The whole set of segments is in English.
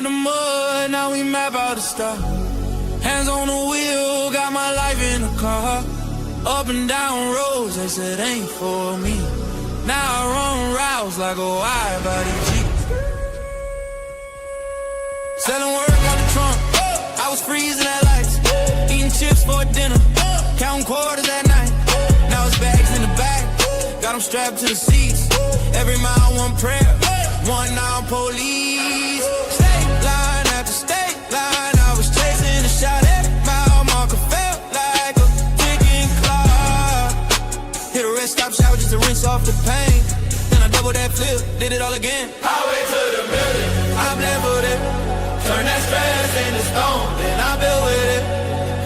out the mud, now we map out the star. Hands on the wheel, got my life in the car. Up and down roads, they said ain't for me. Now I run routes like a wide body Jeep. Selling work on the trunk, I was freezing at lights. Eating chips for dinner, counting quarters at night. Now it's bags in the back, got them strapped to the seats. Every mile one prayer, one now police. State line after state line, I was chasing a shot. Every mile marker felt like a ticking clock. Hit a rest stop shower just to rinse off the pain. Then I double that flip, did it all again. Highway to the million, I'm leveled it. Turn that stress into stone, then I build with it.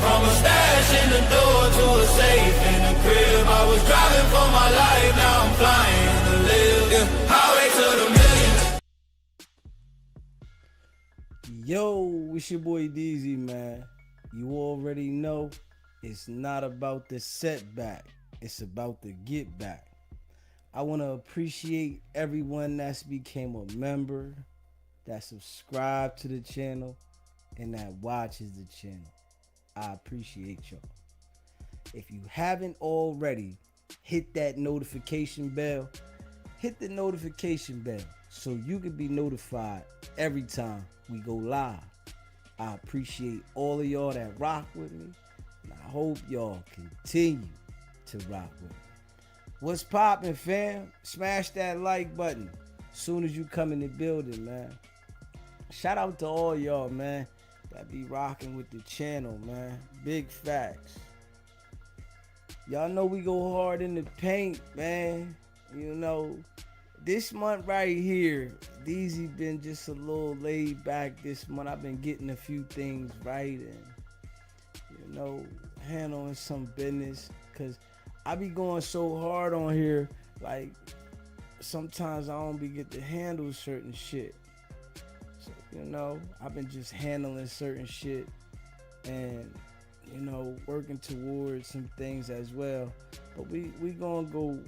From a stash in the door to a safe in the crib. I was driving for my life, now I'm flying to live. Yeah. Highway to the million. Yo, it's your boy DZ, man. You already know it's not about the setback, it's about the get back. I want to appreciate everyone that's became a member, that subscribe to the channel, and that watches the channel. I appreciate y'all. If you haven't already, hit that notification bell. Hit the notification bell so you can be notified every time we go live. I appreciate all of y'all that rock with me, and I hope y'all continue to rock with me. What's poppin', fam? Smash that like button as soon as you come in the building, man. Shout out to all y'all, man, that be rocking with the channel, man. Big facts. Y'all know we go hard in the paint, man. You know, this month right here, DZ been just a little laid back this month. I've been getting a few things right and, you know, handling some business. Because I be going so hard on here, like, sometimes I don't be get to handle certain shit. So, you know, I've been just handling certain shit and, you know, working towards some things as well. But we gonna go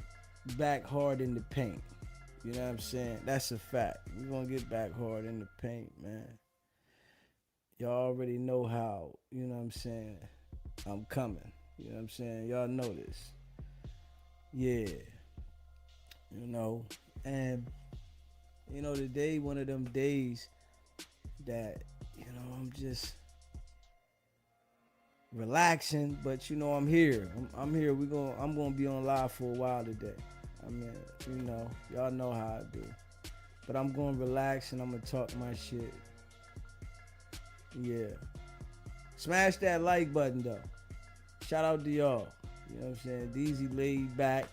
back hard in the paint. You know what I'm saying? That's a fact. We're gonna get back hard in the paint, man. Y'all already know how, you know what I'm saying, I'm coming. You know what I'm saying? Y'all know this. Yeah. You know, and, you know, today, one of them days that, you know, I'm just relaxing, but, you know, I'm here. I'm here. I'm gonna be on live for a while today. I mean, you know, y'all know how I do. But I'm going to relax and I'm going to talk my shit. Yeah. Smash that like button, though. Shout out to y'all. You know what I'm saying? DZ laid back.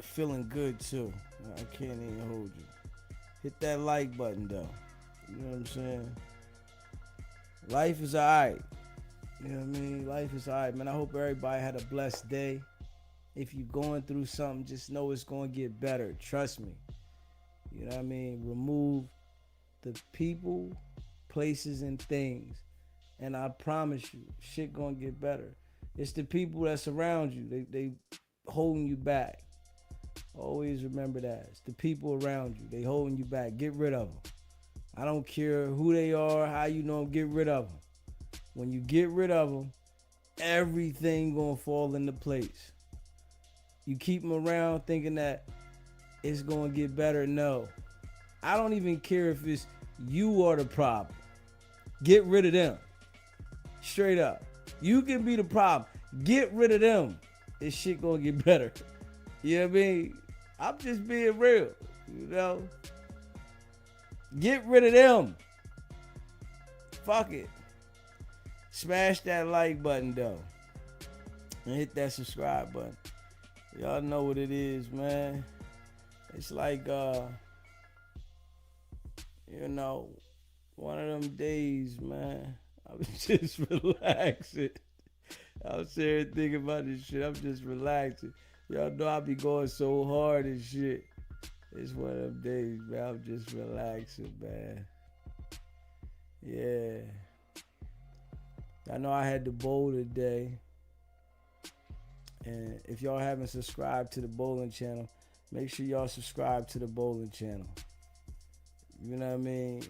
Feeling good, too. I can't even hold you. Hit that like button, though. You know what I'm saying? Life is alright. You know what I mean? Life is alright, man. I hope everybody had a blessed day. If you're going through something, just know it's going to get better. Trust me. You know what I mean? Remove the people, places, and things. And I promise you, shit going to get better. It's the people that surround you. They holding you back. Always remember that. It's the people around you. They holding you back. Get rid of them. I don't care who they are, how you know them, get rid of them. When you get rid of them, everything going to fall into place. You keep them around thinking that it's going to get better. No. I don't even care if it's you are the problem. Get rid of them. Straight up. You can be the problem. Get rid of them. This shit going to get better. You know what I mean? I'm just being real. You know? Get rid of them. Fuck it. Smash that like button, though. And hit that subscribe button. Y'all know what it is, man. It's like, you know, one of them days, man. I was just relaxing. I was sitting thinking about this shit. I'm just relaxing. Y'all know I be going so hard and shit. It's one of them days, man. I'm just relaxing, man. Yeah. I know I had the bowl today. And if y'all haven't subscribed to the bowling channel, make sure y'all subscribe to the bowling channel. You know what I mean?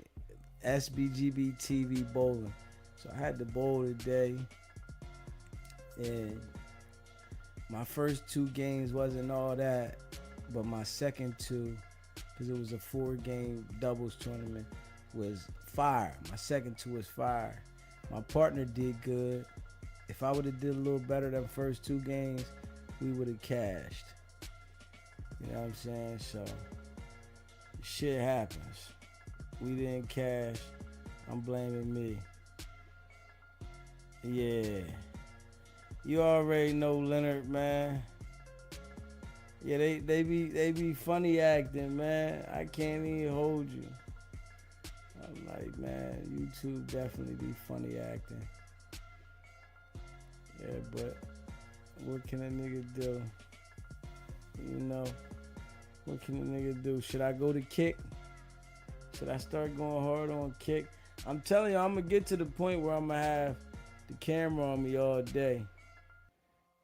SBGB TV bowling. So I had to bowl today, and my first 2 games wasn't all that, but my second 2, because it was a 4-game doubles tournament, was fire. My second 2 was fire. My partner did good. If I would have did a little better than first 2 games, we would have cashed. You know what I'm saying? So shit happens. We didn't cash. I'm blaming me. Yeah. You already know Leonard, man. Yeah, they be funny acting, man. I can't even hold you. I'm like, man, YouTube definitely be funny acting. Yeah, but what can a nigga do? You know, what can a nigga do? Should I go to Kick? Should I start going hard on Kick? I'm telling you, I'm gonna get to the point where I'm gonna have the camera on me all day.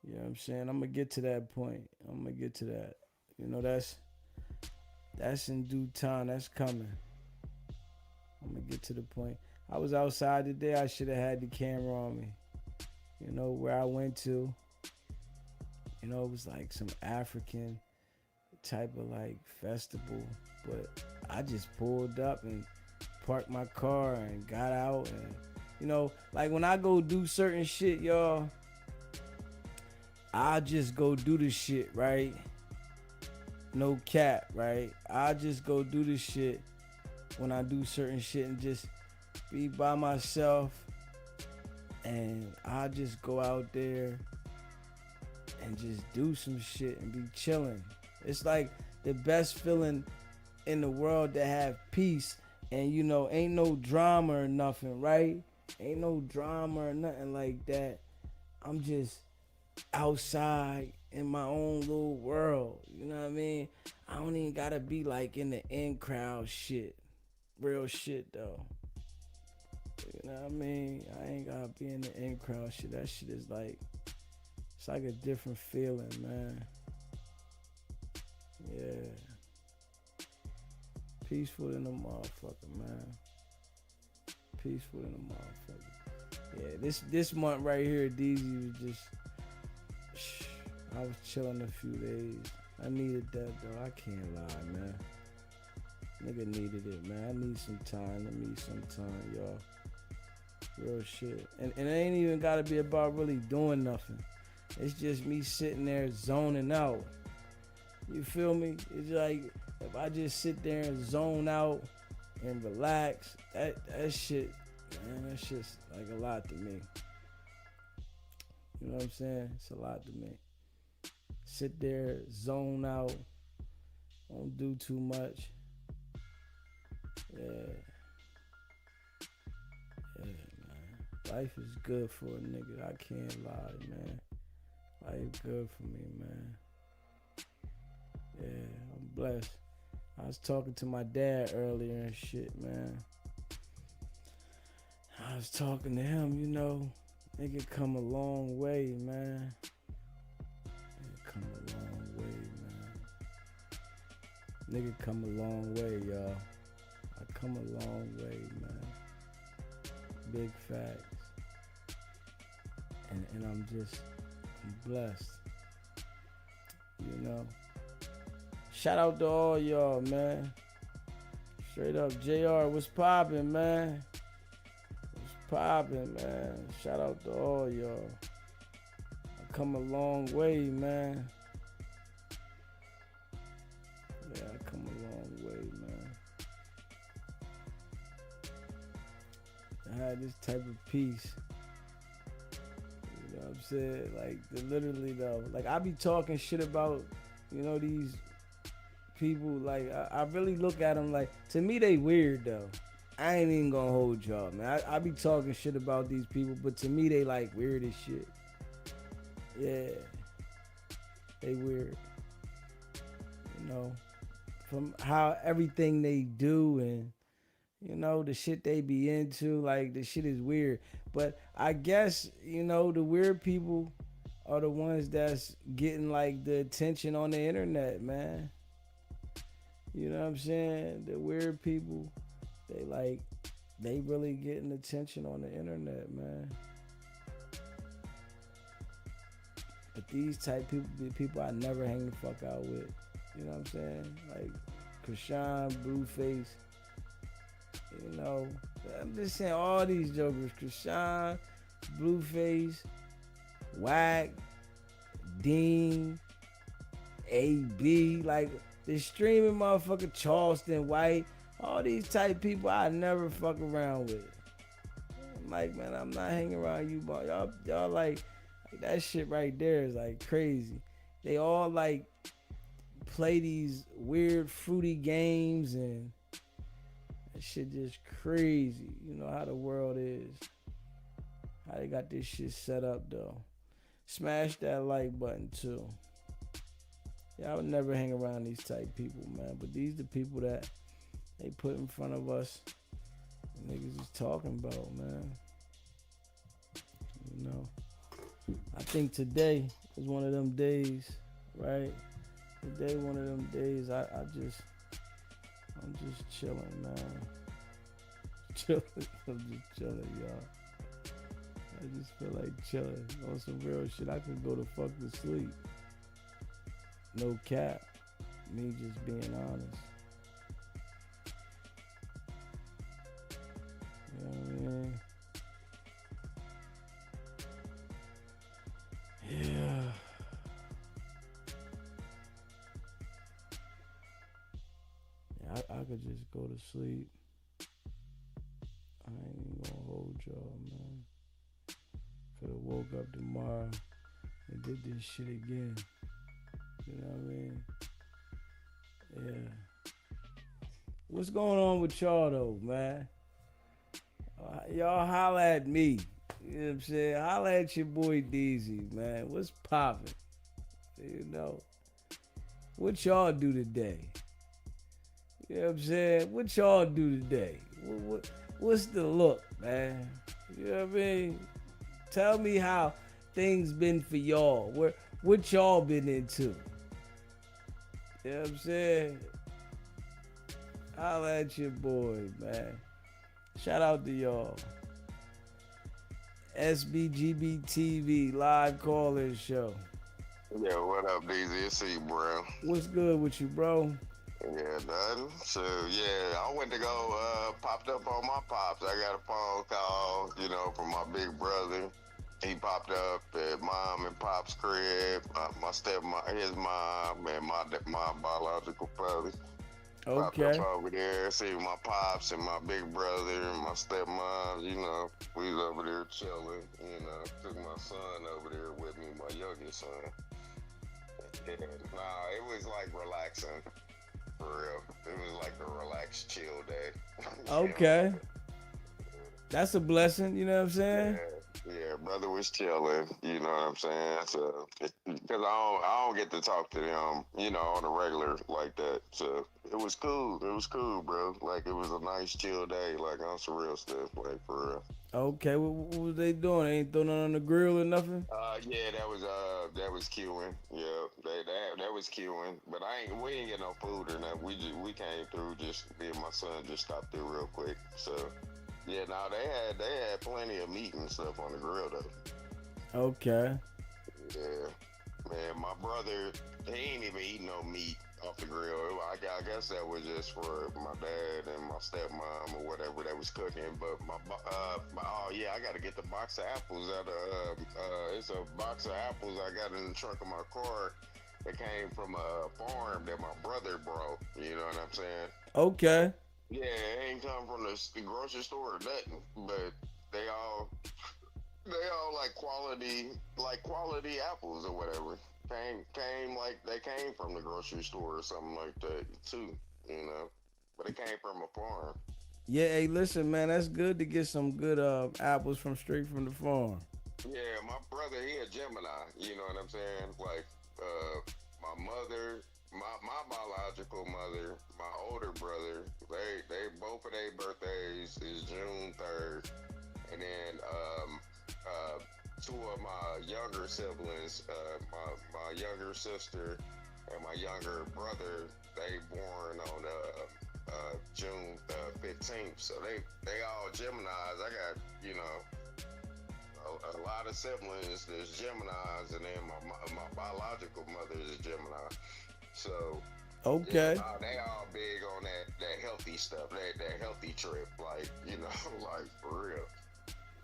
You know what I'm saying? I'm gonna get to that point. I'm gonna get to that. You know, that's in due time. That's coming. I'm gonna get to the point. I was outside today. I should have had the camera on me. You know, where I went to. You know, it was like some African type of like festival. But I just pulled up and parked my car and got out. And, you know, like when I go do certain shit, y'all, I just go do the shit, right? No cap, right? I just go do the shit when I do certain shit and just be by myself, and I just go out there and just do some shit and be chilling. It's like the best feeling in the world to have peace, and you know, ain't no drama or nothing, right? Ain't no drama or nothing like that. I'm just outside in my own little world, you know what I mean? I don't even gotta be like in the in crowd shit. Real shit though. You know what I mean? I ain't gotta be in the in crowd shit. That shit is like, it's like a different feeling, man. Yeah. Peaceful in the motherfucker, man. Peaceful in the motherfucker. Yeah, this month right here, DZ was just, I was chilling a few days. I needed that though. I can't lie, man. Nigga needed it, man. I need some time. I need some time, y'all. Real shit. And it ain't even gotta be about really doing nothing. It's just me sitting there zoning out. You feel me? It's like if I just sit there and zone out and relax, that shit, man, that shit's like a lot to me. You know what I'm saying? It's a lot to me. Sit there, zone out, don't do too much. Yeah. Yeah, man. Life is good for a nigga. I can't lie, man. Life good for me, man. Yeah, I'm blessed. I was talking to my dad earlier and shit, man. I was talking to him, you know, nigga come a long way, man. Nigga come a long way, man. Nigga come a long way, y'all. I come a long way, man. Big facts. And I'm blessed. You know. Shout out to all y'all, man. Straight up, JR, what's poppin', man? What's poppin', man? Shout out to all y'all. I come a long way, man. Yeah, I come a long way, man. I had this type of peace. You know what I'm saying? Like, literally, though. Like, I be talking shit about, you know, these people. Like, I really look at them like, to me, they weird, though. I ain't even gonna hold y'all, man. I be talking shit about these people, but to me, they, like, weird as shit. Yeah. They weird. You know? From how everything they do and, you know, the shit they be into, like, the shit is weird. But I guess, you know, the weird people are the ones that's getting, like, the attention on the internet, man. You know what I'm saying? The weird people, they, like, they really getting attention on the internet, man. But these type people be people I never hang the fuck out with. You know what I'm saying? Like Chrisean, Blueface. You know, I'm just saying all these jokers: Chrisean, Blueface, Wack, Dean, AB, like the streaming motherfucker, Charleston White. All these type people I never fuck around with. I'm like, man, I'm not hanging around you, but y'all like that shit right there is like crazy. They all like play these weird fruity games and that shit just crazy. You know how the world is. How they got this shit set up though. Smash that like button too. Yeah, I would never hang around these type people, man. But these the people that they put in front of us. Niggas is talking about, man. You know. I think today is one of them days, right? Today one of them days I'm just chilling, man. Chilling. I'm just chilling, y'all. I just feel like chilling. On some real shit. I could go the fuck to sleep. No cap. Me just being honest. You know what I mean? Yeah. I could just go to sleep. I ain't even gonna hold y'all, man. Could have woke up tomorrow and did this shit again. You know what I mean? Yeah. What's going on with y'all though, man? Y'all holla at me. You know what I'm saying? Holla at your boy DZ, man. What's poppin'? You know? What y'all do today? You know what I'm saying? What y'all do today? What's the look, man? You know what I mean? Tell me how things been for y'all. What y'all been into? You know what I'm saying? Holla at your boy, man. Shout out to y'all. SBGB TV live call-in show. Yeah, what up, DZ? See you, bro. What's good with you, bro? Yeah, nothing. So, yeah, I went to go, popped up on my pops. I got a phone call, you know, from my big brother. He popped up at mom and pop's crib, my stepmom, his mom, and my biological father. Okay. Popped up over there, see my pops and my big brother and my stepmom, you know. We was over there chilling, you know. Took my son over there with me, my youngest son. And, nah, it was like relaxing, for real. It was like a relaxed, chill day. Okay. That's a blessing, you know what I'm saying? Yeah, brother was chilling, you know what I'm saying? So, because I don't get to talk to them, you know, on a regular like that. So, it was cool. It was cool, bro. Like, it was a nice, chill day, like, on some real stuff, like, for real. Okay, what was they doing? They ain't throwing it on the grill or nothing? Yeah, that was queuing. Yeah, that was queuing. But we ain't get no food or nothing. We came through, just me and my son just stopped there real quick. So, yeah, no, they had plenty of meat and stuff on the grill though. Okay. Yeah, man, my brother, he ain't even eating no meat off the grill. I guess that was just for my dad and my stepmom or whatever that was cooking. But oh yeah, I got to get the box of apples out of. It's a box of apples I got in the trunk of my car that came from a farm that my brother brought. You know what I'm saying? Okay. Yeah, it ain't come from the grocery store or nothing, but they all like quality apples or whatever. Came like they came from the grocery store or something like that too, you know. But it came from a farm. Yeah, hey, listen, man, that's good to get some good apples from straight from the farm. Yeah, my brother, he a Gemini, you know what I'm saying? Like, my mother, my biological mother, my older brother, they both of their birthdays is June 3rd. And then two of my younger siblings, my younger sister and my younger brother, they born on June 15th. So they all Geminis. I got, a lot of siblings. There's Geminis, and then my biological mother is a Gemini. So Okay. yeah, they all big on that healthy stuff, that healthy trip, like like for real.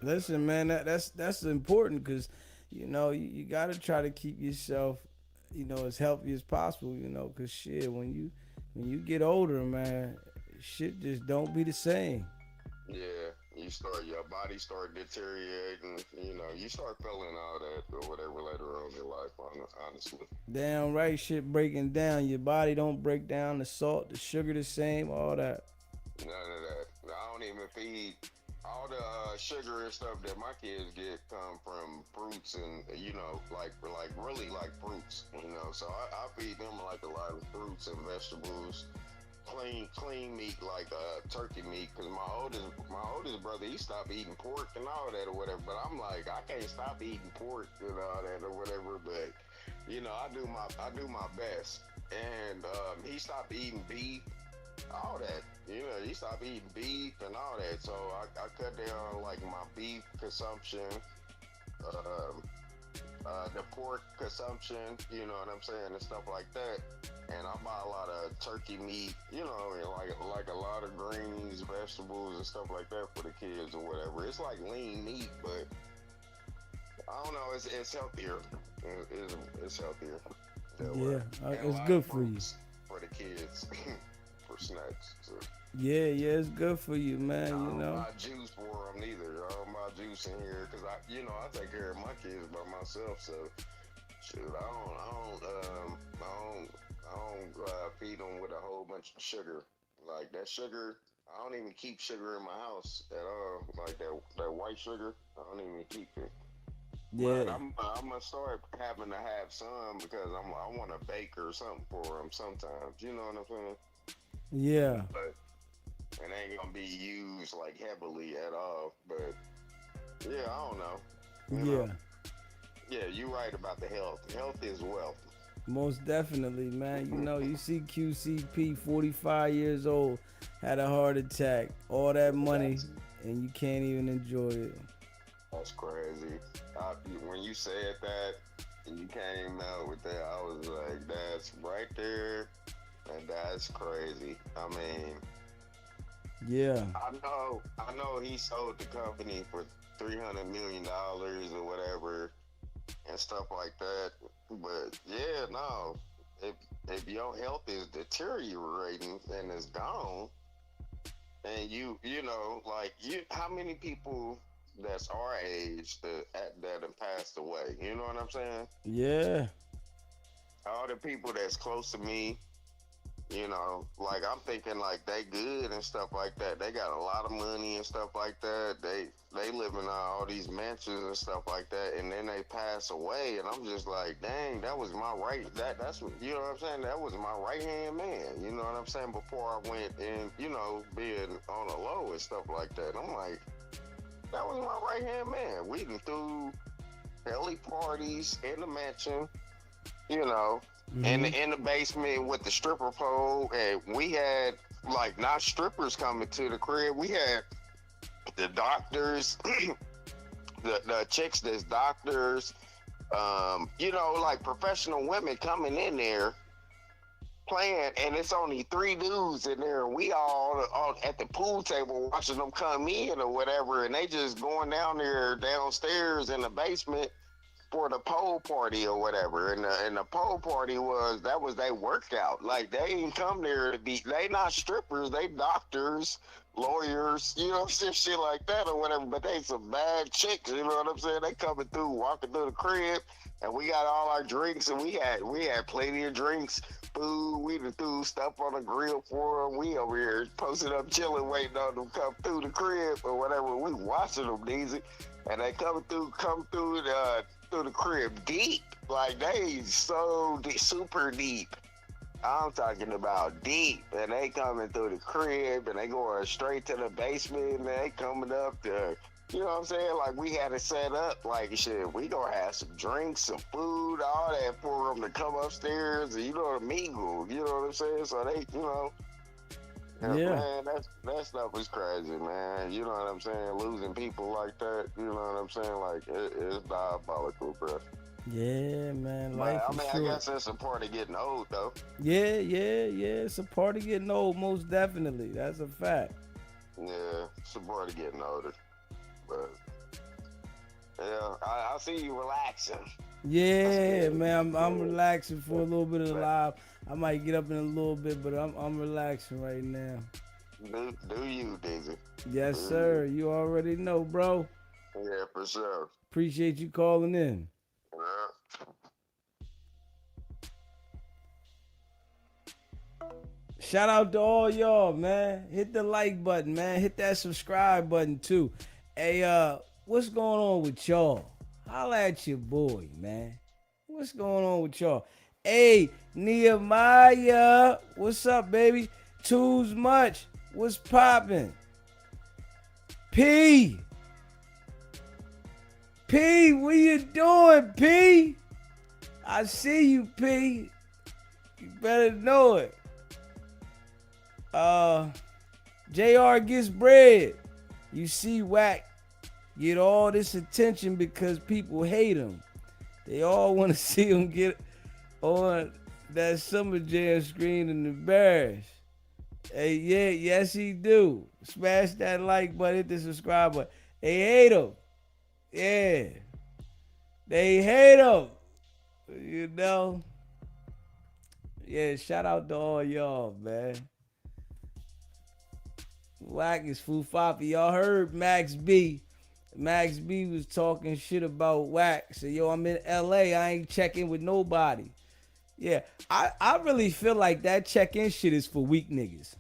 Listen, man, that's important because you got to try to keep yourself as healthy as possible. Because shit, when you get older, man, shit just don't be the same. Yeah, your body start deteriorating. You start feeling all that or whatever later on in life. Honestly, Damn right, shit breaking down. Your body don't break down the salt, the sugar the same, all that. none of that. I don't even feed all the sugar and stuff that my kids get come from fruits and like really like fruits. So I feed them like a lot of fruits and vegetables. Clean meat like turkey meat, because my oldest brother, he stopped eating pork and all that or whatever, but I'm like, I can't stop eating pork and all that or whatever, but I do my best. And he stopped eating beef, all that. He stopped eating beef and all that, so I cut down like my beef consumption, the pork consumption, you know what I'm saying, and stuff like that. And I buy a lot of turkey meat, and like a lot of greens, vegetables, and stuff like that for the kids or whatever. It's like lean meat, but I don't know. It's healthier. It's healthier. It's good for you. For the kids, for snacks. So. Yeah, it's good for you, man. I don't buy juice for them either. I don't buy juice in here because I take care of my kids by myself. So shoot, I don't feed them with a whole bunch of sugar. Like that sugar, I don't even keep sugar in my house at all. Like that white sugar, I don't even keep it. Yeah, but I'm gonna start having to have some because I want to bake or something for them sometimes. You know what I'm saying? Yeah. But it ain't gonna be used like heavily at all. But yeah, I don't know. You know? Yeah, you're right about the health. Health is wealth. Most definitely, man. You see QCP, 45 years old, had a heart attack, all that money, and you can't even enjoy it. That's crazy. When you said that and you came out with that, I was like, that's right there, and that's crazy. I mean, yeah. I know he sold the company for $300 million or whatever and stuff like that. But yeah, no. If your health is deteriorating and it's gone, and how many people that's our age that have passed away? You know what I'm saying? Yeah. All the people that's close to me, like I'm thinking like they good and stuff like that. They got a lot of money and stuff like that. They live in all these mansions and stuff like that, and then they pass away, and I'm just like, dang, that was my that's what, you know what I'm saying? That was my right hand man. You know what I'm saying? Before I went and being on the low and stuff like that. I'm like, that was my right hand man. We done threw belly parties in the mansion, in the basement with the stripper pole, and we had like not strippers coming to the crib. We had the doctors, the chicks that's doctors, like professional women coming in there playing, and it's only 3 dudes in there, and we all at the pool table watching them come in or whatever, and they just going downstairs in the basement for the pole party or whatever, and the pole party was their workout. Like they ain't come there to be. They not strippers. They doctors, lawyers, shit like that or whatever. But they some bad chicks. You know what I'm saying? They coming through, walking through the crib, and we got all our drinks, and we had plenty of drinks, food. We done threw stuff on the grill for them. We over here posted up, chilling, waiting on them come through the crib or whatever. We watching them, Deezy, and they come through the crib deep, like they so super deep. I'm talking about deep, and they coming through the crib, and they going straight to the basement, and they coming up to, you know what I'm saying? Like we had it set up, like shit. We gonna have some drinks, some food, all that for them to come upstairs, and mingle. You know what I'm saying? So they, Yeah. Man, that stuff is crazy, man. You know what I'm saying? Losing people like that, you know what I'm saying? Like it's diabolical, bro. Yeah, man. But Life I is mean, I short. guess that's a part of getting old, though. Yeah. It's a part of getting old, most definitely. That's a fact. Yeah, it's a part of getting older. But yeah, I see you relaxing. That's Yeah, good. man. I'm Good. relaxing for a little bit of But live. I might get up in a little bit, but I'm relaxing right now. do you, Dizzy? Yes, Do sir. you? You already know, bro. Yeah, for sure. Appreciate you calling in. Yeah. Shout out to all y'all, man. Hit the like button, man. Hit that subscribe button too. Hey, what's going on with y'all? Holla at your boy, man. What's going on with y'all? Hey, Nehemiah, what's up, baby? Too's much. What's poppin'? P, what you doing, P? I see you, P. You better know it. JR gets bread. You see Wack get all this attention because people hate him. They all want to see him get on that Summer Jam screen and embarrassed. Hey, yeah, yes he do. Smash that like button, hit the subscribe button. They hate him. Yeah. They hate him. You know? Yeah, shout out to all y'all, man. Wack is Fufafi. Y'all heard Max B. Max B was talking shit about Wack. So, yo, I'm in LA. I ain't checking with nobody. Yeah, I really feel like that check-in shit is for weak niggas.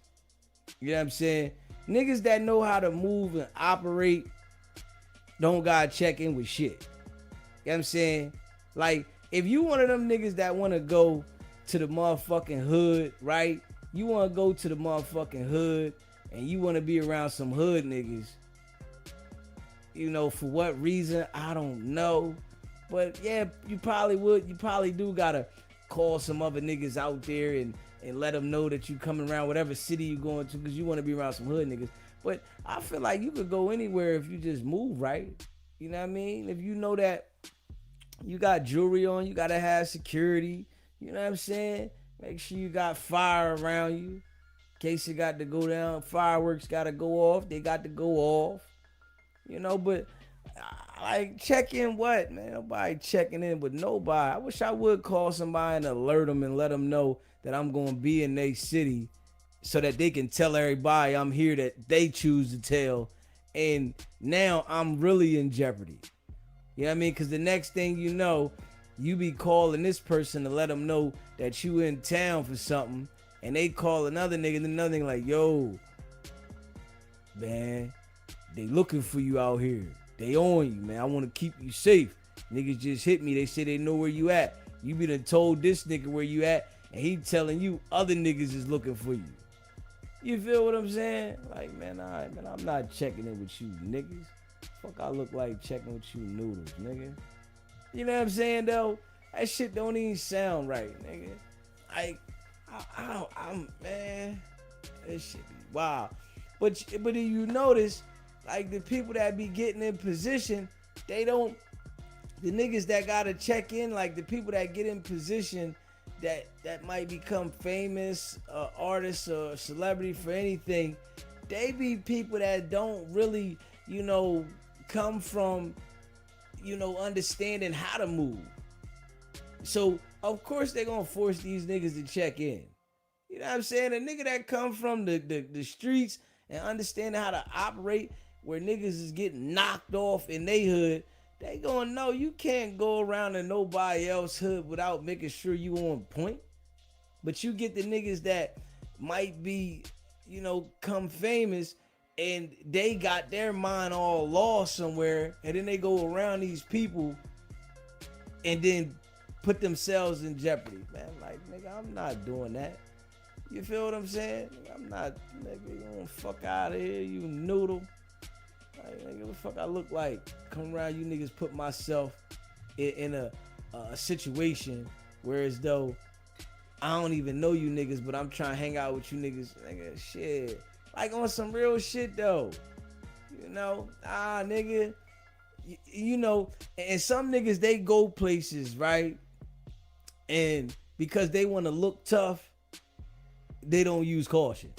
You know what I'm saying? Niggas that know how to move and operate don't gotta check in with shit. You know what I'm saying? Like, if you one of them niggas that want to go to the motherfucking hood, right? You want to go to the motherfucking hood and you want to be around some hood niggas, you know, for what reason, I don't know. But yeah, you probably would. You probably do gotta call some other niggas out there and let them know that you coming around whatever city you going to because you want to be around some hood niggas. But I feel like you could go anywhere if you just move right. You know what I mean? If you know that you got jewelry on, you gotta have security. You know what I'm saying? Make sure you got fire around you. In case you got to go down, fireworks got to go off. They got to go off. You know, but like check in what, man? Nobody checking in with nobody. I wish I would call somebody and alert them and let them know that I'm going to be in their city so that they can tell everybody I'm here that they choose to tell. And now I'm really in jeopardy. You know what I mean? Because the next thing you know, you be calling this person to let them know that you in town for something. And they call another nigga and another nigga like, yo, man, they looking for you out here. They on you, man. I want to keep you safe. Niggas just hit me. They say they know where you at. You be done told this nigga where you at, and he telling you other niggas is looking for you. You feel what I'm saying? Like, man, all right, man, I'm not checking in with you niggas. Fuck, I look like checking with you noodles, nigga. You know what I'm saying, though? That shit don't even sound right, nigga. Like, I'm man, that shit be wild. But if you notice, like the people that be getting in position, they don't. The niggas that gotta check in, like the people that get in position, that might become famous, artists or celebrity for anything, they be people that don't really, you know, come from, you know, understanding how to move. So of course they gonna force these niggas to check in. You know what I'm saying? A nigga that come from the streets and understanding how to operate, where niggas is getting knocked off in they hood, they gonna know you can't go around in nobody else's hood without making sure you on point. But you get the niggas that might be, you know, come famous and they got their mind all lost somewhere, and then they go around these people and then put themselves in jeopardy. Man, like, nigga, I'm not doing that. You feel what I'm saying? I'm not, nigga, you don't fuck out of here, you noodle. Like, nigga, what the fuck I look like? Come around you niggas, put myself in a situation where as though I don't even know you niggas, but I'm trying to hang out with you niggas. Nigga, shit. Like on some real shit though. You know, nigga. You know, and some niggas, they go places, right? And because they want to look tough, they don't use caution.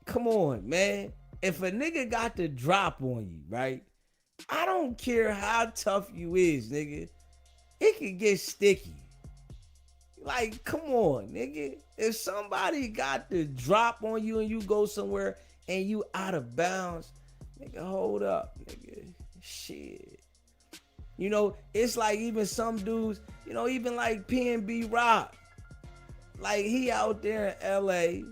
Come on, man. If a nigga got the drop on you, right? I don't care how tough you is, nigga. It can get sticky. Like, come on, nigga. If somebody got the drop on you and you go somewhere and you out of bounds, nigga, hold up, nigga. Shit. You know, it's like even some dudes, you know, even like PNB Rock. Like, he out there in LA.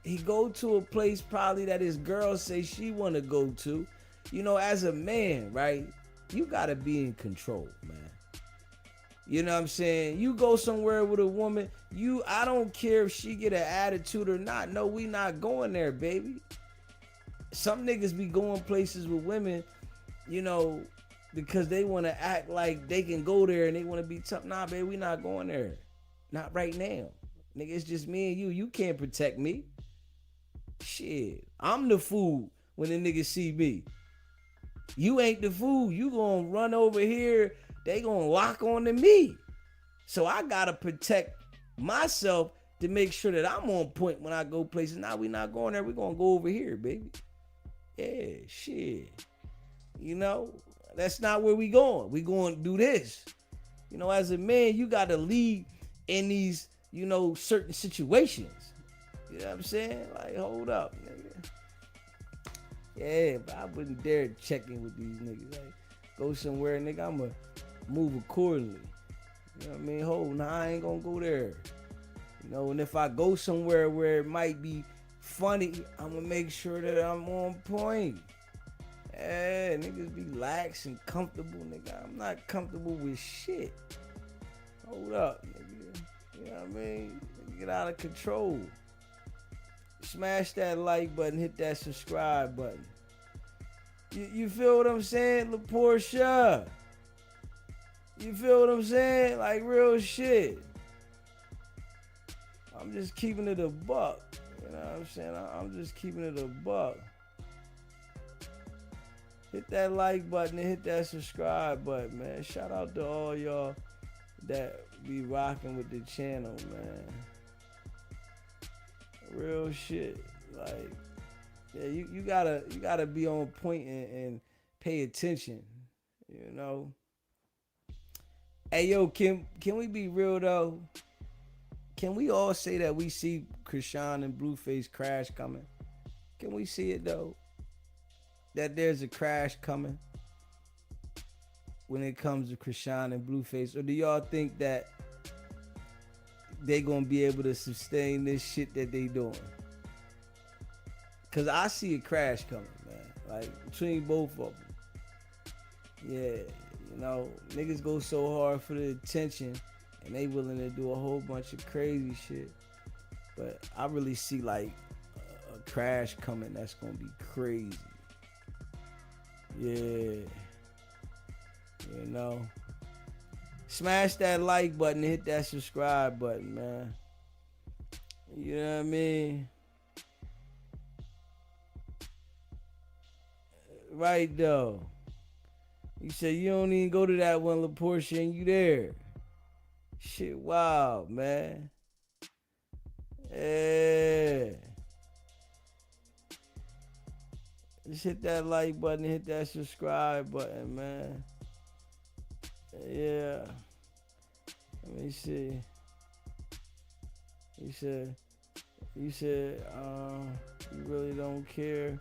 He go to a place probably that his girl say she want to go to. You know, as a man, right? You got to be in control, man. You know what I'm saying? You go somewhere with a woman, I don't care if she get an attitude or not. No, we not going there, baby. Some niggas be going places with women, you know, because they want to act like they can go there and they want to be tough. Nah, baby, we not going there. Not right now. Nigga, it's just me and you. You can't protect me. Shit. I'm the fool when the niggas see me. You ain't the fool. You gonna run over here. They gonna lock on to me. So I gotta protect myself to make sure that I'm on point when I go places. Now we not going there. We gonna go over here, baby. Yeah, shit. You know, that's not where we going. We going to do this. You know, as a man, you gotta lead in these, you know, certain situations. You know what I'm saying? Like, hold up, nigga. Yeah, but I wouldn't dare check in with these niggas. Like, go somewhere, nigga, I'ma move accordingly. You know what I mean? Hold, nah, I ain't gonna go there. You know, and if I go somewhere where it might be funny, I'ma make sure that I'm on point. Yeah, niggas be lax and comfortable, nigga. I'm not comfortable with shit. Hold up, nigga. You know what I mean? Get out of control. Smash that like button, hit that subscribe button. You feel what I'm saying, LaPortia? You feel what I'm saying? Like real shit. I'm just keeping it a buck. You know what I'm saying? I'm just keeping it a buck. Hit that like button and hit that subscribe button, man. Shout out to all y'all that be rocking with the channel, man. Real shit. Like, yeah, you gotta be on point and pay attention, you know. Hey yo, can we be real though? Can we all say that we see Chrisean and Blueface crash coming? Can we see it though? That there's a crash coming when it comes to Chrisean and Blueface? Or do y'all think that they gonna be able to sustain this shit that they doing? Cause I see a crash coming, man. Like between both of them. Yeah, you know, niggas go so hard for the attention and they willing to do a whole bunch of crazy shit. But I really see like a crash coming that's gonna be crazy. Yeah. You know. Smash that like button, hit that subscribe button, man. You know what I mean? Right though. You said you don't even go to that one, LaPortia, and you there. Shit, wow, man. Yeah. Just hit that like button, hit that subscribe button, man. Yeah. Let me see. You said, you really don't care. You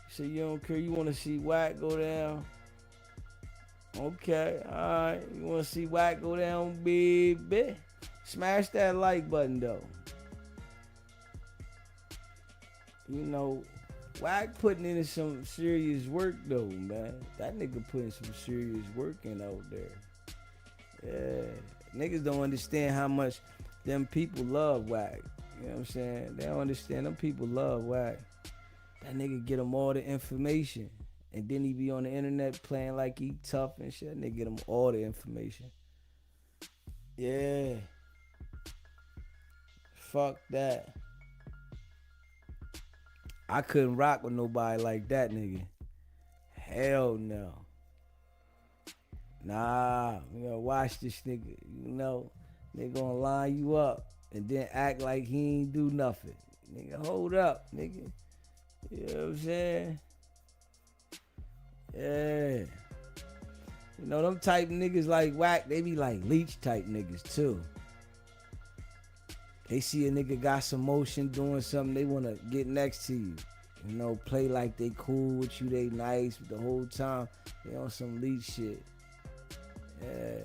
said you don't care. You want to see WACK go down. Okay, all right. You want to see WACK go down, baby? Smash that like button, though. You know, WACK putting in some serious work, though, man. That nigga putting some serious work in out there. Yeah. Niggas don't understand how much them people love WACK. You know what I'm saying? They don't understand them people love WACK. That nigga get them all the information. And then he be on the internet playing like he tough and shit. That nigga get him all the information. Yeah. Fuck that. I couldn't rock with nobody like that, nigga. Hell no. Nah, we gonna watch this nigga. You know, they gonna line you up and then act like he ain't do nothing. Nigga, hold up, nigga. You know what I'm saying? Yeah. You know, them type niggas like Wack, they be like leech type niggas too. They see a nigga got some motion doing something, they wanna get next to you. You know, play like they cool with you, they nice the whole time. They on some leech shit. Yeah.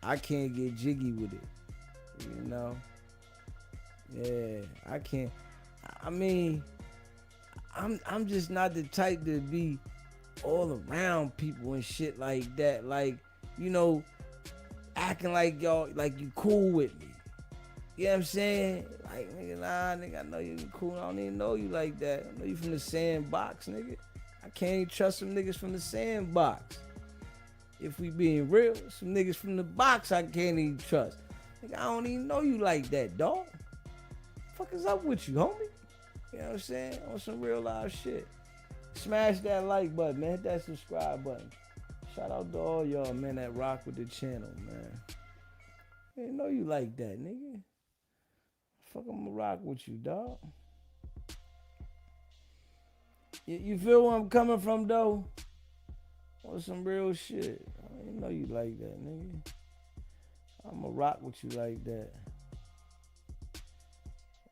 I can't get jiggy with it. You know? Yeah, I can't. I mean, I'm just not the type to be all around people and shit like that. Like, you know, acting like y'all, like you cool with me. You know what I'm saying? Like, nigga, nah, nigga, I know you cool. I don't even know you like that. I know you from the sandbox, nigga. I can't even trust some niggas from the sandbox. If we being real, some niggas from the box I can't even trust. Nigga, I don't even know you like that, dog. Fuck is up with you, homie? You know what I'm saying? On some real live shit. Smash that like button, man. Hit that subscribe button. Shout out to all y'all, man, that rock with the channel, man. I didn't know you like that, nigga. Fuck, I'ma rock with you, dog. You feel where I'm coming from, though? On some real shit. I didn't know you like that, nigga. I'ma rock with you like that.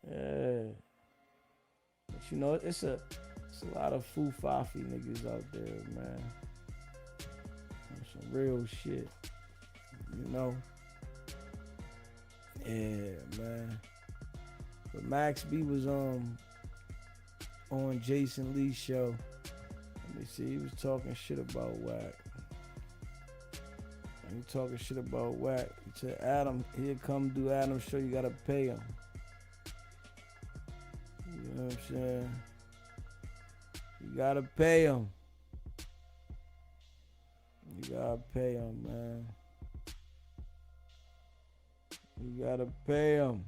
Yeah. But you know, it's a lot of foo-fafi niggas out there, man. Some real shit. You know? Yeah, man. But Max B was on Jason Lee's show. Let me see, he was talking shit about Wack. He talking shit about Wack. He said, Adam, he'll come do Adam's show, you gotta pay him. You know what I'm saying? You gotta pay him. You gotta pay him, man. You gotta pay him.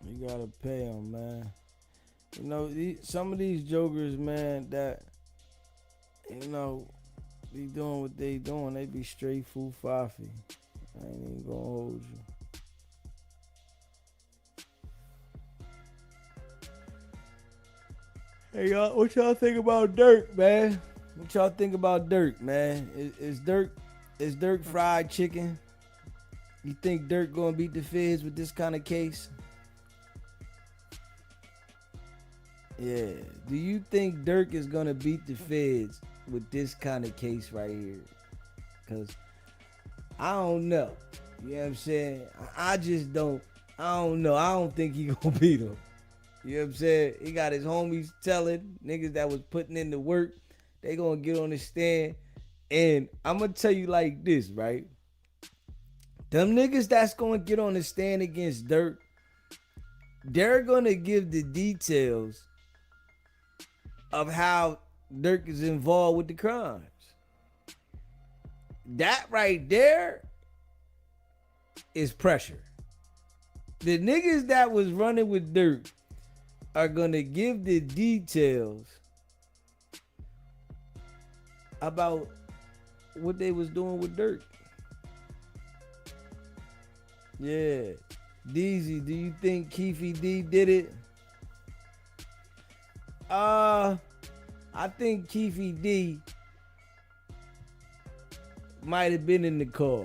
You gotta pay him, man. You know, some of these jokers, man, that, you know, be doing what they doing. They be straight foo-fafi. I ain't even gonna hold you. Hey, y'all, what y'all think about Dirk, man? What y'all think about Dirk, man? Is Dirk fried chicken? You think Dirk gonna beat the feds with this kind of case? Yeah. Do you think Dirk is gonna beat the feds with this kind of case right here? Cause I don't know. You know what I'm saying? I just don't. I don't know. I don't think he gonna beat him. You know what I'm saying? He got his homies telling niggas that was putting in the work. They gonna get on the stand. And I'm gonna tell you like this, right? Them niggas that's gonna get on the stand against Dirk, they're gonna give the details of how Dirk is involved with the crimes. That right there is pressure. The niggas that was running with Dirk are gonna give the details about what they was doing with Dirk. Yeah. Deezy, do you think Keefy D did it? I think Keefy D might have been in the car.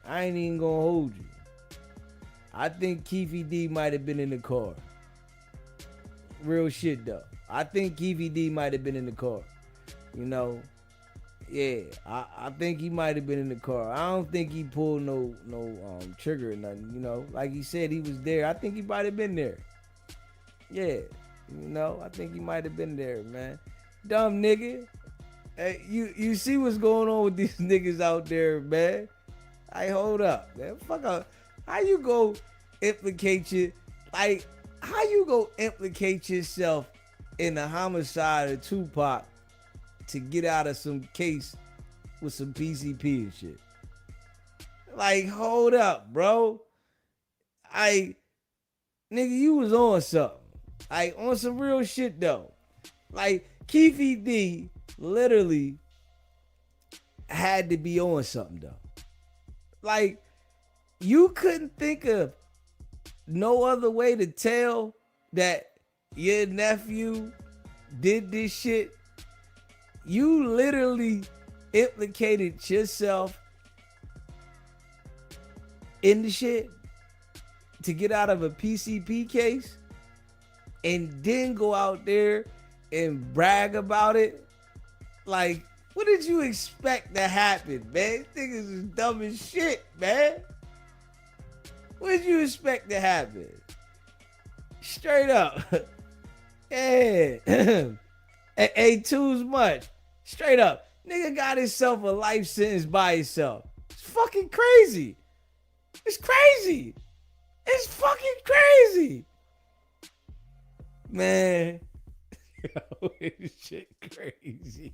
I ain't even gonna hold you. I think Keefy D might have been in the car. Real shit though. I think Keefy D might have been in the car. You know, yeah. I think he might have been in the car. I don't think he pulled no trigger or nothing. You know, like he said, he was there. I think he might have been there. Yeah. You know, I think he might have been there, man. Dumb nigga. Hey, you see what's going on with these niggas out there, man? Hey, hold up, man. Fuck up. How you go implicate how you go implicate yourself in the homicide of Tupac to get out of some case with some PCP and shit. Like, hold up, bro. Nigga, you was on something. Like, on some real shit, though. Like, Keefy D literally had to be on something, though. Like, you couldn't think of no other way to tell that your nephew did this shit. You literally implicated yourself in the shit to get out of a PCP case and then go out there and brag about it. Like, what did you expect to happen, man? Niggas is dumb as shit, man. What did you expect to happen? Straight up. Yeah. Ain't too much. Straight up. Nigga got himself a life sentence by himself. It's fucking crazy. It's crazy. It's fucking crazy. Man. Yo, this shit crazy.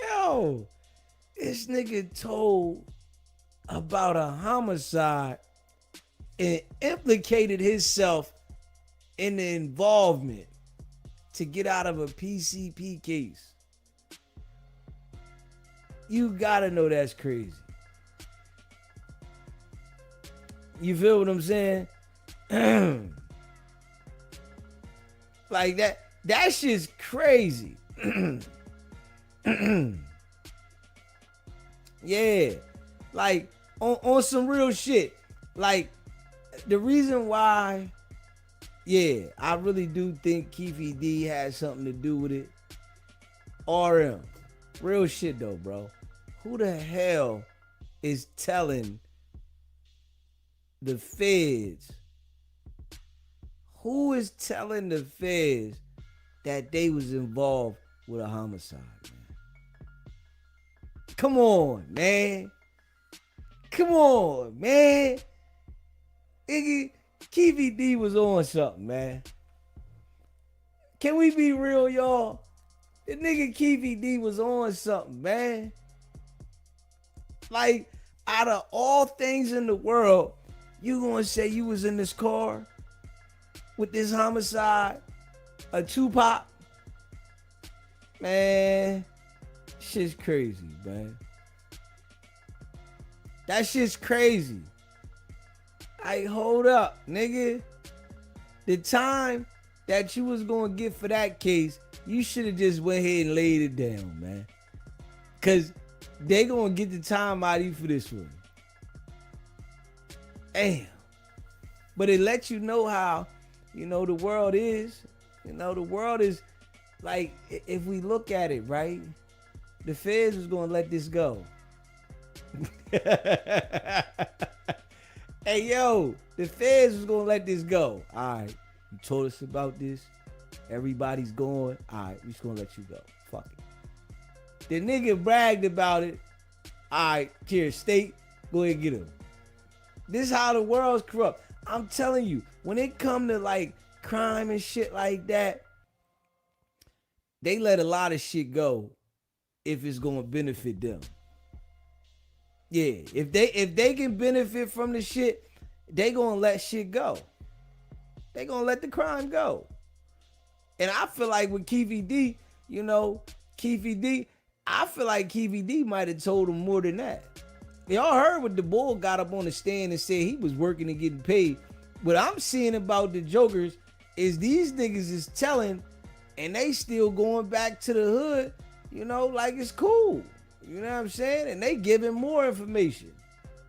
Yo, this nigga told about a homicide and implicated himself in the involvement to get out of a PCP case. You gotta know that's crazy. You feel what I'm saying? Like that shit's crazy. Yeah. Like on some real shit. Like the reason why, yeah, I really do think Keefy D had something to do with it. RM. Real shit though, bro. Who the hell is telling the feds? Who is telling the feds that they was involved with a homicide, man? Come on, man. Come on, man. Iggy, Keefy D was on something, man. Can we be real, y'all? The nigga Keefy D was on something, man. Like, out of all things in the world, you gonna say you was in this car with this homicide, a Tupac? Man, shit's crazy, man. That shit's crazy. Like, hold up, nigga. The time that you was gonna get for that case, you should have just went ahead and laid it down, man. Cause they gonna get the time out of you for this one. Damn. But it lets you know how, the world is. The world is like, if we look at it, right? The feds was gonna let this go. Hey, yo, the feds was gonna let this go. All right, you told us about this. Everybody's going. All right, we just gonna let you go. Fuck it. The nigga bragged about it. All right, here, state, go ahead and get him. This is how the world's corrupt. I'm telling you, when it come to like crime and shit like that, they let a lot of shit go if it's gonna benefit them. Yeah, if they can benefit from the shit, they gonna let shit go. They gonna let the crime go. And I feel like with Keefy D, I feel like Keefy D might have told him more than that. Y'all heard what the bull got up on the stand and said he was working and getting paid. What I'm seeing about the jokers is these niggas is telling and they still going back to the hood, like it's cool. You know what I'm saying? And they giving more information.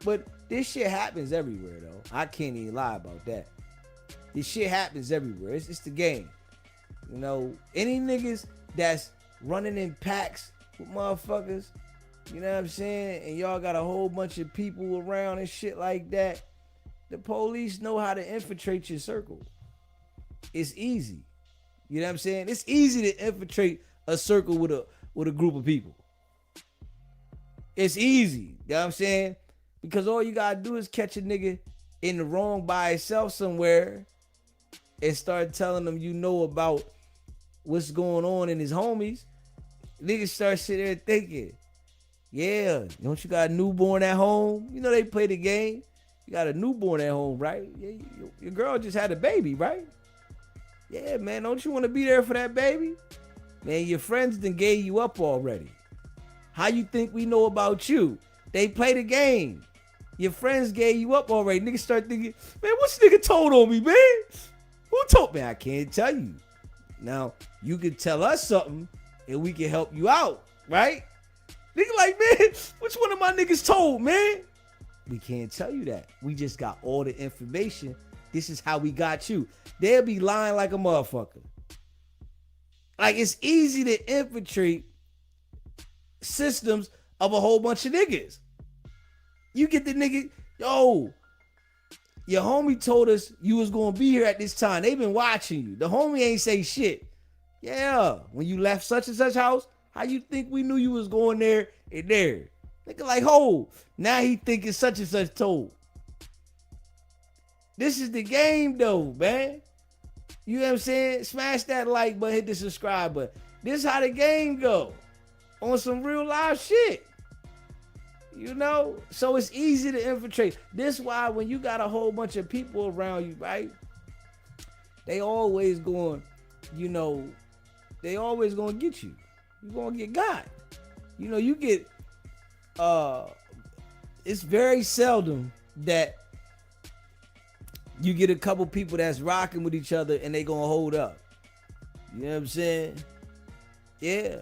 But this shit happens everywhere, though. I can't even lie about that. This shit happens everywhere. It's the game. Any niggas that's running in packs with motherfuckers, you know what I'm saying? And y'all got a whole bunch of people around and shit like that. The police know how to infiltrate your circle. It's easy. You know what I'm saying? It's easy to infiltrate a circle with a group of people. It's easy. You know what I'm saying? Because all you gotta do is catch a nigga in the wrong by himself somewhere and start telling them about what's going on in his homies. Niggas start sitting there thinking, yeah, don't you got a newborn at home? You know they play the game. You got a newborn at home, right? Yeah, your girl just had a baby, right? Yeah, man, don't you want to be there for that baby? Man, your friends done gave you up already. How you think we know about you? They play the game. Your friends gave you up already. Niggas start thinking, man, what's this nigga told on me, man? Who told me? I can't tell you. Now, you can tell us something and we can help you out, right? Nigga like, man, which one of my niggas told, man? We can't tell you that. We just got all the information. This is how we got you. They'll be lying like a motherfucker. Like, it's easy to infiltrate systems of a whole bunch of niggas. You get the nigga, yo, your homie told us you was gonna be here at this time. They been watching you. The homie ain't say shit. Yeah, when you left such and such house, how you think we knew you was going there and there? Nigga like, ho, now he thinking such and such told. This is the game though, man. You know what I'm saying? Smash that like button, hit the subscribe button. This is how the game go. On some real live shit. You know? So it's easy to infiltrate. This why when you got a whole bunch of people around you, right? They always going, you know, they always going to get you. You going to get got. You know, you get, it's very seldom that you get a couple people that's rocking with each other and they going to hold up. You know what I'm saying? Yeah.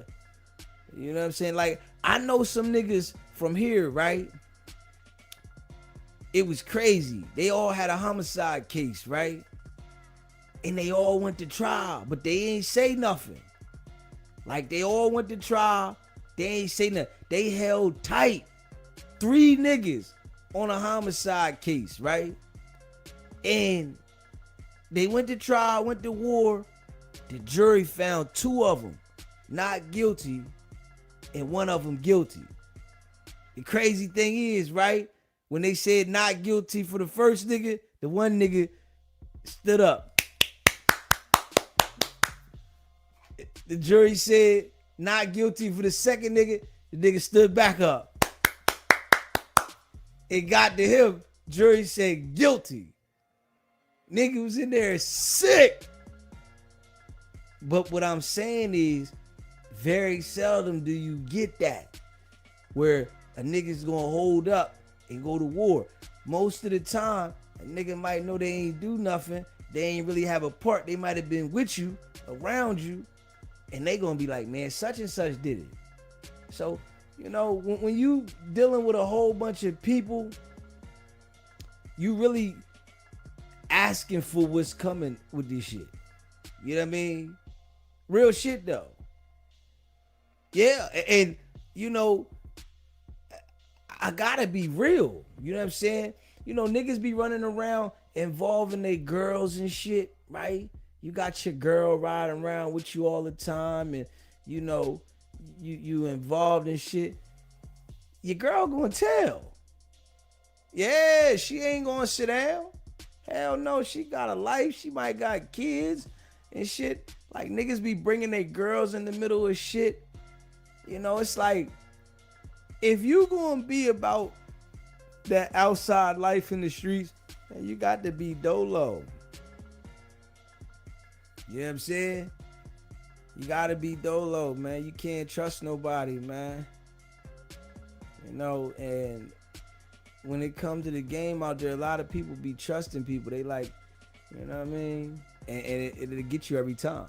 You know what I'm saying? Like, I know some niggas from here, right? It was crazy. They all had a homicide case, right? And they all went to trial, but they ain't say nothing. Like, they all went to trial. They ain't say nothing. They held tight. 3 niggas on a homicide case, right? And they went to trial, went to war. The jury found 2 of them not guilty and 1 of them guilty. The crazy thing is, right, when they said not guilty for the first nigga, the one nigga stood up. The jury said not guilty for the second nigga, the nigga stood back up. It got to him, jury said guilty. Nigga was in there sick. But what I'm saying is, very seldom do you get that, where a nigga's gonna hold up and go to war. Most of the time, a nigga might know they ain't do nothing. They ain't really have a part. They might have been with you, around you, and they gonna be like, man, such and such did it. So, you know, when you dealing with a whole bunch of people, you really asking for what's coming with this shit. You know what I mean? Real shit though. Yeah, and you know, I gotta be real. You know what I'm saying? You know, niggas be running around involving their girls and shit, right? You got your girl riding around with you all the time, and you know, you involved in shit. Your girl gonna tell. Yeah, she ain't gonna sit down. Hell no, she got a life. She might got kids and shit. Like, niggas be bringing their girls in the middle of shit. You know, it's like, if you gonna be about that outside life in the streets, then you got to be dolo. You know what I'm saying? You gotta be dolo, man. You can't trust nobody, man. You know, and when it comes to the game out there, a lot of people be trusting people. They like, you know what I mean? And it'll get you every time.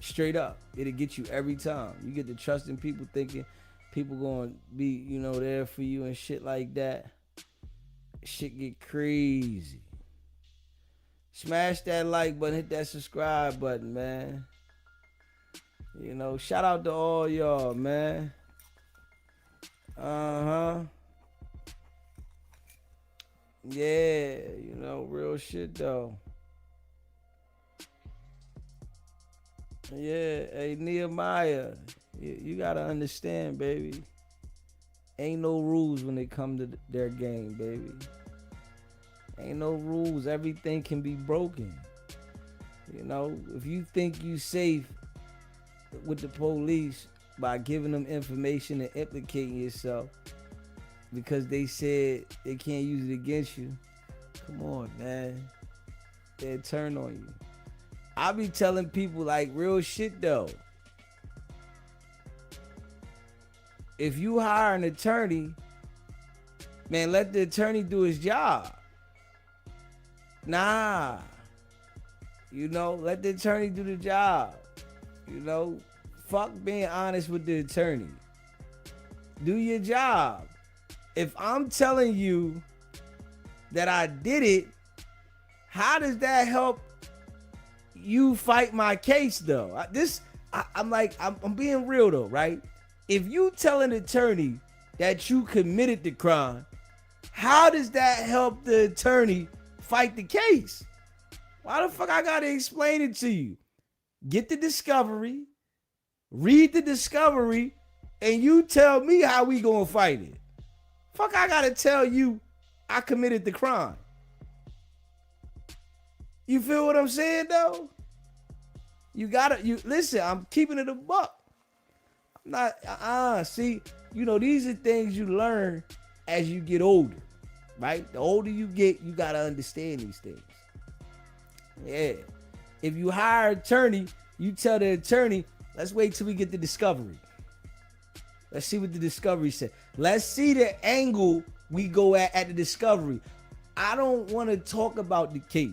Straight up. It'll get you every time. You get to trusting people, thinking people gonna be, you know, there for you and shit like that. Shit get crazy. Smash that like button, hit that subscribe button, man. You know, shout out to all y'all, man. Yeah, you know, real shit though. Yeah, hey Nehemiah, you gotta understand, baby. Ain't no rules when it come to their game, baby. Ain't no rules. Everything can be broken. You know, if you think you safe with the police by giving them information and implicating yourself because they said they can't use it against you. Come on, man. They'll turn on you. I be telling people like real shit though. If you hire an attorney, man, let the attorney do his job. Nah. Let the attorney do the job. Fuck being honest with the attorney. Do your job. If I'm telling you that I did it, how does that help you fight my case though? I'm being real though, right? If you tell an attorney that you committed the crime, how does that help the attorney fight the case? Why the fuck I gotta explain it to you? Get the discovery, read the discovery, and you tell me how we gonna fight it. Fuck, I gotta tell you I committed the crime. You feel what I'm saying though? You listen, I'm keeping it a buck. I'm not, see, these are things you learn as you get older, right? The older you get, you gotta understand these things. Yeah. If you hire an attorney, you tell the attorney, let's wait till we get the discovery. Let's see what the discovery said. Let's see the angle we go at the discovery. I don't want to talk about the case.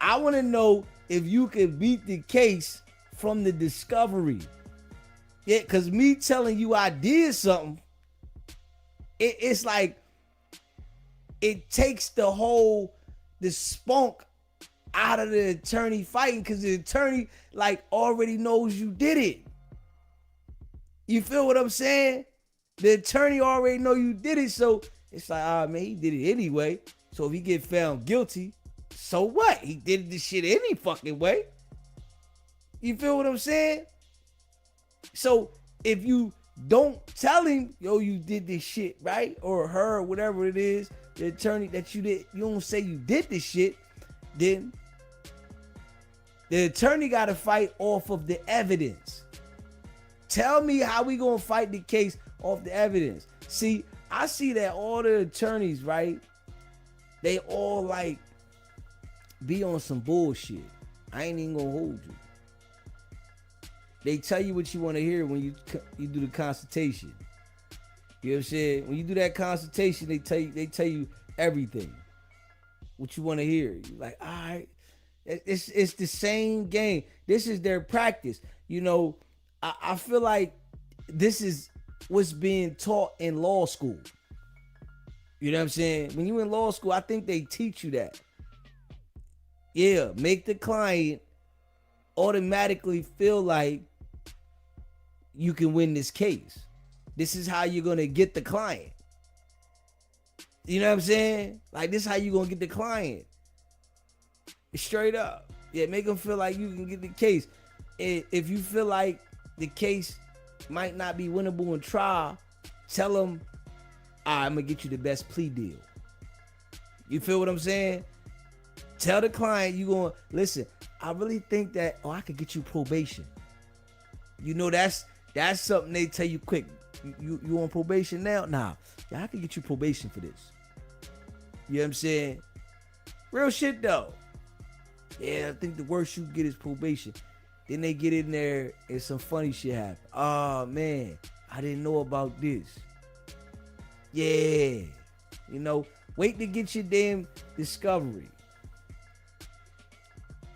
I want to know if you can beat the case from the discovery. Yeah, because me telling you I did something, it's like it takes the spunk out of the attorney fighting because the attorney already knows you did it. You feel what I'm saying? The attorney already know you did it, so it's like, man, he did it anyway. So if he get found guilty, so what? He did this shit any fucking way. You feel what I'm saying? So if you don't tell him, yo, you did this shit, right? Or her, or whatever it is, the attorney that you don't say you did this shit, then the attorney got to fight off of the evidence. Tell me how we gonna fight the case off the evidence. See, I see that all the attorneys, right? They all be on some bullshit. I ain't even gonna hold you. They tell you what you want to hear when you do the consultation. You know what I'm saying? When you do that consultation, they tell you everything. What you want to hear. You're like, all right. It's the same game. This is their practice. I feel like this is what's being taught in law school. You know what I'm saying? When you in law school, I think they teach you that. Yeah, make the client automatically feel like you can win this case. This is how you're going to get the client. You know what I'm saying? This is how you're going to get the client. Straight up. Yeah, make them feel like you can get the case. If you feel like the case might not be winnable in trial, tell them, I'm going to get you the best plea deal. You feel what I'm saying? Tell the client you going to, listen, I really think that, I could get you probation. That's something they tell you quick. You on probation now? Nah, I could get you probation for this. You know what I'm saying? Real shit though. Yeah, I think the worst you get is probation. Then they get in there and some funny shit happen. Oh man, I didn't know about this. Yeah. Wait to get your damn discovery.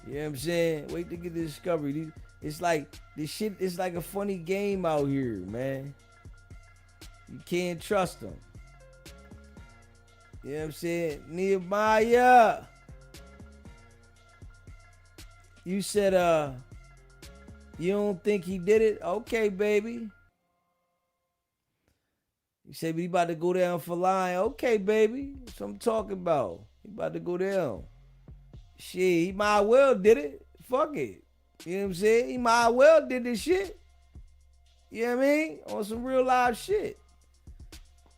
You know what I'm saying? Wait to get the discovery. It's like, this shit is like a funny game out here, man. You can't trust them. You know what I'm saying? Nehemiah. You said, you don't think he did it? Okay, baby. You said, he about to go down for lying. Okay, baby. That's what I'm talking about. He about to go down. Shit, he might well did it. Fuck it. You know what I'm saying? He might well did this shit. You know what I mean? On some real live shit.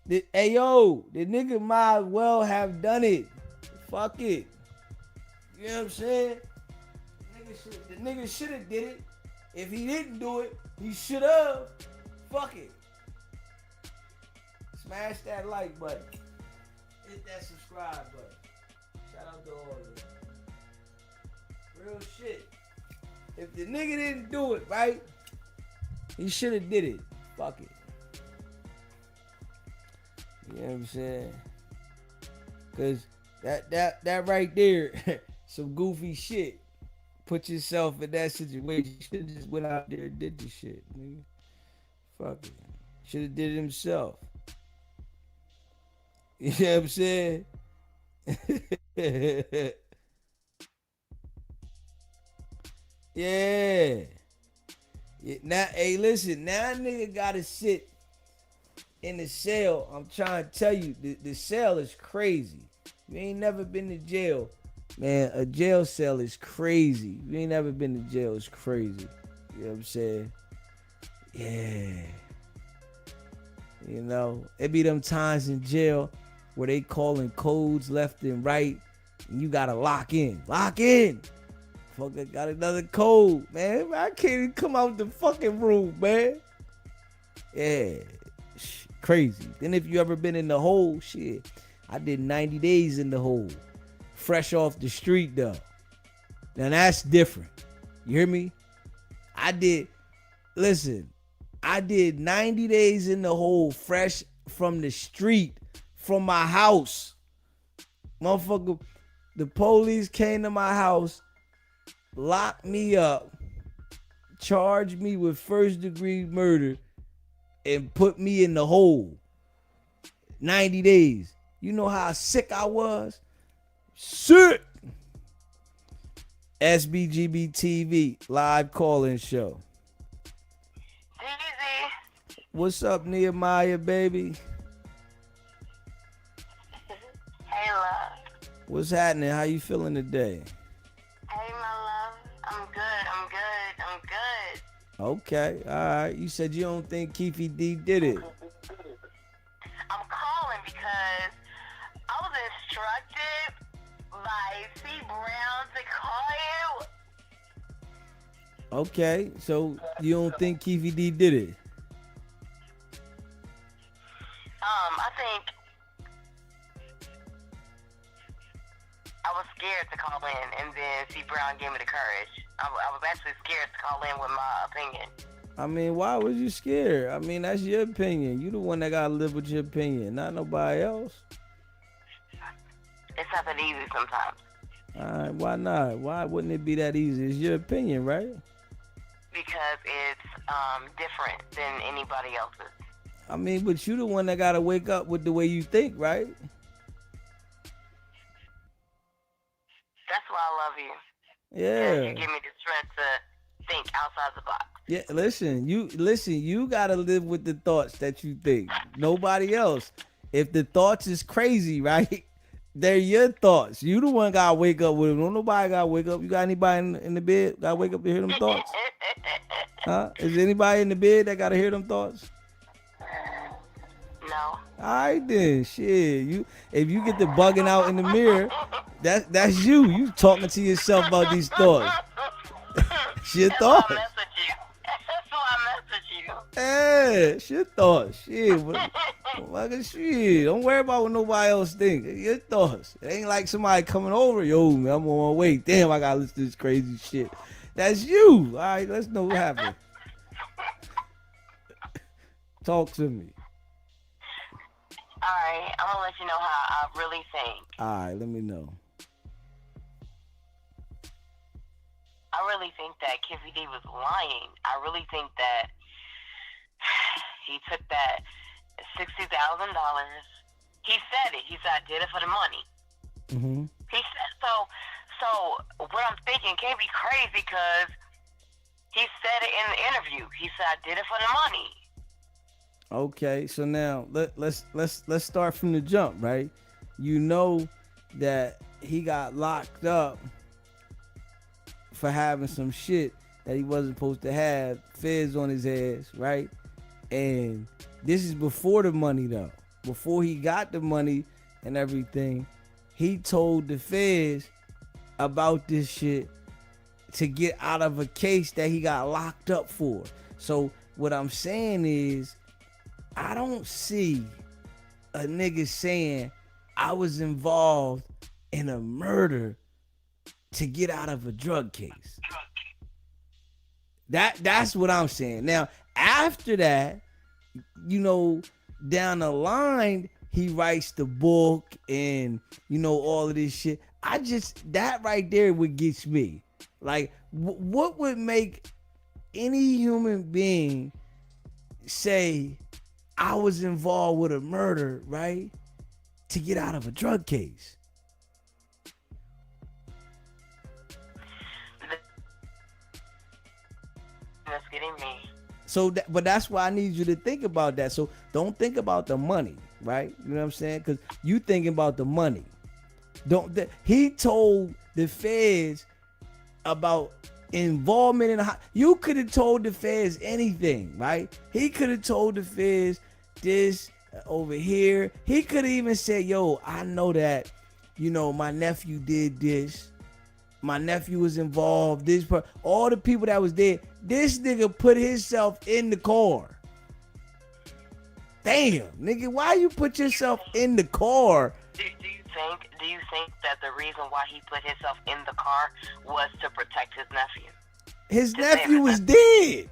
Hey, yo, the nigga might well have done it. Fuck it. You know what I'm saying? The The nigga should have did it. If he didn't do it, he should have. Fuck it. Smash that like button. Hit that subscribe button. Shout out to all of you. Real shit. If the nigga didn't do it, right? He should have did it. Fuck it. You know what I'm saying? Cause that right there, some goofy shit. Put yourself in that situation. You should have just went out there and did the shit, nigga. Fuck it. Should have did it himself. You know what I'm saying? Yeah. Now, hey, listen. Now, nigga gotta sit in the cell. I'm trying to tell you, the cell is crazy. You ain't never been to jail, man. A jail cell is crazy. You ain't never been to jail. It's crazy. You know what I'm saying? Yeah. You know, it be them times in jail where they calling codes left and right, and you gotta lock in. Lock in. Fucker got another code, man. I can't even come out the fucking room, man. Yeah. Crazy. Then if you ever been in the hole, shit. I did 90 days in the hole. Fresh off the street, though. Now that's different. You hear me? I did 90 days in the hole, fresh from the street, from my house. Motherfucker, the police came to my house, locked me up, charged me with first-degree murder, and put me in the hole. 90 days. You know how sick I was? Sick! SBGB TV, live call-in show. Easy. What's up, Nehemiah, baby? Hey, love. What's happening? How you feeling today? Hey, my love. I'm good. Okay, all right. You said you don't think Keefy D did it. I'm calling because I was instructed by C. Brown to call you. Okay, so you don't think Keefy D did it? I think I was scared to call in, and then C. Brown gave me the courage. I was actually scared to call in with my opinion. I mean, why was you scared? I mean, that's your opinion. You the one that gotta live with your opinion, not nobody else. It's not that easy sometimes. All right, why not? Why wouldn't it be that easy? It's your opinion, right? Because it's different than anybody else's. I mean, but you the one that gotta wake up with the way you think, right? That's why I love you. Yeah. You give me the strength to think outside the box. Yeah, listen, you gotta live with the thoughts that you think. Nobody else. If the thoughts is crazy, right? They're your thoughts. You the one gotta wake up with them. No, nobody gotta wake up. You got anybody in the bed gotta wake up to hear them thoughts? Huh? Is anybody in the bed that gotta hear them thoughts? No. Alright then, shit. If you get the bugging out in the mirror, that's you. You talking to yourself about these thoughts. It's your thoughts. That's why I mess with you. That's why I mess with you. Yeah, it's your thoughts. Shit. Don't worry about what nobody else think. It's your thoughts. It ain't like somebody coming over. Yo, man, I'm on my way. Damn, I gotta listen to this crazy shit. That's you. Alright, let's know what happened. Talk to me. Alright, I'm gonna let you know how I really think. Alright, let me know. I really think that Kiffy D was lying. I really think that he took that $60,000. He said it. He said, I did it for the money. Mm-hmm. He said, so what I'm thinking can't be crazy because he said it in the interview. He said, I did it for the money. Okay, so now let's start from the jump, right? You know that he got locked up for having some shit that he wasn't supposed to have, feds on his ass, right? And this is before the money though. Before he got the money and everything, he told the feds about this shit to get out of a case that he got locked up for. So what I'm saying is, I don't see a nigga saying I was involved in a murder to get out of a drug case. That's what I'm saying. Now, after that, down the line, he writes the book and, all of this shit. That right there would get me. Like, what would make any human being say I was involved with a murder, right, to get out of a drug case? That's getting me. So, but that's why I need you to think about that. So don't think about the money, right? You know what I'm saying? Because you thinking about the money. He told the feds about involvement in you could have told the feds anything, right? He could have told the feds this over here. He could have even said, yo, I know that, my nephew did this. My nephew was involved. All the people that was there. This nigga put himself in the car. Damn, nigga, why you put yourself in the car? Do you think that the reason why he put himself in the car was to protect his nephew? His nephew was dead.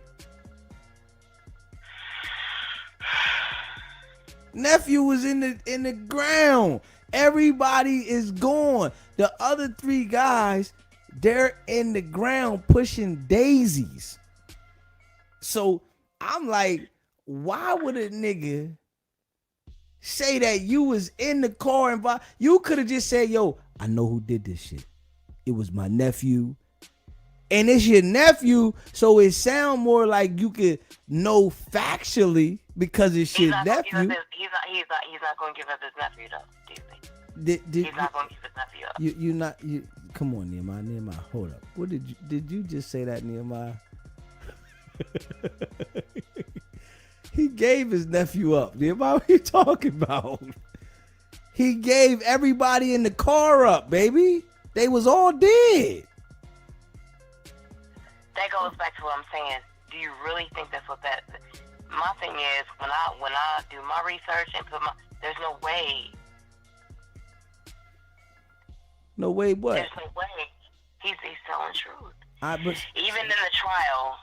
Nephew was in the ground. Everybody is gone. The other 3 guys, they're in the ground pushing daisies. So I'm like, why would a nigga say that you was in the car and you could have just said, yo, I know who did this shit. It was my nephew. And it's your nephew, so it sound more like you could know factually because it's your nephew. He's not going to give up his nephew, though. Do you think? He's not going to give his nephew up. Come on, Nehemiah, hold up. What did you just say that, Nehemiah? He gave his nephew up. Nehemiah, what are you talking about? He gave everybody in the car up, baby. They was all dead. That goes back to what I'm saying. Do you really think that's what that? My thing is, when I do my research and there's no way. No way what? There's no way. He's telling truth. Even in the trial,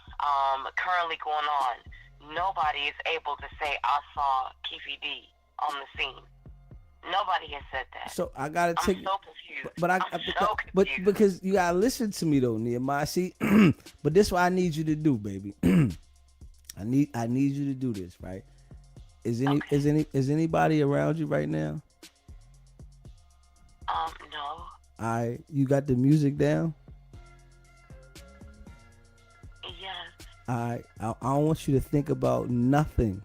currently going on, nobody is able to say I saw Keefy D on the scene. Nobody has said that. So I gotta take. I'm so confused. But because you gotta listen to me though, Nehemiah. See, but this is what I need you to do, baby. I need you to do this, right? Is anybody around you right now? No. You got the music down? Yes. I don't want you to think about nothing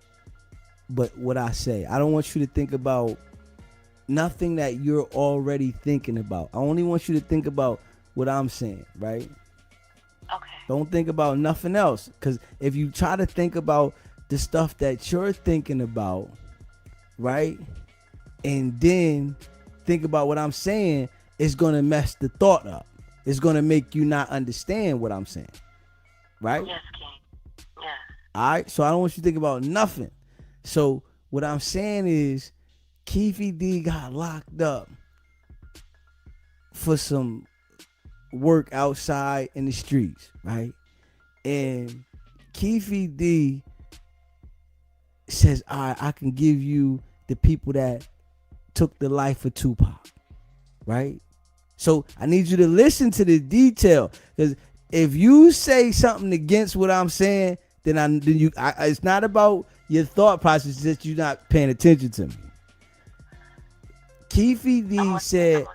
but what I say. I don't want you to think about nothing that you're already thinking about. I only want you to think about what I'm saying, right? Okay. Don't think about nothing else. Because if you try to think about the stuff that you're thinking about, right? And then think about what I'm saying, it's going to mess the thought up. It's going to make you not understand what I'm saying. Right? Yes, King. Yeah. All right. So I don't want you to think about nothing. So what I'm saying is, Keefy D got locked up for some work outside in the streets, right? And Keefy D says, all right, I can give you the people that took the life of Tupac, right? So I need you to listen to the detail, because if you say something against what I'm saying, then it's not about your thought process, it's that you're not paying attention to me. Keefy D said,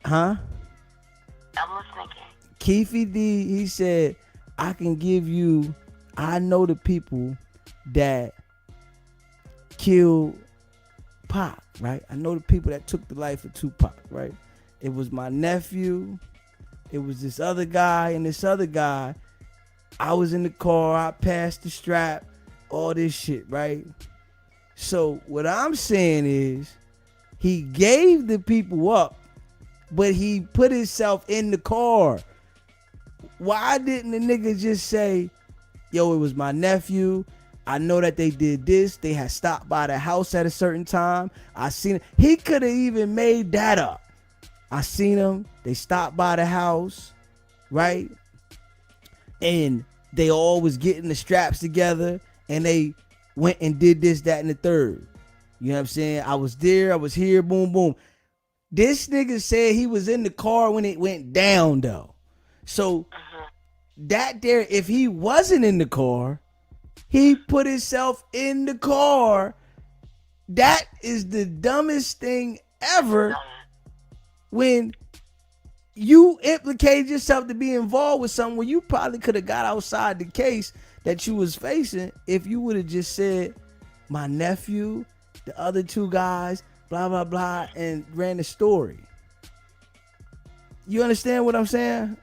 huh? I'm listening. Keefy D, he said, I know the people that killed Pac, right? I know the people that took the life of Tupac, right? It was my nephew, it was this other guy, and this other guy. I was in the car, I passed the strap, all this shit, right? So what I'm saying is, he gave the people up, but he put himself in the car. Why didn't the nigga just say, yo, it was my nephew. I know that they did this. They had stopped by the house at a certain time. I seen it. He could have even made that up. I seen them. They stopped by the house, right? And they all was getting the straps together, and they went and did this, that, and the third. You know what I'm saying? I was there. I was here. Boom, boom. This nigga said he was in the car when it went down, though. So that there, if he wasn't in the car, he put himself in the car. That is the dumbest thing ever. When you implicate yourself to be involved with something where you probably could have got outside the case that you was facing if you would have just said, my nephew, the other two guys, blah, blah, blah, and ran the story. You understand what I'm saying?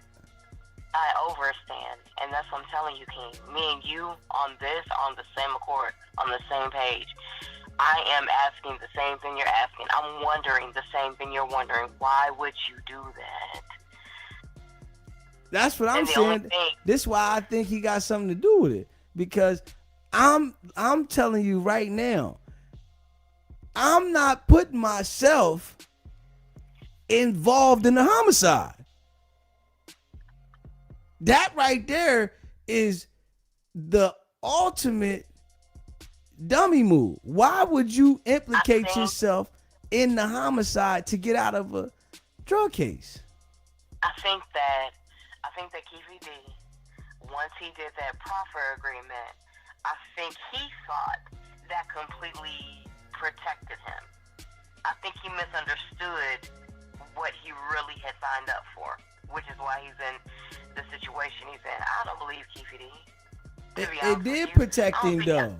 I overstand, and that's what I'm telling you, King. Me and you on this, on the same accord, on the same page. I am asking the same thing you're asking. I'm wondering the same thing you're wondering. Why would you do that? That's what I'm saying. This is why I think he got something to do with it. Because I'm telling you right now, I'm not putting myself involved in the homicide. That right there is the ultimate dummy move. Why would you implicate yourself in the homicide to get out of a drug case? I think that Keefy D, once he did that proffer agreement, I think he thought that completely protected him. I think he misunderstood what he really had signed up for, which is why he's in the situation he's in. I don't believe Keefy D. It did protect him, though.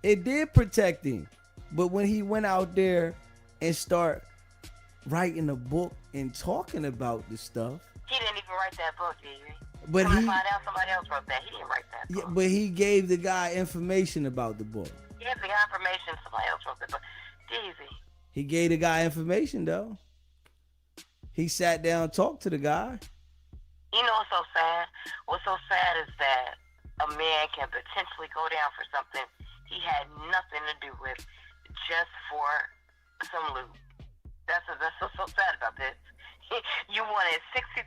It did protect him. But when he went out there and start writing a book and talking about the stuff. He didn't even write that book, did he? But I find out somebody else wrote that. He didn't write that book. Yeah, but he gave the guy information about the book. Yeah, the information, somebody else wrote that book. Easy. He gave the guy information, though. He sat down and talked to the guy. You know what's so sad? What's so sad is that a man can potentially go down for something he had nothing to do with just for some loot. That's what's so sad about this. You wanted $60,000.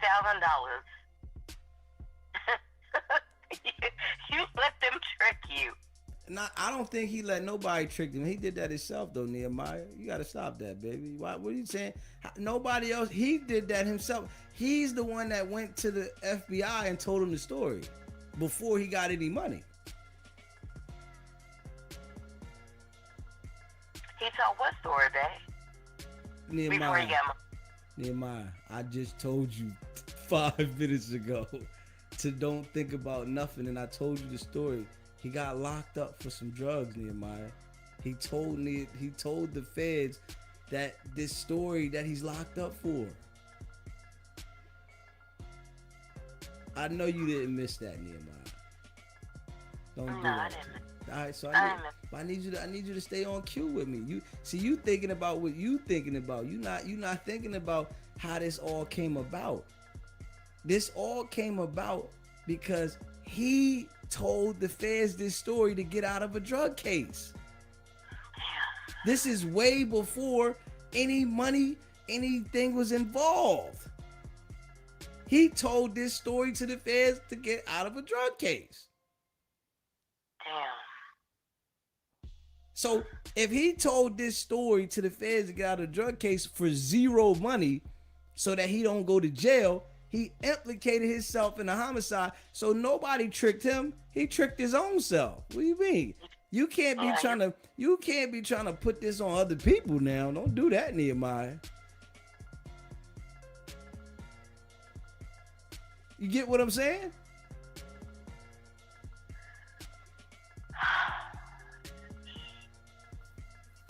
You let them trick you. I don't think he let nobody trick him. He did that himself, though, Nehemiah. You got to stop that, baby. What are you saying? Nobody else. He did that himself. He's the one that went to the FBI and told him the story before he got any money. He told what story, babe? Nehemiah, I just told you 5 minutes ago to don't think about nothing, and I told you the story. He got locked up for some drugs, Nehemiah. He told the feds that this story that he's locked up for. I know you didn't miss that, Nehemiah. Don't do that. All right, so I need you to stay on cue with me. You thinking about what you thinking about. You not thinking about how this all came about. This all came about because he told the feds this story to get out of a drug case. This is way before any money, anything was involved. He told this story to the feds to get out of a drug case. Damn. So if he told this story to the feds to get out of a drug case for zero money so that he don't go to jail, he implicated himself in a homicide. So nobody tricked him. He tricked his own self. What do you mean? You can't be trying to put this on other people now. Don't do that, Nehemiah. You get what I'm saying?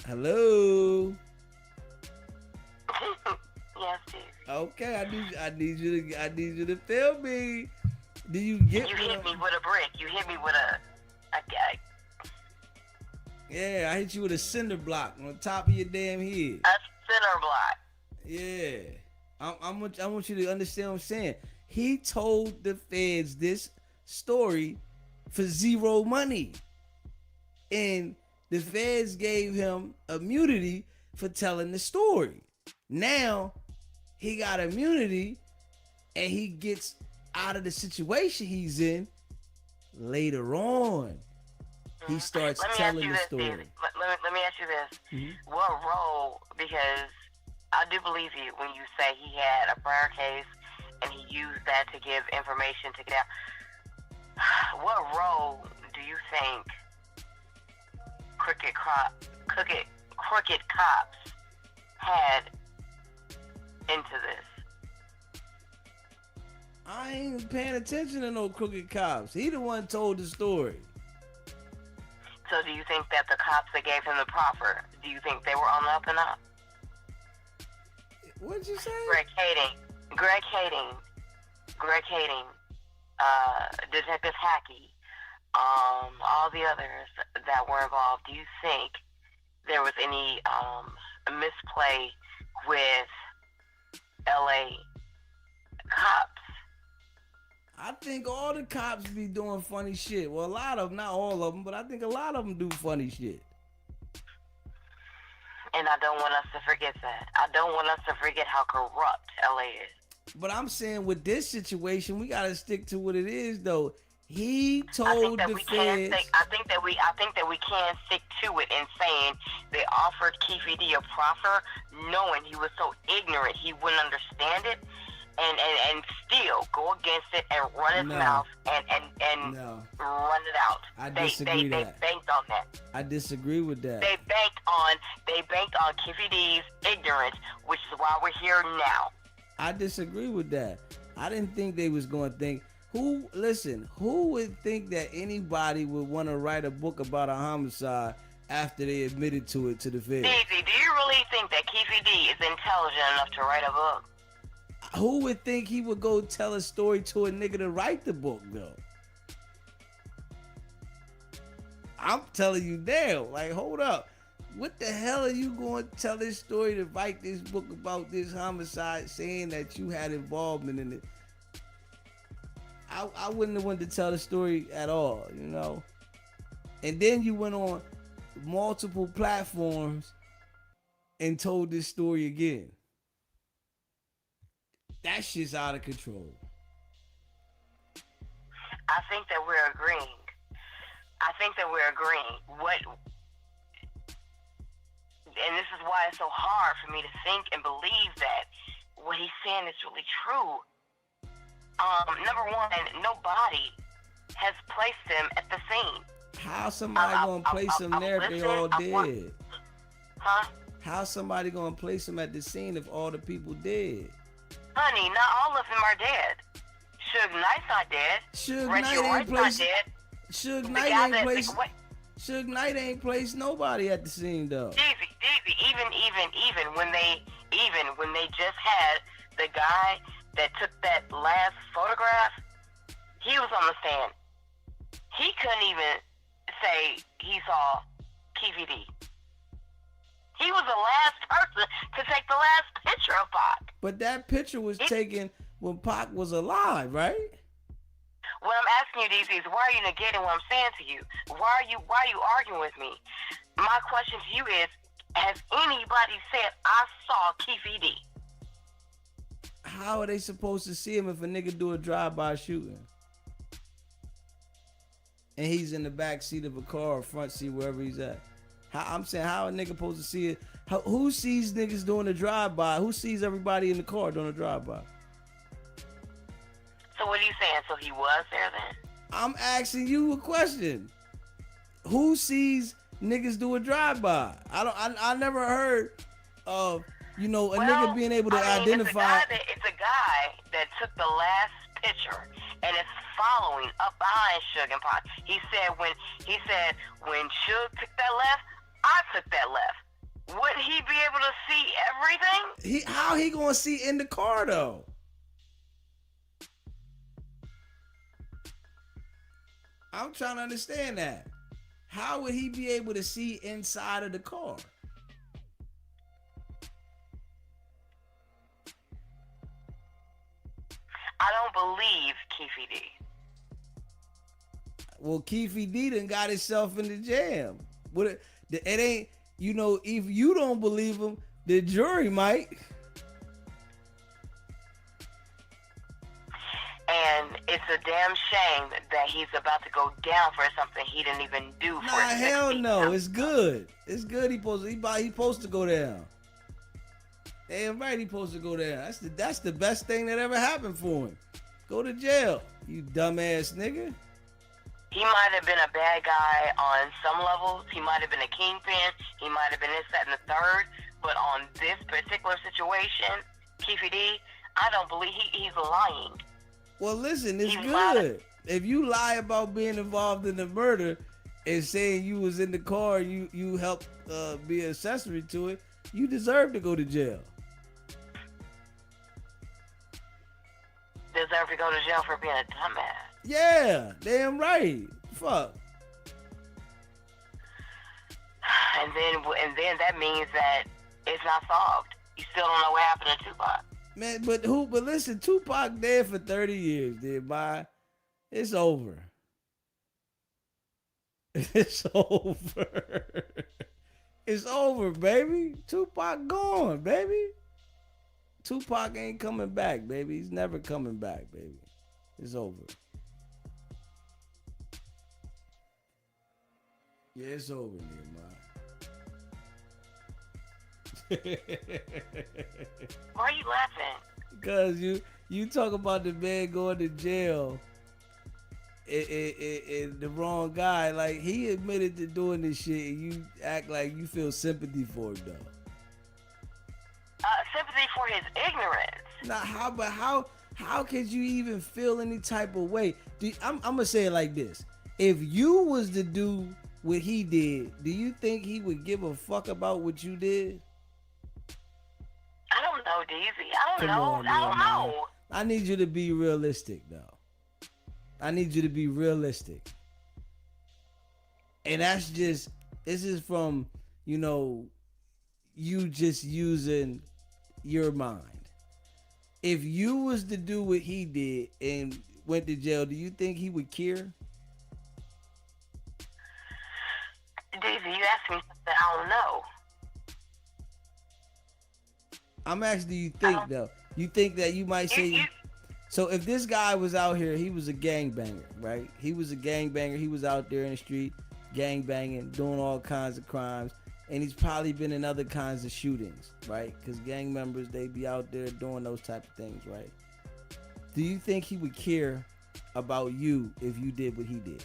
Hello. Yes, dude. Okay, I need you to feel me. Do you get? You hit me with a brick. You hit me with a guy. Yeah, I hit you with a cinder block on the top of your damn head. A cinder block. Yeah, I want you to understand what I'm saying. He told the feds this story for zero money. And the feds gave him immunity for telling the story. Now he got immunity and he gets out of the situation he's in later on. He starts telling the story. Let me ask you this. What role, because I do believe you when you say he had a prior case and he used that to give information to get out. What role do you think crooked cops had into this? I ain't paying attention to no crooked cops. He the one told the story. So do you think that the cops that gave him the proffer, do you think they were on the up and up? What'd you say? Greg Kading, Detective Hackey, all the others that were involved. Do you think there was any misplay with LA cops? I think all the cops be doing funny shit. Well, a lot of them, not all of them, but I think a lot of them do funny shit. And I don't want us to forget that. I don't want us to forget how corrupt LA is. But I'm saying with this situation, we gotta stick to what it is, though. He told the feds. I think that we can stick to it in saying they offered Keefe D a proffer, knowing he was so ignorant he wouldn't understand it, and still go against it and run his mouth and run it out. I disagree. They banked on that. I disagree with that. They banked on Keefe D's ignorance, which is why we're here now. I disagree with that. I didn't think they was going to think. Who would think that anybody would want to write a book about a homicide after they admitted to it to the feds? Easy, do you really think that Keefe D is intelligent enough to write a book? Who would think he would go tell a story to a nigga to write the book, though? I'm telling you now, like, hold up. What the hell are you going to tell this story to write this book about this homicide saying that you had involvement in it? I wouldn't have wanted to tell the story at all, you know? And then you went on multiple platforms and told this story again. That shit's out of control. I think that we're agreeing. And this is why it's so hard for me to think and believe that what he's saying is really true. Number one, nobody has placed him at the scene. How somebody gonna place him there if they all dead? Huh? How somebody gonna place him at the scene if all the people dead? Honey, not all of them are dead. Suge Knight's not dead. Suge Knight ain't placed nobody at the scene though. Davey, even when they just had the guy that took that last photograph, he was on the stand. He couldn't even say he saw Keefe D. He was the last person to take the last picture of Pac. But that picture was taken when Pac was alive, right? What I'm asking you, DZ, is why are you negating what I'm saying to you? Why are you arguing with me? My question to you is, has anybody said I saw Keefe D? How are they supposed to see him if a nigga do a drive-by shooting? And he's in the back seat of a car or front seat, wherever he's at. I'm saying, how a nigga supposed to see it? Who sees niggas doing a drive-by? Who sees everybody in the car doing a drive-by? So what are you saying? So he was there then? I'm asking you a question. Who sees niggas do a drive-by? I never heard of, nigga being able to identify. It's a guy that took the last picture and is following up behind Suge and Pac. He said when Suge took that left, I took that left. Would he be able to see everything? How he gonna see in the car though? I'm trying to understand that. How would he be able to see inside of the car? I don't believe Keefy D. Well, Keefy D done got himself in the jam. It ain't, if you don't believe him, the jury might. And it's a damn shame that he's about to go down for something he didn't even do for his hell no. time. It's good. It's good. He supposed to go down. Damn right he supposed to go down. That's the best thing that ever happened for him. Go to jail, you dumbass nigga. He might have been a bad guy on some levels. He might have been a kingpin. He might have been this, that, and the third. But on this particular situation, Keefy D, I don't believe he's lying. Well, listen, it's He's good. lying. If you lie about being involved in the murder and saying you was in the car, you helped be an accessory to it, you deserve to go to jail. Deserve to go to jail for being a dumbass. Yeah, damn right. Fuck. And then that means that it's not solved. You still don't know what happened to Tupac. Man, but listen, Tupac dead for 30 years, dude. It's over. It's over. It's over, baby. Tupac gone, baby. Tupac ain't coming back, baby. He's never coming back, baby. It's over. Yeah, it's over, Nehemiah. Why are you laughing? Because you talk about the man going to jail and the wrong guy. Like, he admitted to doing this shit and you act like you feel sympathy for him, though. Sympathy for his ignorance. Now, how could you even feel any type of way? I'm gonna say it like this: if you was to do what he did, do you think he would give a fuck about what you did? I don't know, DZ. I don't Come know. on, I don't man. know. I need you to be realistic, though. I need you to be realistic. And this is from, you just using your mind. If you was to do what he did and went to jail, do you think he would care? DZ, you asked me something I don't know. I'm asking, do you think, though? You think that you might say... So if this guy was out here, he was a gangbanger, right? He was a gangbanger. He was out there in the street gangbanging, doing all kinds of crimes. And he's probably been in other kinds of shootings, right? Because gang members, they be out there doing those type of things, right? Do you think he would care about you if you did what he did?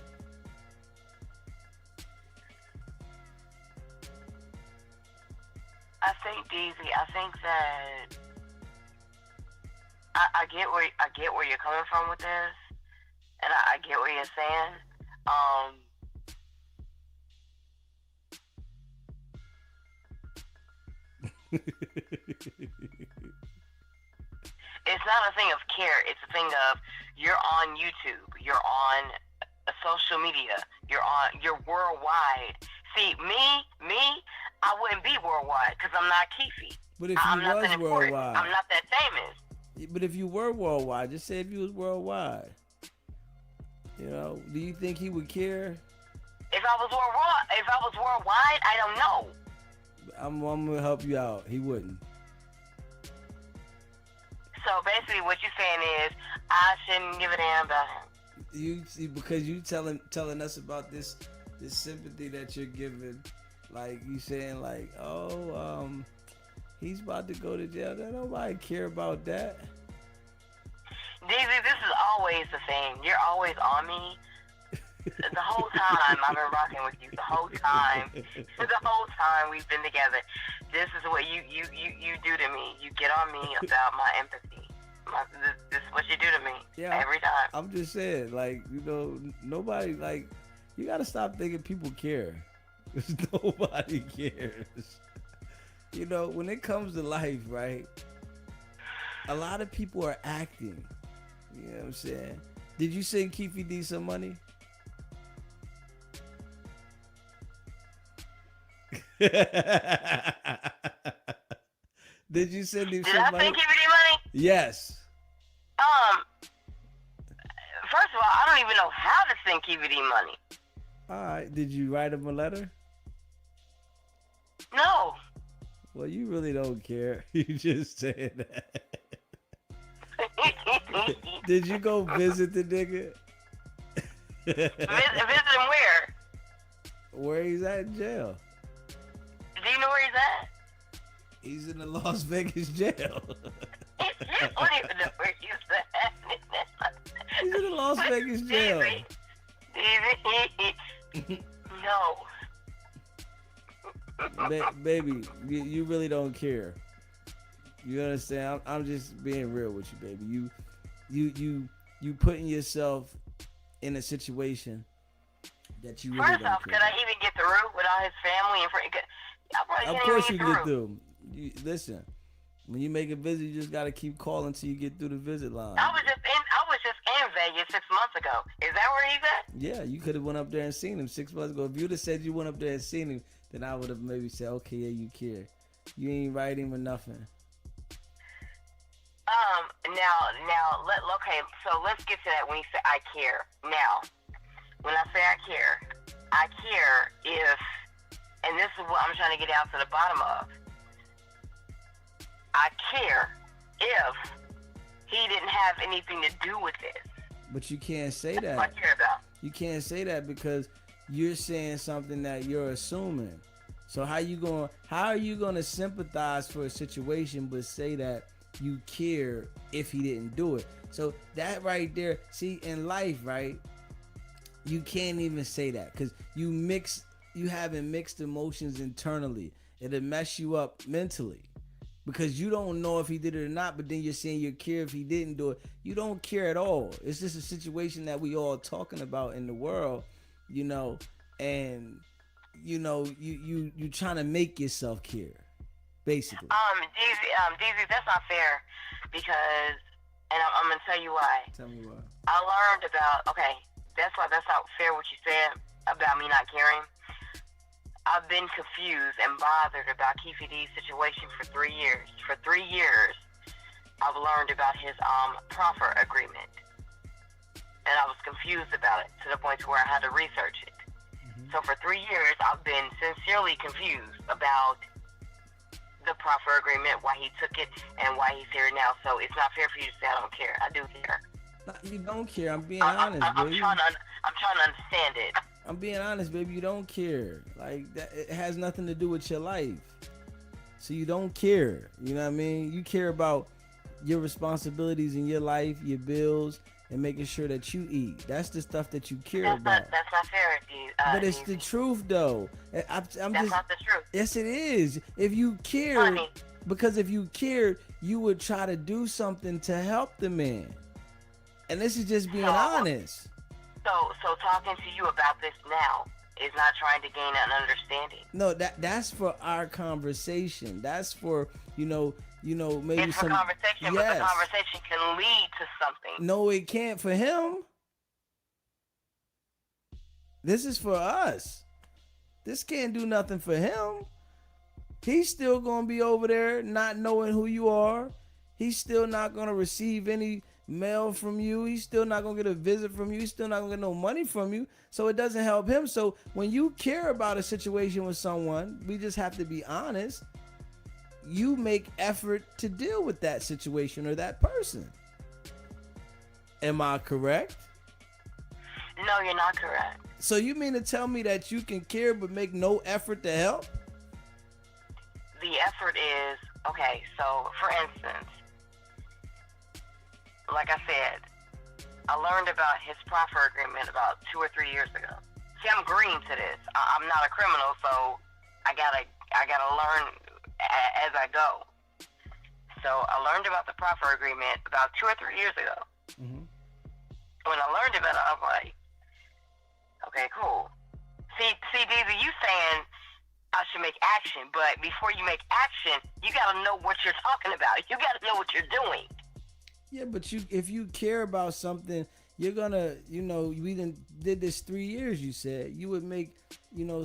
I think, DZ, I think that I get where you're coming from with this, and I get what you're saying. It's not a thing of care. It's a thing of you're on YouTube, you're on social media, you're worldwide. See, me, I wouldn't be worldwide because I'm not Keefy. But if I'm you not was that important. worldwide, I'm not that famous. but if you were worldwide, just say if you was worldwide, do you think he would care? If I was worldwide, I don't know. I'm gonna help you out. He wouldn't. So basically, what you're saying is I shouldn't give a damn about him. You see, because you telling us about this sympathy that you're giving, like you saying like, he's about to go to jail. Nobody care about that. DZ, this is always the thing. You're always on me. The whole time I've been rocking with you. The whole time we've been together. This is what you do to me. You get on me about my empathy. This is what you do to me every time. I'm just saying, like, nobody, like, you gotta stop thinking people care. Because nobody cares. When it comes to life, right? A lot of people are acting. You know what I'm saying? Did you send Keefy D some money? Did you send him some money? Did I send Keefy D money? Yes. of all, I don't even know how to send KVD money. All right. Did you write him a letter? No. Well, you really don't care. You just said that. Did you go visit the nigga? Visit him where? Where he's at in jail. Do you know where he's at? He's in the Las Vegas jail. I don't even know where he's at. He's in the Las Vegas jail. David. No. Baby, you really don't care. You understand? I'm just being real with you, baby. You putting yourself in a situation that you really First don't off, care. could I even get through without his family and friends? Of course you can get through. Listen, when you make a visit, you just gotta keep calling until you get through the visit line. I was just in Vegas 6 months ago. Is that where he's at? Yeah, you could have went up there and seen him 6 months ago. If you'd have said you went up there and seen him, then I would have maybe said, okay, yeah, you care. You ain't write him or nothing. Okay, so let's get to that when you say I care. Now, when I say I care if, and this is what I'm trying to get down to the bottom of, I care if he didn't have anything to do with this. But you can't say That's that. what I care about. You can't say that because you're saying something that you're assuming. So how are you gonna sympathize for a situation but say that you care if he didn't do it? So that right there, see, in life, right, you can't even say that because you having mixed emotions internally. It'll mess you up mentally because you don't know if he did it or not, but then you're saying you care if he didn't do it. You don't care at all. It's just a situation that we all talking about in the world, you know, and you know, you trying to make yourself care, basically. DZ, that's not fair because, and I'm gonna tell you why. Tell me why. I learned about, okay, that's why that's not fair what you said about me not caring. I've been confused and bothered about Keefe D's situation for 3 years. For 3 years, I've learned about his proffer agreement. And I was confused about it to the point where I had to research it. Mm-hmm. So for 3 years, I've been sincerely confused about the proffer agreement, why he took it, and why he's here now. So it's not fair for you to say I don't care. I do care. No, you don't care. I'm being honest, baby. I'm trying to understand it. I'm being honest, baby. You don't care. Like that, it has nothing to do with your life. So you don't care. You know what I mean? You care about your responsibilities in your life, your bills, and making sure that you eat. That's the stuff that you care about. That's not fair, dude. But it's the truth, though. That's not the truth. Yes, it is. If you cared, Honey. because if you cared, you would try to do something to help the man. And this is just being honest. So talking to you about this now is not trying to gain an understanding. No, that's for our conversation. That's for, you know, maybe it's for conversation, yes. But the conversation can lead to something. No, it can't for him. This is for us. This can't do nothing for him. He's still going to be over there not knowing who you are. He's still not going to receive any mail from you. He's still not going to get a visit from you. He's still not going to get no money from you. So it doesn't help him. So when you care about a situation with someone, we just have to be honest. You make effort to deal with that situation or that person. Am I correct? No, you're not correct. So you mean to tell me that you can care but make no effort to help? The effort is, okay, so for instance, like I said, I learned about his proffer agreement about 2 or 3 years ago. See, I'm green to this. I'm not a criminal, so I gotta learn as I go. So I learned about the proffer agreement about 2 or 3 years ago. Mm-hmm. When I learned about it, I was like, okay, cool. See, Daisy, you saying I should make action, but before you make action, you gotta know what you're talking about. You gotta know what you're doing. Yeah, but if you care about something, you're gonna, we did this 3 years, you said. You would make,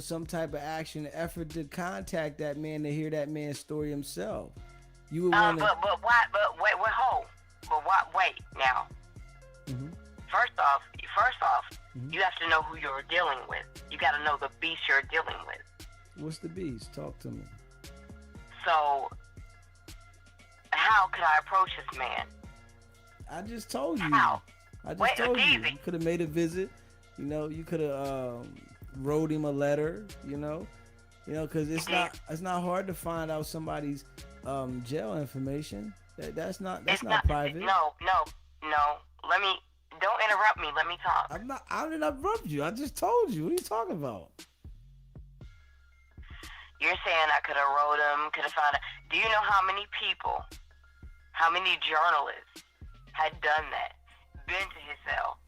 some type of action, effort to contact that man to hear that man's story himself. You would want to... But why, wait now. Mm-hmm. First off, know who you're dealing with. You got to know the beast you're dealing with. What's the beast? Talk to me. So, how could I approach this man? I just told you. How? I just Wait, told you. easy. You could have made a visit. You know, you could have wrote him a letter. You know, because it's not hard to find out somebody's jail information. That's not private. No. Don't interrupt me. Let me talk. I didn't interrupt you. I just told you. What are you talking about? You're saying I could have wrote him, could have found out. Do you know how many people, how many journalists had done that? Been to his cell.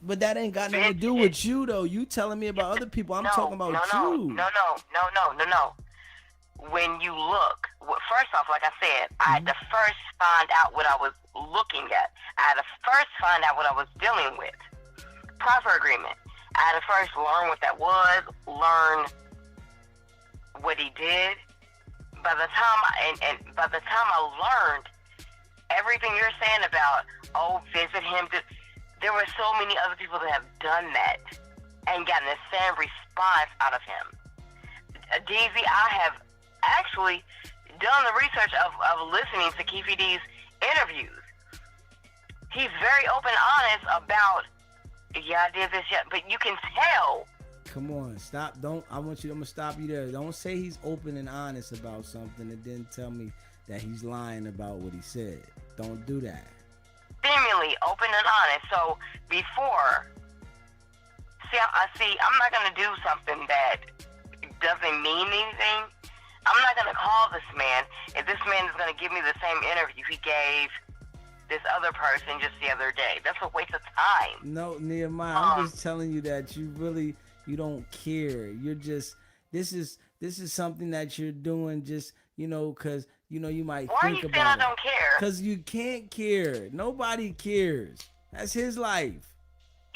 But that ain't got nothing to do with you, though. You telling me about other people. I'm talking about you. No. When you look, first off, like I said, I had to first find out what I was looking at. I had to first find out what I was dealing with. Proffer agreement. I had to first learn what that was, learn what he did. By the time I learned everything you're saying about, visit him, there were so many other people that have done that and gotten the same response out of him. DZ, I have actually done the research of listening to Keefe D's interviews. He's very open and honest about, I did this, but you can tell. Come on, stop. I'm gonna stop you there. Don't say he's open and honest about something and then tell me that he's lying about what he said. Don't do that. Seemingly open and honest. So before, I'm not gonna do something that doesn't mean anything. I'm not going to call this man if this man is going to give me the same interview he gave this other person just the other day. That's a waste of time. No, Nehemiah, I'm just telling you that you don't care. You're just, this is something that you're doing just, because, you might Why think are you about saying I it. don't care? Because you can't care. Nobody cares. That's his life.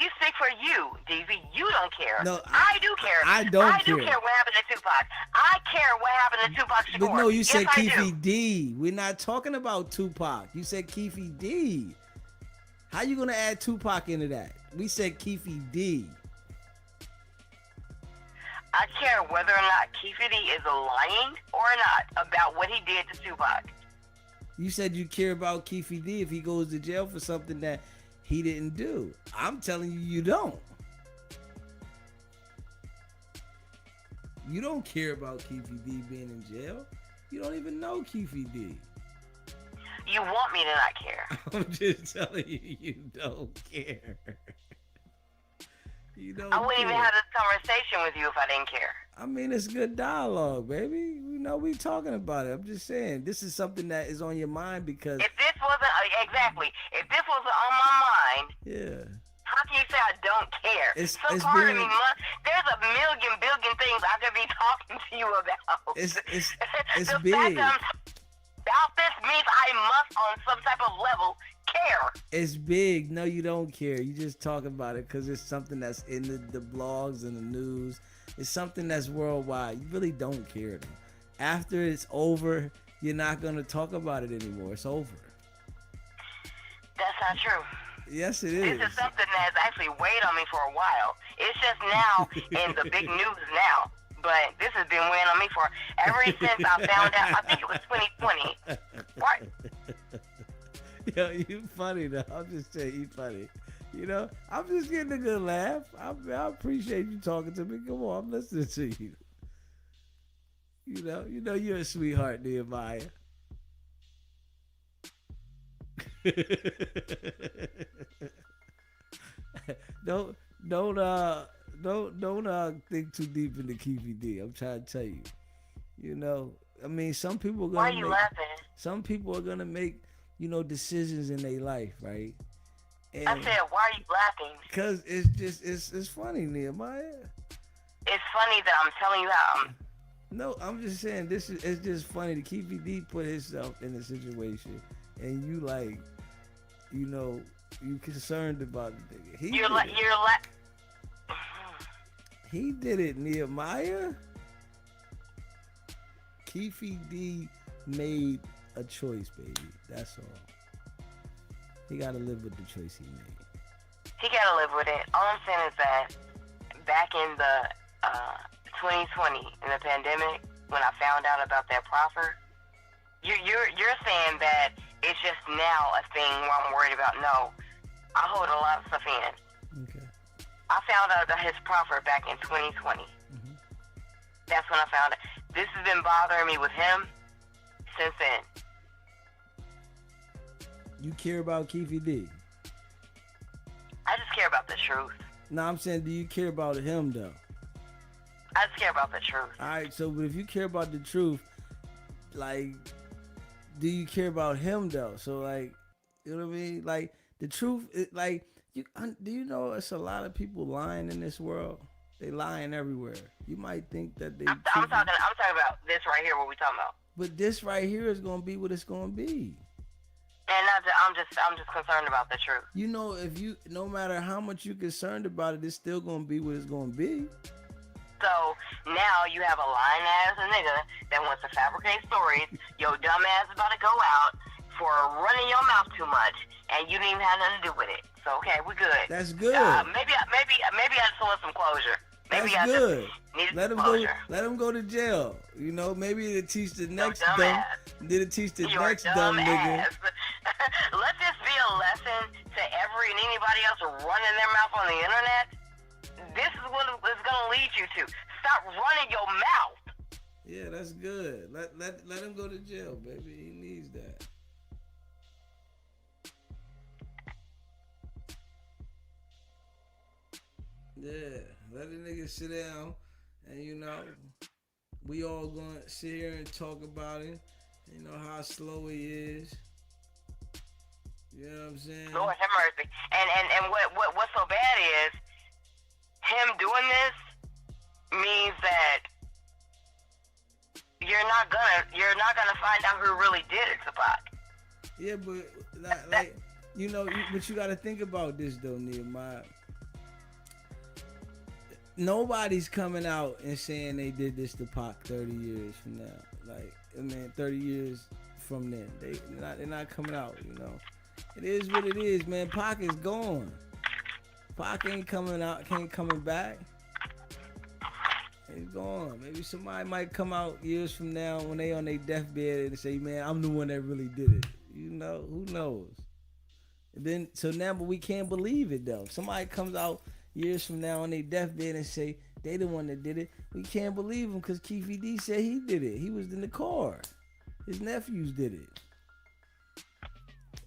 You speak for you, DV. You don't care. No, I do care. I do care what happened to Tupac. I care what happened to Tupac Shakur. But no, you said yes, Keefe D. We're not talking about Tupac. You said Keefe D. How you gonna add Tupac into that? We said Keefe D. I care whether or not Keefe D is lying or not about what he did to Tupac. You said you care about Keefe D if he goes to jail for something that he didn't do. I'm telling you, you don't. You don't care about Keefe D being in jail. You don't even know Keefe D. You want me to not care. I'm just telling you, you don't care. You don't I wouldn't care. even have this conversation with you if I didn't care. I mean, it's good dialogue, baby. We know we talking about it. I'm just saying, this is something that is on your mind because... If this wasn't on my mind... Yeah. How can you say I don't care? It's there's a billion things I could be talking to you about. It's the big. fact that I'm about this means I must, on some type of level, care. It's big. No, you don't care. You just talk about it because it's something that's in the blogs and the news. It's something that's worldwide. You really don't care, though. After it's over, you're not going to talk about it anymore. It's over. That's not true. Yes, it is. This is something that's actually weighed on me for a while. It's just now in the big news now. But this has been weighing on me for ever since I found out. I think it was 2020. What? Yo, you funny though. I'm just saying you funny. I'm just getting a good laugh. I appreciate you talking to me. Come on, I'm listening to you. You know you're a sweetheart, Nehemiah. Don't think too deep into Keefe D. I'm trying to tell you. I mean, some people are gonna Why are you laughing? Some people are gonna make, decisions in their life, right? And I said, why are you laughing? Because it's funny, Nehemiah. It's funny that I'm telling you how. No, I'm just saying it's just funny to Keefe D put himself in a situation, and you you concerned about the nigga. He did it, Nehemiah. Keefe D made a choice, baby. That's all. He got to live with the choice he made. He got to live with it. All I'm saying is that back in the 2020 in the pandemic, when I found out about that proffer, you're saying that it's just now a thing where I'm worried about. No, I hold a lot of stuff in. Okay. I found out about his proffer back in 2020. Mm-hmm. That's when I found it. This has been bothering me with him since then. You care about Keefy D? I just care about the truth. No, I'm saying, do you care about him though? I just care about the truth. All right, so but if you care about the truth, like, do you care about him though? So like, you know what I mean? Like the truth, like, do you know it's a lot of people lying in this world? They lying everywhere. You might think that they. I'm talking about this right here. What we talking about? But this right here is gonna be what it's gonna be. And I'm just concerned about the truth. You know, no matter how much you're concerned about it, it's still gonna be what it's gonna be. So now you have a lying ass nigga that wants to fabricate stories. Your dumb ass about to go out for running your mouth too much, and you didn't even have nothing to do with it. So okay, we're good. That's good. Maybe I just want some closure. Maybe That's good. Let him go. Let him go to jail. You know, maybe it'll teach the next dumb dumb. ass. Did it teach the You're next dumb dumb nigga? ass. Let this be a lesson to every and anybody else running their mouth on the internet. This is what it's gonna lead you to. Stop running your mouth. Yeah, that's good. Let him go to jail, baby. He needs that. Yeah, let the nigga sit down, and you know, we all gonna sit here and talk about it. You know how slow he is. You know what I'm saying? Lord have mercy. And what's so bad is him doing this means that you're not gonna find out who really did it, Tupac. Yeah, but like you know, but you got to think about this though, Nehemiah. Nobody's coming out and saying they did this to Pac 30 years from now. Like, I mean, 30 years from then. They're not coming out, you know. It is what it is, man. Pac is gone. Pac ain't coming out, ain't coming back. He's gone. Maybe somebody might come out years from now when they on their deathbed and say, man, I'm the one that really did it. You know, who knows? And then, so now, but we can't believe it, though. Somebody comes out years from now on their deathbed and say they the one that did it. We can't believe him because Keefy D said he did it. He was in the car. His nephews did it.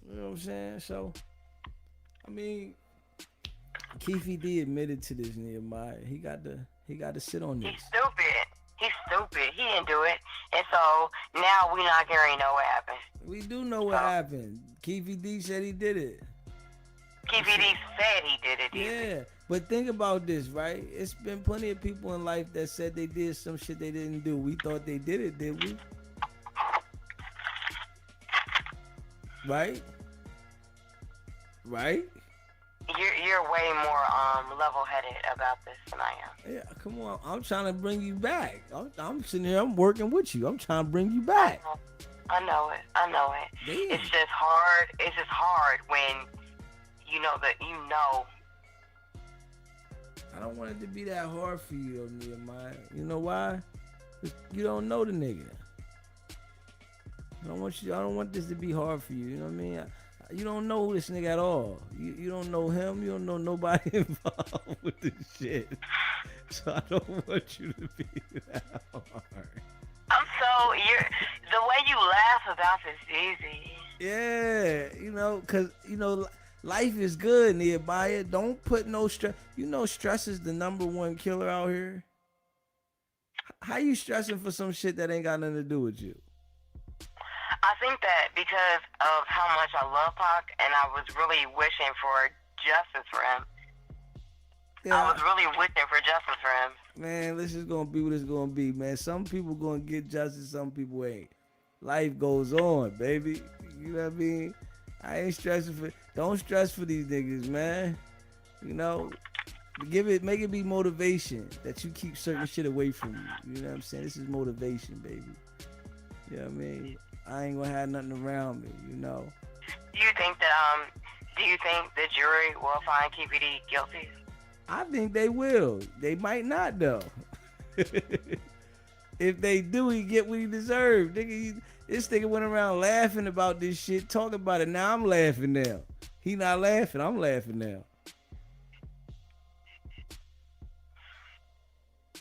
You know what I'm saying? So, I mean, Keefy D admitted to this, Nehemiah. He got to sit on this. He's stupid. He didn't do it. And so now we not gonna know what happened. We do know what happened. Keefy D said he did it. Keefy D said he did it. Yeah, but think about this, right? It's been plenty of people in life that said they did some shit they didn't do. We thought they did it, did we? Right? Right? You're way more level-headed about this than I am. Yeah, come on. I'm trying to bring you back. I'm sitting here. I'm working with you. I'm trying to bring you back. I know it. Damn. It's just hard. It's just hard when you know that you know. I don't want it to be that hard for you, though, Nehemiah. You know why? 'Cause you don't know the nigga. I don't want this to be hard for you. You know what I mean? You don't know this nigga at all. You don't know him. You don't know nobody involved with this shit. So I don't want you to be that hard. The way you laugh about this easy. Yeah, you know, cause you know life is good, Nehemiah. Don't put no stress. You know, stress is the #1 killer out here. How you stressing for some shit that ain't got nothing to do with you? I think that because of how much I love Pac, and I was really wishing for justice for him. Yeah. I was really wishing for justice for him. Man, this is gonna be what it's gonna be, man. Some people gonna get justice, some people ain't. Life goes on, baby. You know what I mean? I ain't stressing for. Don't stress for these niggas, man. You know, make it be motivation that you keep certain shit away from you. You know what I'm saying? This is motivation, baby. You know what I mean? I ain't gonna have nothing around me, you know. Do you think the jury will find Keefy D guilty? I think they will. They might not though. If they do, he get what he deserved. This nigga went around laughing about this shit, talking about it. Now I'm laughing now. He not laughing. I'm laughing now.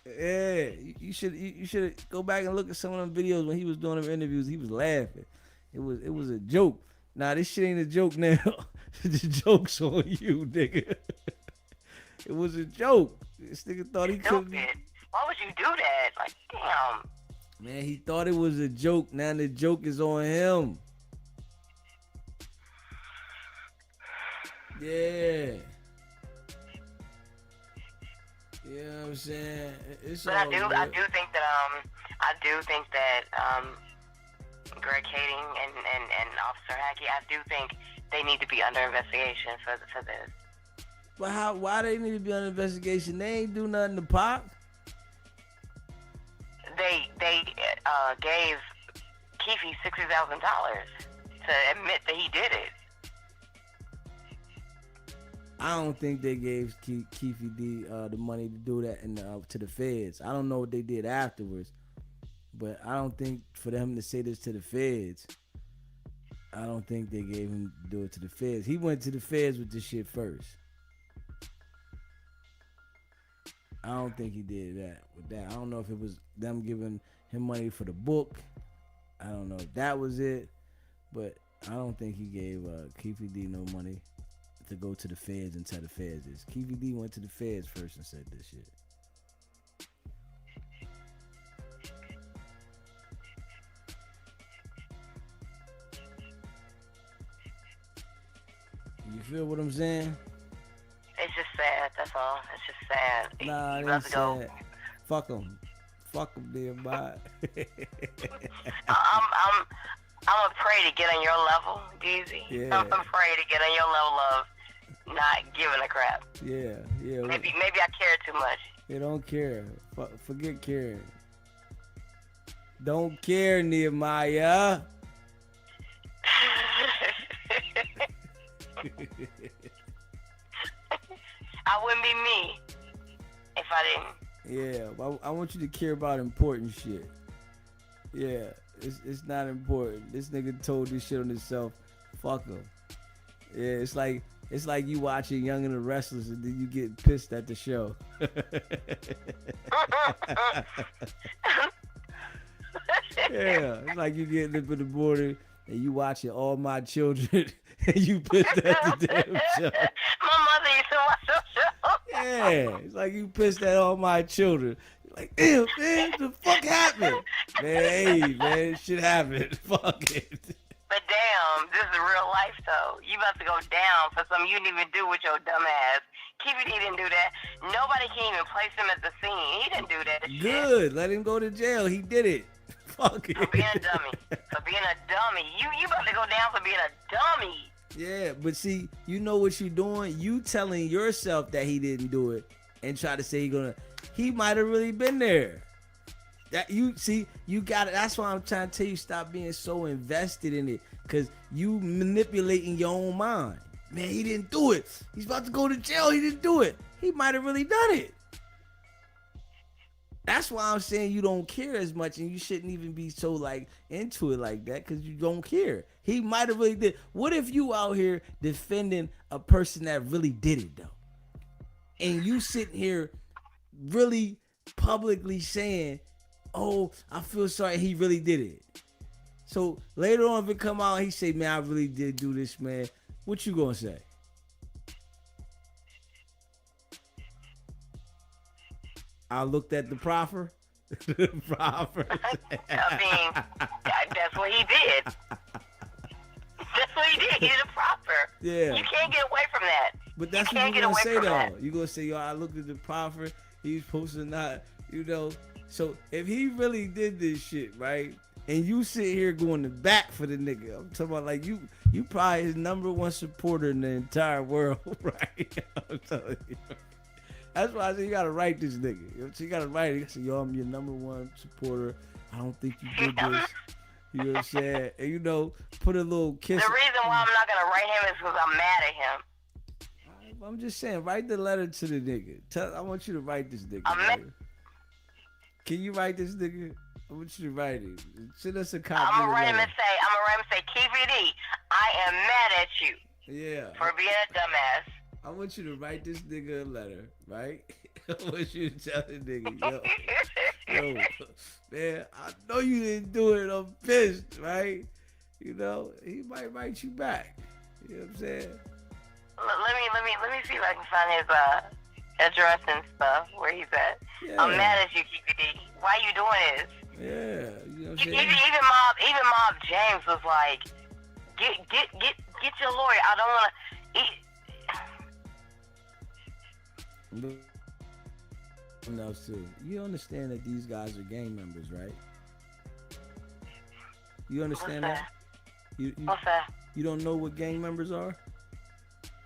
Yeah, you should go back and look at some of them videos when he was doing them interviews. He was laughing. It was a joke. Nah, this shit ain't a joke now. The joke's on you, nigga. It was a joke. This nigga thought he could. Why would you do that? Like, damn. Man, he thought it was a joke. Now the joke is on him. Yeah. You know what I'm saying? It's but all I do think that Greg Kading and Officer Hackey, I do think they need to be under investigation for this. But why they need to be under investigation? They ain't do nothing to Pop. They gave Keefe $60,000 to admit that he did it. I don't think they gave Keefe D the money to do that to the feds. I don't know what they did afterwards, but I don't think for them to say this to the feds, I don't think they gave him to do it to the feds. He went to the feds with this shit first. I don't think he did that with that. I don't know if it was them giving him money for the book. I don't know if that was it, but I don't think he gave Keefe D no money to go to the feds and tell the feds this. Keefe D went to the feds first and said this shit. You feel what I'm saying? It's just sad, that's all. It's just sad. Nah, it ain't sad. Fuck him. Fuck him, Nehemiah. I'm afraid to get on your level, DZ. Yeah. I'm afraid to get on your level of not giving a crap. Yeah. Maybe I care too much. You don't care. Forget caring. Don't care, Nehemiah. I wouldn't be me if I didn't. Yeah, I want you to care about important shit. Yeah, it's not important. This nigga told this shit on himself. Fuck him. Yeah, it's like you watching Young and the Restless and then you get pissed at the show. Yeah, it's like you getting up in the morning and you watching All My Children and you pissed at the damn show. My mother used to watch those shows. Yeah, it's like you pissed at All My Children. You're like, damn, man, what the fuck happened? Man, hey, man, shit happened. Fuck it. But damn, this is real life though. You about to go down for something you didn't even do with your dumb ass. KBD didn't do that. Nobody can even place him at the scene. He didn't do that shit. Good. Let him go to jail. He did it. Fuck it. For being a dummy. For being a dummy. You about to go down for being a dummy. Yeah, but see, you know what you're doing? You telling yourself that he didn't do it and try to say he might have really been there. That you got it. That's why I'm trying to tell you, stop being so invested in it, because you manipulating your own mind. Man, he didn't do it. He's about to go to jail. He didn't do it. He might have really done it. That's why I'm saying you don't care as much, and you shouldn't even be so like into it like that, because you don't care. He might have really did. What if you out here defending a person that really did it though, and you sitting here really publicly saying, "Oh, I feel sorry, he really did it." So later on, if it come out, he say, "Man, I really did do this, man." What you gonna say? I looked at the proffer. The proffer. I mean, that's what he did. That's what he did. He did a proffer. Yeah. You can't get away from that. But that's what you're gonna say though. You're gonna say, "Yo, I looked at the proffer. He's supposed to not, So if he really did this shit, right? And you sit here going to bat for the nigga, I'm talking about like you probably his number one supporter in the entire world, right? I'm telling you. That's why I said you gotta write this nigga. So you gotta write it. You say, "Yo, I'm your number one supporter. I don't think you did this." You know what I'm saying? And put a little kiss. The reason why I'm not gonna write him is because I'm mad at him. I'm just saying, write the letter to the nigga. I want you to write this nigga. I'm Can you write this nigga? I want you to write it. Send us a copy. I'm gonna write him and say, KVD, I am mad at you. Yeah. For being a dumbass. I want you to write this nigga a letter, right? I want you to tell the nigga, yo, man, I know you didn't do it. I'm pissed, right? You know, he might write you back. You know what I'm saying? Let me see if I can find his address and stuff where he's at. Yeah. I'm mad at you, KVD. Why you doing this? Yeah, you know what I'm saying? Even Mob James was like, get your lawyer. I don't want to. No, too. You understand that these guys are gang members, right? You understand that? What's that? You don't know what gang members are?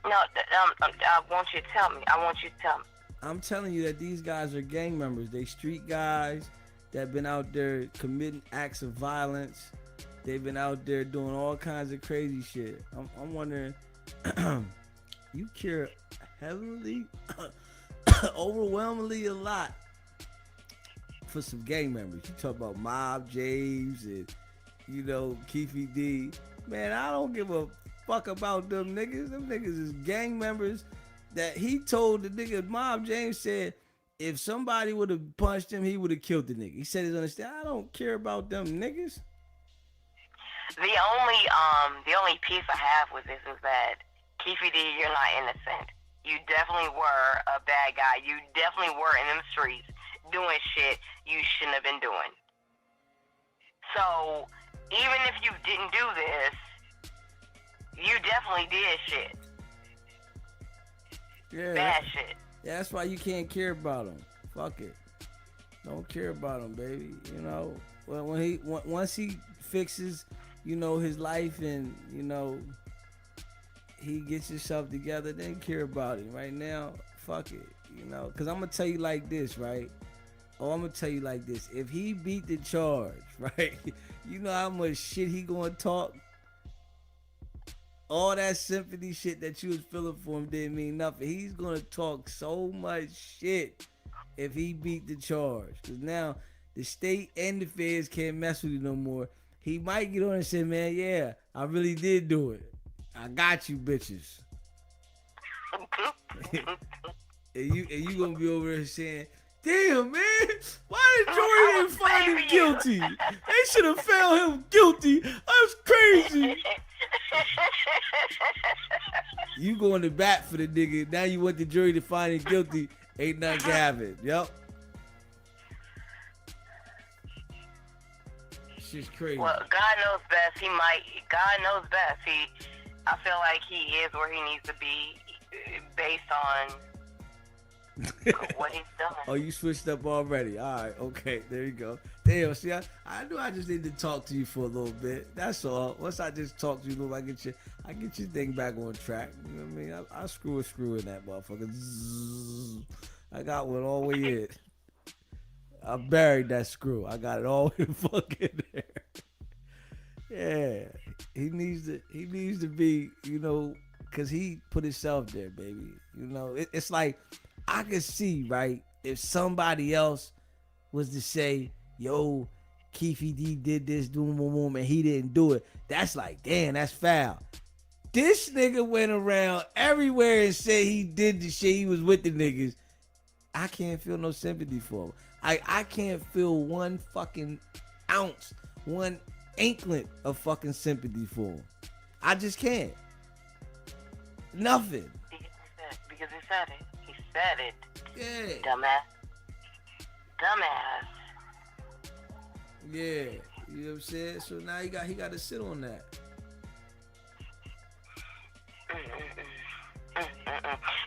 No, I want you to tell me. I'm telling you that these guys are gang members. They street guys that been out there committing acts of violence. They've been out there doing all kinds of crazy shit. I'm wondering, you care heavily, overwhelmingly a lot for some gang members. You talk about Mob James and, you know, Keefy D. Man, I don't give a fuck about them niggas. Them niggas is gang members that he told the nigga. Mob James said if somebody would have punched him, he would have killed the nigga. He said, I don't care about them niggas. The only piece I have with this is that Keefy D, you're not innocent. You definitely were a bad guy. You definitely were in them streets doing shit you shouldn't have been doing. So even if you didn't do this, you definitely did shit. Yeah, bad shit. Yeah, that's why you can't care about him. Fuck it. Don't care about him, baby. You know, once he fixes, you know, his life and, you know, he gets himself together, then care about him. Right now, fuck it. You know, because I'm going to tell you like this, right? I'm going to tell you like this. If he beat the charge, right, you know how much shit he going to talk? All that sympathy shit that you was feeling for him didn't mean nothing. He's going to talk so much shit if he beat the charge. Because now the state and the feds can't mess with you no more. He might get on and say, man, yeah, I really did do it. I got you, bitches. and you going to be over there saying, damn, man, why the jury didn't find him guilty? They should have found him guilty. That's crazy. You going to bat for the nigga. Now you want the jury to find him guilty. Ain't nothing can happen. Yep. Shit's crazy. Well, God knows best. God knows best. I feel like he is where he needs to be based on what he's done. Oh, you switched up already. All right, okay, there you go. Damn, see, I knew I just needed to talk to you for a little bit. That's all. Once I just talk to you a little, I get your thing back on track. You know what I mean? I screw in that motherfucker. Zzz. I got one all the way in. I buried that screw. I got it all in fucking there. Yeah, he needs to be, you know, cause he put himself there, baby. You know, it's like I could see, right, if somebody else was to say, yo, Keefy D did this, and he didn't do it. That's like, damn, that's foul. This nigga went around everywhere and said he did the shit. He was with the niggas. I can't feel no sympathy for him. I can't feel one fucking ounce, one inkling of fucking sympathy for him. I just can't. Nothing. Because he said it. He said it. Yeah. Dumbass. Yeah. You know what I'm saying? So now he got to sit on that.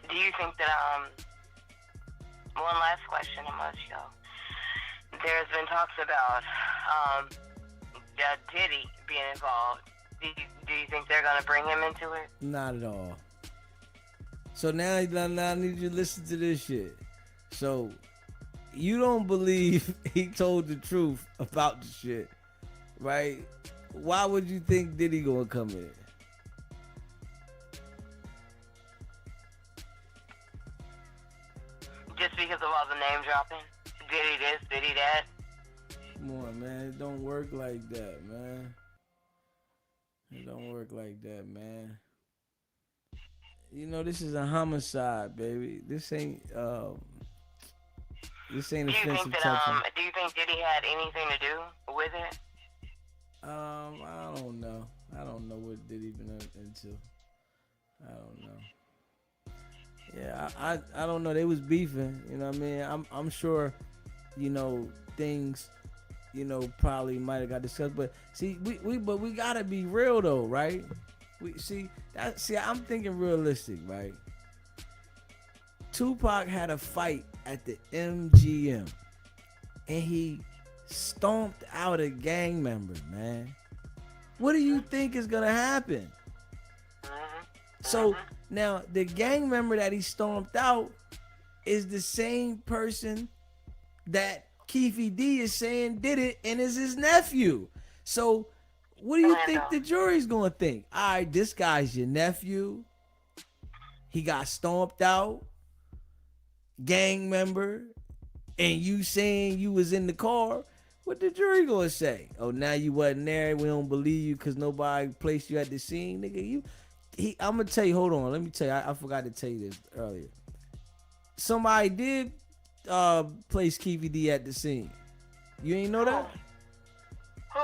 Do you think that one last question, I'm gonna show. There's been talks about Diddy being involved. Do you think they're gonna bring him into it? Not at all. So now I need you to listen to this shit. So you don't believe he told the truth about the shit, right? Why would you think Diddy gonna come in? Just because of all the name dropping? Diddy this, Diddy that? Come on, man. It don't work like that, man. It don't work like that, man. You know, this is a homicide, baby. This ain't offensive touching. Do you think Diddy had anything to do with it? I don't know. I don't know what Diddy been into. I don't know. Yeah, I don't know. They was beefing. You know what I mean? I'm sure, you know, things, you know, probably might have got discussed. But see, we gotta be real though, right? I'm thinking realistic, right? Tupac had a fight at the MGM, and he stomped out a gang member, man. What do you think is gonna happen? So now the gang member that he stomped out is the same person that Keefy D is saying did it, and is his nephew. So what do you think the jury's gonna think? All right, this guy's your nephew. He got stomped out, gang member, and you saying you was in the car. What the jury gonna say? Oh, now you wasn't there. We don't believe you because nobody placed you at the scene, nigga. I'm gonna tell you. Hold on, let me tell you. I forgot to tell you this earlier. Somebody did place Keefy D at the scene. You ain't know that? Who?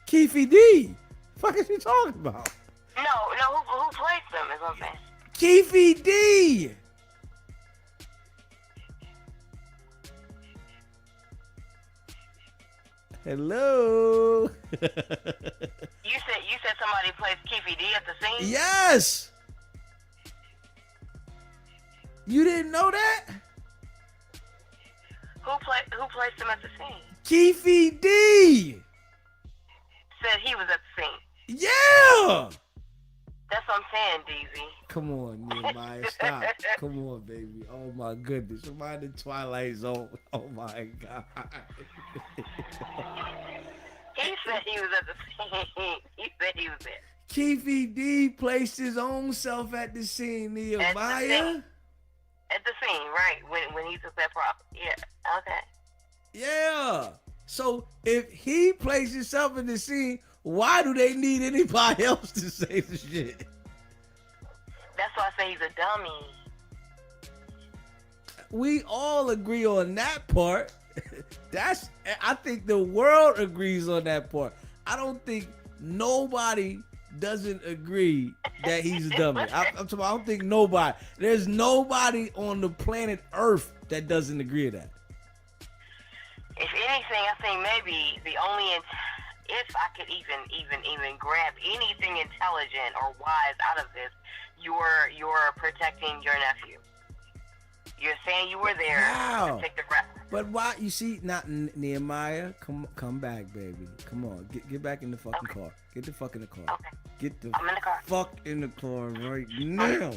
Keefy D. Fuck is you talking about? No. Who placed them? Is what I'm saying. Keefy D. Hello. You said somebody placed Keefy D at the scene? Yes. You didn't know that? Who placed him at the scene? Keefy D. Said he was at the scene. Yeah. That's what I'm saying, DZ. Come on, Nehemiah. Stop. Come on, baby. Oh, my goodness. Am I in the Twilight Zone? Oh, my God. He said he was at the scene. He said he was there. Keefy D placed his own self at the scene, Nehemiah. At the scene, right. When he took that property. Yeah. Okay. Yeah. So if he placed himself in the scene, why do they need anybody else to say the shit? That's why I say he's a dummy. We all agree on that part. I think the world agrees on that part. I don't think nobody doesn't agree that he's a dummy. I don't think nobody. There's nobody on the planet Earth that doesn't agree with that. If anything, I think maybe the only if I could even grab anything intelligent or wise out of this, you're protecting your nephew. You're saying you were there to protect the rest. But why? You see, not Nehemiah. Come back, baby. Come on, get back in the fucking car. Get the fuck in the car. Okay. Get the I'm in the car. fuck in the car right now.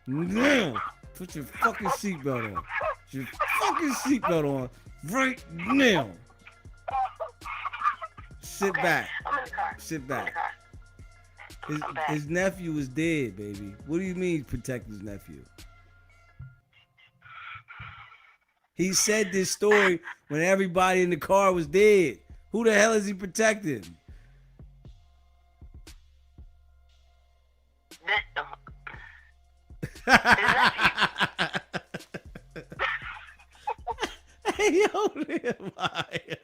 Now. Put your fucking seatbelt on. Put your fucking seatbelt on right now. Sit back. I'm in the car. Sit I'm back. in the car. I'm back. His nephew is dead, baby. What do you mean protect his nephew? He said this story when everybody in the car was dead. Who the hell is he protecting? Hey, yo, Nehemiah.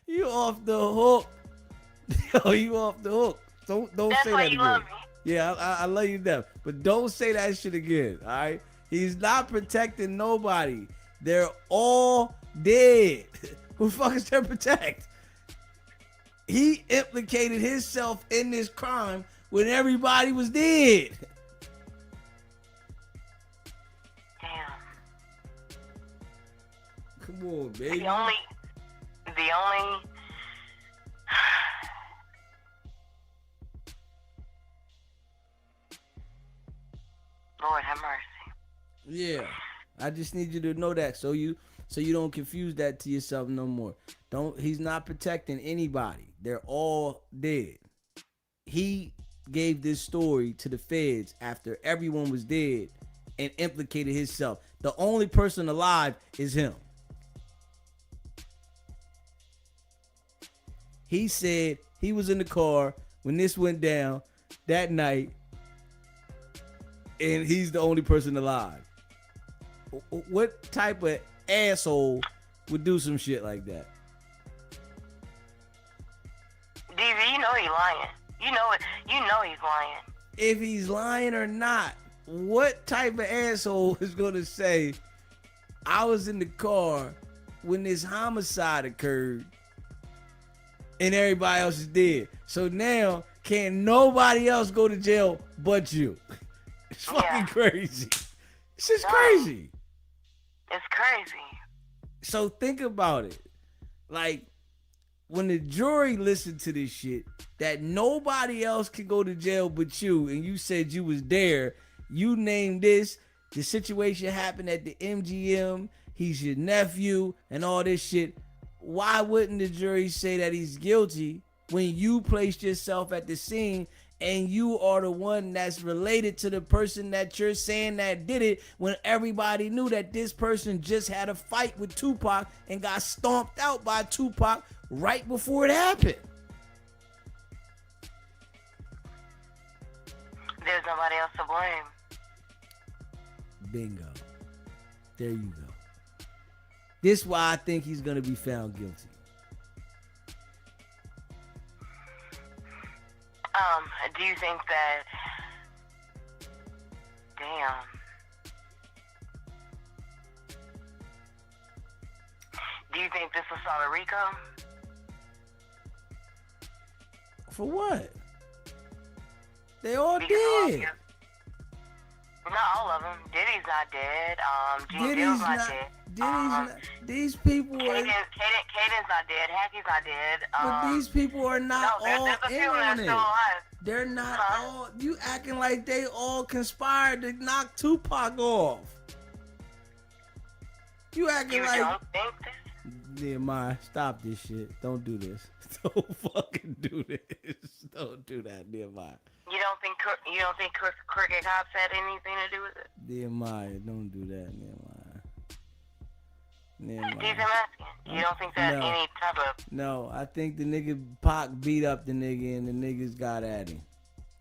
You off the hook. Yo, you off the hook. Don't That's say why that you again. love me. Yeah, I love you to death. But don't say that shit again, all right? He's not protecting nobody. They're all dead. Who the fuck is there to protect? He implicated himself in this crime when everybody was dead. Damn. Come on, baby. The only Lord have mercy. Yeah. I just need you to know that so you don't confuse that to yourself no more. He's not protecting anybody. They're all dead. He gave this story to the feds after everyone was dead and implicated himself. The only person alive is him. He said he was in the car when this went down that night, and he's the only person alive. What type of asshole would do some shit like that? DV, you know he's lying. You know it. You know he's lying. If he's lying or not, what type of asshole is gonna say, I was in the car when this homicide occurred and everybody else is dead? So now can't nobody else go to jail but you. It's fucking crazy. It's just crazy. It's crazy. So think about it. Like, when the jury listened to this shit, that nobody else can go to jail but you, and you said you was there, you named this, the situation happened at the MGM, he's your nephew, and all this shit. Why wouldn't the jury say that he's guilty when you placed yourself at the scene and you are the one that's related to the person that you're saying that did it, when everybody knew that this person just had a fight with Tupac and got stomped out by Tupac right before it happened? There's nobody else to blame. Bingo. There you go. This is why I think he's going to be found guilty. Do you think that... Damn. Do you think this was Solid Rico? For what? They all Because dead. Not all of them. Diddy's not dead. Gene Diddy's Dill's not not. dead. Diddy's not. These people are. Caden's not dead. Hackey's not dead. But these people are not no, all there's a in few on that's it. still alive. They're not all. You acting like they all conspired to knock Tupac off. You acting You like. don't think this? Nehemiah, stop this shit. Don't do this. Don't fucking do this. Don't do that, Nehemiah. You don't think Crooked Cops had anything to do with it? Nehemiah, don't do that, Nehemiah. Steve, I'm asking. You don't think that No. any type of... No, I think the nigga Pac beat up the nigga and the niggas got at him.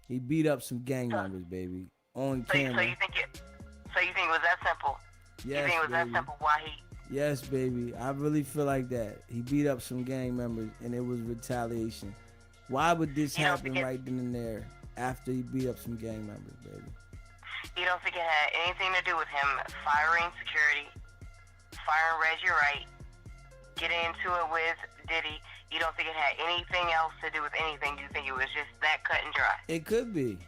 He beat up some gang members, baby. On camera. So you think it was that simple? Yes, you think it was baby. that simple why he... Yes, baby. I really feel like that. He beat up some gang members and it was retaliation. Why would this happen right then and there after he beat up some gang members, baby? You don't think it had anything to do with him firing security, firing Reggie Wright, getting into it with Diddy? You don't think it had anything else to do with anything? You think it was just that cut and dry? It could be.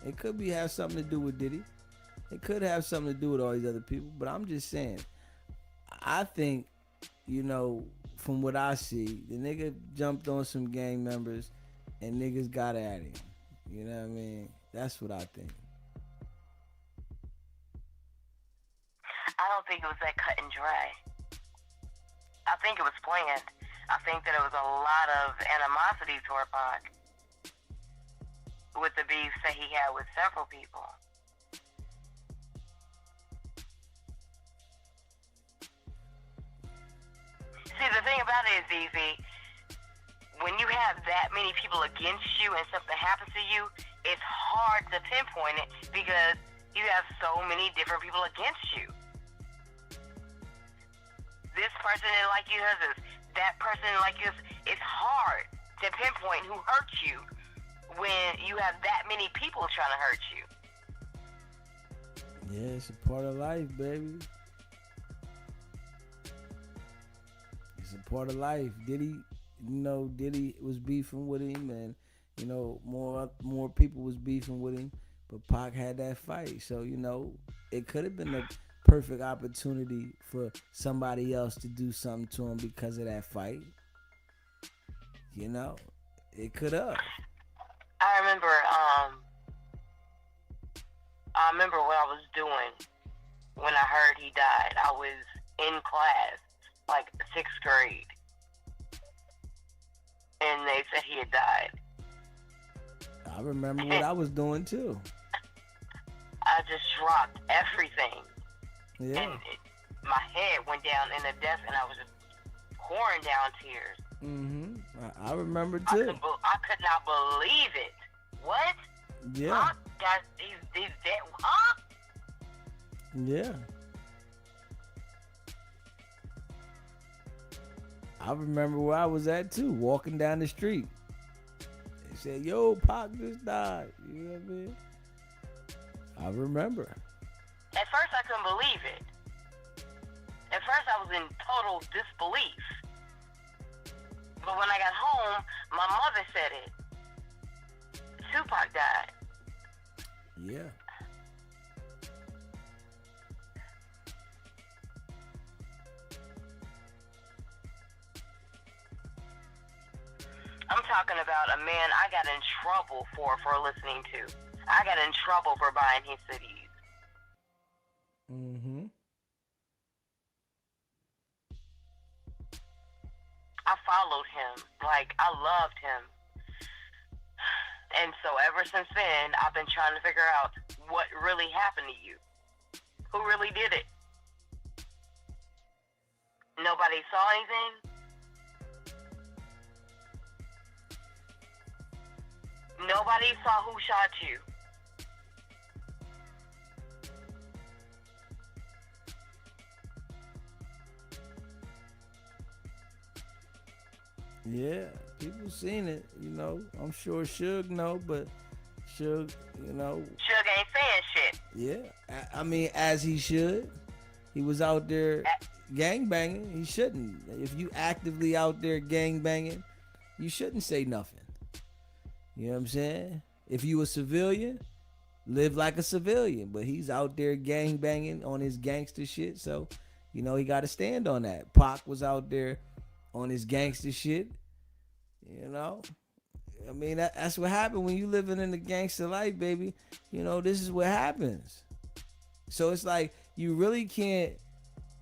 It could be have something to do with Diddy. It could have something to do with all these other people. But I'm just saying, I think, you know, from what I see, the nigga jumped on some gang members and niggas got at him. You know what I mean? That's what I think. I don't think it was that cut and dry. I think it was planned. I think that it was a lot of animosity toward Pac with the beef that he had with several people. See, the thing about it is, DZ, when you have that many people against you and something happens to you, it's hard to pinpoint it because you have so many different people against you. This person didn't like you does this. That person didn't like you. It's hard to pinpoint who hurt you when you have that many people trying to hurt you. Yeah, it's a part of life, baby. It's a part of life. Diddy was beefing with him, and you know more people was beefing with him, but Pac had that fight. So you know it could have been a perfect opportunity for somebody else to do something to him because of that fight. You know, it could have. I remember what I was doing when I heard he died. I was in class, like 6th grade, and they said he had died. I remember what I was doing too. I just dropped everything. Yeah. And my head went down in the desk, and I was just pouring down tears. I remember I too. could not believe it. What? Yeah. Huh? Guys, he's dead. Huh? Yeah. I remember where I was at too, walking down the street. They said, "Yo, Pac just died." You know what I mean? I remember. At first, I couldn't believe it. At first, I was in total disbelief. But when I got home, my mother said it. Tupac died. Yeah. I'm talking about a man I got in trouble for listening to. I got in trouble for buying his CDs. I followed him. Like, I loved him. And so ever since then, I've been trying to figure out what really happened to you. Who really did it? Nobody saw anything? Nobody saw who shot you. Yeah, people seen it, you know. I'm sure Suge know, but Suge, you know. Suge ain't saying shit. Yeah, I mean, as he should. He was out there gangbanging. He shouldn't. If you actively out there gangbanging, you shouldn't say nothing. You know what I'm saying? If you a civilian, live like a civilian. But he's out there gangbanging on his gangster shit, so, you know, he got to stand on that. Pac was out there on his gangster shit, you know. I mean, that's what happened when you living in the gangster life, baby. You know, this is what happens. So it's like you really can't,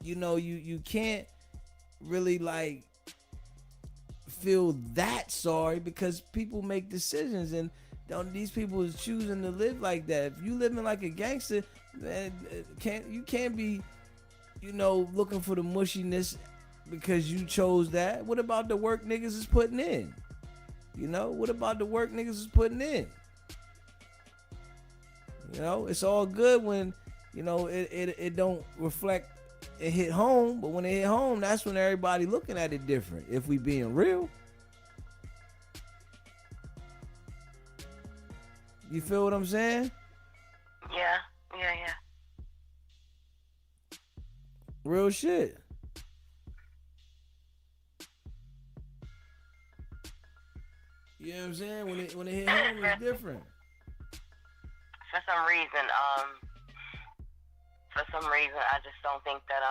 you know, you can't really like feel that sorry because people make decisions and these people is choosing to live like that. If you living like a gangster, man, you can't be, you know, looking for the mushiness because you chose that. What about the work niggas is putting in? You know, what about the work niggas is putting in? You know, it's all good when, you know, it don't reflect, it hit home, but when it hit home, that's when everybody looking at it different, if we being real. You feel what I'm saying? Yeah. Real shit. You know what I'm saying? When it hit home, it's different. For some reason, I just don't think that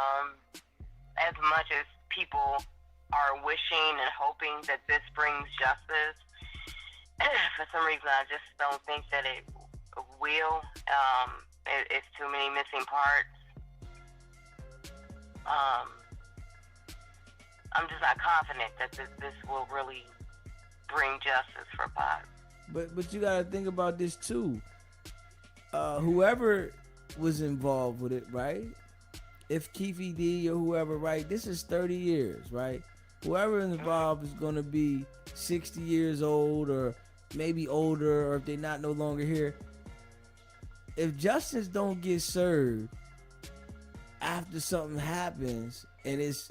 as much as people are wishing and hoping that this brings justice, for some reason I just don't think that it will. It's too many missing parts. I'm just not confident that this will really bring justice for Pac. But you gotta think about this too. Whoever was involved with it, right? If Keefy D or whoever, right? This is 30 years, right? Whoever is involved is gonna be 60 years old or maybe older, or if they're not no longer here. If justice don't get served after something happens and it's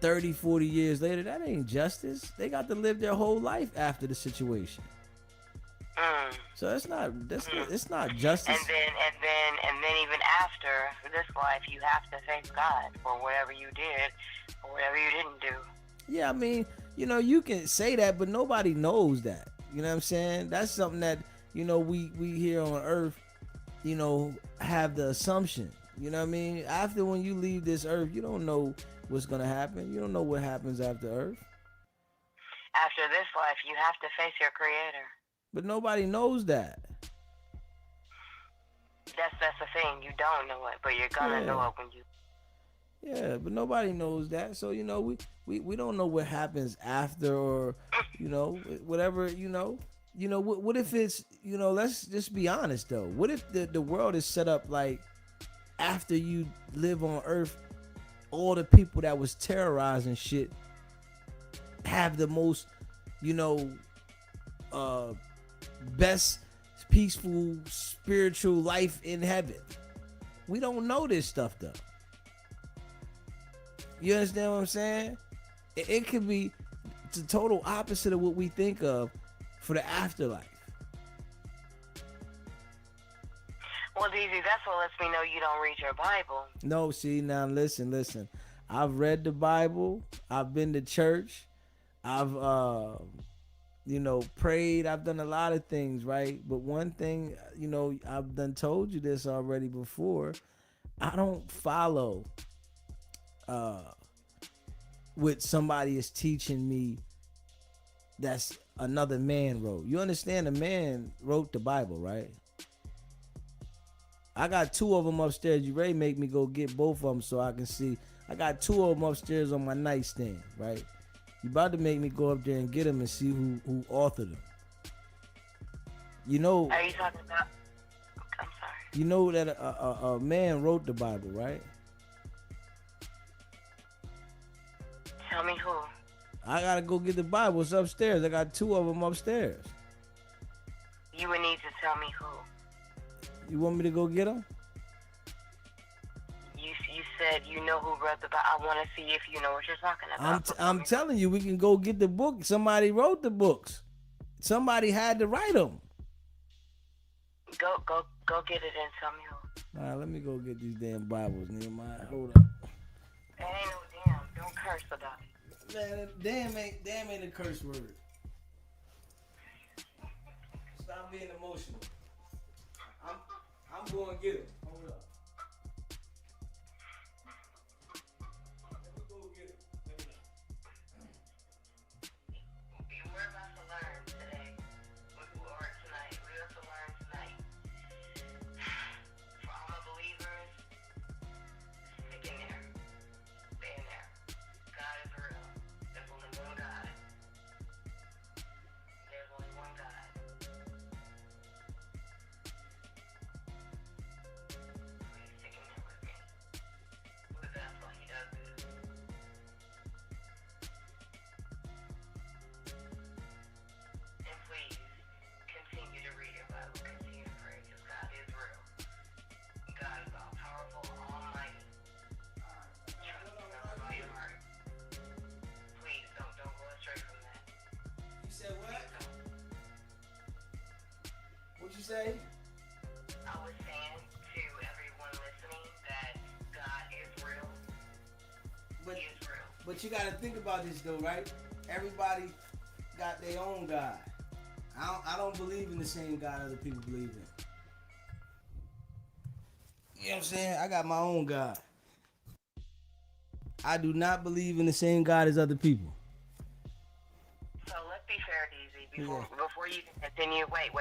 30, 40 years later, that ain't justice. They got to live their whole life after the situation. So it's not justice. And then even after this life, you have to thank God for whatever you did or whatever you didn't do. Yeah, I mean, you know, you can say that, but nobody knows that. You know what I'm saying? That's something that, you know, we here on earth, you know, have the assumption. You know what I mean? After when you leave this earth, you don't know what's going to happen. You don't know what happens after earth. After this life, you have to face your creator. But nobody knows that. That's the thing. You don't know it, but you're gonna know it when you. Yeah, but nobody knows that. So, you know, we don't know what happens after, or, you know, whatever, you know. You know, what if it's, you know, let's just be honest though. What if the world is set up like after you live on Earth, all the people that was terrorizing shit have the most, you know, best peaceful spiritual life in heaven. We don't know this stuff though. You understand what I'm saying? It could be the total opposite of what we think of for the afterlife. Well, DZ, that's what lets me know you don't read your Bible. No, see, now listen. I've read the Bible. I've been to church. I've, you know, prayed. I've done a lot of things, right? But one thing, you know, I've done told you this already before. I don't follow what somebody is teaching me that's another man wrote. You understand? A man wrote the Bible, right? I got 2 of them upstairs. You ready to make me go get both of them so I can see? I got 2 of them upstairs on my nightstand, right? You about to make me go up there and get them and see who authored them. You know. Are you talking about? I'm sorry. You know that a man wrote the Bible, right? Tell me who. I gotta go get the Bible. It's upstairs. I got 2 of them upstairs. You would need to tell me who. You want me to go get them? You said you know who wrote the Bible. I want to see if you know what you're talking about. I'm telling you, we can go get the book. Somebody wrote the books. Somebody had to write them. Go get it and tell me who. All right, let me go get these damn Bibles, Nehemiah. Hold up. It ain't no damn. Don't curse about it. Man, damn ain't a curse word. Stop being emotional. I'm going to get him. Hold up. Let me go get him. We're about to learn today. Or tonight. We're about to learn tonight. For all the believers, stick in there. Stay in there. God is real. There's only one God. There's only one God. Say? I was saying to everyone listening that God is real. But, he is real. But you gotta think about this though, right? Everybody got their own God. I don't believe in the same God other people believe in. You know what I'm saying? I got my own God. I do not believe in the same God as other people. So let's be fair, DZ. Before you continue, wait.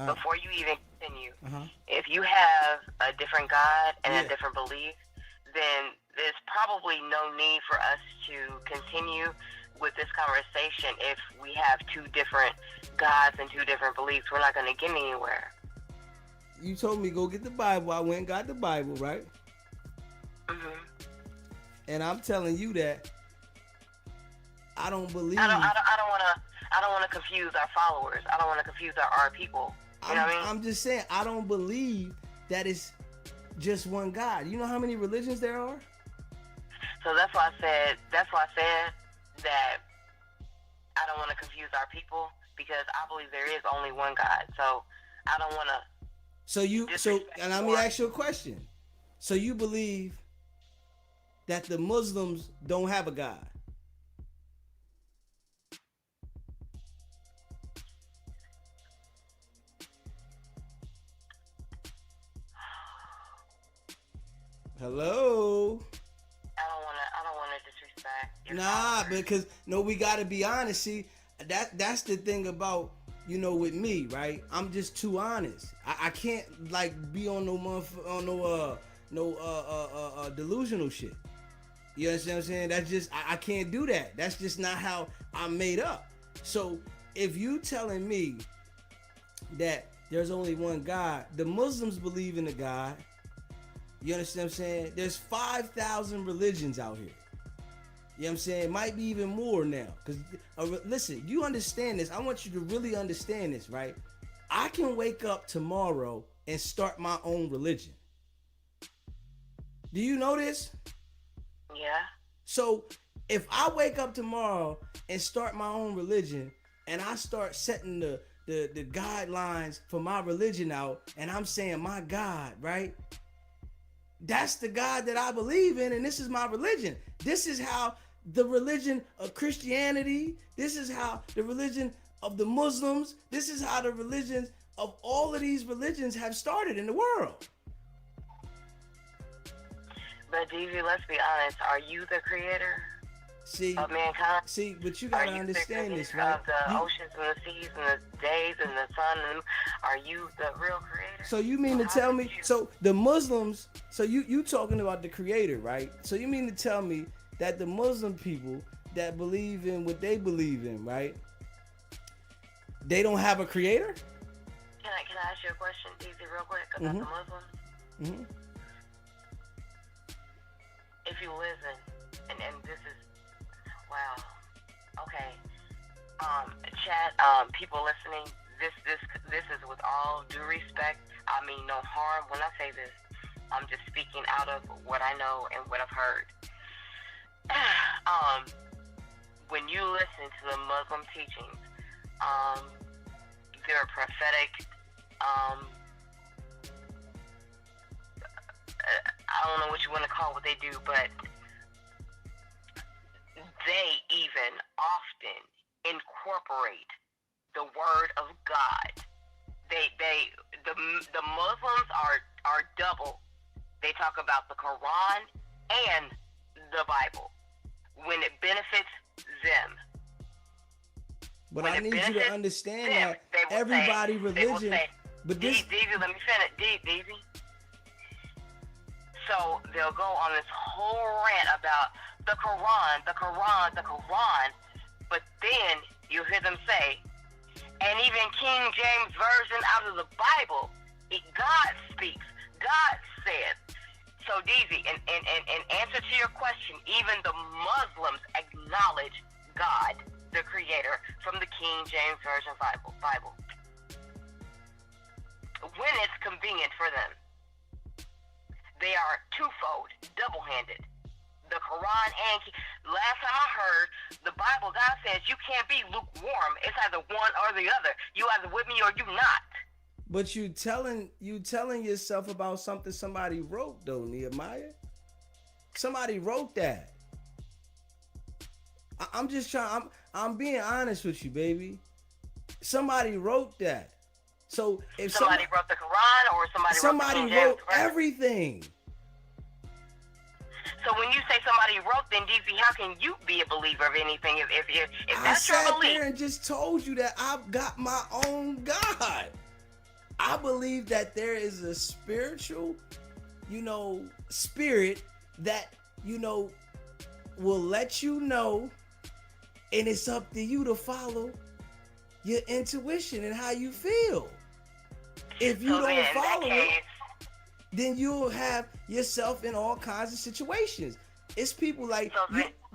Before you even continue, if you have a different God and a different belief, then there's probably no need for us to continue with this conversation if we have 2 different gods and 2 different beliefs. We're not going to get anywhere. You told me go get the Bible. I went and got the Bible, right? Mm-hmm. And I'm telling you that I don't believe. I don't want to confuse our followers. I don't want to confuse our people. You know what I mean? I'm just saying I don't believe that it's just one God. You know how many religions there are? So that's why I said that I don't want to confuse our people because I believe there is only one God. So I don't want to. And let me ask you a question. So you believe that the Muslims don't have a God? Hello? I don't want to disrespect. Because we got to be honest. See, that's the thing about, with me, right? I'm just too honest. I can't be on no delusional shit. You understand what I'm saying? That's just I can't do that. That's just not how I'm made up. So if you telling me that there's only one God. The Muslims believe in a God. You understand what I'm saying? There's 5,000 religions out here. You know what I'm saying? Might be even more now. Because, listen, you understand this. I want you to really understand this, right? I can wake up tomorrow and start my own religion. Do you know this? Yeah. So, if I wake up tomorrow and start my own religion, and I start setting the guidelines for my religion out, and I'm saying my God, right? That's the God that I believe in, and this is my religion. This is how the religion of Christianity, this is how the religion of the Muslims, this is how the religions of all of these religions have started in the world. But DV, let's be honest, are you the creator of mankind? See, but you gotta understand this, right? Of the oceans and the seas and the days and the sun, and are you the real creator? So you mean to tell me, so the Muslims, so you talking about the creator, right? So you mean to tell me that the Muslim people that believe in what they believe in, right? They don't have a creator? Can I ask you a question, DZ, real quick, about the Muslims? Mm-hmm. If you listen, and this is, wow, okay, chat, people listening, this is with all due respect. I mean no harm when I say this. I'm just speaking out of what I know and what I've heard. When you listen to the Muslim teachings, they're prophetic. I don't know what you want to call what they do, but they even often incorporate the word of God. The Muslims are double. They talk about the Quran and the Bible when it benefits them. But when I need you to understand that everybody religion. But this, Deezy, let me finish. Deezy. So they'll go on this whole rant about the Quran, but then you hear them say, and even King James Version out of the Bible, God speaks, God said. So Deezy, in answer to your question, even the Muslims acknowledge God, the Creator, from the King James Version Bible. When it's convenient for them. They are twofold, double-handed. The Quran and last time I heard, the Bible, God says you can't be lukewarm. It's either one or the other. You either with me or you not. But you telling yourself about something somebody wrote though, Nehemiah. Somebody wrote that. I'm just trying. I'm being honest with you, baby. Somebody wrote that. So if somebody wrote the Quran or somebody wrote everything. So when you say somebody wrote, then DZ, how can you be a believer of anything if that's your belief? I sat there and just told you that I've got my own God. I believe that there is a spiritual, spirit that, will let you know, and it's up to you to follow your intuition and how you feel. If you don't follow it, then you'll have yourself in all kinds of situations. It's people like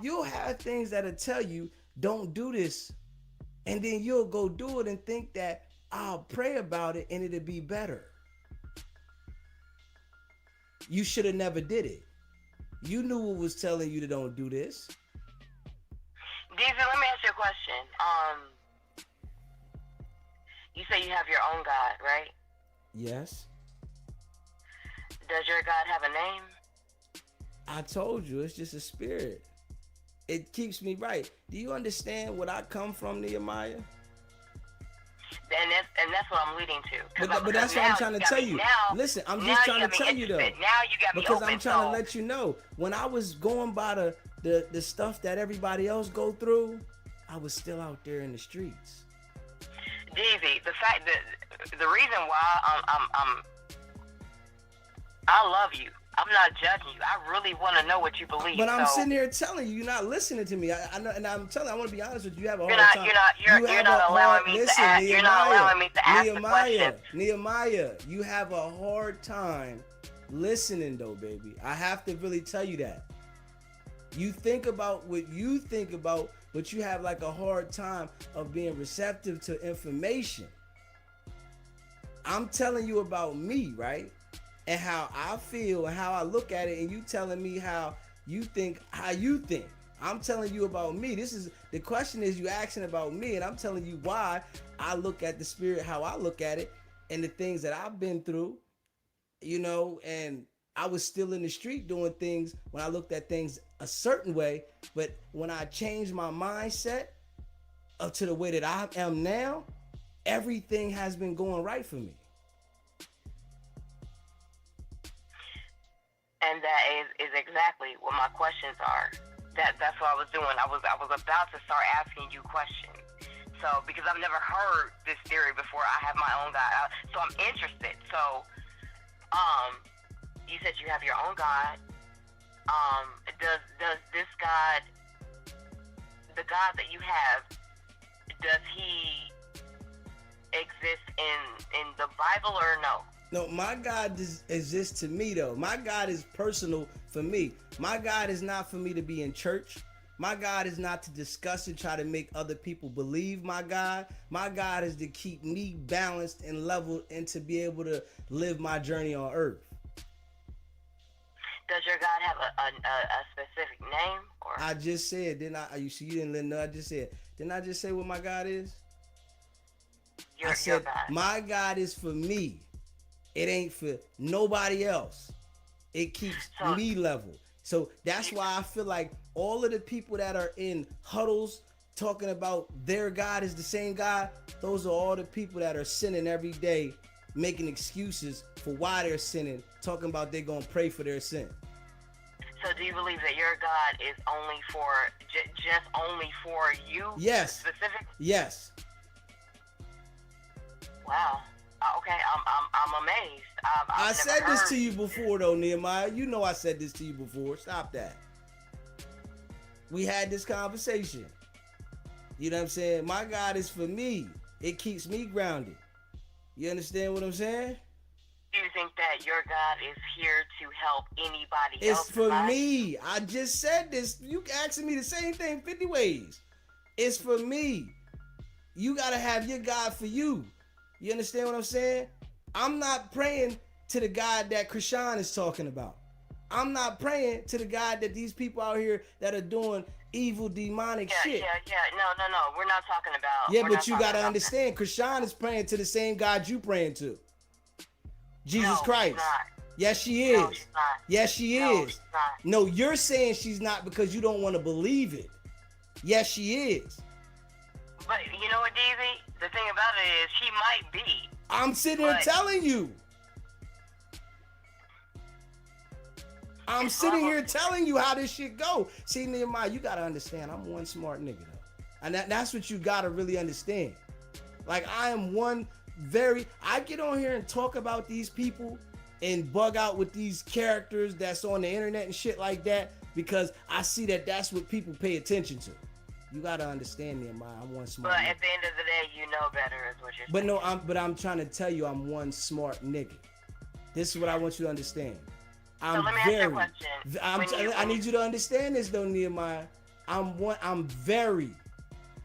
you'll have things that'll tell you don't do this, and then you'll go do it and think that I'll pray about it and it'll be better. You should have never did it. You knew what was telling you to don't do this. David, let me ask you a question. You say you have your own God, right? Yes. Does your God have a name? I told you, it's just a spirit. It keeps me right. Do you understand what I come from, Nehemiah? And that's what I'm leading to. But that's what I'm trying to tell you. Listen, I'm just trying to tell you though. Now you got me because open, I'm trying to let you know. When I was going by the stuff that everybody else go through, I was still out there in the streets. Davey, the fact that the reason why I'm I love you. I'm not judging you. I really want to know what you believe. But I'm so sitting here telling you, you're not listening to me. I know, and I'm telling you, I want to be honest with you. You have a hard time. You're not allowing me to ask. You're not allowing me to ask the question. Nehemiah, you have a hard time listening, though, baby. I have to really tell you that. You think about what you think about, but you have like a hard time of being receptive to information. I'm telling you about me, right? And how I feel and how I look at it, and you telling me how you think. I'm telling you about me. The question is you asking about me, and I'm telling you why I look at the spirit, how I look at it, and the things that I've been through, and I was still in the street doing things when I looked at things a certain way, but when I changed my mindset up to the way that I am now, everything has been going right for me. And that is exactly what my questions are. That's what I was doing. I was about to start asking you questions. So because I've never heard this theory before, I have my own God. So I'm interested. So, you said you have your own God. Does this God, the God that you have, does he exist in the Bible or no? No, my God exists to me, though. My God is personal for me. My God is not for me to be in church. My God is not to discuss and try to make other people believe my God. My God is to keep me balanced and leveled and to be able to live my journey on earth. Does your God have a specific name? Or? I just said, didn't I? You didn't know I just said. Didn't I just say what my God is? I said, God. My God is for me. It ain't for nobody else. It keeps me level. So that's why I feel like all of the people that are in huddles talking about their God is the same God, those are all the people that are sinning every day, making excuses for why they're sinning, talking about they're going to pray for their sin. So do you believe that your God is only for, just only for you? Yes. Specific? Yes. Wow. Okay, I'm amazed. I said this to you before, though, Nehemiah. You know I said this to you before. Stop that. We had this conversation. You know what I'm saying? My God is for me. It keeps me grounded. You understand what I'm saying? Do you think that your God is here to help anybody else? It's for me. I just said this. You asking me the same thing 50 ways. It's for me. You got to have your God for you. You understand what I'm saying? I'm not praying to the God that Chrisean is talking about. I'm not praying to the God that these people out here that are doing evil, demonic shit. Yeah. No. We're not talking about. Yeah, but you got to understand, Chrisean is praying to the same God you praying to. Jesus Christ. She's not. Yes, she is. No, she's not. Yes, she No, is. she's not. No, you're saying she's not because you don't want to believe it. Yes, she is. But you know what, DZ? The thing about it is she might be. I'm sitting here telling you. I'm sitting here telling you how this shit go. See, Nehemiah, you got to understand, I'm one smart nigga, though. And that's what you got to really understand. Like, I am I get on here and talk about these people and bug out with these characters that's on the internet and shit like that because I see that that's what people pay attention to. You gotta understand, Nehemiah. I'm one smart. But nigga. at the end of the day, you know better, is what you're saying. But I'm trying to tell you, I'm one smart nigga. This is what I want you to understand. So let me ask you a question. I need you to understand this, though, Nehemiah. I'm very.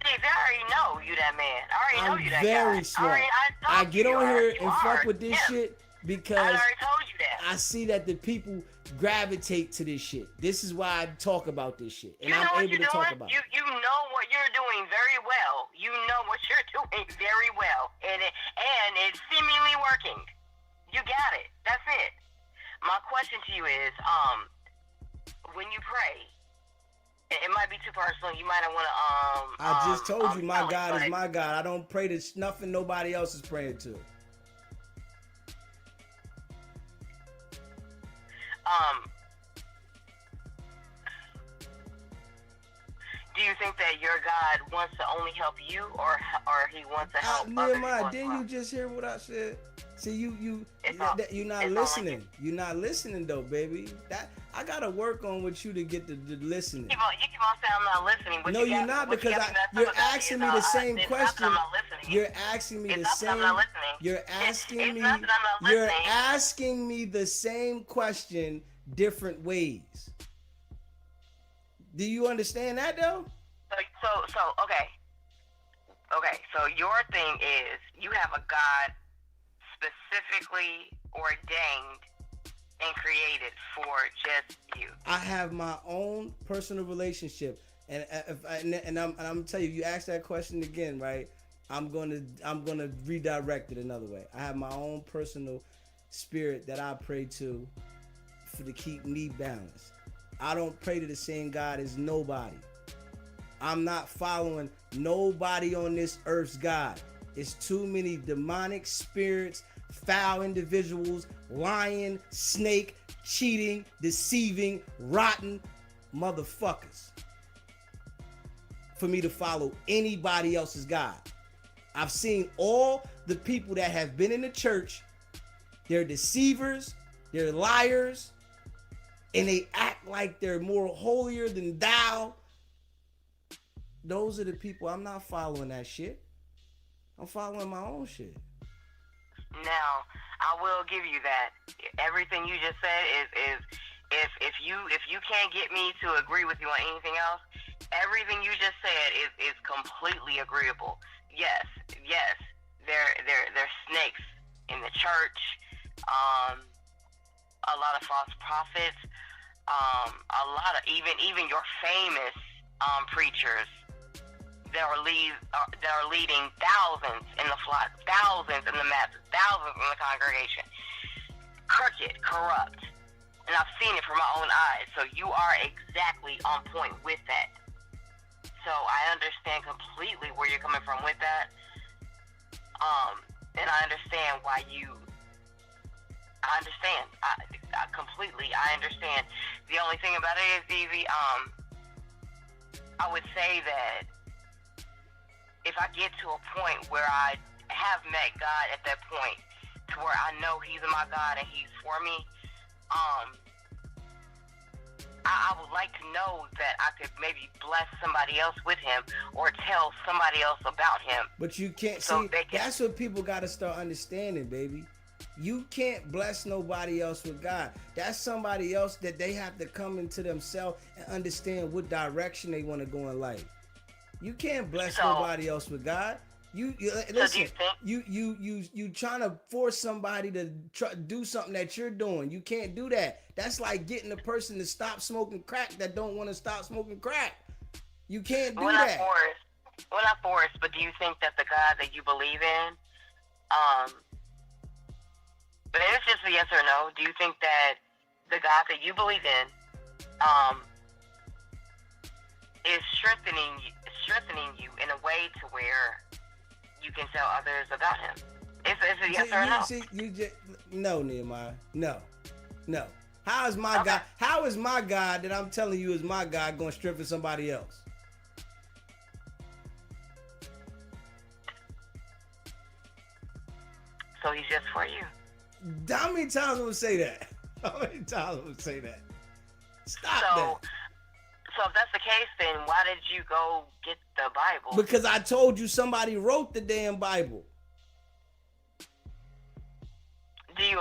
Steve, I already know you that man. I already know you that guy. I'm very smart. I get on here and fuck with this shit because I already told you that. I see that the people gravitate to this shit. This is why I talk about this shit, and I'm able to talk about it. You know what you're doing very well. You know what you're doing very well, and it's seemingly working. You got it. That's it. My question to you is, when you pray, it might be too personal. You might not want to. I just told you, my God is my God. I don't pray to nothing nobody else is praying to. Do you think that your God wants to only help you, or he wants to help others? Nehemiah, didn't you just hear what I said? See, you're It's not all listening. You're not listening though, baby. That I gotta work on with you to get the listening. You keep on saying I'm not listening. No, you're not, because you're asking me the same question. You're asking me the same. You're asking me. You're asking me the same question different ways. Do you understand that though? So okay. So your thing is you have a God specifically ordained and created for just you. I have my own personal relationship, and I'm gonna tell you. If you ask that question again, right? I'm gonna redirect it another way. I have my own personal spirit that I pray to keep me balanced. I don't pray to the same God as nobody. I'm not following nobody on this earth's God. It's too many demonic spirits, foul individuals, lying, snake, cheating, deceiving, rotten motherfuckers for me to follow anybody else's God. I've seen all the people that have been in the church. They're deceivers, they're liars, and they act like they're more holier than thou. Those are the people. I'm not following that shit. I'm following my own shit. Now, I will give you that. Everything you just said is if you can't get me to agree with you on anything else, everything you just said is completely agreeable. Yes, there's snakes in the church. A lot of false prophets. A lot of even your famous preachers that are leading thousands in the flock, thousands in the masses, thousands in the congregation. Crooked, corrupt. And I've seen it from my own eyes. So you are exactly on point with that. So I understand completely where you're coming from with that. And I understand why I understand. I completely, I understand. The only thing about it is, Evie, I would say that if I get to a point where I have met God at that point, to where I know He's my God and He's for me, I would like to know that I could maybe bless somebody else with Him or tell somebody else about Him. But you can't see. That's what people got to start understanding, baby. You can't bless nobody else with God. That's somebody else that they have to come into themselves and understand what direction they want to go in life. You can't bless nobody else with God. You listen. You trying to force somebody to do something that you're doing. You can't do that. That's like getting a person to stop smoking crack that don't want to stop smoking crack. You can't do that. We're not forced, but do you think that the God that you believe in, but it's just a yes or no, do you think that the God that you believe in is strengthening you in a way to where you can tell others about Him? It's a yes or no. See, no, Nehemiah. No. How is my God? How is my God that I'm telling you is my God going to strengthen somebody else? So He's just for you. How many times I'm gonna say that? How many times I'm gonna say that? Stop that. So if that's the case, then why did you go get the Bible? Because I told you somebody wrote the damn Bible. Do you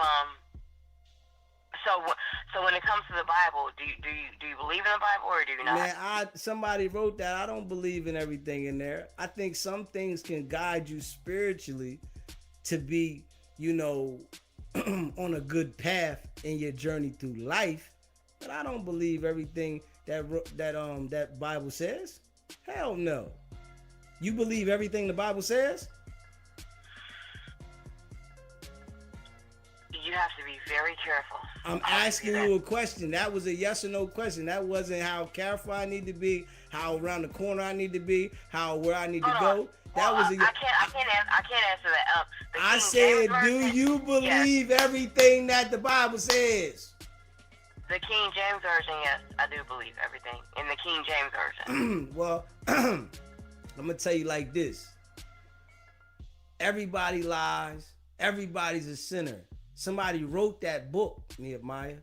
So when it comes to the Bible, do you believe in the Bible or do you not? Man, somebody wrote that. I don't believe in everything in there. I think some things can guide you spiritually to be, on a good path in your journey through life, but I don't believe everything that Bible says. Hell no. You believe everything the Bible says? You have to be very careful. I'm asking you a question. That was a yes or no question. That wasn't how careful I need to be, how around the corner I need to be, where I need to go. That was I can't answer that. I said, do you believe everything that the Bible says? The King James Version, yes, I do believe everything in the King James Version. Well, I'm going to tell you like this. Everybody lies. Everybody's a sinner. Somebody wrote that book, Nehemiah.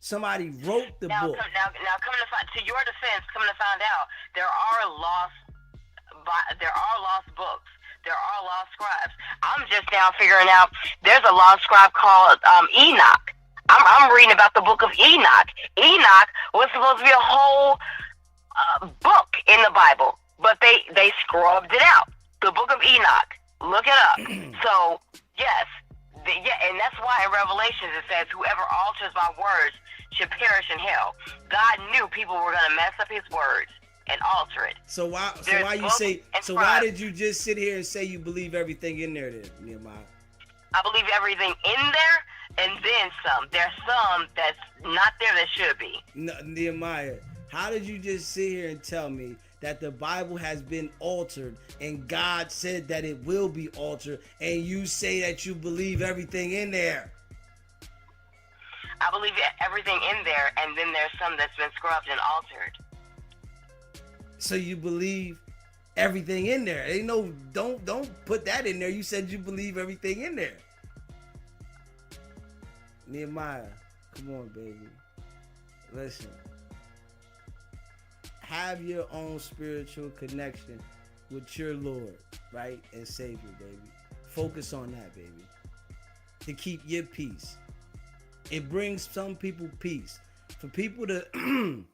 Somebody wrote the book. Now, coming to your defense, coming to find out, there are lost books. There are lost scribes. I'm just now figuring out there's a lost scribe called Enoch. I'm reading about the book of Enoch. Enoch was supposed to be a whole book in the Bible, but they scrubbed it out. The book of Enoch. Look it up. So, yes. And that's why in Revelations it says, whoever alters my words should perish in hell. God knew people were going to mess up his words and alter it. So why did you just sit here and say you believe everything in there then, Nehemiah? I believe everything in there and then some. There's some that's not there that should be. No, Nehemiah, how did you just sit here and tell me that the Bible has been altered and God said that it will be altered, and you say that you believe everything in there? I believe everything in there, and then there's some that's been scrubbed and altered. So you believe everything in there? Ain't no, don't put that in there. You said you believe everything in there. Nehemiah, come on, baby. Listen. Have your own spiritual connection with your Lord, right? And Savior, baby. Focus on that, baby. To keep your peace. It brings some people peace. For people to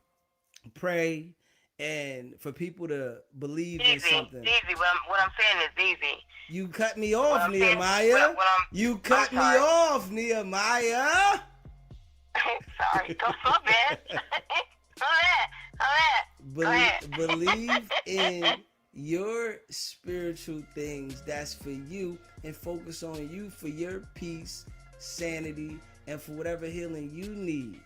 pray and for people to believe in something. Easy. What I'm saying is easy. You cut me off, Nehemiah. You cut me off, Nehemiah. Sorry. Go slow, man. Go ahead. Believe in your spiritual things. That's for you, and focus on you for your peace, sanity, and for whatever healing you need.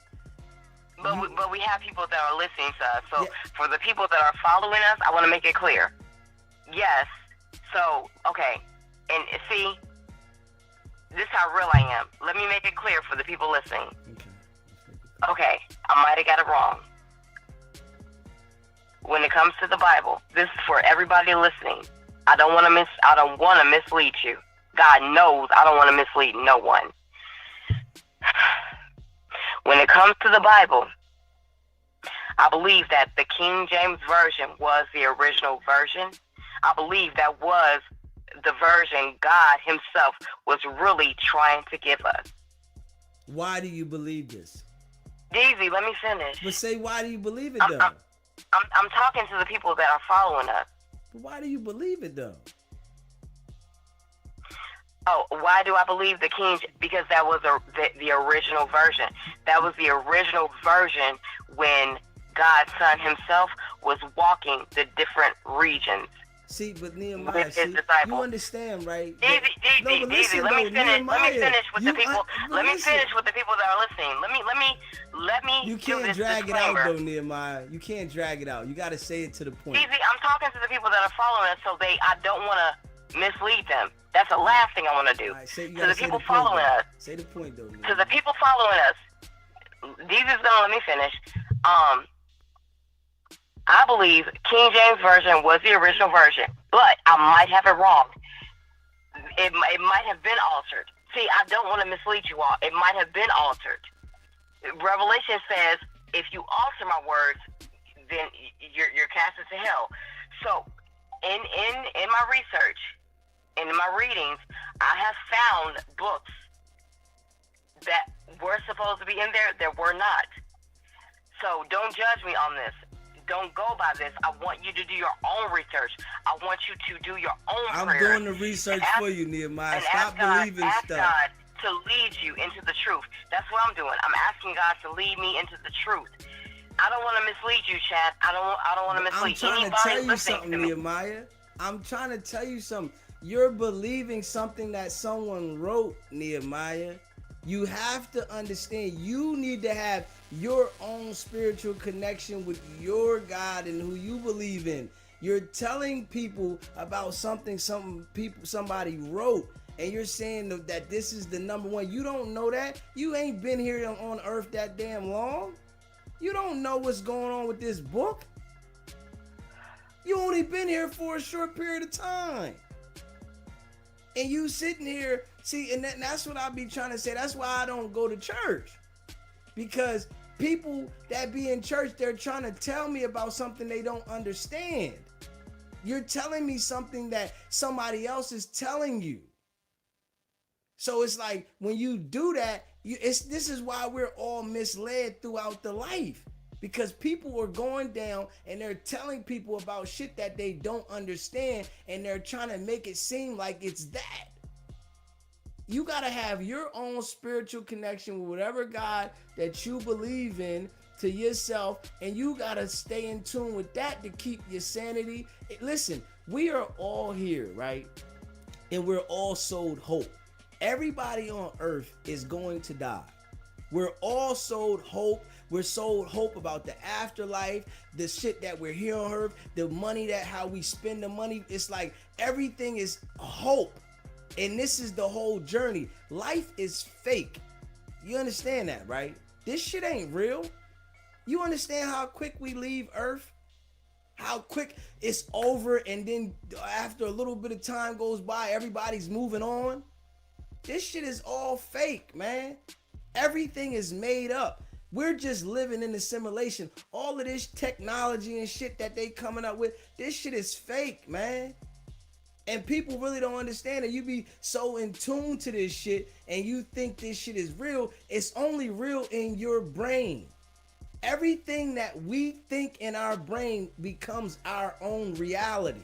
But we have people that are listening to us. So for the people that are following us, I want to make it clear. Yes. So, okay. And see, this is how real I am. Let me make it clear for the people listening. Okay. I might have got it wrong. When it comes to the Bible, this is for everybody listening. I don't want to mislead you. God knows I don't want to mislead no one. When it comes to the Bible, I believe that the King James Version was the original version. I believe that was the version God himself was really trying to give us. Why do you believe this? Easy, let me finish. But say, why do you believe it, though? I'm talking to the people that are following us. But why do you believe it, though? Oh, why do I believe the King? Because that was the original version. That was the original version when God's Son himself was walking the different regions. See, but Nehemiah, you understand, right? Easy. Let me finish with the people. Let me finish with the people that are listening. Let me. You can't drag it out, though, Nehemiah. You can't drag it out. You got to say it to the point. Easy. I'm talking to the people that are following us, so I don't want to mislead them. That's the last thing I want to do. Right, to the people following us. Say the point, though. To the people following us. Easy's gonna let me finish. I believe King James Version was the original version, but I might have it wrong. It might have been altered. See, I don't want to mislead you all. It might have been altered. Revelation says, if you alter my words, then you're cast into hell. So, in my research, in my readings, I have found books that were supposed to be in there that were not. So, don't judge me on this. Don't go by this. I want you to do your own research. I want you to do your own prayer. I'm doing the research for you, Nehemiah. Stop believing ask stuff. God to lead you into the truth. That's what I'm doing. I'm asking God to lead me into the truth. I don't want to mislead you, Chad. I don't want to mislead anybody. I'm trying to tell you something, Nehemiah. I'm trying to tell you something. You're believing something that someone wrote, Nehemiah. You have to understand, you need to have your own spiritual connection with your God and who you believe in. You're telling people about something somebody wrote, and you're saying that this is the number one. You don't know that. You ain't been here on earth that damn long. You don't know what's going on with this book. You only been here for a short period of time. And you sitting here See, and that's what I be trying to say. That's why I don't go to church. Because people that be in church, they're trying to tell me about something they don't understand. You're telling me something that somebody else is telling you. So it's like when you do that, this is why we're all misled throughout the life. Because people are going down and they're telling people about shit that they don't understand, and they're trying to make it seem like it's that. You got to have your own spiritual connection with whatever God that you believe in to yourself, and you got to stay in tune with that to keep your sanity. Listen, we are all here, right? And we're all sold hope. Everybody on earth is going to die. We're all sold hope. We're sold hope about the afterlife, the shit that we're here on earth, the money, that how we spend the money. It's like everything is hope. And this is the whole journey. Life is fake. You understand that, right? This shit ain't real. You understand how quick we leave earth? How quick it's over, and then after a little bit of time goes by, everybody's moving on? This shit is all fake, man. Everything is made up. We're just living in the simulation. All of this technology and shit that they coming up with, this shit is fake, man. And people really don't understand it. You be so in tune to this shit and you think this shit is real. It's only real in your brain. Everything that we think in our brain becomes our own reality.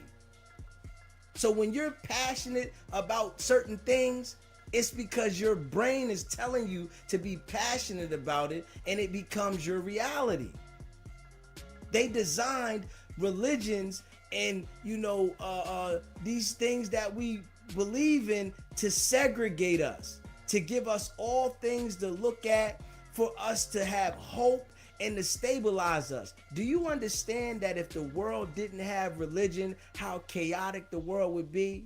So when you're passionate about certain things, it's because your brain is telling you to be passionate about it, and it becomes your reality. They designed religions and, these things that we believe in to segregate us, to give us all things to look at, for us to have hope and to stabilize us. Do you understand that if the world didn't have religion, how chaotic the world would be?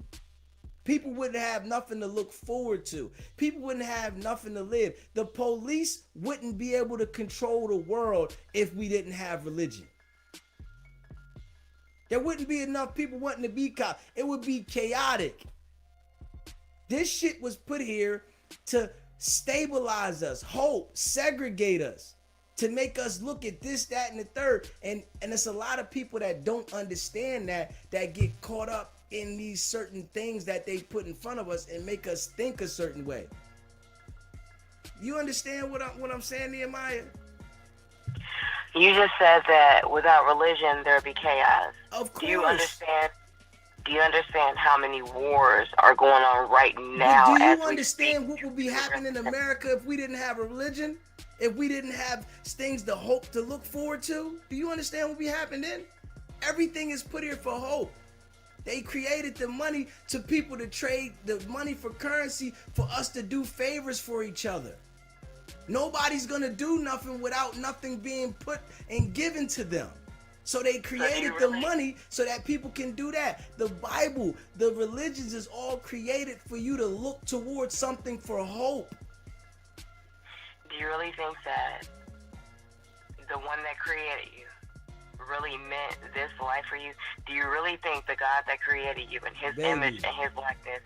People wouldn't have nothing to look forward to. People wouldn't have nothing to live. The police wouldn't be able to control the world if we didn't have religion. There wouldn't be enough people wanting to be cops. It would be chaotic. This shit was put here to stabilize us, hope, segregate us, to make us look at this, that, and the third. And it's a lot of people that don't understand that get caught up in these certain things that they put in front of us and make us think a certain way. You understand what I'm saying, Nehemiah? You just said that without religion there'd be chaos. Of course. Do you understand how many wars are going on right now? Do you understand what would be happening in America if we didn't have a religion? If we didn't have things to hope, to look forward to? Do you understand what would be happening then? Everything is put here for hope. They created the money to people to trade the money for currency, for us to do favors for each other. Nobody's gonna do nothing without nothing being put and given to them. So they created the money so that people can do that. The Bible, the religions is all created for you to look towards something for hope. Do you really think that the one that created you really meant this life for you? Do you really think the God that created you in his image and his likeness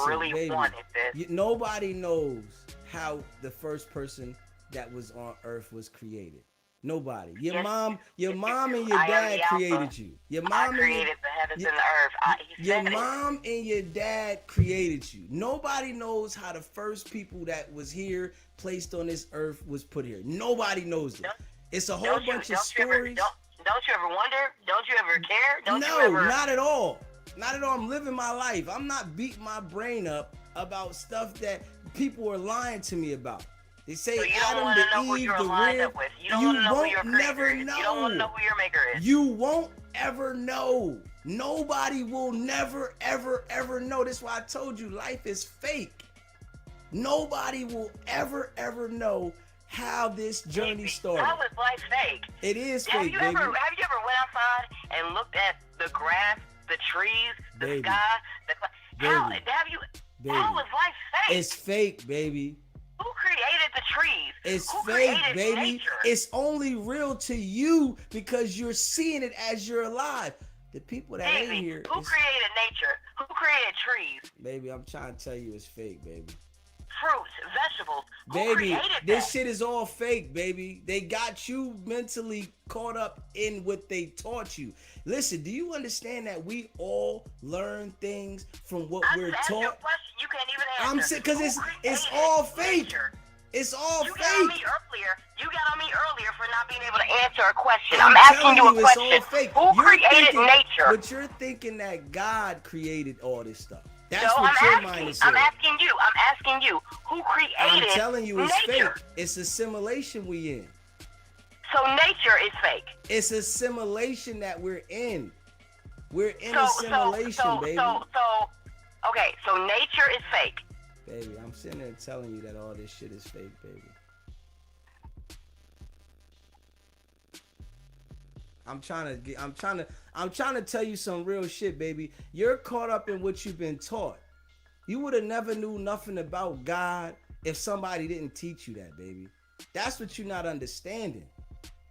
really wanted this? Nobody knows how the first person that was on earth was created. Nobody. Your mom and your dad created you. Your mom created the heavens and the earth. Your mom and your dad created you. Nobody knows how the first people that was here, placed on this earth, was put here. Nobody knows it. It's a whole bunch of stories. Don't you ever wonder? Don't you ever care? No, not at all. Not at all. I'm living my life. I'm not beating my brain up about stuff that people are lying to me about. They say Adam, the Eve, the rib. You won't never know. You don't want to know who your maker is. You won't ever know. Nobody will never, ever, ever know. That's why I told you life is fake. Nobody will ever, ever know how this journey started. How is life fake? It is fake, baby. Have you ever went outside and looked at the grass, the trees, the sky? How is life fake? It's fake, baby. Who created the trees? It's Who fake, baby. Nature? It's only real to you because you're seeing it as you're alive. The people that ain't here. Who created nature? Who created trees? Baby, I'm trying to tell you it's fake, baby. Fruits, vegetables. Who Baby, created this that? shit is all fake, baby. They got you mentally caught up in what they taught you. Listen, do you understand that we all learn things from what we're asked you a taught? question you can't even answer. I'm sick because Who it's created all fake. nature? It's all You got on me fake. earlier. You got on me earlier for not being able to answer a question. I'm I'm asking telling you a it's question. all fake. Who You're created thinking- nature? But you're thinking that God created all this stuff. That's No, what your I'm mind is asking. saying. I'm asking you. Who created I'm telling you it's nature? fake. It's a simulation we in. So nature is fake. It's a simulation that we're in. We're in a simulation, baby. Okay, so nature is fake. Baby, I'm sitting there telling you that all this shit is fake, baby. I'm trying to tell you some real shit, baby. You're caught up in what you've been taught. You would have never knew nothing about God if somebody didn't teach you that, baby. That's what you're not understanding.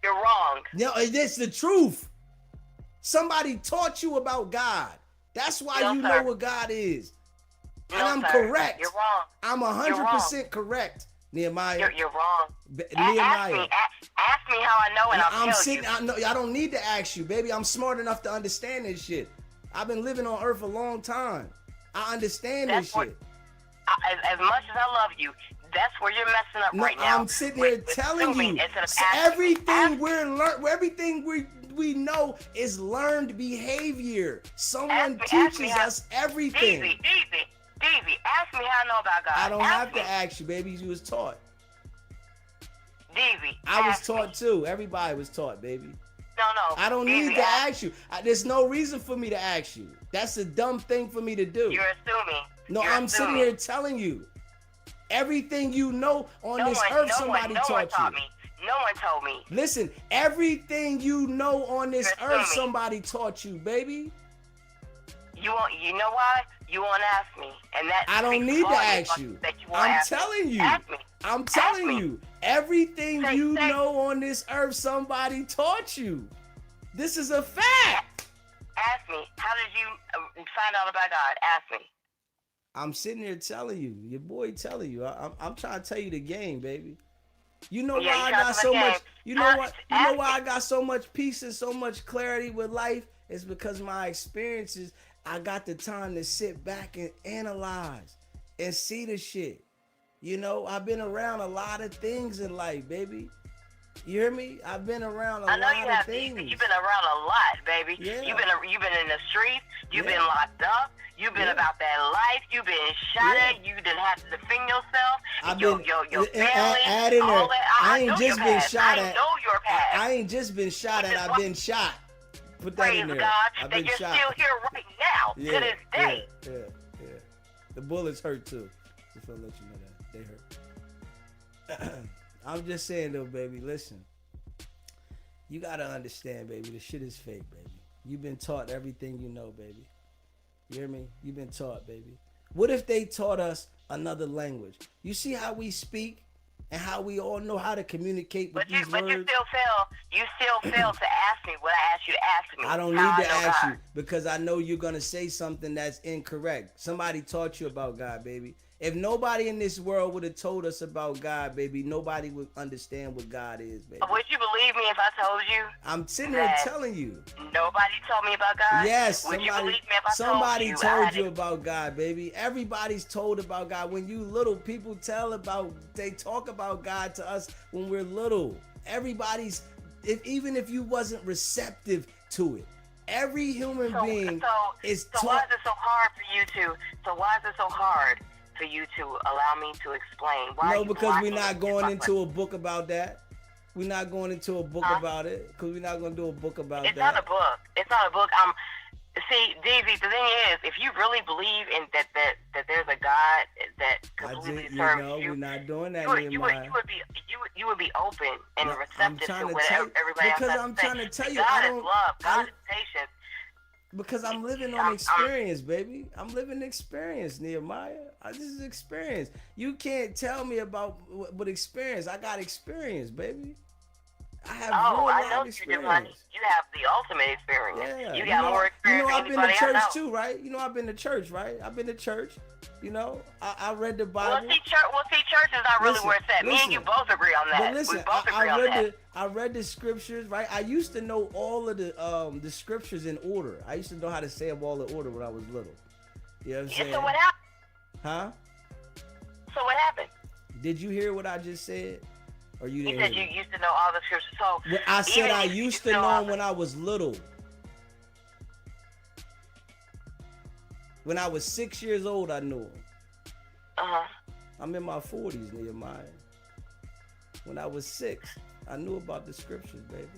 You're wrong. No, it's the truth. Somebody taught you about God. That's why No, you sir. know what God is. And No, I'm sir. correct. You're wrong. I'm 100% correct, Nehemiah. You're wrong. Nehemiah. Ask me how I know, and I'll tell you. I don't need to ask you, baby. I'm smart enough to understand this shit. I've been living on Earth a long time. I understand this shit. As much as I love you, that's where you're messing up right now. I'm sitting here telling you, everything we know is learned behavior. Someone teaches us everything. Deezy, ask me how I know about God. I don't have to ask you, baby. You was taught. Deezy, I was taught too. Everybody was taught, baby. No. I don't need to ask you. There's no reason for me to ask you. That's a dumb thing for me to do. You're assuming. No, I'm sitting here telling you. Everything you know on this earth, somebody taught you. No one told me. Listen, everything you know on this You're earth, assuming. somebody taught you, baby. You know why? You won't ask me, and that I don't need to ask you. I'm telling you. Ask me. I'm telling me. you. Everything Say- you say- know on this earth, somebody taught you. This is a fact. Ask me. How did you find out about God? Ask me. I'm sitting here telling you. Your boy telling you. I'm trying to tell you the game, baby. You know why I got so much. You know what? You know why I got so much peace and so much clarity with life? It's because my experiences. I got the time to sit back and analyze and see the shit. You know, I've been around a lot of things in life, baby. You hear me? I've been around a lot of things. You've been around a lot, baby. Yeah. You've been in the streets. You've Yeah. been locked up. You've been about that life. You've been shot Yeah. at. You didn't have to defend yourself. I've your been family. add in there. All that. I ain't know just your been past. shot I at. know your past. I ain't just been shot at. I've been shot. Put that Praise in there. God I've that been you're shot. still here right now to this day. Yeah. The bullets hurt too. Just want to let you know that they hurt. I'm just saying though, baby. Listen, you gotta understand, baby. The shit is fake, baby. You've been taught everything you know, baby. You hear me? You've been taught, baby. What if they taught us another language? You see how we speak and how we all know how to communicate with these But words? you still fail to ask me what I asked you to ask me. I don't How need to know ask God. you because I know you're gonna say something that's incorrect. Somebody taught you about God, baby. If nobody in this world would have told us about God, baby, nobody would understand what God is, baby. Would you believe me if I told you? I'm sitting here that telling you. Nobody told me about God? Yes, Would you believe me if I somebody told told you? you about God, baby. Everybody's told about God. When you little, people they talk about God to us when we're little. Everybody's, even if you wasn't receptive to it, every human being is So why is it so hard for you to? So why is it so hard for you to allow me to explain? Why No, are you because we're blocking not me? going into a book about that. We're not going into a book about it because we're not going to do a book about It's that. not a book. It's not a book. See, Davey, the thing is, if you really believe in that there's a God that completely serves you, we're not doing that you would be open and No, receptive to whatever everybody else because has I'm to say. trying to tell you, God I is don't- love. God I- is patience. Because I'm living on experience, baby. I'm living experience, Nehemiah. This is experience. You can't tell me about what experience. I got experience, baby. I have Oh, real I life know you do, honey. experience. You have the ultimate experience. Yeah, You got more experience I've than been to anybody I church know. too, right? I've been to church, right? I've been to church. I read the Bible. Well, see, church is not really where it's at. Me and you both agree on that. But listen, We both agree on that. I read the scriptures, right? I used to know all of the scriptures in order. I used to know how to say them all in order when I was little. You know what I'm saying? So what happened? Huh? So what happened? Did you hear what I just said? Or you didn't? You said you used to know all the scriptures. So well, I said I used to know them when I was little. When I was 6 years old, I knew them. I'm in my 40s, Nehemiah. When I was 6, I knew about the scriptures, baby.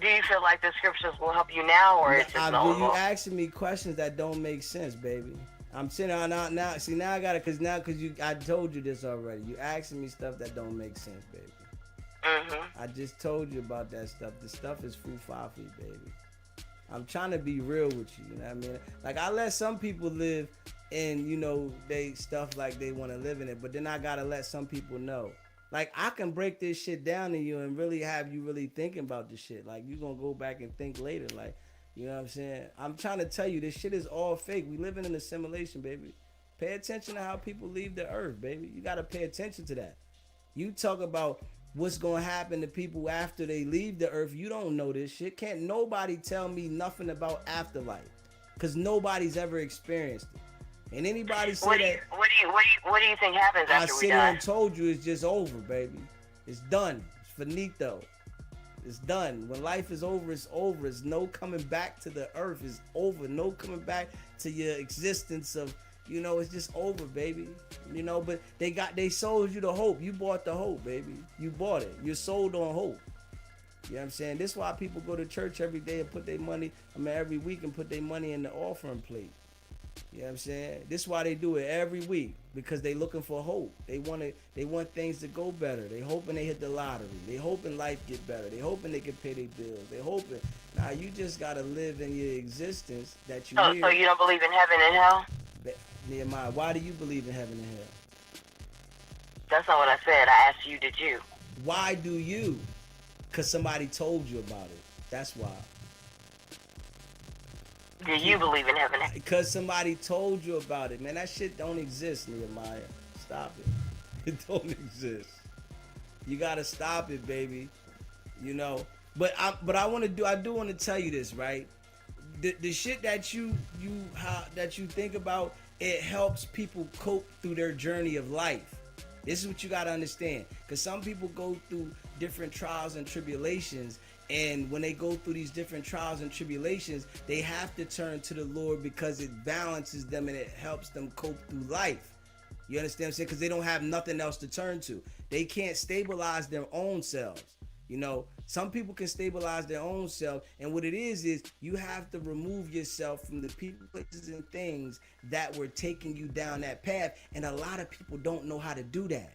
Do you feel like the scriptures will help you now, or it's just you asking me questions that don't make sense, baby? I'm sitting on now. See, now I got it, cause I told you this already. You asking me stuff that don't make sense, baby. I just told you about that stuff. The stuff is foo-fafi, baby. I'm trying to be real with you. You know what I mean? Like, I let some people live in, they stuff like they want to live in it, but then I gotta let some people know. Like, I can break this shit down to you and really have you really thinking about this shit. Like, you gonna go back and think later. Like, you know what I'm saying? I'm trying to tell you, this shit is all fake. We living in a simulation, baby. Pay attention to how people leave the earth, baby. You gotta pay attention to that. You talk about what's gonna happen to people after they leave the earth. You don't know this shit. Can't nobody tell me nothing about afterlife, because nobody's ever experienced it. And anybody say what do you think happens after we die? I sit and told you it's just over, baby. It's done. It's finito. It's done. When life is over, it's over. It's no coming back to the earth. It's over. No coming back to your existence of, it's just over, baby. But they sold you the hope. You bought the hope, baby. You bought it. You're sold on hope. You know what I'm saying? This is why people go to church every day and put their money, every week, and put their money in the offering plate. You know what I'm saying? This is why they do it every week, because they looking for hope. They want things to go better. They hoping they hit the lottery. They hoping life get better. They hoping they can pay their bills. They hoping. Now you just gotta live in your existence that you So you don't believe in heaven and hell? Nehemiah, why do you believe in heaven and hell? That's not what I said. I asked you, did you? Why do you? Because somebody told you about it. That's why. Do you believe in heaven? Because somebody told you about it, man. That shit don't exist, Nehemiah. Stop it. It don't exist. You gotta stop it, baby. But I do want to tell you this, right? The shit that you think about, it helps people cope through their journey of life. This is what you gotta understand, because some people go through different trials and tribulations. And when they go through these different trials and tribulations, they have to turn to the Lord, because it balances them and it helps them cope through life. You understand what I'm saying? Because they don't have nothing else to turn to. They can't stabilize their own selves. Some people can stabilize their own self. And what it is you have to remove yourself from the people, places, and things that were taking you down that path. And a lot of people don't know how to do that.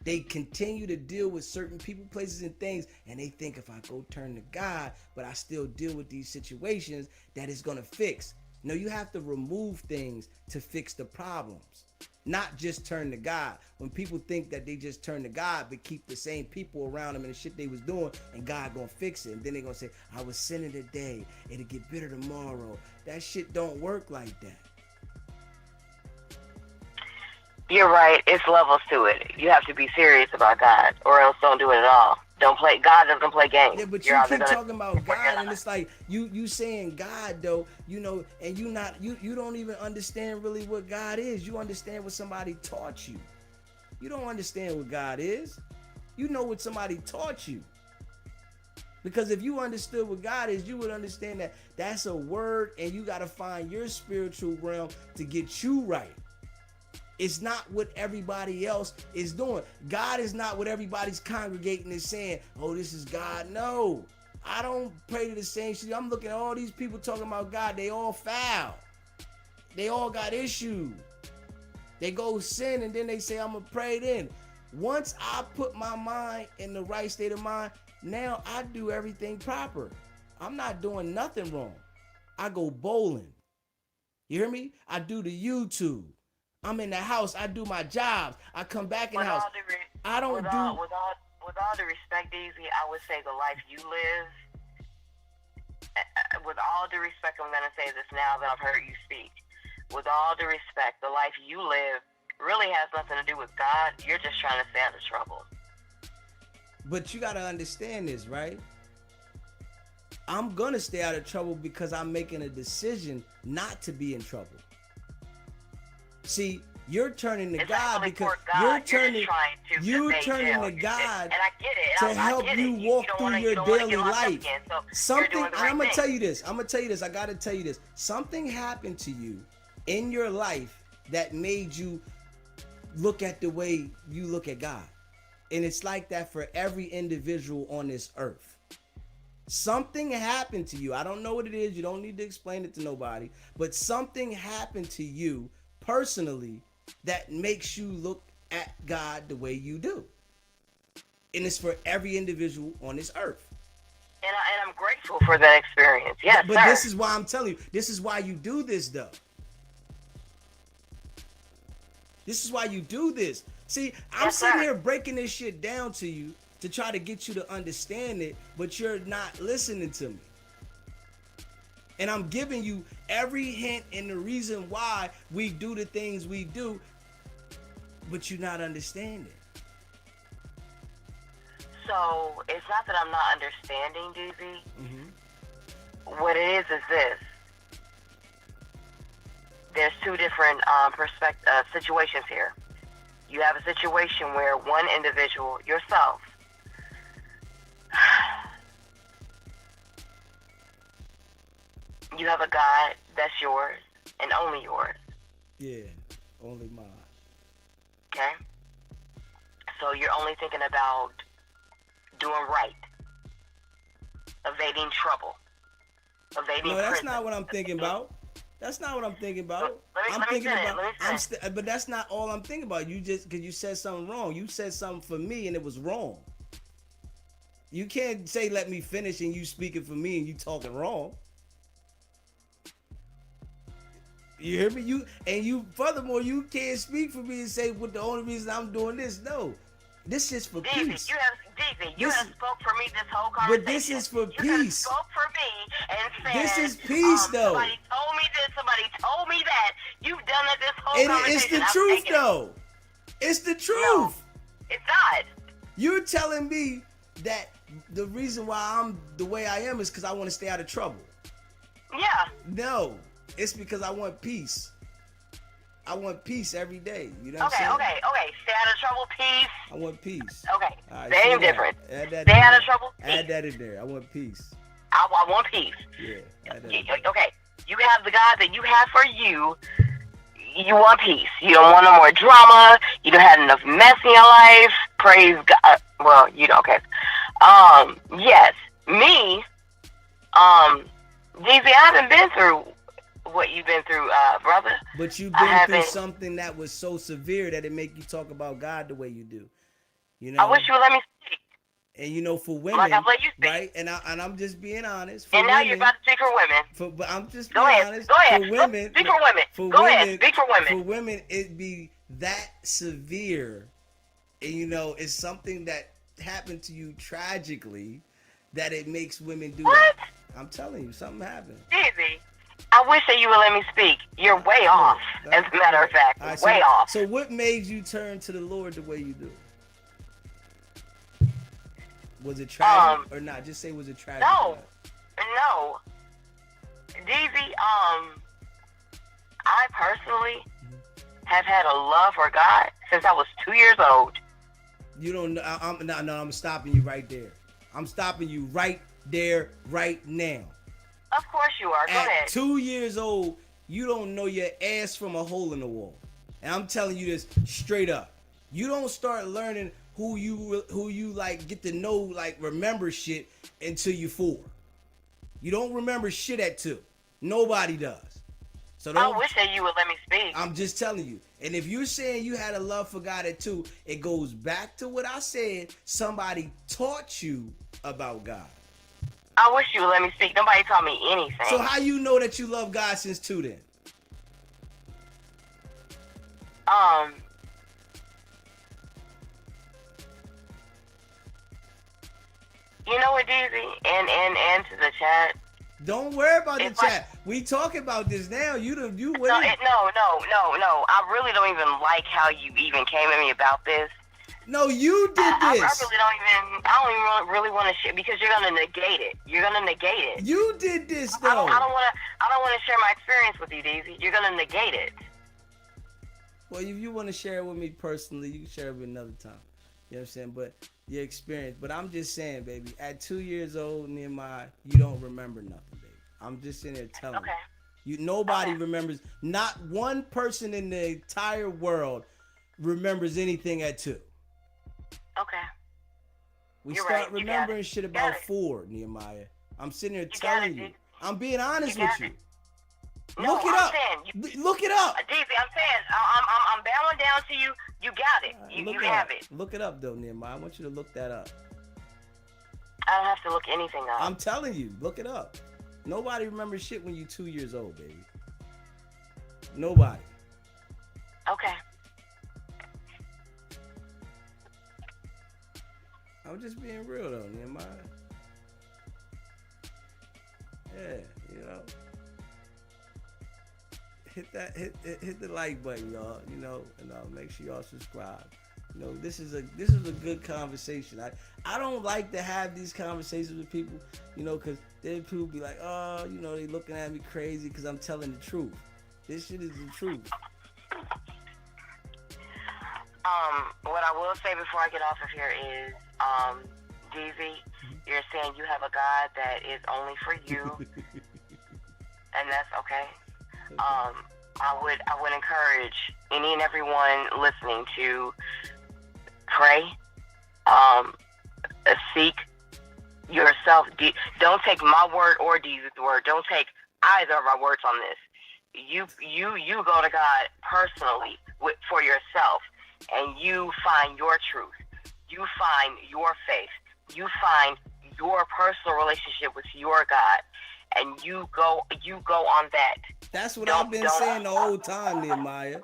They continue to deal with certain people, places, and things, and they think, if I go turn to God, but I still deal with these situations, that it's going to fix. No, you have to remove things to fix the problems, not just turn to God. When people think that they just turn to God, but keep the same people around them and the shit they was doing, and God going to fix it. And then they're going to say, I was sinning today, it'll get better tomorrow. That shit don't work like that. You're right. It's levels to it. You have to be serious about God, or else don't do it at all. Don't play. God doesn't play games. Yeah, but you keep talking about God, and it's like you saying God though, and you don't even understand really what God is. You understand what somebody taught you. You don't understand what God is. You know what somebody taught you. Because if you understood what God is, you would understand that that's a word, and you got to find your spiritual realm to get you right. It's not what everybody else is doing. God is not what everybody's congregating and saying, oh, this is God. No, I don't pray to the same shit. I'm looking at all these people talking about God. They all foul. They all got issues. They go sin and then they say, I'm going to pray then. Once I put my mind in the right state of mind, now I do everything proper. I'm not doing nothing wrong. I go bowling. You hear me? I do the YouTube. I'm in the house. I do my jobs. I come back in the house. With with all due respect, Daisy, I would say the life you live, with all due respect, I'm going to say this now that I've heard you speak. With all due respect, the life you live really has nothing to do with God. You're just trying to stay out of trouble. But you got to understand this, right? I'm going to stay out of trouble because I'm making a decision not to be in trouble. See, you're turning to It's God really because for God. you're turning You're to God and I get it. to I help get you it. walk don't through wanna- your don't wanna daily get locked up life. again, so you're Something, doing and the I'm right gonna thing. tell you this. I gotta tell you this. Something happened to you in your life that made you look at the way you look at God, and it's like that for every individual on this earth. Something happened to you. I don't know what it is. You don't need to explain it to nobody. But something happened to you personally that makes you look at God the way you do. And it's for every individual on this earth. And I'm grateful for that experience. Yes, But sir. this is why I'm telling you. This is why you do this, though. This is why you do this. See, I'm Yes, sitting sir. here breaking this shit down to you to try to get you to understand it, but you're not listening to me. And I'm giving you every hint and the reason why we do the things we do, but you're not understanding. So it's not that I'm not understanding, DZ. Mm-hmm. What it is this. There's two different situations here. You have a situation where one individual, yourself, you have a God that's yours and only yours. Yeah, only mine. Okay? So you're only thinking about doing right, evading trouble, evading No, that's prison. not what I'm thinking about. That's not what I'm thinking about. Let me finish. But that's not all I'm thinking about. You just, because you said something wrong. You said something for me and it was wrong. You can't say let me finish and you speaking for me and you talking wrong. You hear me? Furthermore, you can't speak for me and say what the only reason I'm doing this. No. This is for peace. You have spoke for me this whole conversation. But this is for You peace. spoke for me and said, This is peace, though. Somebody told me this, somebody told me that. You've done it this whole And conversation. it's the I'm truth, taking though. It's the truth. No, it's not. You're telling me that the reason why I'm the way I am is because I want to stay out of trouble. Yeah. No, it's because I want peace. I want peace every day. You know what Okay. I'm saying? Okay. Stay out of trouble, peace. I want peace. Okay. All right, Same say that. difference. Add that Stay in out there. of trouble, peace. Add that in there. I want peace. I want peace. Yeah. Add that in there. Okay. You have the God that you have for you. You want peace. You don't want no more drama. You don't have enough mess in your life. Praise God. Well, you don't. Okay. Yes. Me. DZ, I haven't been through what you've been through, brother. But you've I been through haven't. something that was so severe that it make you talk about God the way you do. You I know. wish you would let me speak. And you know, for women, Like I've let you speak. right? And I'm just being honest. For And now women, you're about to speak for women. but I'm just Go being ahead. honest. Go ahead. For women, Speak for women. Go ahead. Speak for women. For women, it be that severe, and you know, it's something that happened to you tragically that it makes women do What? that. I'm telling you, something happened. DZ, I wish that you would let me speak. You're way off, as a matter of fact. All right, Way off. So what made you turn to the Lord the way you do? Was it tragic or not? Just say, was it tragic? No. No. DZ, I personally have had a love for God since I was 2 years old. You don't know. I'm stopping you right there. I'm stopping you right there, right now. Of course you are. Go At ahead. 2 years old, you don't know your ass from a hole in the wall. And I'm telling you this straight up. You don't start learning who you like get to know, like remember shit until you 4. You don't remember shit at 2. Nobody does. So I wish that you would let me speak. I'm just telling you. And if you're saying you had a love for God at 2, it goes back to what I said. Somebody taught you about God. I wish you would let me speak. Nobody taught me anything. So how you know that you love God since 2 then? You know what, Deezy? And to the chat. Don't worry about the It's like- chat. We talk about this now. You No, win. no. I really don't even like how you even came at me about this. No, you did I this. I don't even really want to share because you're gonna negate it. You're gonna negate it. You did this I though. don't want to share my experience with you, Deezy. You're gonna negate it. Well, if you want to share it with me personally, you can share it with another time. You know what I'm saying? But your experience. But I'm just saying, baby, at 2 years old, Nehemiah, you don't remember nothing, baby. I'm just sitting there telling Okay. you. Nobody Okay. remembers. Not one person in the entire world remembers anything at 2. Okay. We You're start right. You got remembering it. shit You got about it. 4, Nehemiah. I'm sitting here got telling it, you. dude. I'm being honest You with got you. it. No, Look it I'm up. saying Look it up. Deezy, I'm saying I'm bowing down to you. You got it. You Look have up. it. Look it up, though, Nehemiah. I want you to look that up. I don't have to look anything up. I'm telling you, look it up. Nobody remembers shit when you're 2 years old, baby. Nobody. Okay. I'm just being real though, Nehemiah. Yeah, you know. Hit the like button, y'all. You know, and make sure y'all subscribe. You know, this is a good conversation. I don't like to have these conversations with people, you know, because then people be like, oh, you know, they looking at me crazy because I'm telling the truth. This shit is the truth. What I will say before I get off of here is, DZ, you're saying you have a God that is only for you, and that's okay. I would encourage any and everyone listening to pray, seek yourself. Don't take my word or DZ's word. Don't take either of our words on this. You go to God personally for yourself, and you find your truth. You find your faith. You find your personal relationship with your God, and you go on that. That's what I've been saying the whole time, Nehemiah.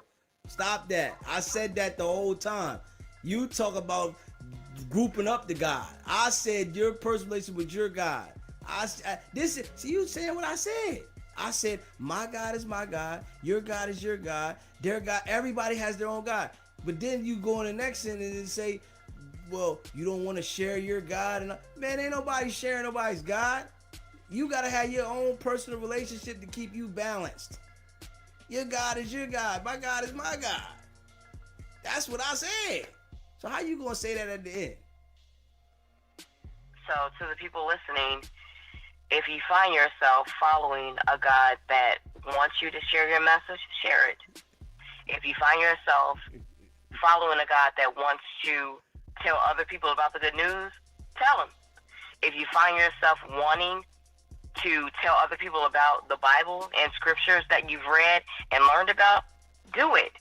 Stop that. I said that the whole time. You talk about grouping up the God. I said your personal relationship with your God. See, you saying what I said. I said my God is my God. Your God is your God. Their God. Everybody has their own God. But then you go in the next sentence and say, well, you don't want to share your God. And man, ain't nobody sharing nobody's God. You got to have your own personal relationship to keep you balanced. Your God is your God. My God is my God. That's what I said. So how you going to say that at the end? So to the people listening, if you find yourself following a God that wants you to share your message, share it. If you find yourself following a God that wants to tell other people about the good news, tell them. If you find yourself wanting to tell other people about the Bible and scriptures that you've read and learned about, do it.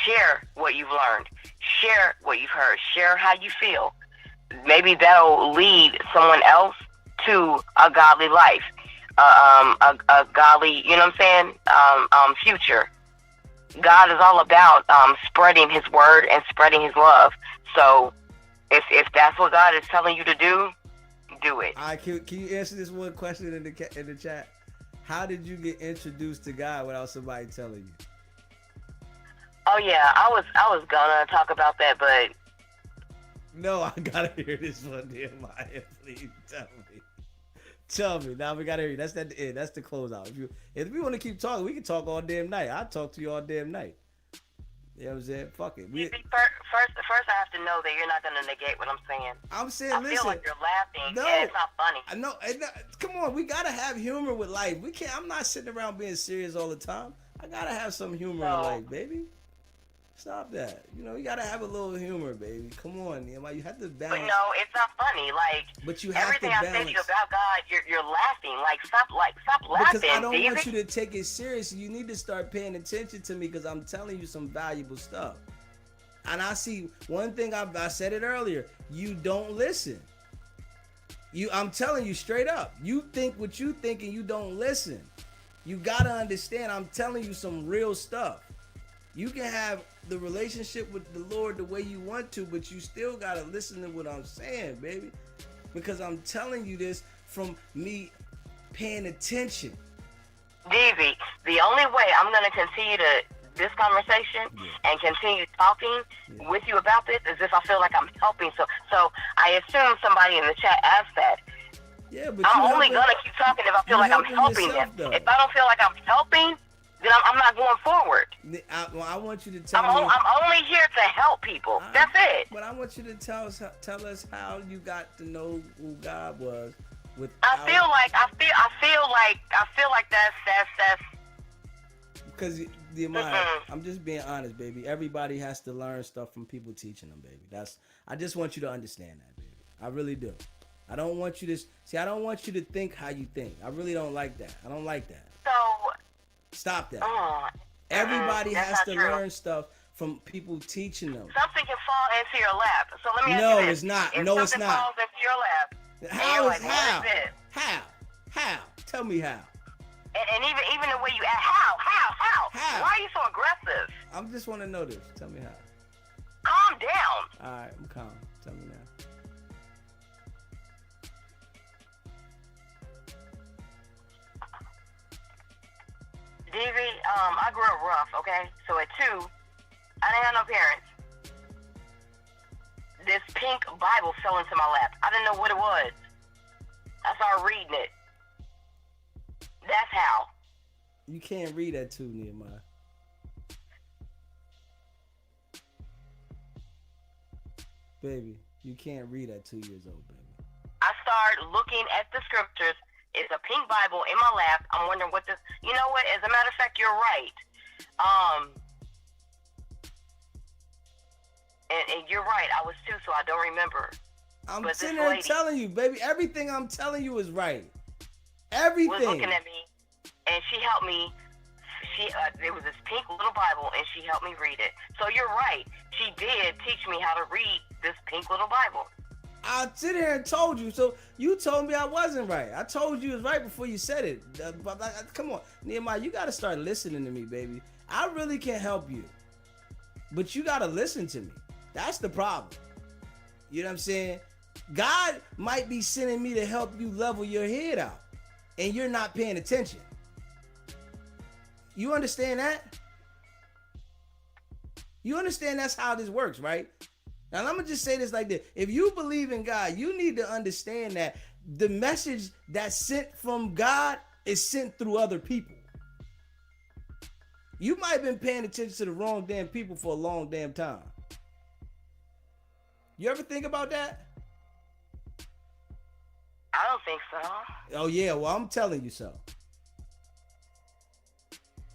Share what you've learned. Share what you've heard. Share how you feel. Maybe that'll lead someone else to a godly life, a godly, you know what I'm saying, future. God is all about spreading His word and spreading His love. So if that's what God is telling you to do it. All right, can you answer this one question in the chat? How did you get introduced to God without somebody telling you? Oh yeah, I was gonna talk about that, but no, I gotta hear this one, Nehemiah. Please tell me. Now we gotta hear you. That's at the end. That's the closeout. If we want to keep talking, we can talk all damn night. I'll talk to you all damn night. You know what I'm saying? Fuck it. First, I have to know that you're not gonna negate what I'm saying. I'm saying, I listen. feel like you're laughing. No, and it's not funny. I know. Come on, we gotta have humor with life. We can't. I'm not sitting around being serious all the time. I gotta have some humor in life, baby. Stop that. You know, you gotta have a little humor, baby. Come on, Nehemiah. You have to balance. But no, it's not funny. Like, but you have everything to I balance. say to you about God, you're laughing. Like, stop laughing. Because I don't David. want you to take it serious. You need to start paying attention to me because I'm telling you some valuable stuff. And I see one thing. I said it earlier. You don't listen. I'm telling you straight up. You think what you think and you don't listen. You gotta understand. I'm telling you some real stuff. You can have the relationship with the Lord the way you want to, but you still gotta listen to what I'm saying, baby. because I'm telling you this from me paying attention. DV, the only way I'm going to continue this conversation and continue talking with you about this is if I feel like I'm helping. So I assume somebody in the chat asked that. Yeah, but I'm only going to keep talking if I feel like I'm helping them. Though. If I don't feel like I'm helping, then I'm not going forward. I want you to tell me. I'm only here to help people. That's it. But I want you to tell us how you got to know who God was. I feel like that's because I'm just being honest, baby. Everybody has to learn stuff from people teaching them, baby. I just want you to understand that, baby. I really do. I don't want you to I don't want you to think how you think. I really don't like that. I don't like that. So stop that. Everybody has to learn stuff from people teaching them. Something can fall into your lap. So let me ask you this. No, it's not. If no, it's something not. falls into your lap. How? How? Tell me how. And even the way you act, how? Why are you so aggressive? I just want to know this. Tell me how. Calm down. All right, I'm calm. Tell me now. DV, I grew up rough, okay? So at 2, I didn't have no parents. This pink Bible fell into my lap. I didn't know what it was. I started reading it. That's how. You can't read at 2, Nehemiah. Baby, you can't read at 2 years old, baby. I started looking at the scriptures. It's a pink Bible in my lap. I'm wondering what this... You know what? As a matter of fact, you're right. And you're right. I was 2, so I don't remember. I'm sitting there telling you, baby. Everything I'm telling you is right. Everything. Was looking at me, and she helped me. There was this pink little Bible, and she helped me read it. So you're right. She did teach me how to read this pink little Bible. I sit here and told you. So you told me I wasn't right. I told you it was right before you said it. Come on, Nehemiah, you got to start listening to me, baby. I really can't help you, but you got to listen to me. That's the problem. You know what I'm saying? God might be sending me to help you level your head out, and you're not paying attention. You understand that? You understand that's how this works, right? Now, I'm going to just say this like this. If you believe in God, you need to understand that the message that's sent from God is sent through other people. You might have been paying attention to the wrong damn people for a long damn time. You ever think about that? I don't think so. Oh, yeah. Well, I'm telling you so.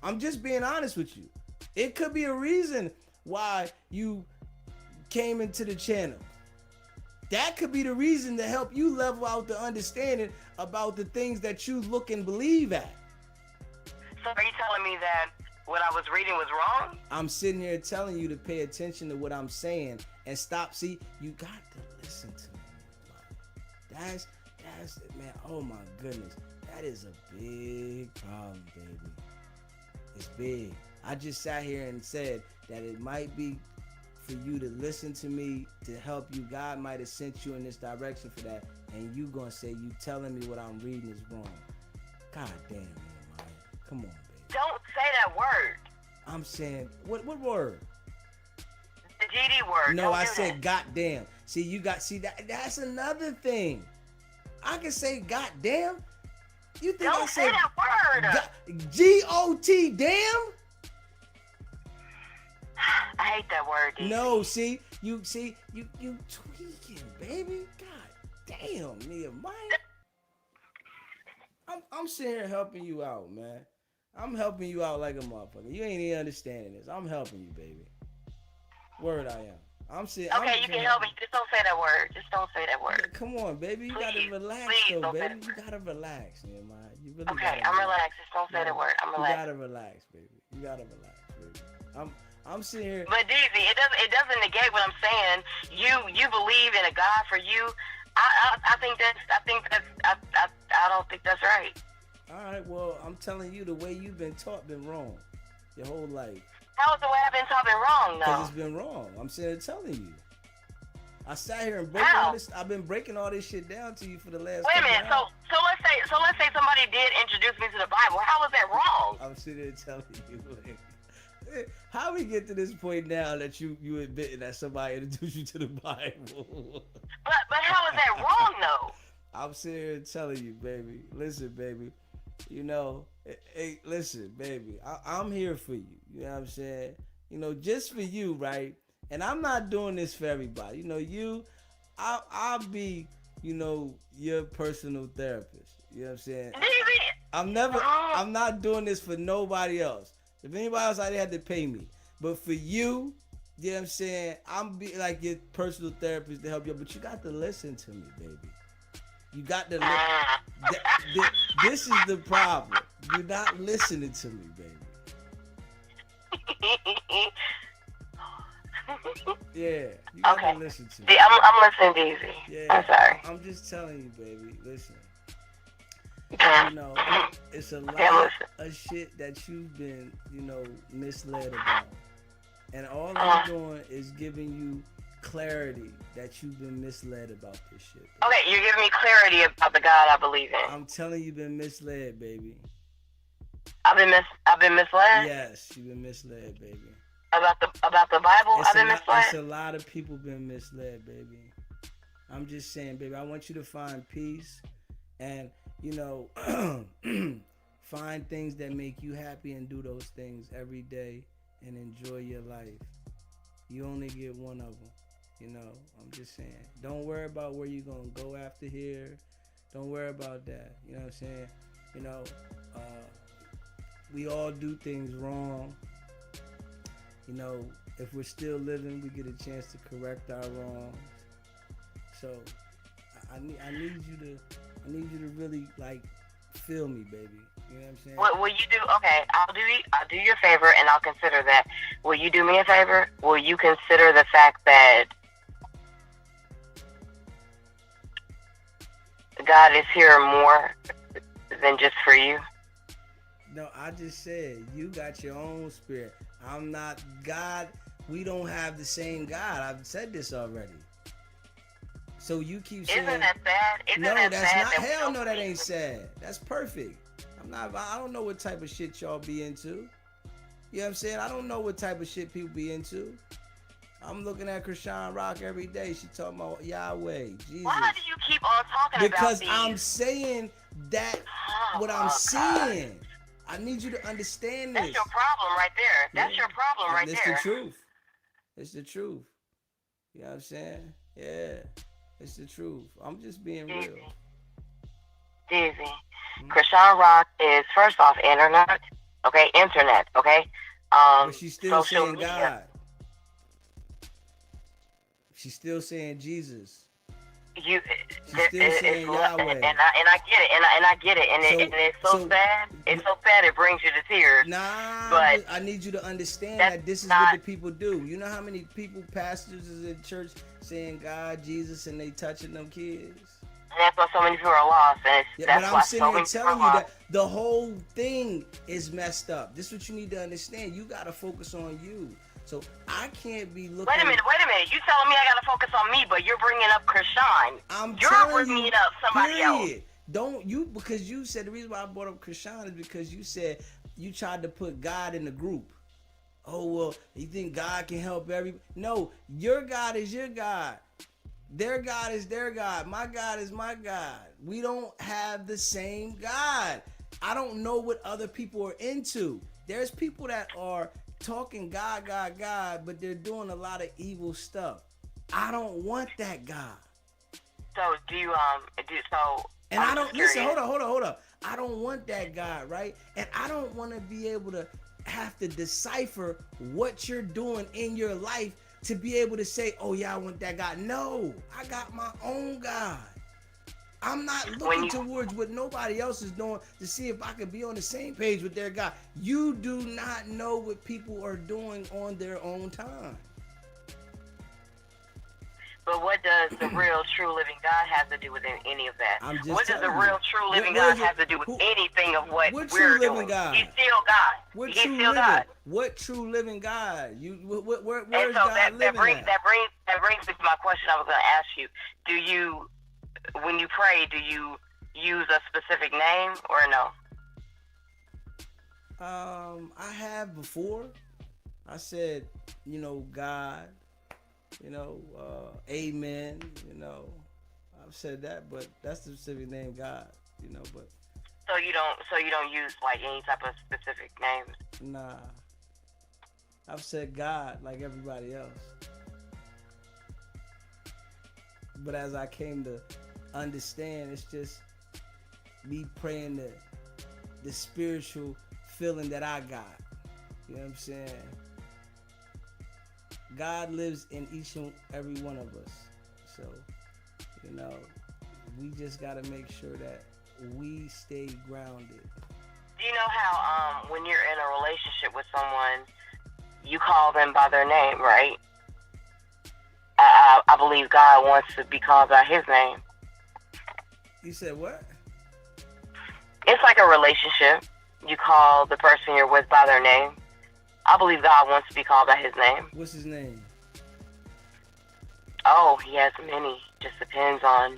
I'm just being honest with you. It could be a reason why you came into the channel. That could be the reason to help you level out the understanding about the things that you look and believe at. So are you telling me that what I was reading was wrong? I'm sitting here telling you to pay attention to what I'm saying and stop. See, you got to listen to me. That's man, oh my goodness. That is a big problem, baby. It's big. I just sat here and said that it might be for you to listen to me to help you. God might have sent you in this direction for that, and you gonna say you telling me what I'm reading is wrong. God damn, man, Maya. Come on, baby. Don't say that word. I'm saying what word? The GD word. No, I said goddamn. See, that's another thing. I can say goddamn. You think Don't say that word. G-O-T damn? I hate that word, dude. No, you tweaking, baby. God damn, Nehemiah. I'm sitting here helping you out, man. I'm helping you out like a motherfucker. You ain't even understanding this. I'm helping you, baby. Word I am. Okay, you can help me. Just don't say that word. Just don't say that word. Come on, baby. You gotta relax, though, baby. You gotta relax, Nehemiah. You really okay, I'm relaxed. Just don't say the word. I'm relaxed. You gotta relax, baby. You gotta relax, baby. I'm sitting here. But DZ, it doesn't negate what I'm saying. You believe in a God for you. I don't think that's right. All right, well, I'm telling you, the way you've been taught been wrong your whole life. How is the way I've been taught been wrong, though? Because it's been wrong. I'm sitting here telling you. I sat here and broke all this. I've been breaking all this shit down to you for the last. Wait a minute. So let's say somebody did introduce me to the Bible. How was that wrong? I'm sitting there telling you, like, how we get to this point now that you admitting that somebody introduced you to the Bible? But how is that wrong though? I'm sitting here telling you, baby. Listen, baby. You know, hey, listen, baby. I'm here for you. You know what I'm saying? You know, just for you, right? And I'm not doing this for everybody. You know, I'll be, you know, your personal therapist. You know what I'm saying? I'm not doing this for nobody else. If anybody else out there had to pay me. But for you, you know what I'm saying? I'm be like your personal therapist to help you. But you got to listen to me, baby. You got to this is the problem. You're not listening to me, baby. Yeah, you gotta listen to me. I'm listening, DZ. Yeah, I'm sorry. I'm just telling you, baby. Listen. You know, it's a lot of shit that you've been, you know, misled about. And all I'm doing is giving you clarity that you've been misled about this shit. Baby. Okay, you're giving me clarity about the God I believe in. I'm telling you, you've been misled, baby. I've been misled? Yes, you've been misled, baby. About the Bible? I've been misled? It's a lot of people been misled, baby. I'm just saying, baby, I want you to find peace and, you know, find things that make you happy and do those things every day and enjoy your life. You only get one of them. You know, I'm just saying. Don't worry about where you're going to go after here. Don't worry about that. You know what I'm saying? You know, we all do things wrong. You know, if we're still living, we get a chance to correct our wrongs. So, I need you to really like feel me, baby. You know what I'm saying? What will you do? Okay, I'll do you a favor, and I'll consider that. Will you do me a favor? Will you consider the fact that God is here more than just for you? No, I just said you got your own spirit. I'm not God. We don't have the same God. I've said this already. So you keep saying. Isn't that sad? No, that's sad not. that Hell no, that ain't sad. That's perfect. I don't know what type of shit y'all be into. You know what I'm saying? I don't know what type of shit people be into. I'm looking at Chrisean Rock every day. She talking about Yahweh, Jesus. Why do you keep on talking because about these? I'm saying that what I'm seeing. I need you to understand this. That's your problem right there. That's your problem right there. It's the truth. It's the truth. You know what I'm saying? Yeah. It's the truth. I'm just being real. Dizzy. Chrisean Rock is, first off, internet. Okay? Internet. Okay? But she's still saying media. God. She's still saying Jesus. She's still saying Yahweh. And I get it. And I get it. And it's so sad. It's so sad it brings you to tears. Nah, but I need you to understand that this is what the people do. You know how many pastors is in church saying God, Jesus, and they touching them kids? And that's why so many people are lost. And but I'm sitting here telling you that the whole thing is messed up. This is what you need to understand. You got to focus on you. So I can't be looking. Wait a minute. You telling me I got to focus on me, but you're bringing up Chrisean. You're bringing up somebody else. Don't you, because you said the reason why I brought up Chrisean is because you said you tried to put God in the group. Oh, well, you think God can help everybody? No, your God is your God. Their God is their God. My God is my God. We don't have the same God. I don't know what other people are into. There's people that are talking God, God, God, but they're doing a lot of evil stuff. I don't want that God. So And I don't listen. Hold on. I don't want that God, right? And I don't want to be able to have to decipher what you're doing in your life to be able to say, "Oh yeah, I want that God." No, I got my own God. I'm not looking towards what nobody else is doing to see if I can be on the same page with their God. You do not know what people are doing on their own time. But what does the real, true, living God have to do with any of that? I'm just What does the telling real, you. true, living What God is it? have to do with anything of what What we're true living doing? God? He's still God. What He's true still living? God. What true living God? You where's And so God that living brings at? that brings me to my question I was going to ask you. Do you, when you pray, do you use a specific name or no? I have before. I said, God, amen, I've said that, but that's the specific name, God, but So you don't use like any type of specific names. nah, I've said God like everybody else. But as I came to understand, it's just me praying the spiritual feeling that I got. You know what I'm saying? God lives in each and every one of us. So, we just got to make sure that we stay grounded. Do you know how when you're in a relationship with someone, you call them by their name, right? I believe God wants to be called by his name. You said what? It's like a relationship. You call the person you're with by their name. I believe God wants to be called by his name. What's his name? Oh, he has many. Just depends on...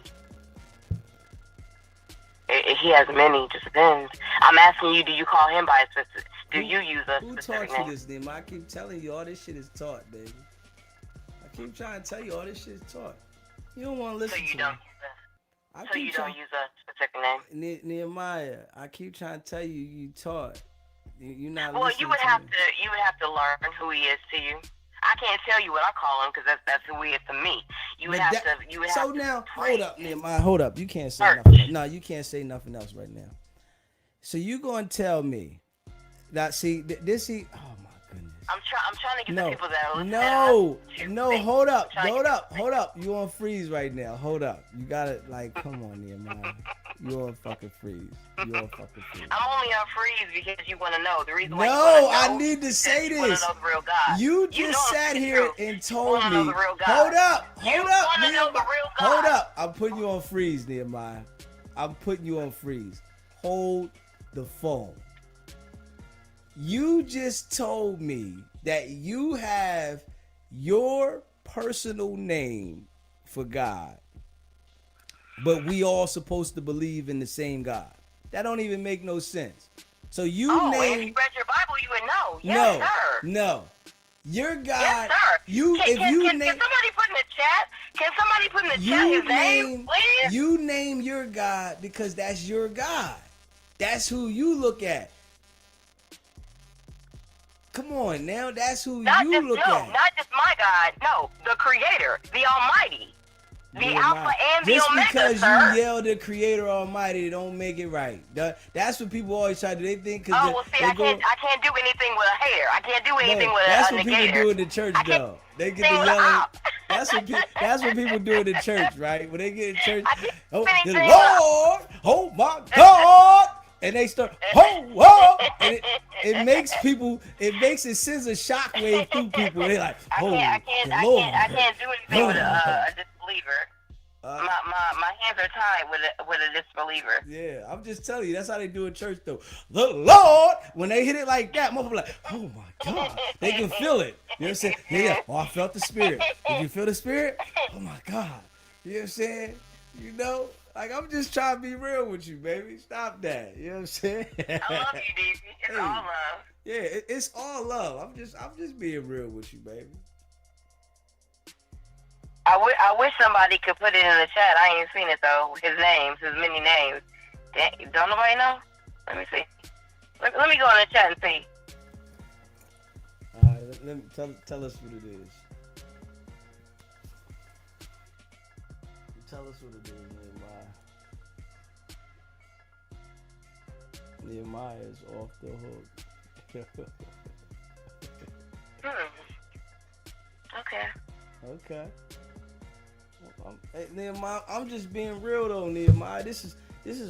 He has many. Just depends. I'm asking you, do you call him by a specific... Do you use a Who specific taught name? you this name? I keep telling you, all this shit is taught, baby. I keep trying to tell you, all this shit is taught. You don't want to listen So you to don't me. don't use a specific name? Nehemiah, I keep trying to tell you, you taught. You're not Well, listening you would to have me. to learn who he is to you. I can't tell you what I call him because that's who he is to me. You would But have to. So now, pray. hold up, Nehemiah, hold up. You can't say Search. nothing. No, you can't say nothing else right now. So you gonna tell me that? See, oh my goodness. I'm trying to get the people that are listening. No, hold up. You on freeze right now. Hold up. You gotta come on, Nehemiah. You on fucking freeze. You on fucking freeze. I'm only on freeze because you want to know. The reason why No, you want to know I need to is say you want this. to know the real God. You You just know sat the here truth. and You told wanna know me. the real God. Hold up, You wanna know the real God. Hold up. I'm putting you on freeze, Nehemiah. I'm putting you on freeze. Hold the phone. You just told me that you have your personal name for God, but we all supposed to believe in the same God. That don't even make no sense. So you Oh, name. if you read your Bible, you would know. Yes, sir. No. Your God. Yes, sir. Can somebody put in the chat? Can somebody put in the chat his name, please? You name your God because that's your God. That's who you look at. Come on now, that's who you look at. Not just my God. No, the Creator, the Almighty, the Alpha and the Omega, just because sir. you yell the Creator Almighty, don't make it right. That's what people always try to do. They think I can't do anything with a hair. I can't do anything with that's a what negator. people do in the church, though. They get to yelling. That's what people do in the church, right? When they get in church, oh, the Lord, oh my God. And they start, and it makes it sends a shockwave through people. They're like, I can't do anything with a disbeliever. My hands are tied with a disbeliever. Yeah, I'm just telling you, that's how they do in church, though. The Lord, when they hit it like that, motherfucker like, oh my God, they can feel it. You know what I'm saying? Yeah. Oh, I felt the Spirit. Did you feel the Spirit? Oh my God. You know what I'm saying? I'm just trying to be real with you, baby. Stop that. You know what I'm saying? I love you, Davey. It's all love. Yeah, it's all love. I'm just being real with you, baby. I wish somebody could put it in the chat. I ain't seen it though. His many names. Don't nobody know? Let me see. Let me go in the chat and see. All right, let me tell us what it is. Tell us what it is, Nehemiah. Nehemiah is off the hook. Okay. Okay. Hey, Nehemiah, I'm just being real though, Nehemiah. This is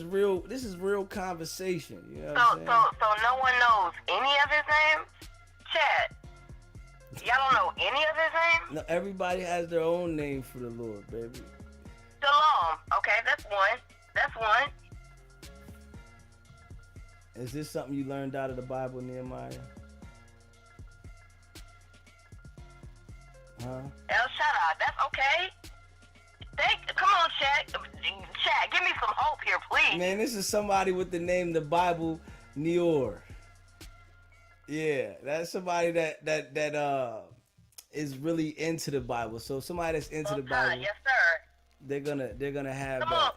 real conversation. You know what I'm saying? So no one knows any of his names? Chat. Y'all don't know any of his name? No, everybody has their own name for the Lord, baby. Shalom. Okay, that's one. That's one. Is this something you learned out of the Bible, Nehemiah? Huh? El Shaddai. That's okay. Come on, Chad. Chad, give me some hope here, please. Man, this is somebody with the name the Bible Neor. Yeah, that's somebody that is really into the Bible. So somebody that's into the Bible, Yes, sir. they're gonna have. Come on,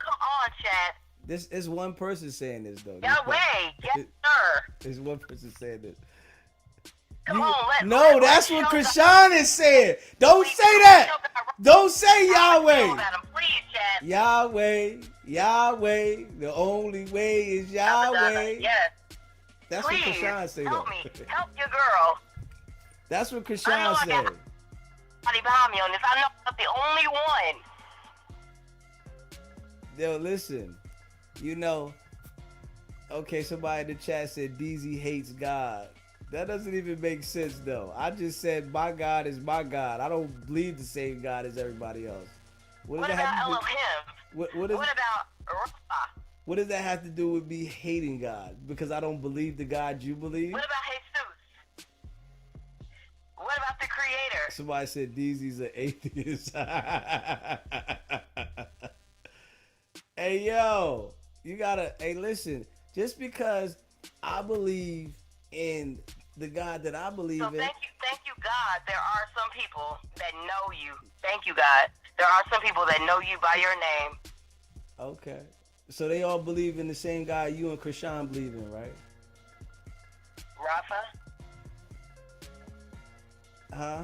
Chad. This is one person saying this though. Yahweh. Yes, sir. There's one person saying this. Come on, No, that's what Chrisean is saying. Don't say that. Don't say Yahweh. Please, Chad. Yahweh. The only way is Yahweh. Yes. That's Please, what Chrisean said. Help me. Help your girl. That's what I Chrisean know I said. got somebody behind me on this. I know I'm not the only one. Yo, listen. You know, okay, somebody in the chat said DZ hates God. That doesn't even make sense, though. I just said my God is my God. I don't believe the same God as everybody else. What about Elohim? What about Rafa? What does that have to do with me hating God? Because I don't believe the God you believe? What about Jesus? What about the Creator? Somebody said DZ's an atheist. Hey, yo. You gotta, hey, listen. Just because I believe in the God that I believe in. Thank you, God. There are some people that know you. Thank you, God. There are some people that know you by your name. Okay. So they all believe in the same God you and Chrisean believe in, right? Rafa? Huh?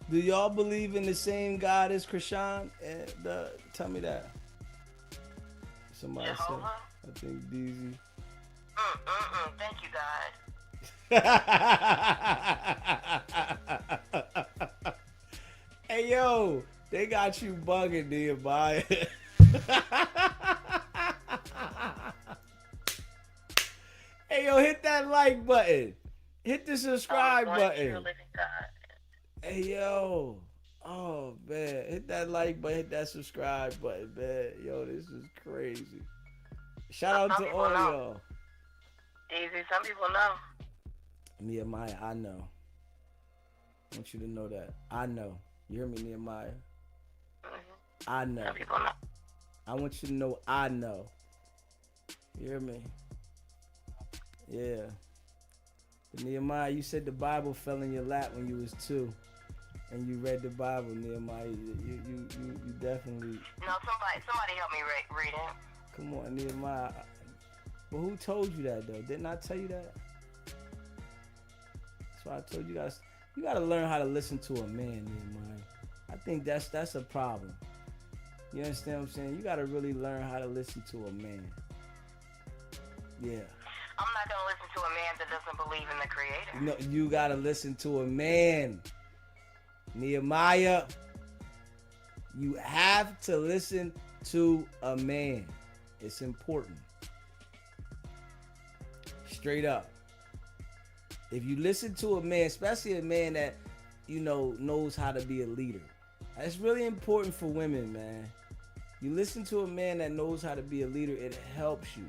Do y'all believe in the same God as Chrisean? Tell me that. Somebody Jehovah? said, I think DZ. Thank you, God. Hey, yo, they got you bugging, Nehemiah. Hey, yo, hit that like button. Hit the subscribe button. Hey, yo. Oh, man. Hit that like button. Hit that subscribe button, man. Yo, this is crazy. Shout out to all y'all. Easy, some people know. Nehemiah, I know. I want you to know that. I know. You hear me, Nehemiah? Mm-hmm. I know. Some people know. I want you to know I know. You hear me? Yeah. But Nehemiah, you said the Bible fell in your lap when you was 2. And you read the Bible, Nehemiah. You definitely... No, somebody help me read it. Come on, Nehemiah. But who told you that, though? Didn't I tell you that? That's why I told you guys. You gotta learn how to listen to a man, Nehemiah. I think that's a problem. You understand what I'm saying? You gotta really learn how to listen to a man. Yeah. I'm not gonna listen to a man that doesn't believe in the Creator. No, you gotta listen to a man. Nehemiah, you have to listen to a man. It's important. Straight up. If you listen to a man, especially a man that, knows how to be a leader. That's really important for women, man. You listen to a man that knows how to be a leader, it helps you.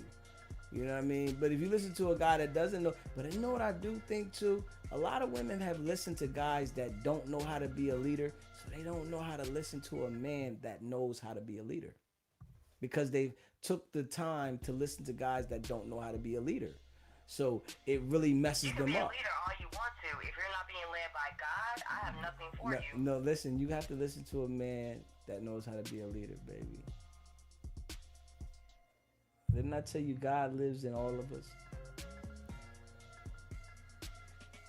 You know what I mean? But if you listen to a guy that doesn't know, but you know what I do think too? A lot of women have listened to guys that don't know how to be a leader, so they don't know how to listen to a man that knows how to be a leader. Because they took the time to listen to guys that don't know how to be a leader. So it really messes them up. You can be a leader all you want to. If you're not being led by God, I have nothing for you. No, listen, you have to listen to a man that knows how to be a leader, baby. Didn't I tell you God lives in all of us?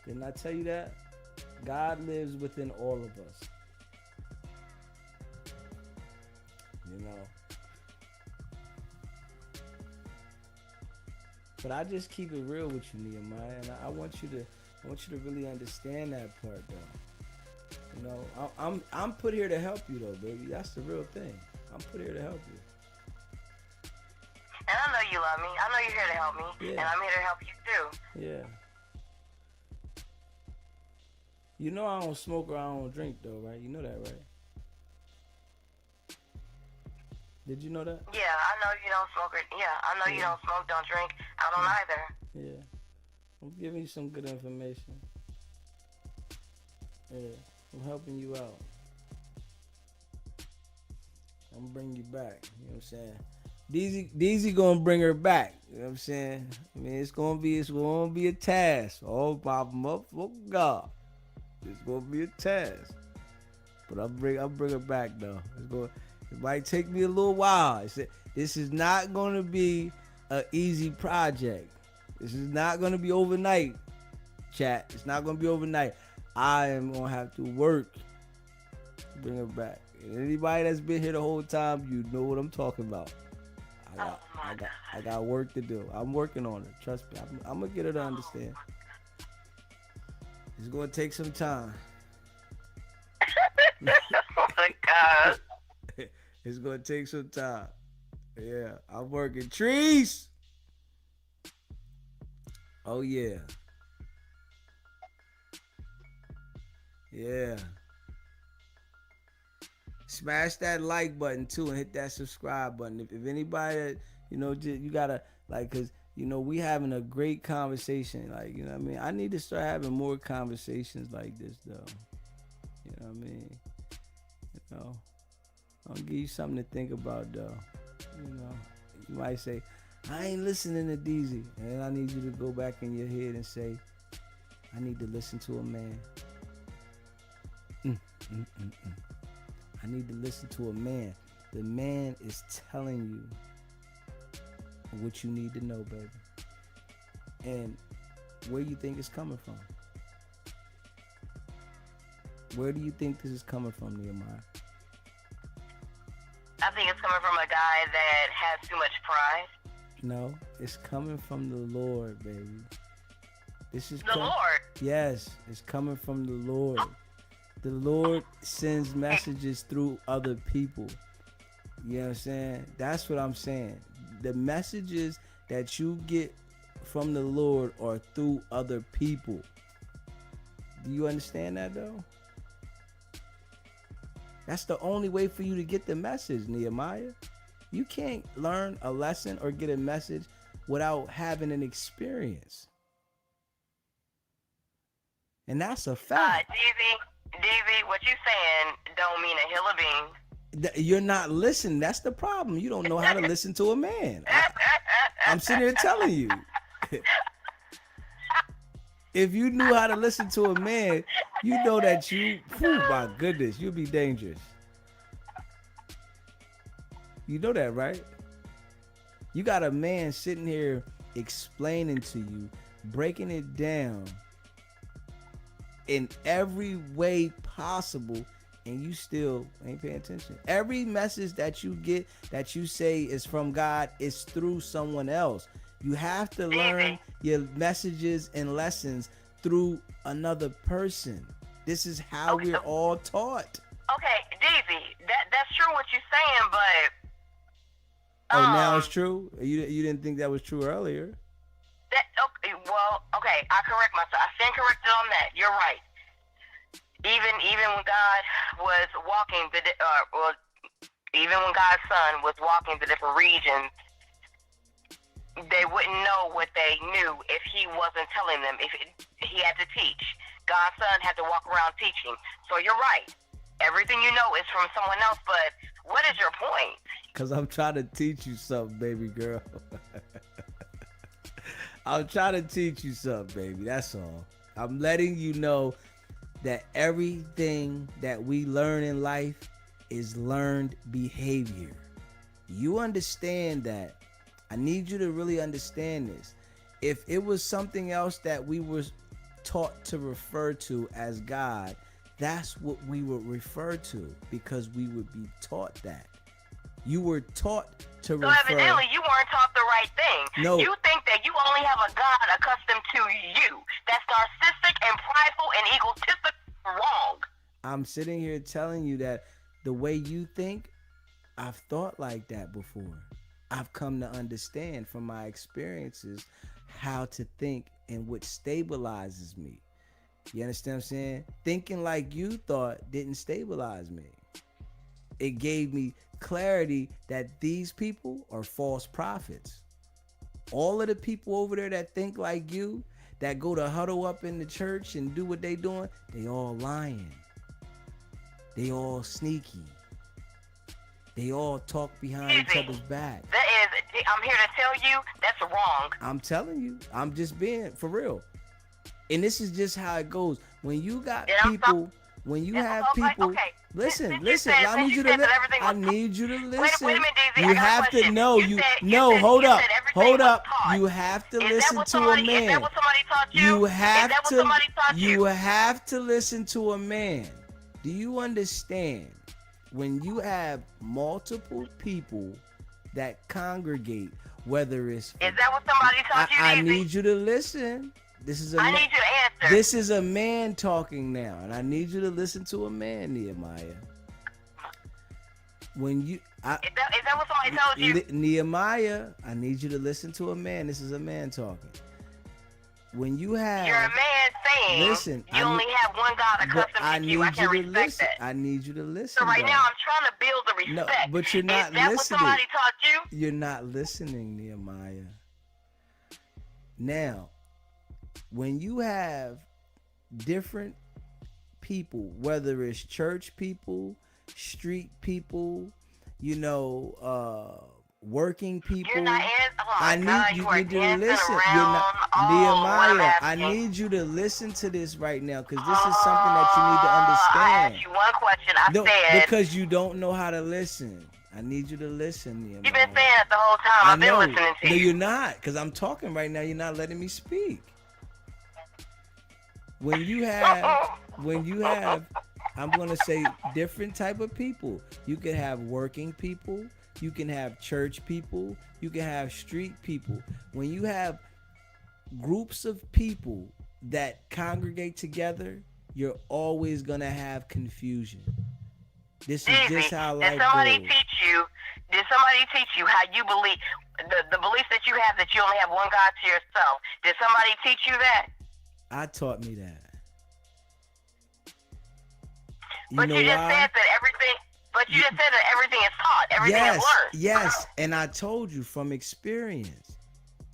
Didn't I tell you that? God lives within all of us. You know. But I just keep it real with you, Nehemiah, and I want you to really understand that part, though. You know, I'm put here to help you, though, baby. That's the real thing. I'm put here to help you. And I know you love me. I know you're here to help me. Yeah. And I'm here to help you too. Yeah. You know I don't smoke or I don't drink though, right? You know that, right? Did you know that? Yeah, I know you don't smoke. I know you don't smoke, don't drink. I don't either. Yeah. I'm giving you some good information. Yeah. I'm helping you out. I'm gonna bring you back. You know what I'm saying? DZ gonna bring her back. You know what I'm saying? I mean, it's gonna be a task. Oh, pop up for God. It's gonna be a task. But I'll bring her back though. It might take me a little while. This is not gonna be an easy project. This is not gonna be overnight, chat. It's not gonna be overnight. I am gonna have to work to bring her back. And anybody that's been here the whole time, you know what I'm talking about. I got work to do. I'm working on it. Trust me. I'm gonna get her to understand. It's gonna take some time. Oh my God. It's gonna take some time. Yeah, I'm working. Trees. Oh yeah. Yeah. Smash that like button too and hit that subscribe button. If anybody that, you gotta cause we having a great conversation. Like, you know what I mean? I need to start having more conversations like this though. You know what I mean? I'll give you something to think about though. You might say, I ain't listening to DZ. And then I need you to go back in your head and say, I need to listen to a man. I need to listen to a man. The man is telling you what you need to know, baby. And where you think it's coming from? Where do you think this is coming from, Nehemiah? I think it's coming from a guy that has too much pride. No, it's coming from the Lord, baby. This is the Lord. Yes, it's coming from the Lord. The Lord sends messages through other people. You know what I'm saying? That's what I'm saying. The messages that you get from the Lord are through other people. Do you understand that though? That's the only way for you to get the message, Nehemiah. You can't learn a lesson or get a message without having an experience. And that's a fact. DV, what you saying don't mean a hill of beans. You're not listening. That's the problem. You don't know how to listen to a man. I'm sitting here telling you. If you knew how to listen to a man, you know that my goodness, you'd be dangerous. You know that, right? You got a man sitting here explaining to you, breaking it down in every way possible, and you still ain't paying attention. Every message that you get that you say is from God is through someone else. You have to learn your messages and lessons through another person. This is how we're all taught. Okay, DZ, that's true what you're saying, but now it's true? You didn't think that was true earlier? Okay, I correct myself. I stand corrected on that. You're right. Even when God was walking even when God's son was walking the different regions, they wouldn't know what they knew if he wasn't telling them. He had to teach. God's son had to walk around teaching. So you're right. Everything you know is from someone else, but what is your point? Because I'm trying to teach you something, baby girl. I'm trying to teach you something, baby. That's all. I'm letting you know that everything that we learn in life is learned behavior. You understand that? I need you to really understand this. If it was something else that we were taught to refer to as God, that's what we would refer to, because we would be taught that. You were taught to refer. So evidently you weren't taught the right thing. No. You think that you only have a God accustomed to you. That's narcissistic and prideful and egotistic. Wrong. I'm sitting here telling you that the way you think, I've thought like that before. I've come to understand from my experiences how to think and what stabilizes me. You understand what I'm saying? Thinking like you thought didn't stabilize me. It gave me clarity that these people are false prophets. All of the people over there that think like you, that go to huddle up in the church and do what they doing, they all lying. They all sneaky. They all talk behind each other's back. I'm here to tell you, that's wrong. I'm telling you. I'm just being for real. And this is just how it goes. When you got people, when you have people, okay. listen. I need you to listen. I need you to listen. Wait a minute, Daisy. You have to know. Hold up. You have to listen to a man. Is that what somebody taught you? You have to listen to a man. Do you understand? When you have multiple people that congregate, whether it's... Is that what somebody taught you, I need you to listen. I need you to answer. This is a man talking now, and I need you to listen to a man, Nehemiah. When you... is that what somebody told you? Nehemiah, I need you to listen to a man. This is a man talking. When you have... You're a man saying listen, you only have one God accustomed to you. I can respect that. I need you to listen. So right now I'm trying to build the respect. No, but you're not listening. Is that listening. what somebody taught you? You're not listening, Nehemiah. Now, when you have different people, whether it's church people, street people, working people, you're not I need you to listen. Nehemiah, I need you to listen to this right now, because this is something that you need to understand. I asked you one question. I said because you don't know how to listen. I need you to listen, Nehemiah. You've been saying that the whole time. I've been listening to you. No, you're not, because I'm talking right now. You're not letting me speak. When you have, I'm going to say different type of people. You can have working people. You can have church people. You can have street people. When you have groups of people that congregate together, you're always going to have confusion. This is just how life goes. Did somebody teach you how you believe, the belief that you have that you only have one God to yourself? Did somebody teach you that? I taught me that. But you just said that everything is taught. Everything is learned. Yes, and I told you from experience.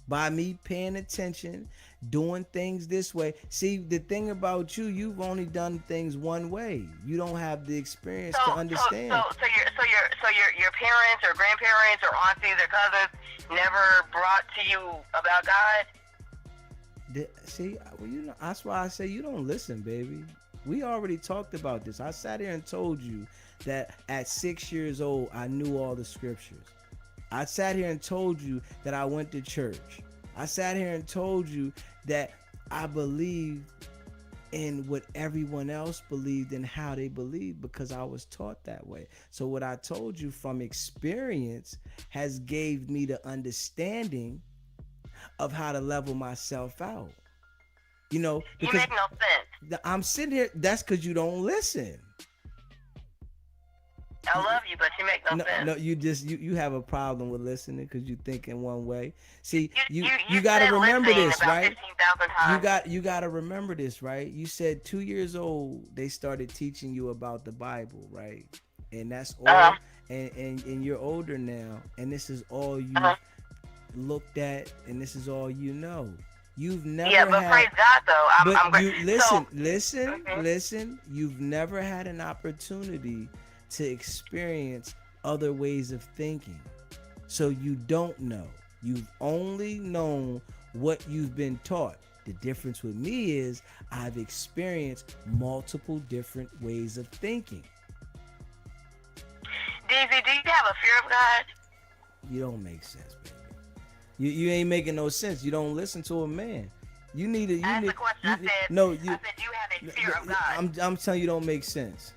By me paying attention, doing things this way. See, the thing about you, you've only done things one way. You don't have the experience to understand. So your parents or grandparents or aunties or cousins never brought to you about God? See, well, that's why I say you don't listen, baby. We already talked about this. I sat here and told you that at 6 years old, I knew all the scriptures. I sat here and told you that I went to church. I sat here and told you that I believed in what everyone else believed and how they believed, because I was taught that way. So what I told you from experience has gave me the understanding of how to level myself out. Because you make no sense. I'm sitting here. That's because you don't listen. I love you, but you make no sense. No, you have a problem with listening because you think in one way. See, you got to remember this, right? 15,000 times. You got to remember this, right? You said 2 years old they started teaching you about the Bible, right? And that's all. And you're older now, and this is all you looked at, and this is all you know. You've never but praise God though. Listen. You've never had an opportunity to experience other ways of thinking. So you don't know. You've only known what you've been taught. The difference with me is I've experienced multiple different ways of thinking. Daisy, do you have a fear of God? You don't make sense, baby. You ain't making no sense. You don't listen to a man. You need to. I asked the question. I said, do you have a fear of God? I'm telling you, don't make sense.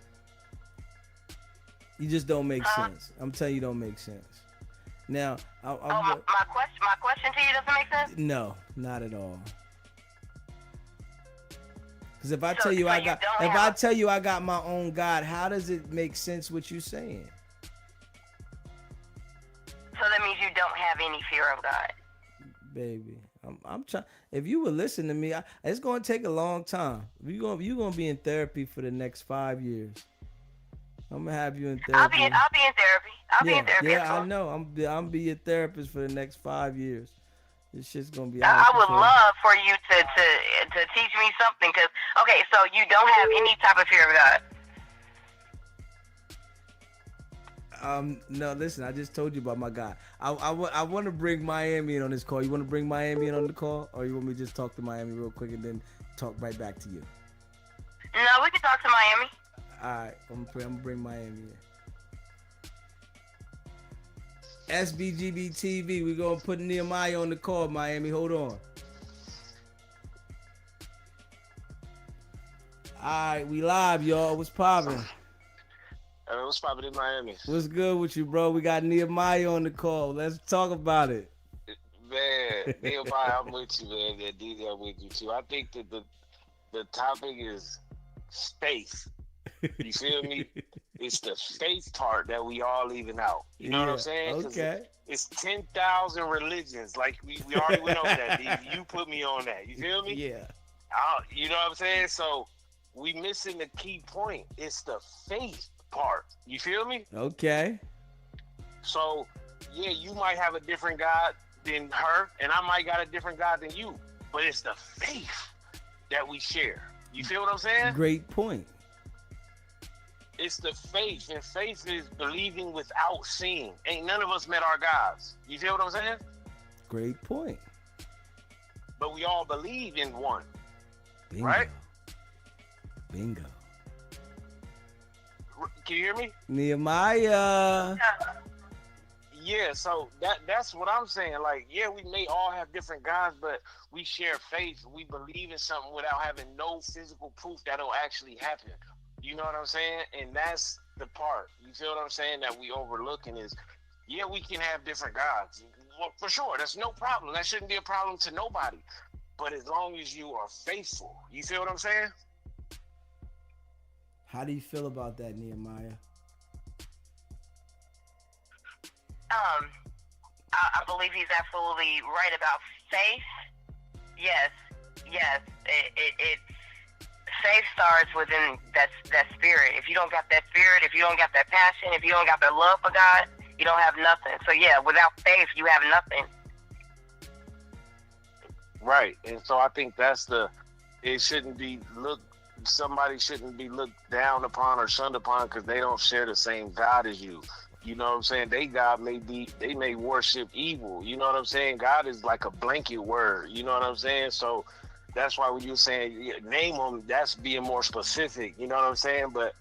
You just don't make sense. I'm telling you, don't make sense. Now, my question to you doesn't make sense? No, not at all. Because if I tell you I got my own God, how does it make sense what you're saying? So that means you don't have any fear of God. Baby, I'm trying. If you would listen to me, it's gonna take a long time. You gonna be in therapy for the next 5 years. I'm gonna have you in therapy. I'll be in therapy. I'll be in therapy. Yeah, I know. I'm be your therapist for the next 5 years. This shit's gonna be. I would love for you to teach me something. Cause okay, so you don't have any type of fear of God. No, listen. I just told you about my guy. I want to bring Miami in on this call. You want to bring Miami in on the call, or you want me to just talk to Miami real quick and then talk right back to you? No, we can talk to Miami. All right, I'm gonna bring Miami in. SBGB TV, we're gonna put Nehemiah on the call, Miami. Hold on. Alright, we live, y'all. What's poppin'? What's poppin' in Miami? What's good with you, bro? We got Nehemiah on the call. Let's talk about it. Man, Nehemiah, I'm with you, man. That DJ, I'm with you too. I think that the topic is faith. You feel me? It's the faith part that we all leaving out. You know what I'm saying? Okay. It's 10,000 religions. Like we already went over that. You put me on that. You feel me? Yeah. You know what I'm saying? So we missing the key point. It's the faith part. You feel me? Okay. So yeah, you might have a different God than her, and I might got a different God than you. But it's the faith that we share. You feel what I'm saying? Great point. It's the faith, and faith is believing without seeing. Ain't none of us met our gods. You feel what I'm saying? Great point. But we all believe in one. Bingo. Right? Bingo. Can you hear me? Nehemiah. Yeah, so that's what I'm saying. Like, yeah, we may all have different gods, but we share faith. We believe in something without having no physical proof that'll actually happen. You know what I'm saying? And that's the part. You feel what I'm saying? That we overlooking is, yeah, we can have different gods. Well, for sure, that's no problem. That shouldn't be a problem to nobody. But as long as you are faithful, you feel what I'm saying? How do you feel about that, Nehemiah? I believe he's absolutely right about faith. Yes. It faith starts within that spirit. If you don't got that spirit, if you don't got that passion, if you don't got that love for God, you don't have nothing. So yeah, without faith, you have nothing. Right. And so I think somebody shouldn't be looked down upon or shunned upon because they don't share the same God as you. You know what I'm saying? They may worship evil. You know what I'm saying? God is like a blanket word. You know what I'm saying? So that's why when you're saying name them, that's being more specific. You know what I'm saying? But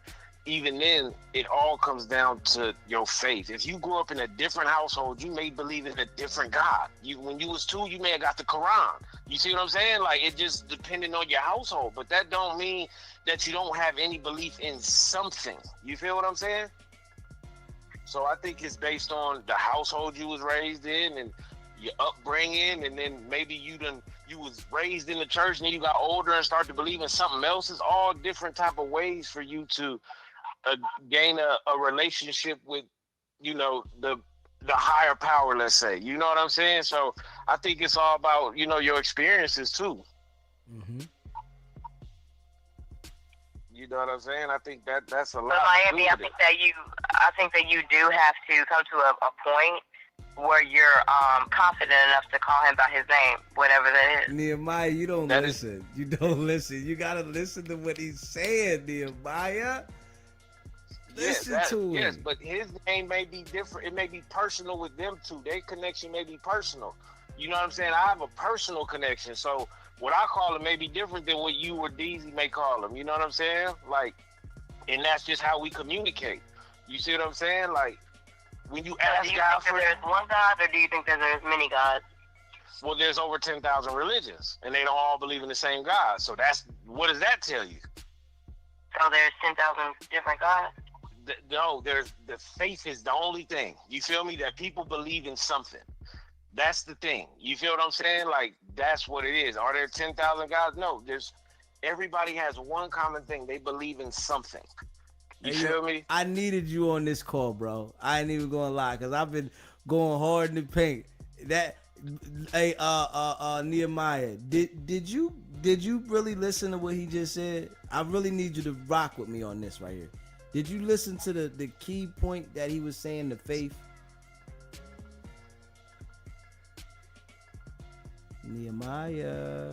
even then, it all comes down to your faith. If you grew up in a different household, you may believe in a different God. When you was 2, you may have got the Quran. You see what I'm saying? Like, it just depending on your household. But that don't mean that you don't have any belief in something. You feel what I'm saying? So I think it's based on the household you was raised in and your upbringing, and then maybe you was raised in the church and then you got older and started to believe in something else. It's all different type of ways for you to gain a relationship with, the higher power, let's say. You know what I'm saying? So I think it's all about, your experiences too. Mm-hmm. You know what I'm saying? I think that's a lot. But Miami, I think that you do have to come to a point where you're confident enough to call him by his name, whatever that is. Nehemiah, you don't listen. You don't listen. You gotta listen to what he's saying, Nehemiah. Listen to him. Yes, but his name may be different. It may be personal with them two. Their connection may be personal. You know what I'm saying? I have a personal connection, so what I call him may be different than what you or DZ may call him. You know what I'm saying? Like, and that's just how we communicate. You see what I'm saying? Like, when you ask God for... Do you think that there's one God, or do you think that there's many gods? Well, there's over 10,000 religions, and they don't all believe in the same God. So what does that tell you? So there's 10,000 different gods? No, the faith is the only thing. You feel me? That people believe in something. That's the thing. You feel what I'm saying? Like, that's what it is. Are there 10,000 gods? No, everybody has one common thing. They believe in something. You feel me? I needed you on this call, bro. I ain't even gonna lie, because I've been going hard in the paint. That Hey, Nehemiah, did you really listen to what he just said? I really need you to rock with me on this right here. Did you listen to the key point that he was saying, the faith? Nehemiah.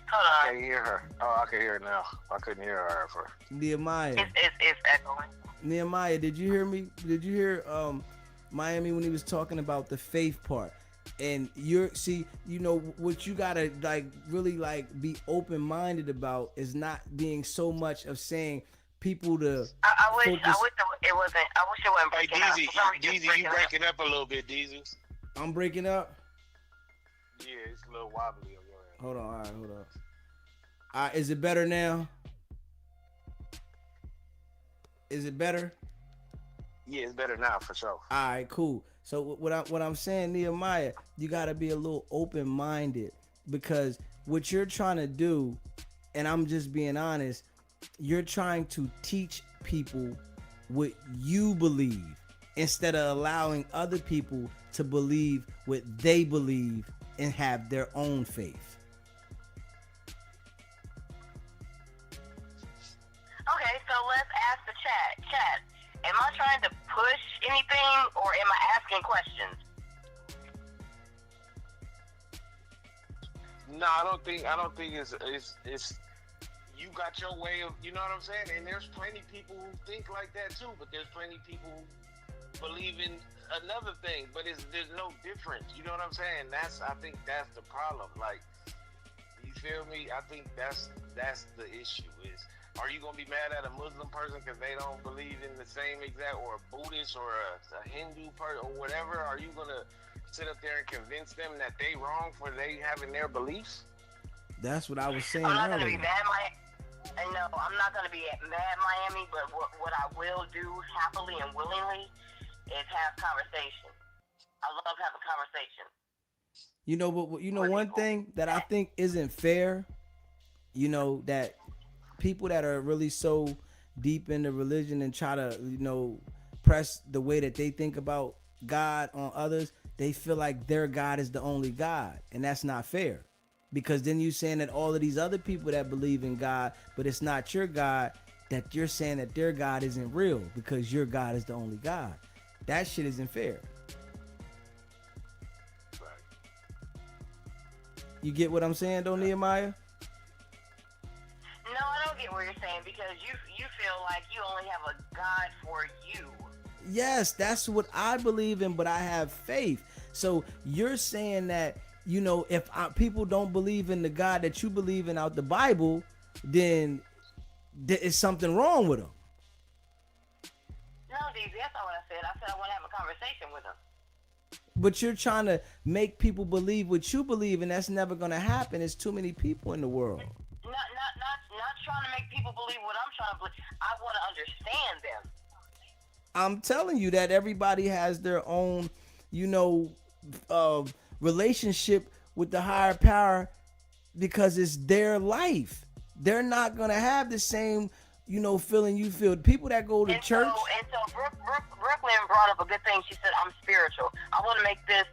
Hold I on. can't hear her. Oh, I can hear her now. I couldn't hear her at first. Nehemiah. It's echoing. Nehemiah, did you hear me? Did you hear Miami when he was talking about the faith part? And what you gotta really be open-minded about is not being so much of saying people to I wish focus. it wasn't. I wish it wasn't Hey, breaking up. Deezy, For some reason, it's Deezy, you breaking up. breaking up a little bit, Deezy. I'm breaking up. Yeah, it's a little wobbly on your end. Hold on, all right, hold on. All right, is it better now? Is it better? Yeah, it's better now for sure. All right, cool. So what I'm saying, Nehemiah, you got to be a little open-minded, because what you're trying to do, and I'm just being honest, you're trying to teach people what you believe instead of allowing other people to believe what they believe and have their own faith. Okay, so let's ask the chat. Chat, am I trying to push anything, or am I asking questions? No, I don't think it's you got your way of, you know what I'm saying? And there's plenty people who think like that too, but there's plenty people who believe in another thing, but there's no difference. You know what I'm saying? I think that's the problem. Like, you feel me? I think that's the issue is, are you gonna be mad at a Muslim person because they don't believe in the same exact, or a Buddhist or a Hindu person or whatever? Are you gonna sit up there and convince them that they wrong for they having their beliefs? That's what I was saying I'm not gonna be earlier. mad, No, I'm not gonna be mad, Miami. But what I will do happily and willingly is have conversation. I love having conversation. But one thing that I think isn't fair, that people that are really so deep into religion and try to, press the way that they think about God on others, they feel like their God is the only God, and that's not fair. Because then you're saying that all of these other people that believe in God, but it's not your God, that you're saying that their God isn't real because your God is the only God. That shit isn't fair. You get what I'm saying, though, Nehemiah? No, I don't get what you're saying, because you feel like you only have a God for you. Yes, that's what I believe in, but I have faith. So you're saying that, if people don't believe in the God that you believe in out the Bible, then there is something wrong with them. No, DZ, that's not what I said. I said I want to have a conversation with them. But you're trying to make people believe what you believe, and that's never going to happen. There's too many people in the world. Not trying to make people believe what I'm trying to believe. I want to understand them. I'm telling you that everybody has their own, relationship with the higher power, because it's their life. They're not going to have the same, feeling you feel. People that go to church. So Brooklyn brought up a good thing. She said, I'm spiritual. I want to make this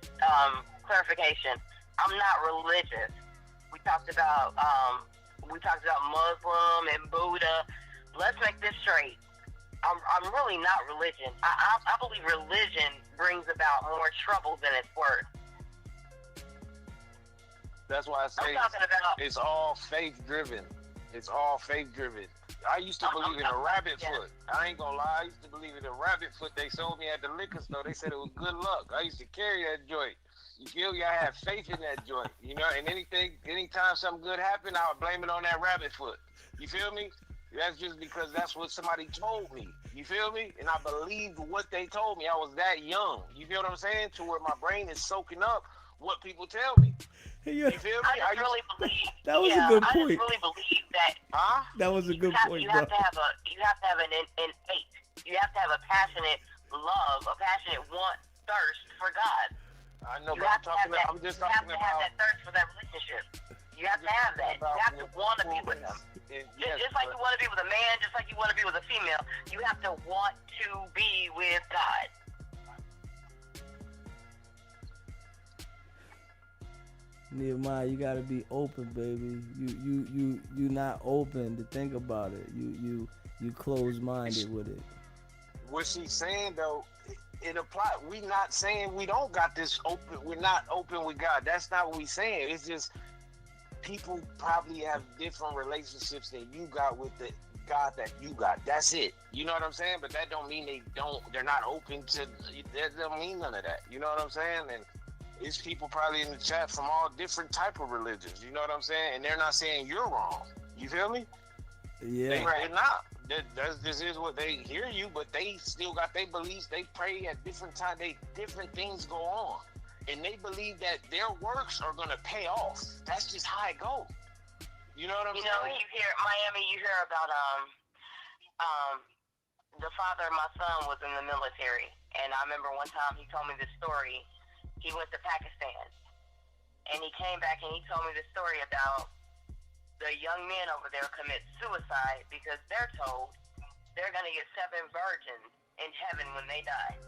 clarification. I'm not religious. We talked about Muslim and Buddha. Let's make this straight. I'm really not religion. I believe religion brings about more trouble than it's worth. That's why I say it's all faith driven. It's all faith driven. I used to believe in a rabbit foot. I ain't gonna lie. I used to believe in a rabbit foot they sold me at the liquor store. They said it was good luck. I used to carry that joint. You feel me? I have faith in that joint. And anytime something good happened, I would blame it on that rabbit foot. You feel me? That's just because that's what somebody told me. You feel me? And I believed what they told me. I was that young. You feel what I'm saying? To where my brain is soaking up what people tell me. You feel me? I just really believe. That was a good I point. just really believe that. Huh? That was a good point, You bro. have to have an innate. You have to have a passionate love, a passionate thirst for God. I know, You but have to have that thirst for that relationship. You have to have that. You have to want to be with them. Just like you want to be with a man, just like you want to be with a female, you have to want to be with God. Nehemiah, you gotta be open, baby. You not open to think about it. You closed minded with it. What she's saying though, it apply. We not saying we don't got this open. We're not open with God. That's not what we saying. It's just people probably have different relationships than you got with the God that you got. That's it. You know what I'm saying? But that don't mean they're not open to, that don't mean none of that. You know what I'm saying? And it's people probably in the chat from all different type of religions. You know what I'm saying? And they're not saying you're wrong. You feel me? Yeah. They're not. This is what they hear you, but they still got their beliefs. They pray at different times. Different things go on. And they believe that their works are going to pay off. That's just how it goes. You know what I'm saying? You hear Miami. You hear about the father of my son was in the military, and I remember one time he told me this story. He went to Pakistan, and he came back and he told me the story about the young men over there commit suicide because they're told they're going to get 7 virgins in heaven when they die.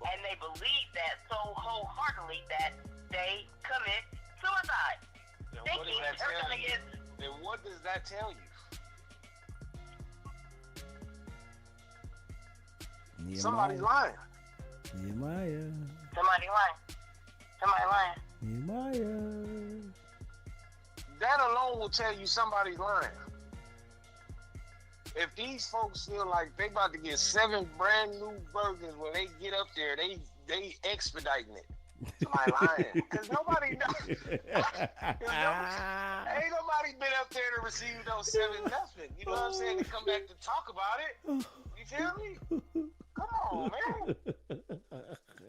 And they believe that so wholeheartedly that they commit suicide. Then Thinking they're going to get... Then what does that tell you? Nehemiah. Somebody's lying. Nehemiah. Somebody lying. Somebody lying. Nehemiah. That alone will tell you somebody's lying. If these folks feel like they about to get 7 brand new virgins when they get up there, they expediting it. Somebody lying. Because nobody knows. Ain't nobody been up there to receive those 7 nothing. You know what I'm saying? To come back to talk about it. You feel me? Come on, man.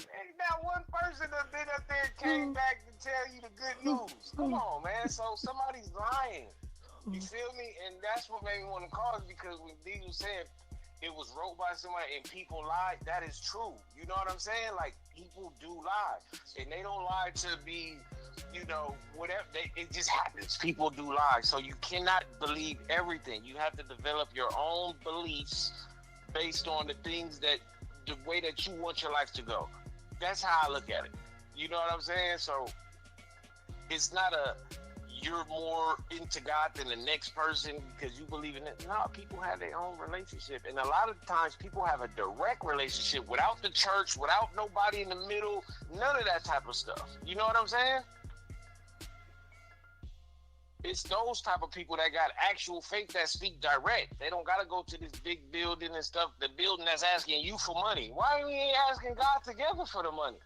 Ain't not one person that been up there and came back to tell you the good news. Come on, man. So somebody's lying. You feel me? And that's what made me want to call it, because when D was saying it was wrote by somebody and people lied, that is true. You know what I'm saying? Like, people do lie. And they don't lie to be, whatever. It just happens. People do lie. So you cannot believe everything. You have to develop your own beliefs based on the way that you want your life to go. That's how I look at it. You know what I'm saying? So it's not you're more into God than the next person because you believe in it. No, people have their own relationship. And a lot of times people have a direct relationship without the church, without nobody in the middle, none of that type of stuff. You know what I'm saying? It's those type of people that got actual faith that speak direct. They don't got to go to this big building and stuff, the building that's asking you for money. Why we ain't asking God together for the money?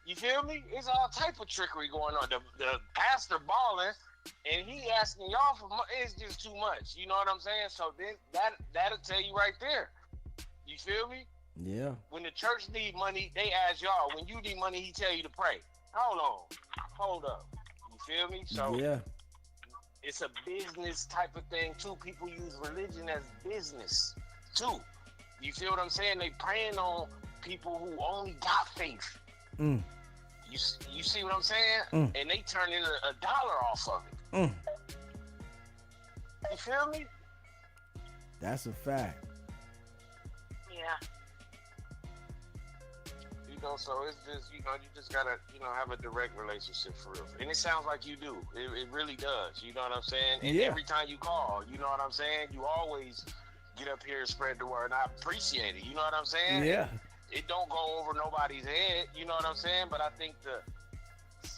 You feel me? It's all type of trickery going on. The pastor balling, and he asking y'all for money. It's just too much. You know what I'm saying? So then that'll tell you right there. You feel me? Yeah. When the church need money, they ask y'all. When you need money, he tell you to pray. Hold up. You feel me? So yeah. It's a business type of thing too. People use religion as business too. You feel what I'm saying? They preying on people who only got faith. Mm. You see what I'm saying? Mm. And they turn in a dollar off of it. Mm. You feel me? That's a fact. Yeah. So it's just, you just gotta, have a direct relationship for real. And it sounds like you do. It really does. You know what I'm saying? And every time you call, you know what I'm saying? You always get up here and spread the word. And I appreciate it. You know what I'm saying? Yeah. It don't go over nobody's head. You know what I'm saying? But I think the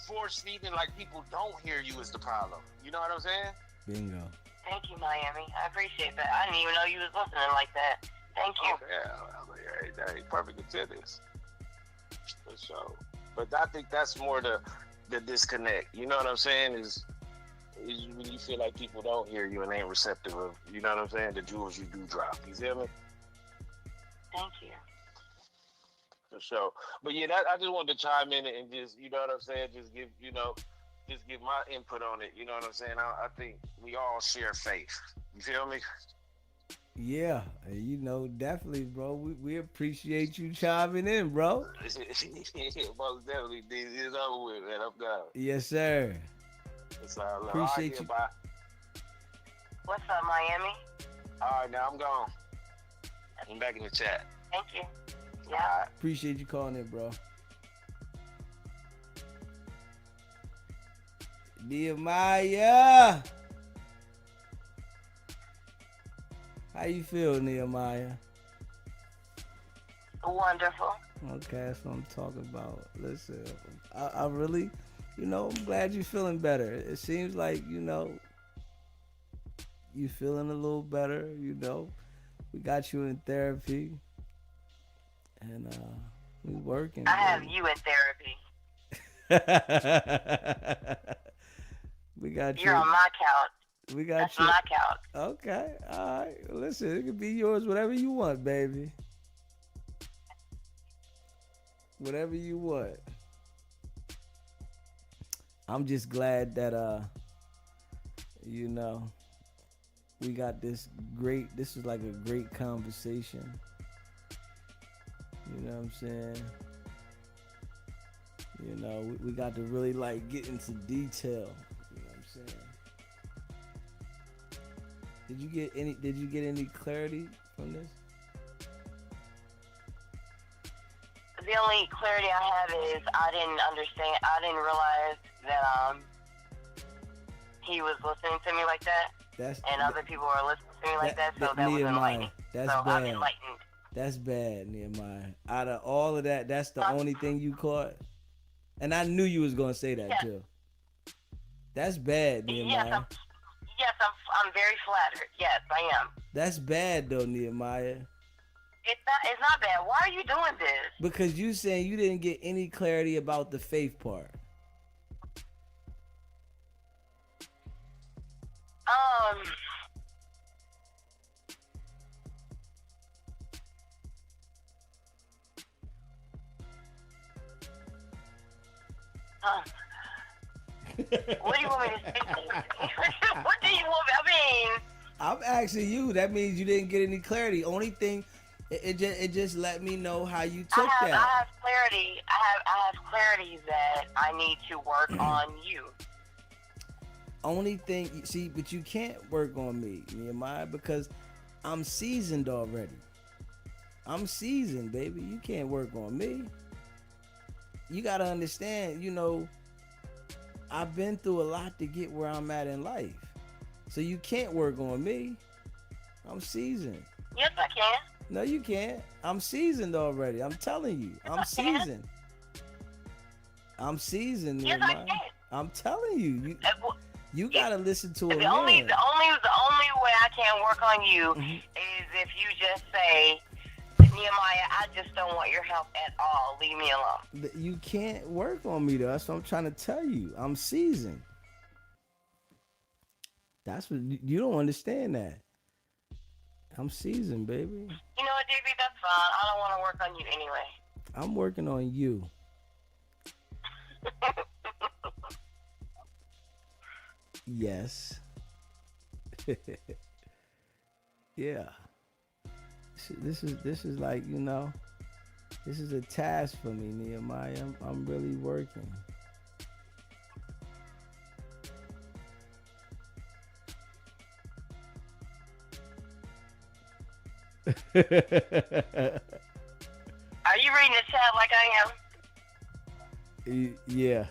force feeding, like people don't hear you, is the problem. You know what I'm saying? Bingo. Thank you, Miami. I appreciate that. I didn't even know you was listening like that. Thank you. Oh, yeah. Hey, perfect to this. For sure. But I think that's more the disconnect. You know what I'm saying? Is when you feel like people don't hear you and ain't receptive of, you know what I'm saying, the jewels you do drop. You feel me? Thank you. For sure. But yeah, I just wanted to chime in and just, you know what I'm saying, just give my input on it. You know what I'm saying? I think we all share faith. You feel me? Yeah, definitely, bro. We appreciate you chiming in, bro. Most definitely, it's over with, man. I'm done. Yes, sir. It's all love. Appreciate you. Bye. What's up, Miami? All right, now I'm gone. I'm back in the chat. Thank you. Yeah. All right. Appreciate you calling in, bro. Nehemiah. How you feel, Nehemiah? Wonderful. Okay, that's what I'm talking about. Listen, I really, I'm glad you're feeling better. It seems like, you feeling a little better, We got you in therapy. And we working. I have baby. you in therapy. We got You're you. on my couch. We got That's you. my couch. Okay, all right. Listen, it can be yours, whatever you want, baby. Whatever you want. I'm just glad that we got this is like a great conversation. You know what I'm saying? We got to really like get into detail. You know what I'm saying? Did you get any clarity from this? The only clarity I have is I didn't realize that he was listening to me like that. And other people were listening to me like that, so that was enlightening. That's so bad. I'm enlightened. That's bad, Nehemiah. Out of all of that, that's the only thing you caught? And I knew you was going to say that, too. That's bad, Nehemiah. Yes, I'm very flattered. Yes, I am. That's bad, though, Nehemiah. It's not bad. Why are you doing this? Because you saying you didn't get any clarity about the faith part. What do you want me to say? What do you want? I mean, I'm asking you. That means you didn't get any clarity. Only thing, it just let me know how you took that. I have clarity. I have clarity that I need to work on you. Only thing, see, but you can't work on me, Nehemiah, because I'm seasoned already. I'm seasoned, baby. You can't work on me. You gotta understand, I've been through a lot to get where I'm at in life. So you can't work on me. I'm seasoned. Yes, I can. No, you can't. I'm seasoned already. I'm telling you. I'm seasoned. I'm seasoned. Yes, I can. I'm telling you. You gotta listen to a the man. only way I can work on you is if you just say, Nehemiah, I just don't want your help at all. Leave me alone. You can't work on me, though. That's what I'm trying to tell you. I'm seasoned. That's what you don't understand that. I'm seasoned, baby. You know what, JB? That's fine. I don't want to work on you anyway. I'm working on you. Yes. Yeah. This is like, this is a task for me, Nehemiah. I'm really working. Are you reading the chat like I am? Yeah.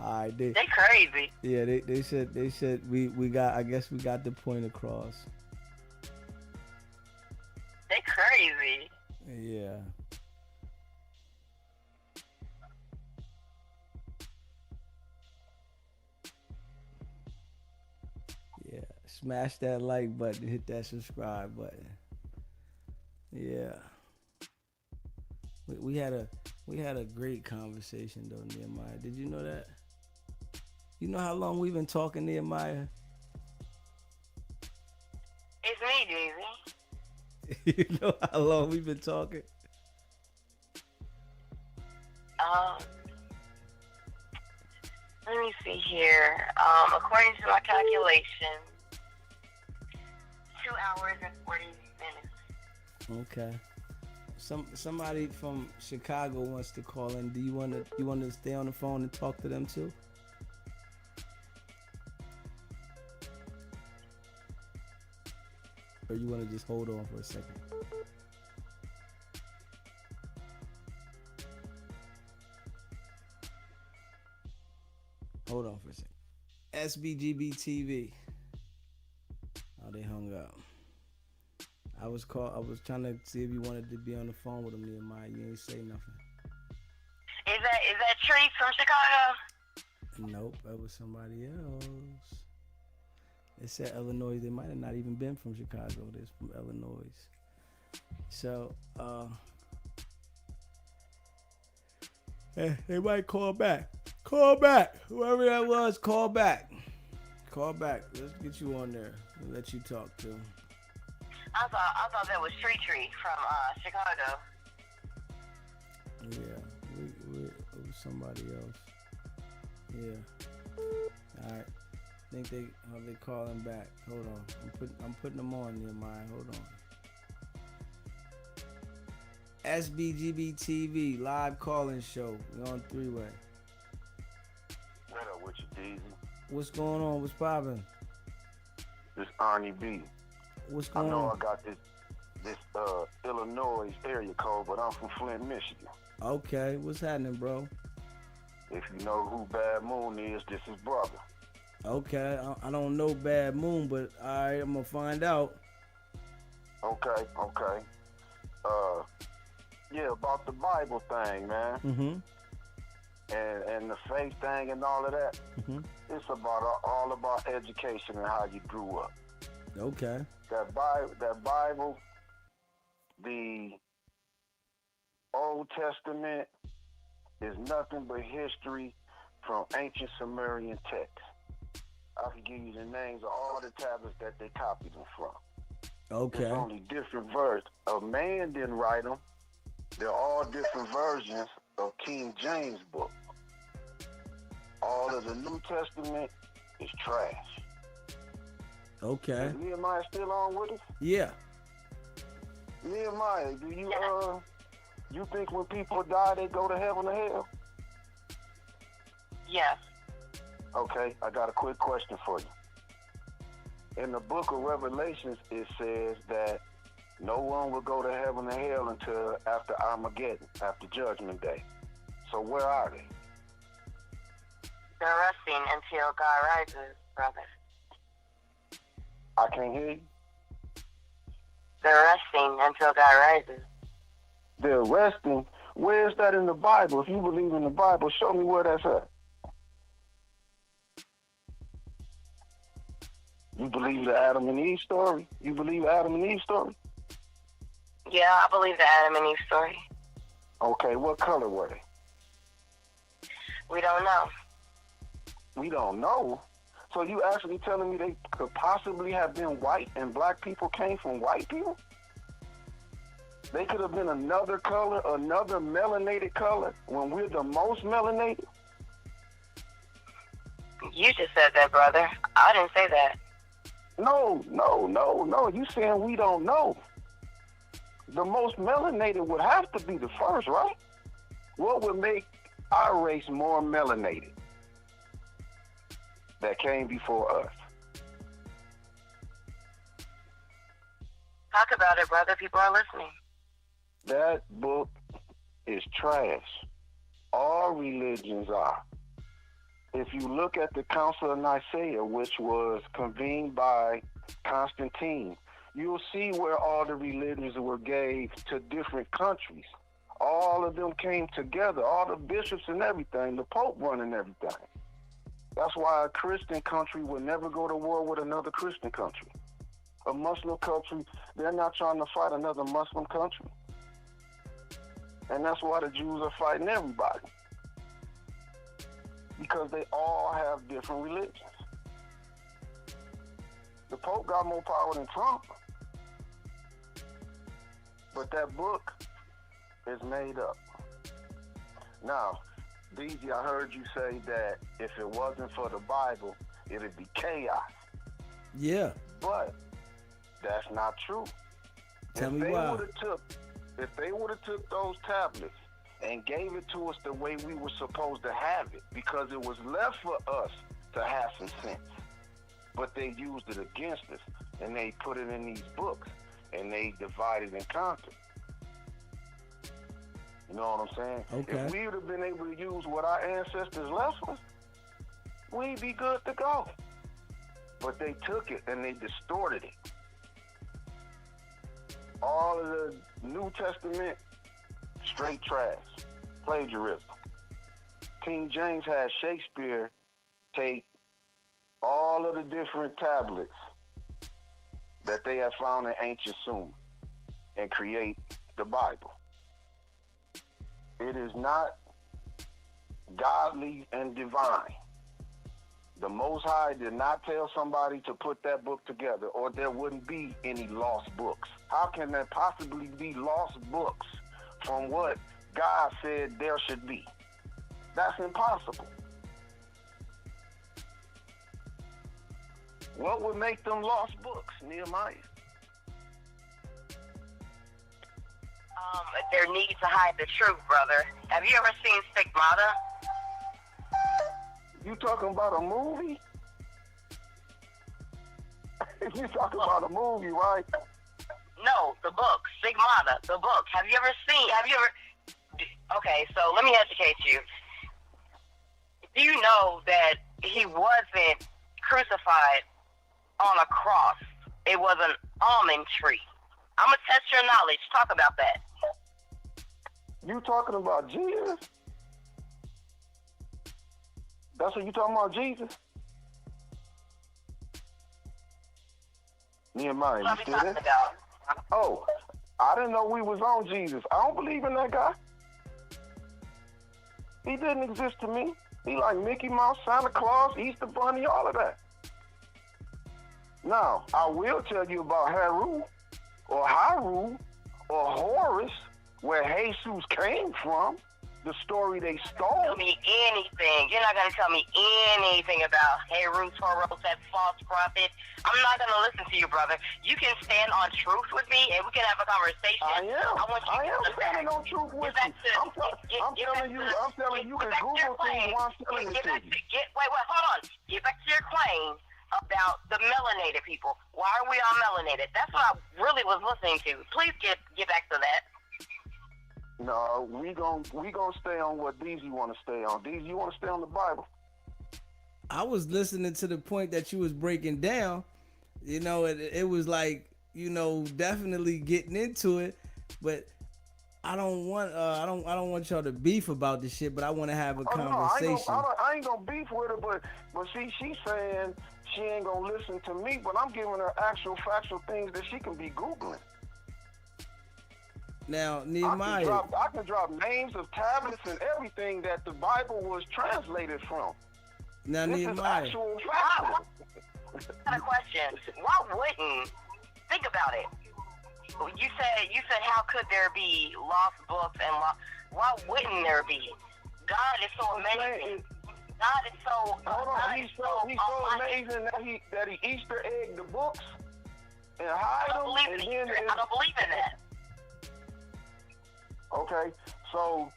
All right, they crazy. Yeah, they said we got, I guess we got the point across. They crazy. Yeah. Yeah. Smash that like button, hit that subscribe button. Yeah. We had a great conversation though, Nehemiah. Did you know that? You know how long we've been talking, Nehemiah? It's me, Daisy. You know how long we've been talking? Let me see here. According to my calculation, 2 hours and 40 minutes. Okay. Somebody from Chicago wants to call in. Do you want to stay on the phone and talk to them too? Or you want to just hold on for a second? Hold on for a second. SBGB TV. Oh, they hung up. I was trying to see if you wanted to be on the phone with him, Nehemiah. You ain't say nothing. Is that Tree from Chicago? Nope, that was somebody else. They said Illinois. They might have not even been from Chicago. They're from Illinois. So, they might call back. Call back. Whoever that was, call back. Call back. Let's get you on there. We'll let you talk to him. I thought that was Tree from Chicago. Yeah, it was somebody else. Yeah. All right. I think they calling back. Hold on. I'm putting them on, Nehemiah. Hold on. SBGB TV live calling show. We're on 3-way. What up with you, Deezy? What's going on? What's poppin'? This Arnie B. What's I going know on? I got this Illinois area code, but I'm from Flint, Michigan. Okay, what's happening, bro? If you know who Bad Moon is, this is brother. Okay, I don't know Bad Moon, but all right, I'm gonna find out. Okay. Yeah, about the Bible thing, man. Mm-hmm. And the faith thing and all of that. Mm-hmm. It's all about education and how you grew up. Okay. That Bible, the Old Testament is nothing but history from ancient Sumerian texts. I can give you the names of all the tablets that they copied them from. Okay. There's only different versions. A man didn't write them. They're all different versions of King James book. All of the New Testament is trash. Okay. Is Nehemiah still on with us? Yeah. Nehemiah, do you think when people die they go to heaven or hell? Yes. Okay, I got a quick question for you. In the book of Revelations, it says that no one will go to heaven or hell until after Armageddon, after Judgment Day. So where are they? They're resting until God rises, brother. I can't hear you. They're resting until God rises. They're resting. Where is that in the Bible? If you believe in the Bible, show me where that's at. You believe the Adam and Eve story? You believe Adam and Eve story? Yeah, I believe the Adam and Eve story. Okay, what color were they? We don't know. We don't know. So you actually telling me they could possibly have been white and black people came from white people? They could have been another color, another melanated color when we're the most melanated? You just said that, brother. I didn't say that. No. You saying we don't know. The most melanated would have to be the first, right? What would make our race more melanated that came before us? Talk about it, brother. People are listening. That book is trash. All religions are. If you look at the Council of Nicaea, which was convened by Constantine, you'll see where all the religions were gave to different countries. All of them came together, all the bishops and everything, the Pope running everything. That's why a Christian country would never go to war with another Christian country. A Muslim country, they're not trying to fight another Muslim country. And that's why the Jews are fighting everybody. Because they all have different religions. The Pope got more power than Trump. But that book is made up. Now, DG, I heard you say that if it wasn't for the Bible, it'd be chaos. Yeah. But that's not true. Tell me why. If they would have took those tablets and gave it to us the way we were supposed to have it, because it was left for us to have some sense. But they used it against us, and they put it in these books, and they divided and conquered. You know what I'm saying? Okay. If we would have been able to use what our ancestors left us, we'd be good to go. But they took it and they distorted it. All of the New Testament, straight trash, plagiarism. King James had Shakespeare take all of the different tablets that they had found in ancient Sumer and create the Bible. It is not godly and divine. The Most High did not tell somebody to put that book together, or there wouldn't be any lost books. How can there possibly be lost books from what God said there should be? That's impossible. What would make them lost books, Nehemiah? Their need to hide the truth, brother. Have you ever seen Stigmata? You talking about a movie? You talking about a movie, right? No, the book, Stigmata, the book. Have you ever? Okay, so let me educate you. Do you know that he wasn't crucified on a cross? It was an almond tree. I'm going to test your knowledge. Talk about that. You talking about Jesus? That's what you talking about, Jesus? Nehemiah, What you are we still talking there? about? Oh, I didn't know we was on Jesus. I don't believe in that guy. He didn't exist to me. He like Mickey Mouse, Santa Claus, Easter Bunny, all of that. Now, I will tell you about Haru, or Haru, or Horus, where Jesus came from, the story they stole. Tell me anything. You're not going to tell me anything about Horus, that false prophet. I'm not going to listen to you, brother. You can stand on truth with me, and we can have a conversation. I am standing on truth with you. I'm telling you can Google things while I'm telling it to you. Wait, hold on. Get back to your claim about the melanated people. Why are we all melanated? That's what I really was listening to. Please get back to that. No, we gonna stay on what DZ want to stay on. DZ, you want to stay on the Bible? I was listening to the point that you was breaking down. You know, it was like, you know, definitely getting into it, but I don't want y'all to beef about this shit, but I want to have a conversation. No, I ain't gonna beef with her, but see, she's saying she ain't gonna listen to me, but I'm giving her actual factual things that she can be Googling. Now, Nehemiah, I can drop names of tablets and everything that the Bible was translated from. Now, This Nehemiah, is actual factual. I got a question. Why wouldn't? Think about it. You said how could there be lost books and why wouldn't there be? God is so amazing. God is so. Hold on, he's so amazing that he Easter egged the books and hide them. I don't believe in that. Okay, so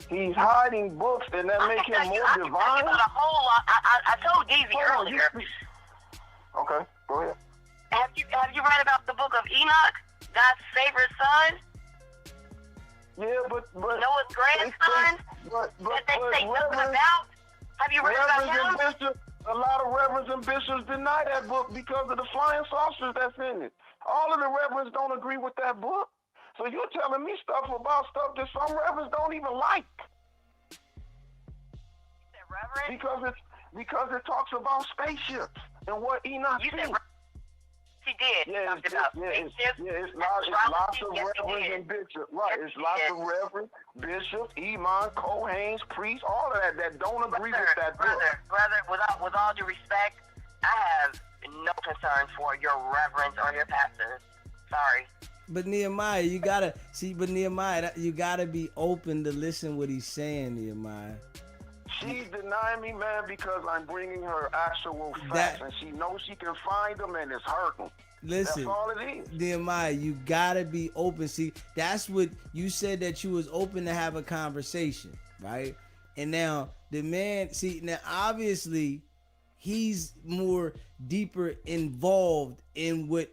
he's hiding books, and that makes him more divine. I a whole lot. I told DZ earlier. Okay, go ahead. Have you read about the book of Enoch, God's favorite son? Yeah, but Noah's grandson. But that they say nothing about. Have you read about him? A lot of reverends and bishops deny that book because of the flying saucers that's in it. All of the reverends don't agree with that book. So you're telling me stuff about stuff that some reverends don't even like. Reverend? Because it talks about spaceships and what Enoch did. He did. Yeah, it's lots of reverends and bishops. Right, it's lots of reverends, bishops, imams, Kohanes, priests, all of that don't agree with that book. Brother, with all due respect, I have no concern for your reverends or your pastors. Sorry. But Nehemiah, you gotta be open to listen what he's saying, Nehemiah. She's denying me, man, because I'm bringing her actual facts, and she knows she can find them, and it's hurting. Listen, that's all it is. Nehemiah, you gotta be open. See, that's what you said, that you was open to have a conversation, right? And now the man, obviously he's more deeper involved in what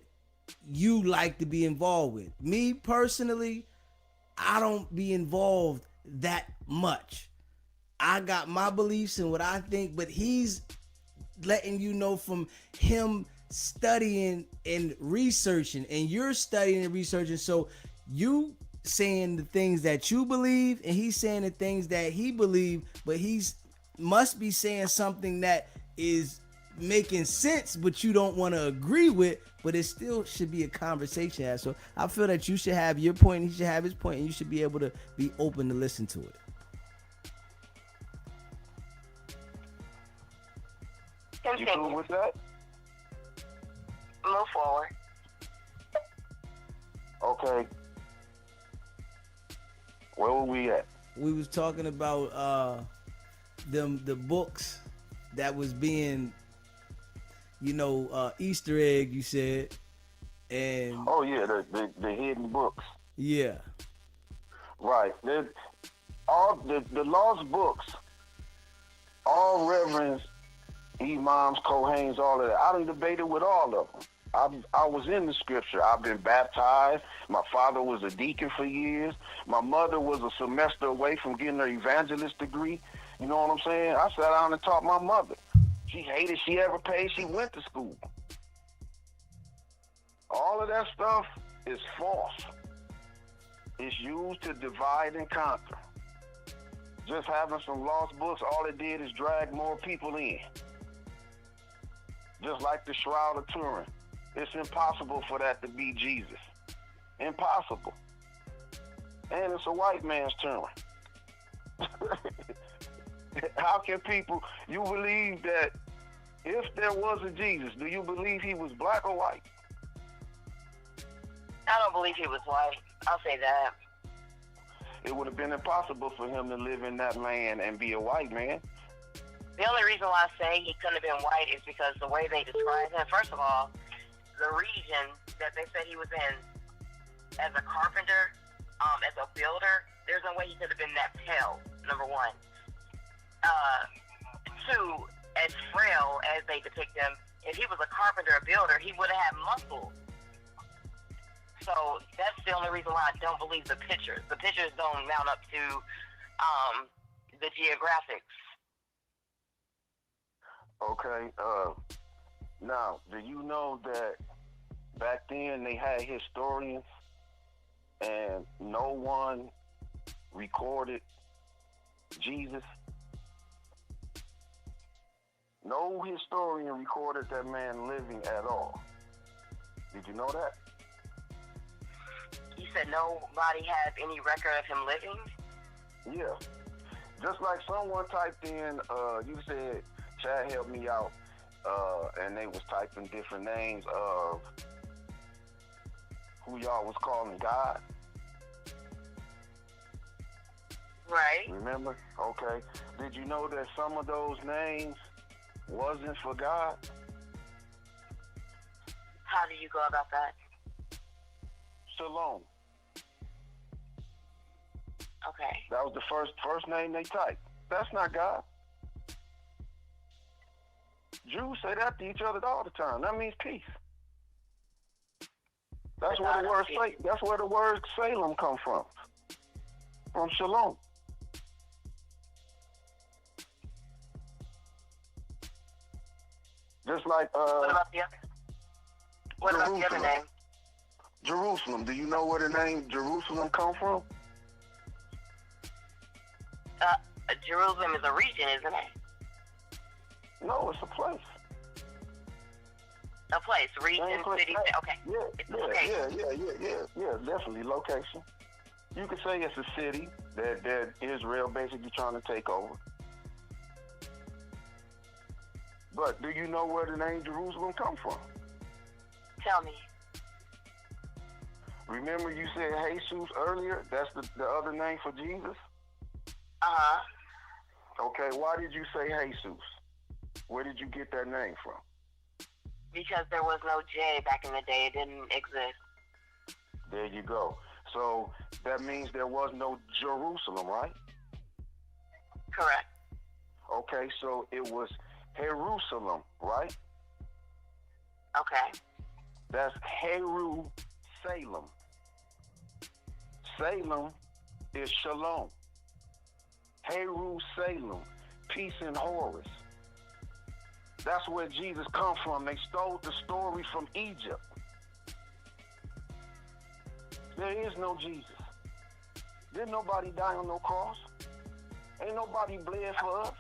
you like to be involved with. Me personally, I don't be involved that much. I got my beliefs and what I think, but he's letting you know from him studying and researching, and you're studying and researching. So you saying the things that you believe, and he's saying the things that he believes, but he's must be saying something that is making sense, but you don't want to agree with, but it still should be a conversation. So I feel that you should have your point and he should have his point, and you should be able to be open to listen to it. You cool with that? Move forward. Okay. Where were we at? We was talking about the books that was being, Easter egg, you said, and Oh yeah, the hidden books. yeah, Right. All the lost books, all reverends, imams, Kohanes, all of that. I done debated with all of them. I was in the scripture. I've been baptized. My father was a deacon for years. My mother was a semester away from getting her evangelist degree. You know what I'm saying? I sat down and taught my mother. She hated she ever paid. She went to school. All of that stuff is false. It's used to divide and conquer. Just having some lost books, all it did is drag more people in. Just like the Shroud of Turin. It's impossible for that to be Jesus. Impossible. And it's a white man's Turin. How can people, you believe that if there was a Jesus, do you believe he was black or white? I don't believe he was white. I'll say that. It would have been impossible for him to live in that land and be a white man. The only reason why I say he couldn't have been white is because the way they describe him, first of all, the region that they said he was in as a carpenter, as a builder, there's no way he could have been that pale, number one. Two, as frail as they depict him, if he was a carpenter or builder, he would have had muscle. So that's the only reason why I don't believe the pictures. The pictures don't mount up to the geographics. Okay, now, do you know that back then they had historians and no one recorded Jesus? No historian recorded that man living at all. Did you know that? You said nobody has any record of him living? Yeah. Just like someone typed in, you said, Chad helped me out, and they was typing different names of who y'all was calling God. Right. Remember? Okay. Did you know that some of those names wasn't for God? How do you go about that? Shalom. Okay. That was the first name they typed. That's not God. Jews say that to each other all the time. That means peace. That's where the word Salem come from shalom. Just like What about the other? What about the other name? Jerusalem. Do you know where the name Jerusalem come from? Jerusalem is a region, isn't it? No, it's a place. A place, region, city. Okay. Yeah, definitely location. You could say it's a city that Israel basically trying to take over. But do you know where the name Jerusalem come from? Tell me. Remember you said Jesus earlier? That's the other name for Jesus? Uh-huh. Okay, why did you say Jesus? Where did you get that name from? Because there was no J back in the day. It didn't exist. There you go. So that means there was no Jerusalem, right? Correct. Okay, so it was Jerusalem, right? Okay. That's Salem. Salem is shalom. Heru Salem, peace in Horus. That's where Jesus come from. They stole the story from Egypt. There is no Jesus. Didn't nobody die on no cross. Ain't nobody bled for us.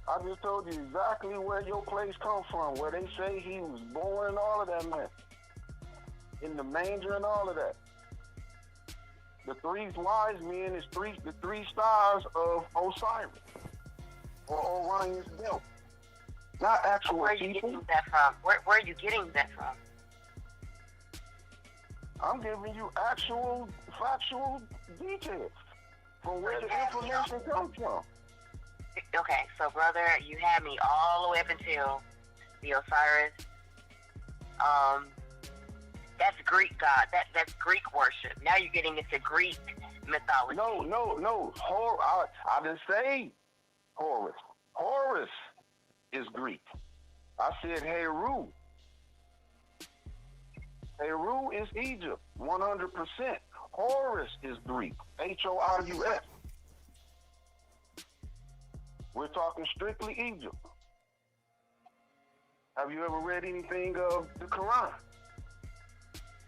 I just told you exactly where your place come from, where they say he was born and all of that, man. In the manger and all of that. The three wise men is the three stars of Osiris, or Orion's belt. Not actual Where are you people. getting that from? Where are you getting that from? I'm giving you actual, factual details from where the information comes from. Okay, so brother, you had me all the way up until the Osiris. That's Greek God. That's Greek worship. Now you're getting into Greek mythology. No. I didn't say Horus. Horus is Greek. I said Heru. Heru is Egypt, 100%. Horus is Greek, Horus. We're talking strictly Egypt. Have you ever read anything of the Quran?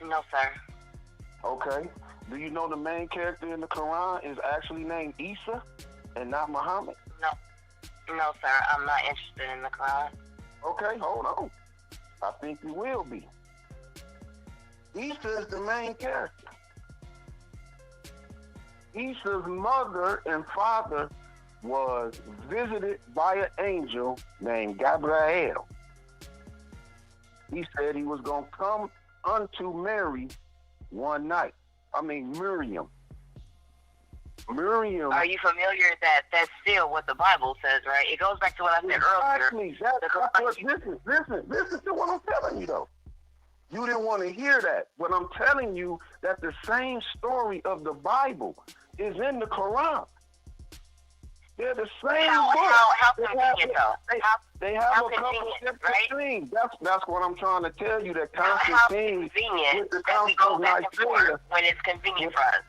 No, sir. Okay. Do you know the main character in the Quran is actually named Isa and not Muhammad? No, sir. I'm not interested in the Quran. Okay, hold on. I think you will be. Isa is the main character. Isa's mother and father was visited by an angel named Gabriel. He said he was going to come unto Mary one night. Miriam. Are you familiar that that's still what the Bible says, right? It goes back to what I said earlier. Exactly. Listen to what I'm telling you, though. You didn't want to hear that. But I'm telling you that the same story of the Bible is in the Quran. They're the same book. How convenient, though? They have a couple of different things. That's what I'm trying to tell you. That Constantine with the that we go Council of back and forth Nicaea. when it's convenient for us.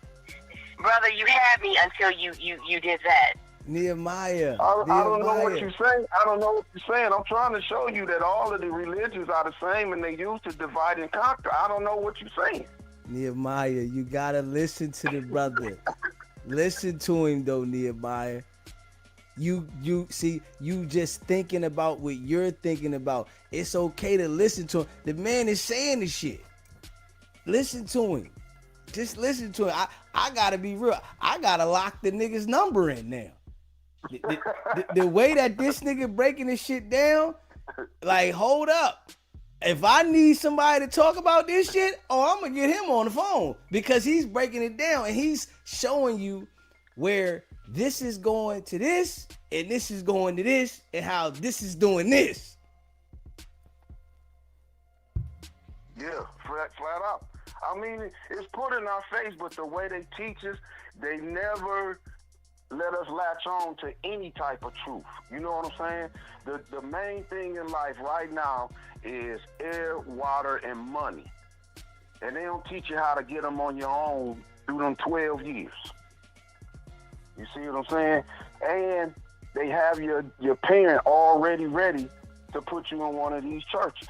Brother, you had me until you did that. Nehemiah. I don't know what you're saying. I don't know what you're saying. I'm trying to show you that all of the religions are the same and they used to divide and conquer. I don't know what you're saying. Nehemiah, you gotta listen to the brother. Listen to him though, Nehemiah. You see, you just thinking about what you're thinking about. It's okay to listen to him. The man is saying the shit. Listen to him. Just listen to him. I gotta be real. I gotta lock the nigga's number in now. The way that this nigga breaking this shit down, like, hold up. If I need somebody to talk about this shit, I'm gonna get him on the phone because he's breaking it down and he's showing you where this is going to this and this is going to this and how this is doing this. Yeah, flat out. It's put in our face, but the way they teach us, they never let us latch on to any type of truth. You know what I'm saying? The main thing in life right now is air, water, and money. And they don't teach you how to get them on your own through them 12 years. You see what I'm saying? And they have your parent already ready to put you in one of these churches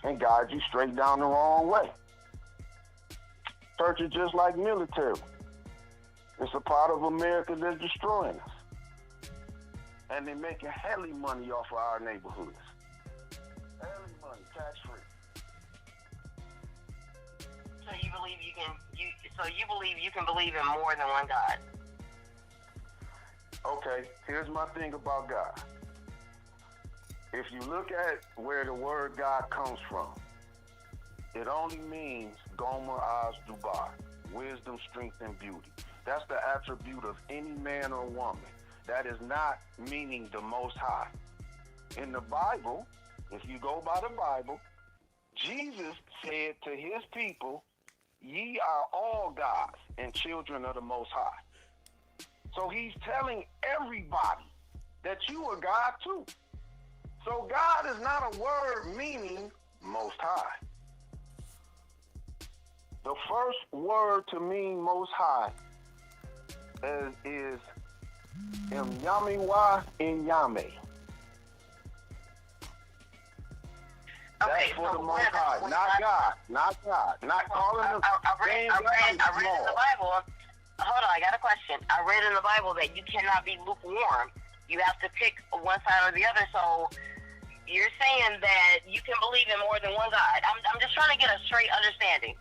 and guide you straight down the wrong way. Church is just like military. It's a part of America that's destroying us. And they're making helly money off of our neighborhoods. Helly money, tax-free. So you believe you can believe in more than one God? Okay, here's my thing about God. If you look at where the word God comes from, it only means Gomer Az Dubar, wisdom, strength, and beauty. That's the attribute of any man or woman. That is not meaning the Most High. In the Bible, if you go by the Bible, Jesus said to his people, ye are all gods and children of the Most High. So he's telling everybody that you are God too. So God is not a word meaning Most High. The first word to mean Most High is Yamiwa Inyame. That's Okay, for so the Most High, not God, not calling him. I read in the Bible. Hold on, I got a question. I read in the Bible that you cannot be lukewarm. You have to pick one side or the other. So you're saying that you can believe in more than one God. I'm just trying to get a straight understanding.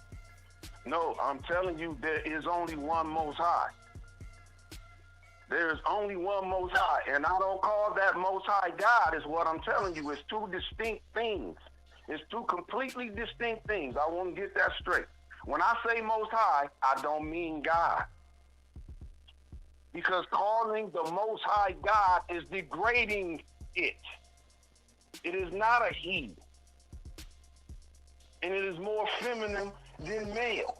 No, I'm telling you, there is only one Most High. There is only one Most High, and I don't call that Most High God. Is what I'm telling you. It's two distinct things. It's two completely distinct things. I want to get that straight. When I say Most High, I don't mean God. Because calling the Most High God is degrading it. It is not a he. And it is more feminine than male.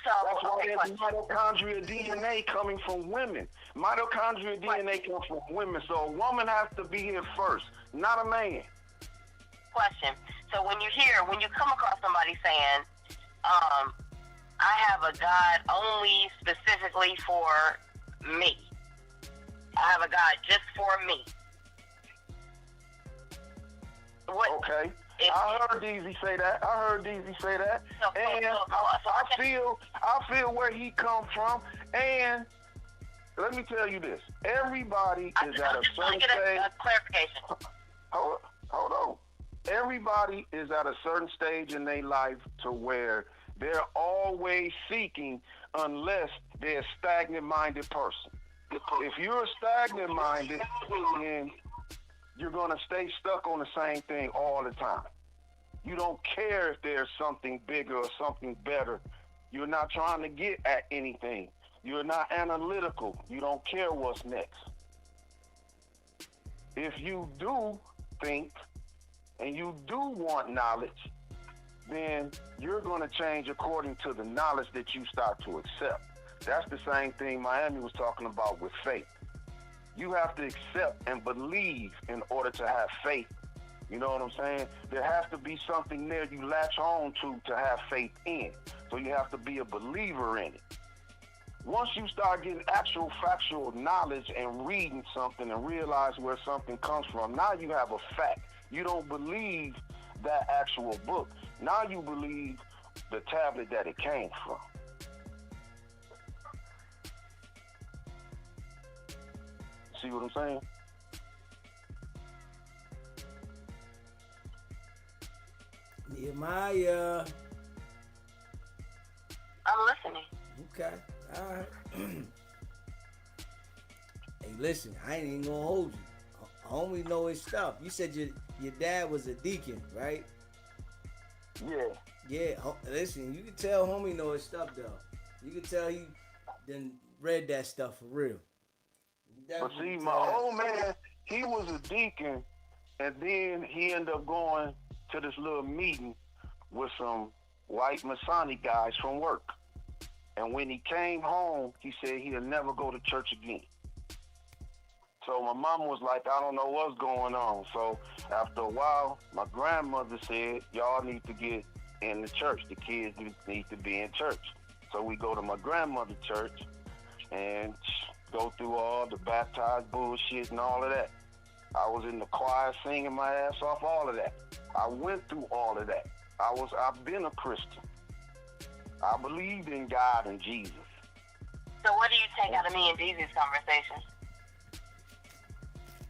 So, that's why there's mitochondria DNA coming from women. Mitochondria DNA comes from women. So a woman has to be here first, not a man. Question. So when you come across somebody saying, I have a God only specifically for me. I have a God just for me. What? Okay. I heard DZ say that. And I feel where he come from. And let me tell you this. Everybody is at a certain stage. Clarification. Hold on. Everybody is at a certain stage in their life to where they're always seeking, unless they're a stagnant-minded person. If you're a stagnant-minded, then you're going to stay stuck on the same thing all the time. You don't care if there's something bigger or something better. You're not trying to get at anything. You're not analytical. You don't care what's next. If you do think and you do want knowledge, then you're going to change according to the knowledge that you start to accept. That's the same thing Miami was talking about with faith. You have to accept and believe in order to have faith. You know what I'm saying? There has to be something there you latch on to have faith in. So you have to be a believer in it. Once you start getting actual factual knowledge and reading something and realize where something comes from, now you have a fact. You don't believe that actual book. Now you believe the tablet that it came from. See what I'm saying? Nehemiah. I'm listening. Okay. All right. Hey, listen, I ain't even gonna hold you. Homie know his stuff. You said your dad was a deacon, right? Yeah. Yeah. Listen, you can tell homie know his stuff though. You can tell he done read that stuff for real. But see, my old man, he was a deacon, and then he ended up going to this little meeting with some white Masonic guys from work. And when he came home, he said he'll never go to church again. So my mom was like, I don't know what's going on. So after a while, my grandmother said, y'all need to get in the church. The kids need to be in church. So we go to my grandmother's church and go through all the baptized bullshit and all of that. I was in the choir singing my ass off, all of that. I went through all of that. I've been a Christian. I believed in God and Jesus. So what do you take out of me and DZ's conversation?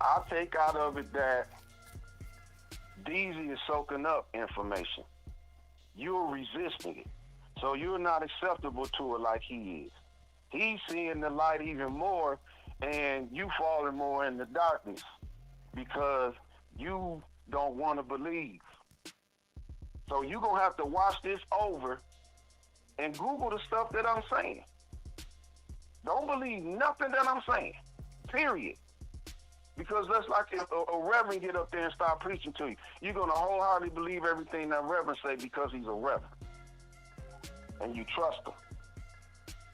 I take out of it that DZ is soaking up information. You're resisting it. So you're not acceptable to it like he is. He's seeing the light even more, and you falling more in the darkness because you don't want to believe. So you're going to have to watch this over and Google the stuff that I'm saying. Don't believe nothing that I'm saying, period. Because that's like if a reverend get up there and start preaching to you. You're going to wholeheartedly believe everything that reverend say because he's a reverend. And you trust him.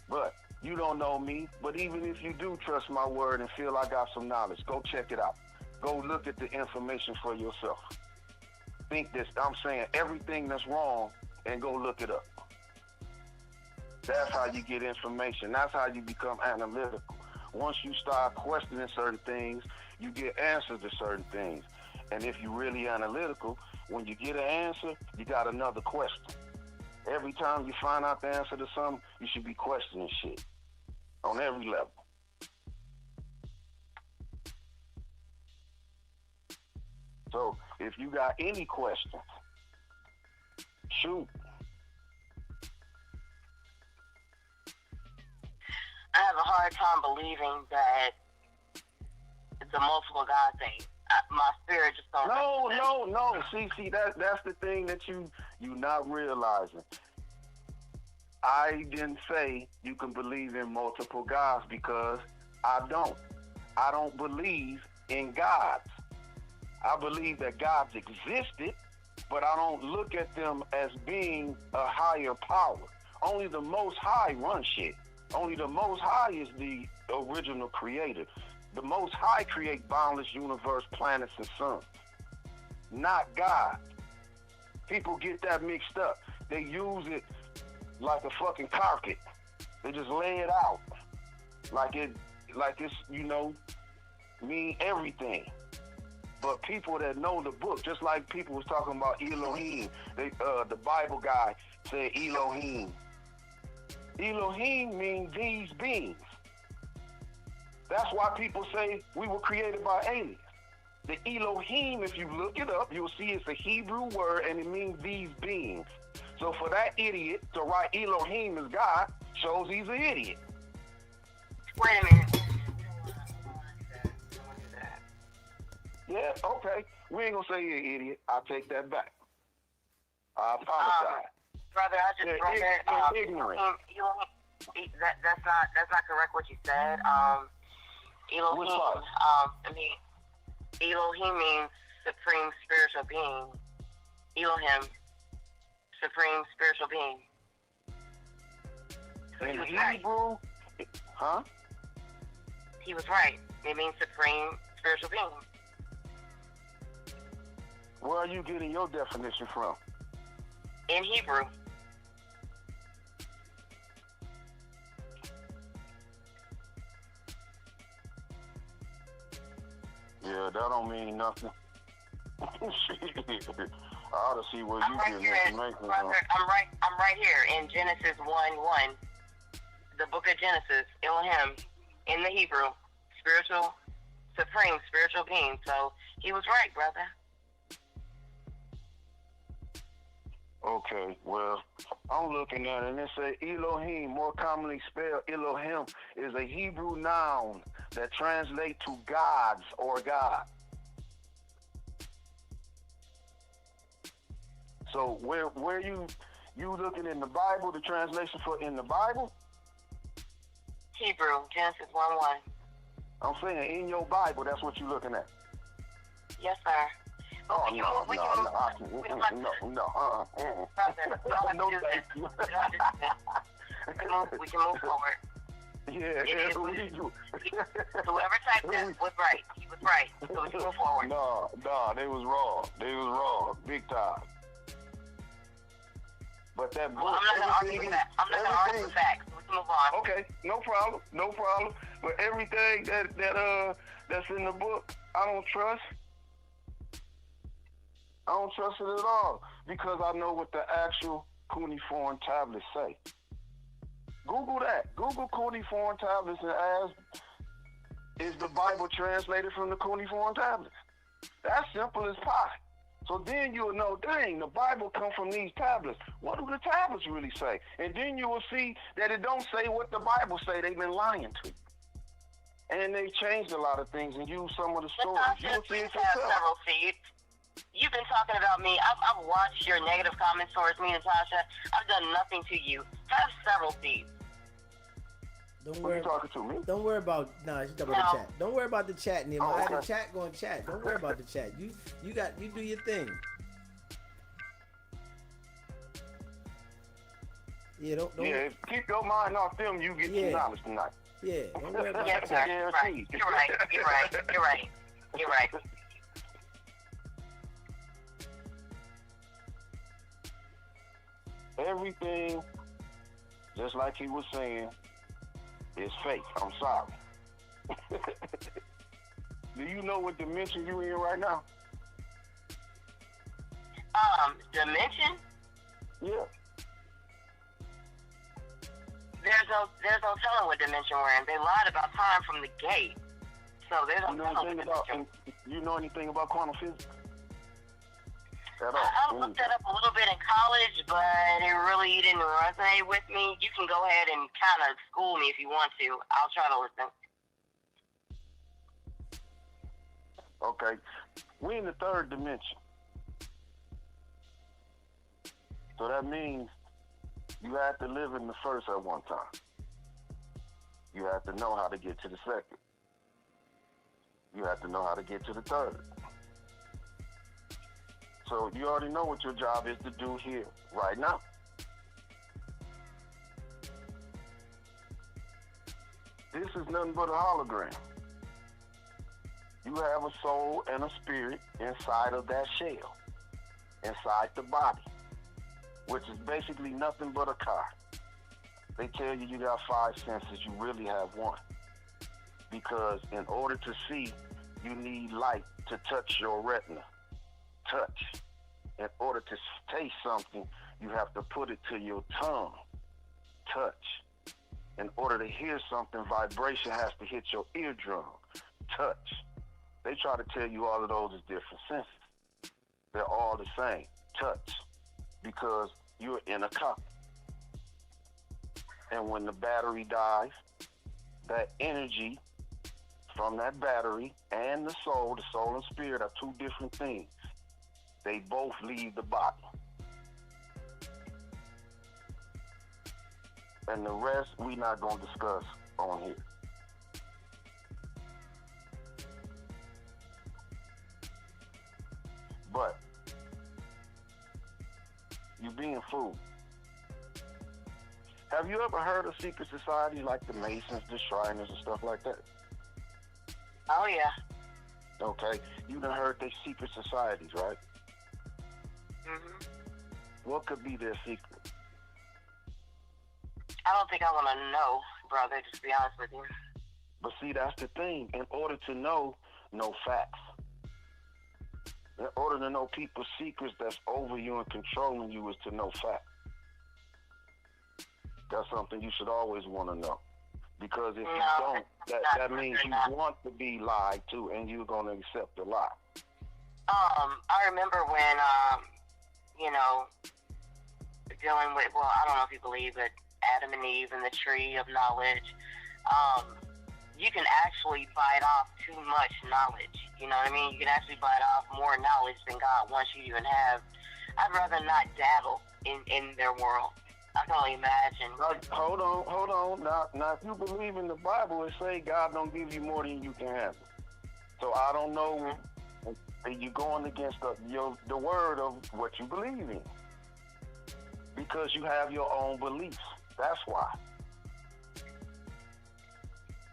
But you don't know me. But even if you do trust my word and feel I got some knowledge, go check it out. Go look at the information for yourself. Think this, I'm saying everything that's wrong and go look it up. That's how you get information. That's how you become analytical. Once you start questioning certain things, you get answers to certain things. And if you're really analytical, when you get an answer, you got another question. Every time you find out the answer to something, you should be questioning shit on every level. So if you got any questions, shoot. I have a hard time believing that the multiple God thing. My spirit just don't. No. See, that's the thing that you not realizing. I didn't say you can believe in multiple gods because I don't. I don't believe in gods. I believe that gods existed, but I don't look at them as being a higher power. Only the Most High runs shit. Only the Most High is the original creator. The Most High create boundless universe, planets, and suns. Not God. People get that mixed up. They use it like a fucking carpet. They just lay it out. Like it's, mean everything. But people that know the book, just like people was talking about Elohim, the Bible guy said Elohim. Elohim means these beings. That's why people say we were created by aliens. The Elohim, if you look it up, you'll see it's a Hebrew word and it means these beings. So for that idiot to write Elohim as God shows he's an idiot. Wait a minute. Yeah, okay. We ain't gonna say you're an idiot. I'll take that back. I apologize. Brother, I just wrote that. Ignorant. That's not correct what you said. Elohim. Elohim means supreme spiritual being. Elohim, supreme spiritual being. In Hebrew, huh? He was right. It means supreme spiritual being. Where are you getting your definition from? In Hebrew. Yeah, that don't mean nothing. I ought to see where you getting information from. I'm right here in Genesis 1:1. The book of Genesis, Elohim, in the Hebrew, spiritual, supreme spiritual being. So he was right, brother. Okay, well, I'm looking at it and it say Elohim, more commonly spelled Elohim, is a Hebrew noun that translates to gods or God. So where you looking in the Bible, the translation for in the Bible? Hebrew, Genesis 1:1. I'm saying in your Bible, that's what you're looking at. Yes, sir. Oh, We no. We can move forward. Yeah, Whoever typed this was right. He was right. So we can move forward. No, they was wrong. They was wrong, big time. But that book, I'm not going to argue that. I'm not going to argue the facts. We can move on. Okay, no problem. But everything that's in the book, I don't trust. I don't trust it at all because I know what the actual cuneiform tablets say. Google that. Google cuneiform tablets and ask, is the Bible translated from the cuneiform tablets? That's simple as pie. So then you'll know, dang, the Bible come from these tablets. What do the tablets really say? And then you will see that it don't say what the Bible say. They've been lying to you. And they changed a lot of things and used some of the stories. You'll see it yourself. Several seeds. You've been talking about me. I've watched your negative comments towards me, Natasha. I've done nothing to you. Have several seeds. Don't Who worry. you talking to me? Don't worry about she's talking about the chat. Don't worry about the chat, Neil. I have the chat going chat. Don't worry about the chat. You do your thing. Yeah, don't Yeah, keep your mind off them. You get some knowledge tonight. Yeah, don't worry about Yes, the chat. sir. Right. You're right. Everything, just like he was saying, is fake. I'm sorry. Do you know what dimension you in right now? Dimension? Yeah. There's no telling what dimension we're in. They lied about time from the gate. So there's no You know telling anything what about dimension. you know anything about quantum physics? At all? I looked that up a little bit in college, but it really didn't resonate with me. You can go ahead and kind of school me if you want to. I'll try to listen. Okay. We're in the third dimension. So that means you had to live in the first at one time. You had to know how to get to the second. You have to know how to get to the third. So you already know what your job is to do here, right now. This is nothing but a hologram. You have a soul and a spirit inside of that shell, inside the body, which is basically nothing but a car. They tell you you got 5 senses, you really have one. Because in order to see, you need light to touch your retina. Touch. In order to taste something, you have to put it to your tongue. Touch. In order to hear something, vibration has to hit your eardrum. Touch. They try to tell you all of those is different senses. They're all the same. Touch. Because you're in a car. And when the battery dies, that energy from that battery and the soul and spirit are two different things. They both leave the body. And the rest we not going to discuss on here. But you being fooled. Have you ever heard of secret societies like the Masons, the Shriners, and stuff like that? Oh, yeah. Okay. You done heard they secret societies, right? Mm-hmm. What could be their secret? I don't think I want to know, brother, to be honest with you. But see, that's the thing. In order to know facts. In order to know people's secrets that's over you and controlling you is to know facts. That's something you should always want to know. Because if you don't, that means you want to be lied to and you're going to accept the lie. I remember when, dealing with, well, I don't know if you believe it, Adam and Eve and the tree of knowledge, you can actually bite off too much knowledge. You know what I mean? You can actually bite off more knowledge than God wants you to even have. I'd rather not dabble in their world. I can only imagine. Hold on. Now, if you believe in the Bible, it say God don't give you more than you can handle. So I don't know if you're going against the word of what you believe in. Because you have your own beliefs. That's why.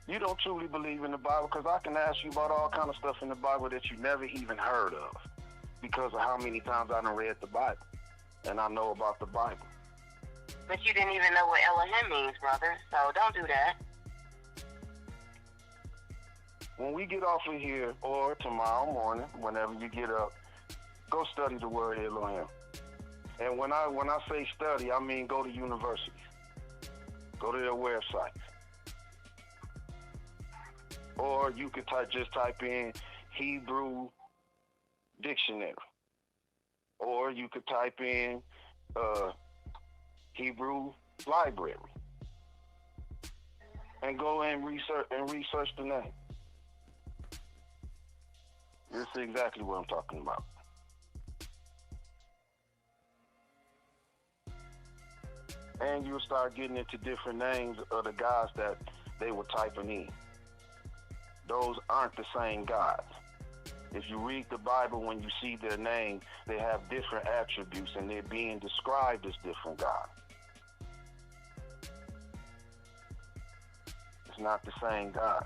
You don't truly believe in the Bible because I can ask you about all kind of stuff in the Bible that you never even heard of because of how many times I done read the Bible and I know about the Bible. But you didn't even know what Elohim means, brother, so don't do that. When we get off of here or tomorrow morning, whenever you get up, go study the word Elohim. And when I say study, I mean go to universities. Go to their websites. Or you could just type in Hebrew dictionary. Or you could type in Hebrew library. And go and research the name. This is exactly what I'm talking about. And you'll start getting into different names of the gods that they were typing in. Those aren't the same gods. If you read the Bible, when you see their name, they have different attributes and they're being described as different gods. It's not the same God.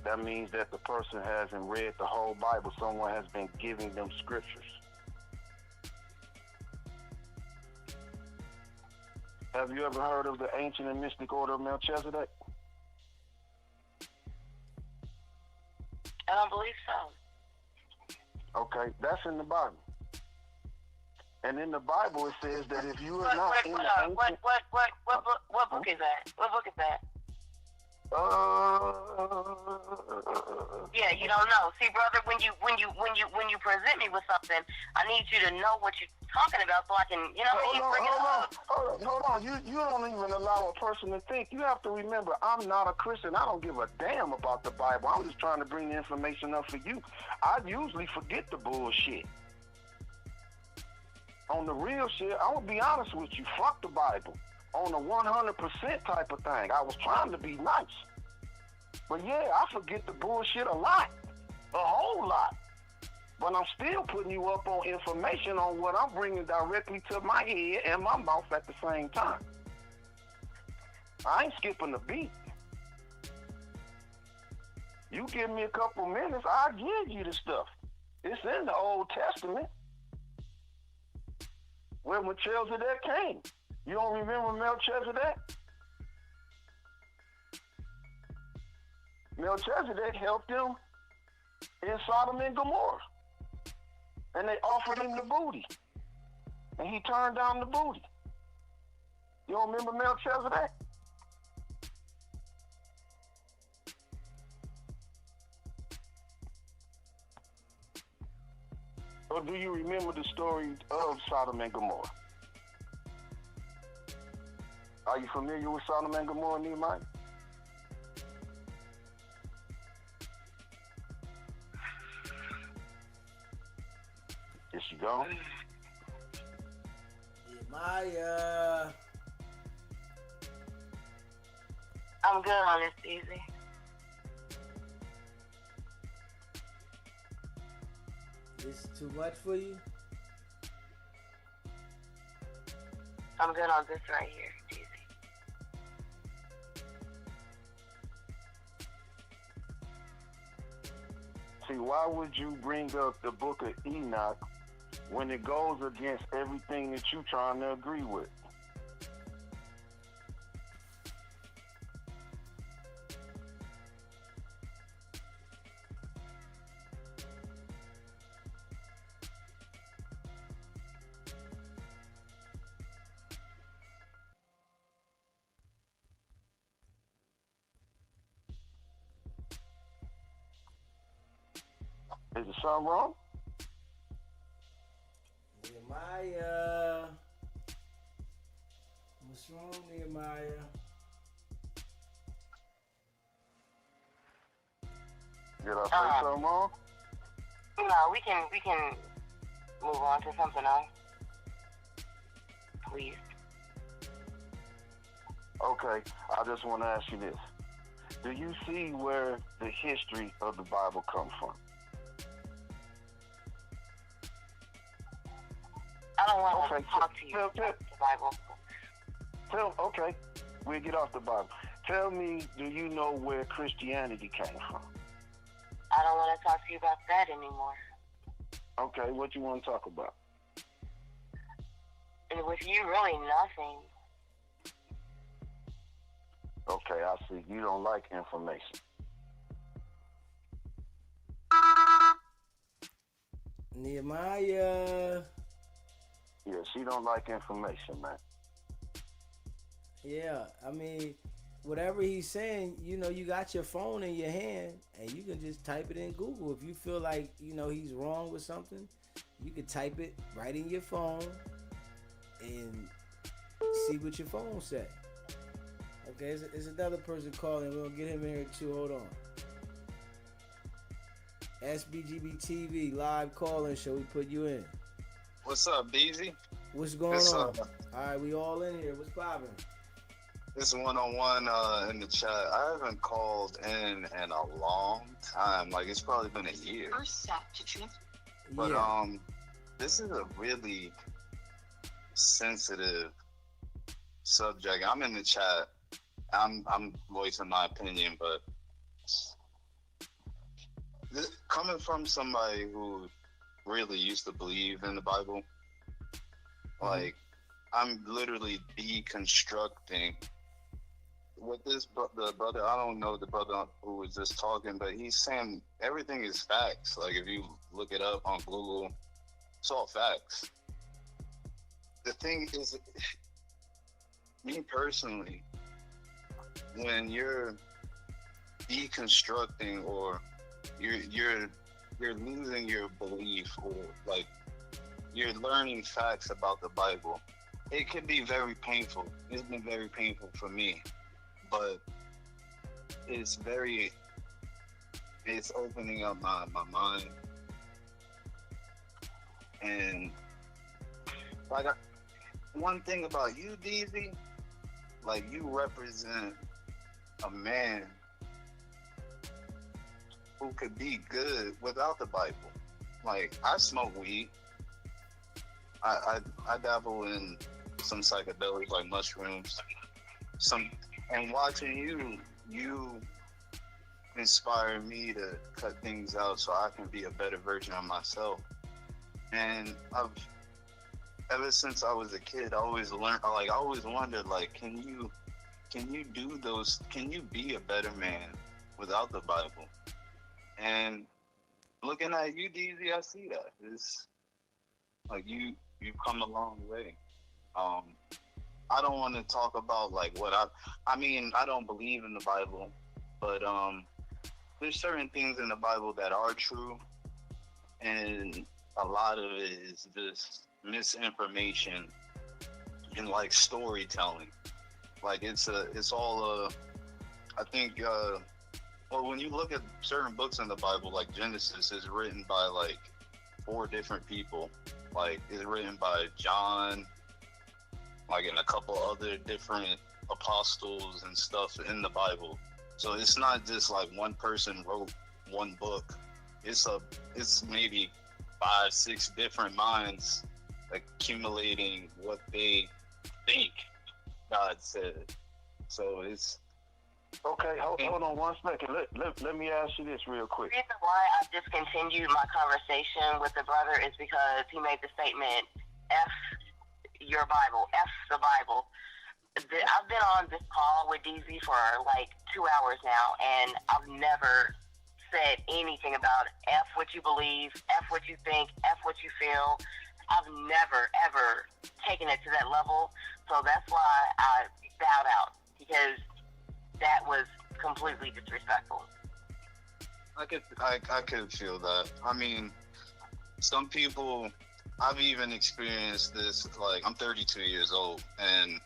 That means that the person hasn't read the whole Bible. Someone has been giving them scriptures. Have you ever heard of the ancient and mystic order of Melchizedek? I don't believe so. Okay, that's in the Bible. And in the Bible, it says that if you are What, not what, in what, the ancient... what book is that? What book is that? Yeah, you don't know. See, brother, when you present me with something, I need you to know what you're talking about, so I can, Hold on. You don't even allow a person to think. You have to remember, I'm not a Christian. I don't give a damn about the Bible. I'm just trying to bring the information up for you. I usually forget the bullshit. On the real shit, I'm gonna be honest with you. Fuck the Bible. On the 100% type of thing. I was trying to be nice. But yeah, I forget the bullshit a lot. A whole lot. But I'm still putting you up on information on what I'm bringing directly to my head and my mouth at the same time. I ain't skipping a beat. You give me a couple minutes, I'll give you the stuff. It's in the Old Testament. Where Melchizedek came. You don't remember Melchizedek? Melchizedek helped them in Sodom and Gomorrah. And they offered him the booty. And he turned down the booty. You don't remember Melchizedek? Or do you remember the story of Sodom and Gomorrah? Are you familiar with Sodom and Gomorrah, Nehemiah? Yes, you go. Nehemiah. I'm good on this, easy. This too much for you? I'm good on this right here, easy. See, why would you bring up the book of Enoch when it goes against everything that you're trying to agree with? Is there something wrong? Nehemiah. What's wrong, Nehemiah? Did I say something wrong? No, we can move on to something else. Please. Okay, I just want to ask you this. Do you see where the history of the Bible comes from? I don't want Okay, to talk to you about the Bible. Okay, we'll get off the Bible. Tell me, do you know where Christianity came from? I don't want to talk to you about that anymore. Okay, what you want to talk about? And with you, really nothing. Okay, I see. You don't like information. Nehemiah. Yeah, she don't like information, man. Yeah, I mean, whatever he's saying, you know, you got your phone in your hand and you can just type it in Google. If you feel like, you know, he's wrong with something, you can type it right in your phone and see what your phone say. Okay, there's another person calling. We'll get him in here too. Hold on. SBGB TV live calling. Shall we put you in? What's up, BZ? What's going on? All right, we all in here. What's poppin'? This one-on-one in the chat. I haven't called in a long time. Like, it's probably been a year. But this is a really sensitive subject. I'm in the chat. I'm voicing my opinion, but coming from somebody who really used to believe in the Bible, like, I'm literally deconstructing. With the brother, I don't know the brother who was just talking, but he's saying everything is facts. Like if you look it up on Google, it's all facts. The thing is, me personally, when you're deconstructing or you're losing your belief, or like you're learning facts about the Bible, it can be very painful. It's been very painful for me, but it's opening up my mind. And like one thing about you, DZ, like you represent a man who could be good without the Bible. Like I smoke weed. I dabble in some psychedelics like mushrooms. And watching you inspire me to cut things out so I can be a better version of myself. And ever since I was a kid, I always wondered, like, can you do those? Can you be a better man without the Bible? And looking at you, DZ, I see that. It's like you've come a long way. I don't want to talk about like what I mean, I don't believe in the Bible, but there's certain things in the Bible that are true, and a lot of it is just misinformation and like storytelling. Like it's all I think well, when you look at certain books in the Bible, like Genesis is written by like 4 different people. Like it's written by John, like and a couple other different apostles and stuff in the Bible. So it's not just like one person wrote one book. It's maybe 5-6 different minds accumulating what they think God said. So it's okay. Hold on one second. Let me ask you this real quick. The reason why I discontinued my conversation with the brother is because he made the statement, F your Bible, F the Bible. I've been on this call with DZ for like 2 hours now, and I've never said anything about F what you believe, F what you think, F what you feel. I've never, ever taken it to that level. So that's why I bowed out, because that was completely disrespectful. I could feel that. I mean, some people, I've even experienced this. Like, I'm 32 years old, and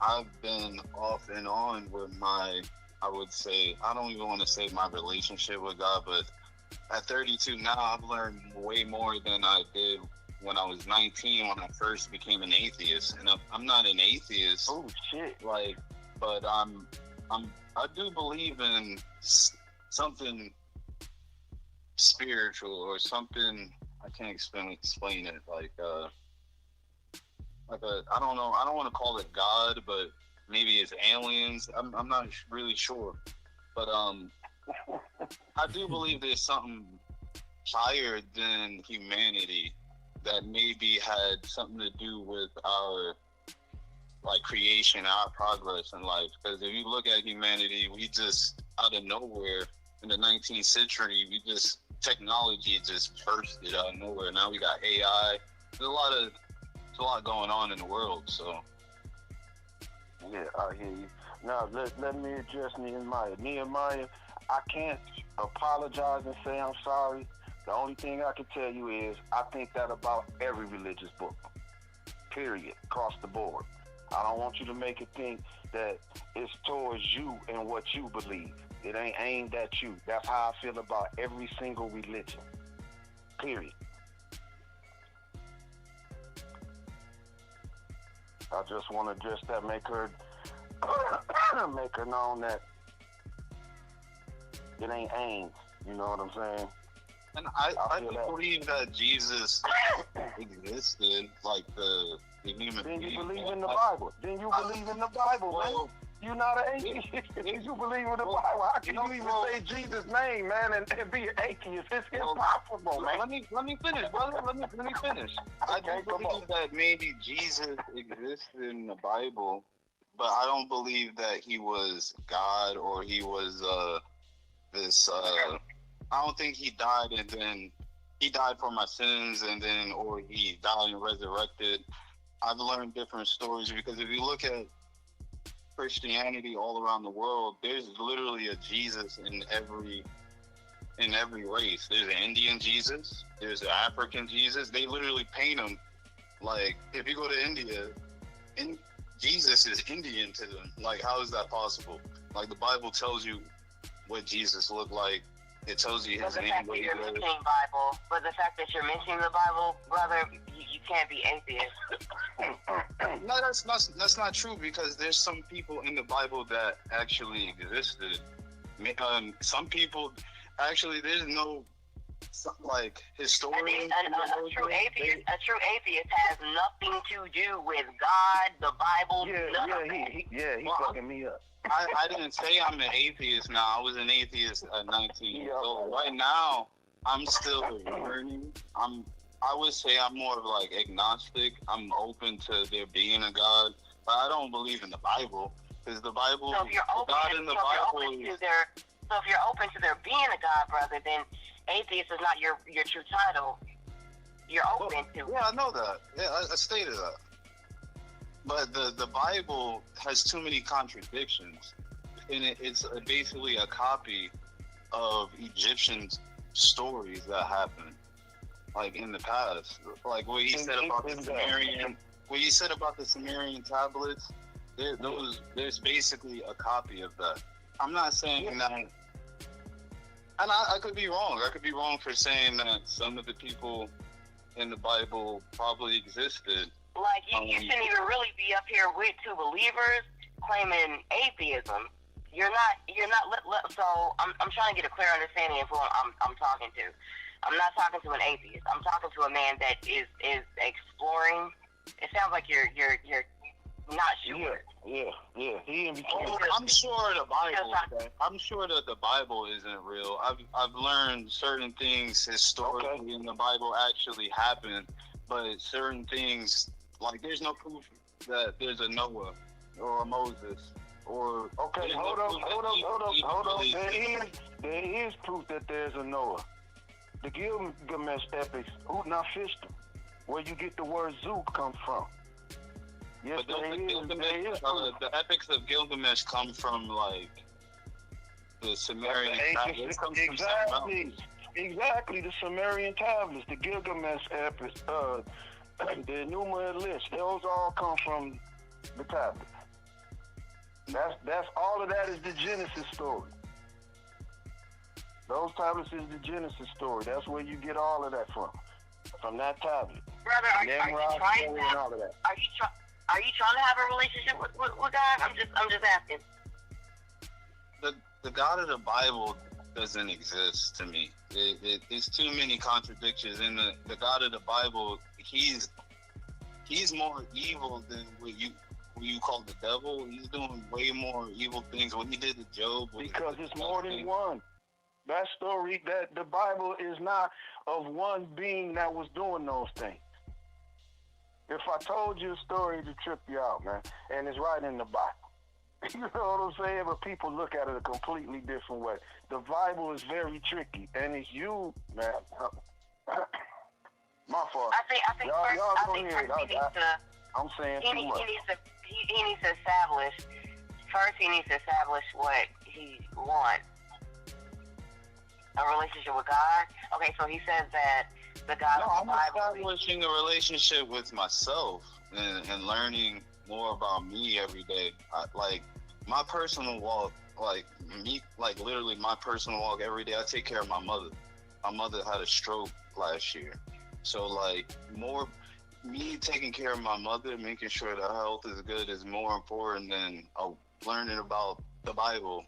I've been off and on with I would say, I don't even want to say my relationship with God, but at 32 now, I've learned way more than I did when I was 19, when I first became an atheist. And I'm not an atheist. Oh shit! Like, but I do believe in something spiritual or something. I can't explain it. Like I don't know. I don't want to call it God, but maybe it's aliens. I'm not really sure. But I do believe there's something higher than humanity that maybe had something to do with our like creation, our progress in life. Because if you look at humanity, we just out of nowhere in the 19th century, technology just bursted out of nowhere. Now we got AI. There's a lot going on in the world. So yeah, I hear you. Now let me address Nehemiah. Nehemiah, I can't apologize and say I'm sorry. The only thing I can tell you is I think that about every religious book, period, across the board. I don't want you to make it think that it's towards you and what you believe. It ain't aimed at you. That's how I feel about every single religion, period. I just want to address that, make her known that it ain't aimed. You know what I'm saying? And I believe that Jesus existed, like the human Then being. you believe in the Bible. Then you believe in the Bible, man. You're not an atheist. You believe in the Bible. How can you even say Jesus' name, man, and be an atheist? It's impossible, man. Let me finish, brother. Let me finish. I do believe that maybe Jesus existed in the Bible, but I don't believe that he was God or he was this. I don't think he died and then he died for my sins and then, or he died and resurrected. I've learned different stories because if you look at Christianity all around the world, there's literally a Jesus in every race. There's an Indian Jesus, there's an African Jesus. They literally paint him like, if you go to India, Jesus is Indian to them. Like, how is that possible? Like, the Bible tells you what Jesus looked like. It tells you his name. But the fact that you're mentioning the Bible, brother, you can't be atheist. No, that's not true because there's some people in the Bible that actually existed. Some people, actually, there's no like historian. A true atheist has nothing to do with God, the Bible. He fucking me up. I didn't say I'm an atheist now. I was an atheist at 19 years old. Right now, I'm still learning. I would say I'm more of like agnostic. I'm open to there being a God, but I don't believe in the Bible because the Bible, so if you're open, God in the Bible so if you're open to there being a God, brother, then atheist is not your true title. You're open to. Yeah, I know that. Yeah, I stated that. But the Bible has too many contradictions, and it's basically a copy of Egyptian stories that happened, like in the past. Like what he said about the Sumerian tablets. There's basically a copy of that. I'm not saying that, and I could be wrong. I could be wrong for saying that some of the people in the Bible probably existed. Like, you shouldn't even really be up here with two believers claiming atheism. You're not, so I'm trying to get a clear understanding of who I'm talking to. I'm not talking to an atheist. I'm talking to a man that is exploring. It sounds like you're not sure. Yeah. He in between. I'm sure the Bible. I'm sure that the Bible isn't real. I've learned certain things historically in the Bible actually happened, but certain things, like there's no proof that there's a Noah or a Moses or. Okay, hold on. There is proof that there's a Noah. The Gilgamesh epics, Utnapishtim, where you get the word zoo come from. Yes, but the epics of Gilgamesh come from like the Sumerian tablets. Exactly, the Sumerian tablets, the Gilgamesh epics, the Enuma Elish, those all come from the tablets. That's all of that is the Genesis story. Those tablets is the Genesis story. That's where you get all of that from that tablet. Brother, are you trying to have a relationship with God? I'm just asking. The God of the Bible doesn't exist to me. There's too many contradictions in the God of the Bible. He's more evil than what you call the devil. He's doing way more evil things. What he did to Job. Because it's more than one. That story, that the Bible is not of one being that was doing those things. If I told you a story to trip you out, man, and it's right in the Bible. You know what I'm saying? But people look at it a completely different way. The Bible is very tricky, and it's you, man. My fault. I think y'all he needs I'm saying too much. He needs to establish what he wants. A relationship with God? Okay, so he says that the God of the Bible... I'm establishing a relationship with myself and learning more about me every day. Like, my personal walk, literally my personal walk every day, I take care of my mother. My mother had a stroke last year. So, like, me taking care of my mother, making sure that her health is good is more important than learning about the Bible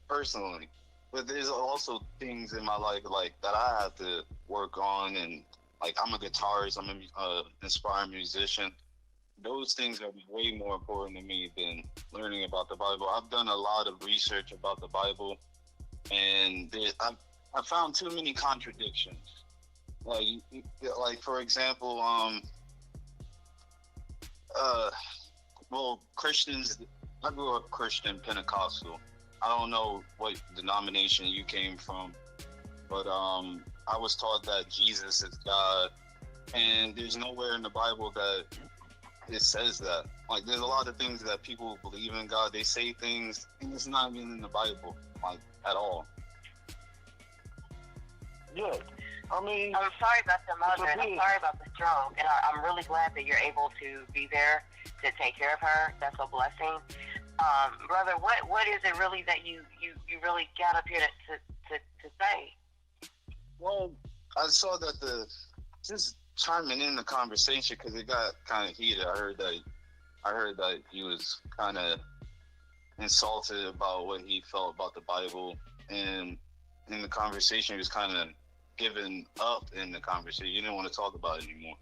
personally. But there's also things in my life like that I have to work on, and like I'm a guitarist, I'm an inspiring musician. those things are way more important to me than learning about the Bible. I've done a lot of research about the Bible, and I found too many contradictions. Like for example, well, Christians. I grew up Christian Pentecostal. I don't know what denomination you came from, but I was taught that Jesus is God, and there's nowhere in the Bible that it says that. Like, there's a lot of things that people believe in God. They say things, and it's not even in the Bible, like, at all. Yeah. I mean, I'm sorry about the mother, and I'm sorry about the stroke, and I'm really glad that you're able to be there to take care of her. That's a blessing. Brother, what is it really that you really got up here to say? Well, I saw that just chiming in the conversation, because it got kind of heated. I heard that he was kind of insulted about what he felt about the Bible, and in the conversation he was kind of giving up in the conversation. You didn't want to talk about it anymore.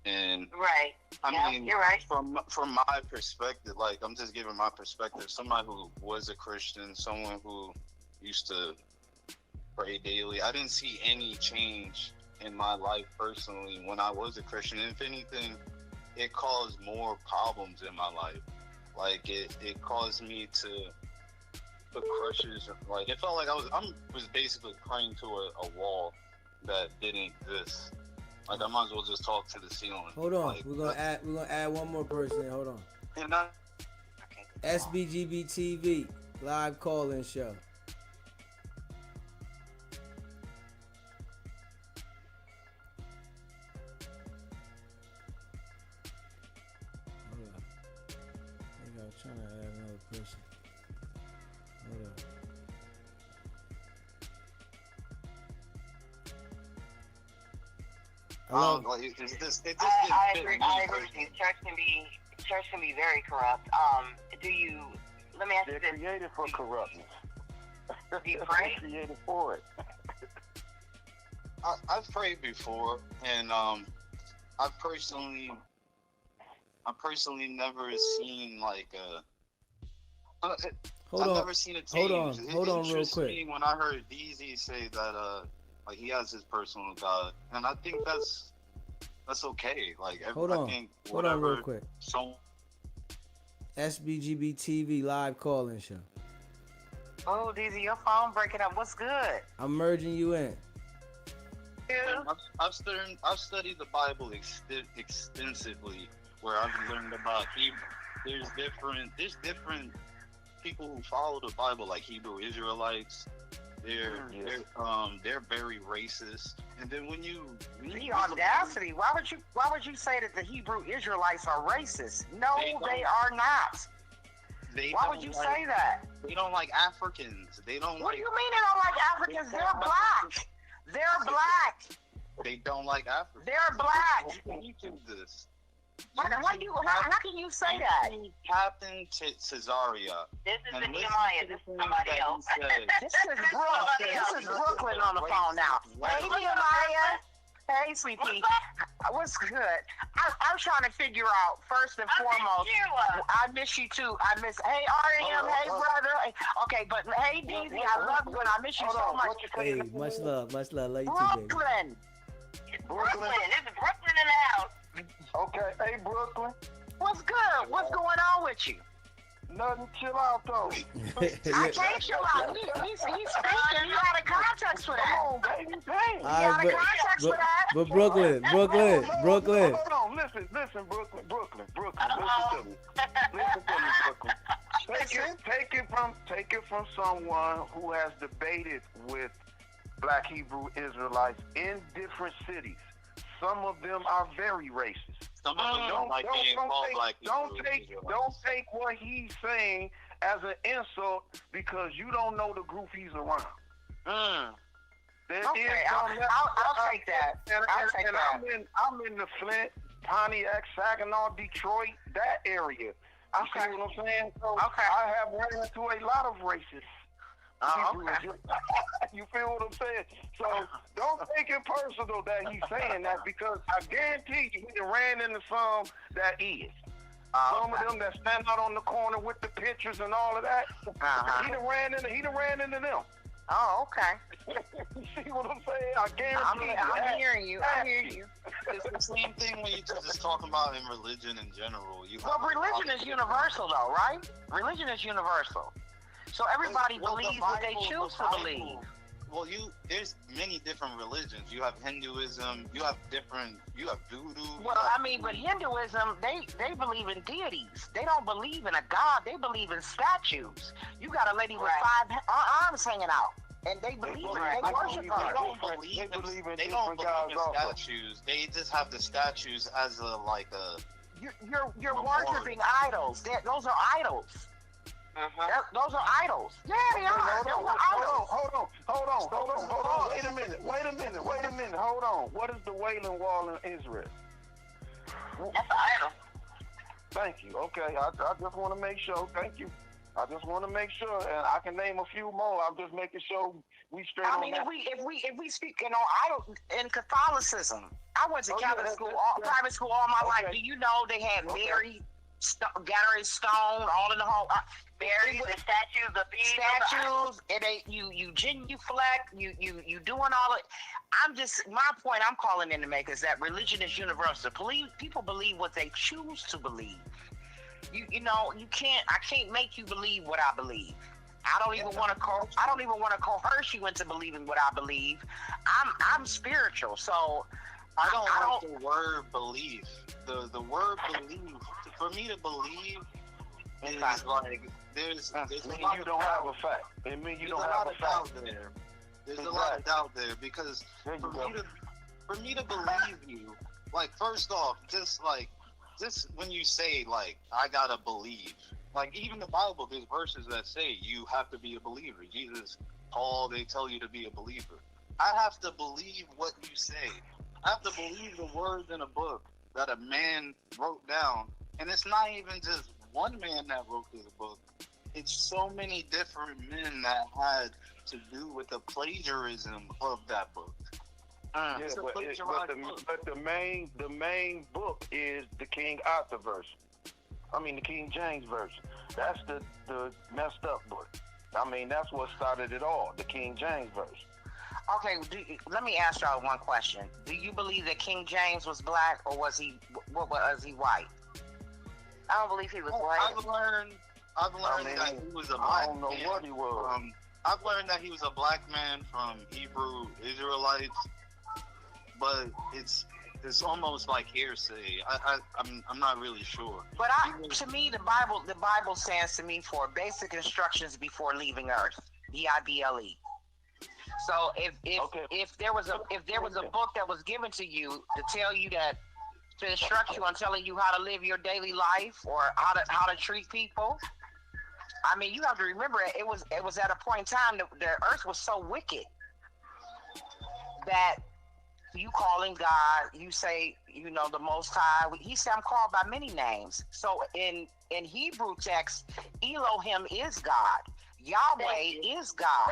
And right. I mean, you're right. From my perspective, like, I'm just giving my perspective. Somebody who was a Christian, someone who used to pray daily. I didn't see any change in my life personally when I was a Christian. If anything, it caused more problems in my life. Like, it caused me to put pressures. Like, it felt like I was basically praying to a wall that didn't exist. Like, I might as well just talk to the ceiling. Hold on, like, we're gonna add one more person. Hold on. And SBGB TV live call-in show. Hold on. I think I was trying to add another person. Hold on. I agree. Church can be very corrupt. Let me ask you they're this. created for corruptness. Do you pray? They're created for it. I've prayed before, and I've personally never seen like I've never seen a change. Hold on real quick. Me when I heard DZ say that like he has his personal God, and I think that's okay. Like, hold on real quick. So SBGB TV live call-in show. Oh, DZ, your phone breaking up. What's good? I'm merging you in. I've studied the Bible extensively, where I've learned about Hebrew. There's different people who follow the Bible, like Hebrew Israelites. They're very racist. And then when you the audacity, why would you say that the Hebrew Israelites are racist? No, they are not. Why would you say that? They don't like Africans. They don't. What do you mean they don't like Africans? They're black. They're black. They don't like Africans. They're black. You do this. How can you say that? Captain Cesaria. This is the Nehemiah. This is somebody else. This is Brooklyn on the phone now. Hey, Nehemiah. Hey, sweetie. What's good? I'm trying to figure out, first and foremost, I miss you too. Hey, R.M., hey, brother. Okay, but hey, DZ, I love you and I miss you so much. Hey, much love. Love you too, baby. Brooklyn. It's Brooklyn. This is Brooklyn in the house. Okay, hey, Brooklyn. What's good? What's going on with you? Nothing, chill out though. I can't chill out. He's speaking. You got a context for that. Come on, baby. Dang. You got a context for that. But Brooklyn. Hold on, listen, Brooklyn. Listen to me, Brooklyn. Take it from someone who has debated with Black Hebrew Israelites in different cities. Some of them are very racist. Some of them don't like being called Black Hebrew Israelites. Don't take what he's saying as an insult because you don't know the group he's around. I'll take that. I'm in the Flint, Pontiac, Saginaw, Detroit, that area. You see what I'm saying? So I have run into a lot of racists. You feel what I'm saying? So don't take it personal that he's saying that because I guarantee you he ran into some that is. Some of them that stand out on the corner with the pictures and all of that. He done ran into them. Oh, okay. You see what I'm saying? I guarantee I'm hearing you. I hear you. It's the same thing when you just talking about in religion in general. Well, religion is universal, though, right? Religion is universal. So everybody believes what they choose to believe. Well, there's many different religions. You have Hinduism. You have voodoo. Well, I mean, but Hinduism, they believe in deities. They don't believe in a god. They believe in statues. You got a lady with 5 arms hanging out, and they believe they worship her. They don't believe in statues. They just have the statues as You're worshiping idols. Those are idols. Those are idols. Yeah, they are. Hold on. Wait a minute. Hold on. What is the Wailing Wall in Israel? That's an idol. Thank you. Okay, I just want to make sure. Thank you. I just want to make sure, and I can name a few more. I'm just making sure we straight. I mean, if we speak, idol in Catholicism, I went to Catholic school, private school all my life. Do you know they had Mary? Gathering stone all in the hall. Buried with statues, and you genuflect, you doing all it. My point I'm calling in to make is that religion is universal. People believe what they choose to believe. You can't make you believe what I believe. I don't even want to coerce you into believing what I believe. I'm spiritual, so I don't like the word believe. The word believe, for me to believe is like there's you don't have a fact. It means you don't have a fact there. There's a lot of doubt there because for me to believe you, like first off, just when you say like I gotta believe, like even the Bible, there's verses that say you have to be a believer. Jesus, Paul, they tell you to be a believer. I have to believe what you say. I have to believe the words in a book that a man wrote down. And it's not even just one man that wrote this book. It's so many different men that had to do with the plagiarism of that book. But the main book is the King Arthur version. I mean the King James version. That's the messed up book. I mean that's what started it all. The King James version. Okay, let me ask y'all one question. Do you believe that King James was black or was he white? I don't believe he was white. I've learned that he was a black man. I don't know what he was. I've learned that he was a black man from Hebrew Israelites, but it's almost like hearsay. I'm not really sure. But to me, the Bible stands to me for basic instructions before leaving Earth. Bible. So if there was a book that was given to you to tell you that, to instruct you on telling you how to live your daily life or how to treat people, I mean you have to remember it was at a point in time that the earth was so wicked that you calling God, you say the Most High. He said I'm called by many names. So in Hebrew text, Elohim is God. Yahweh is God.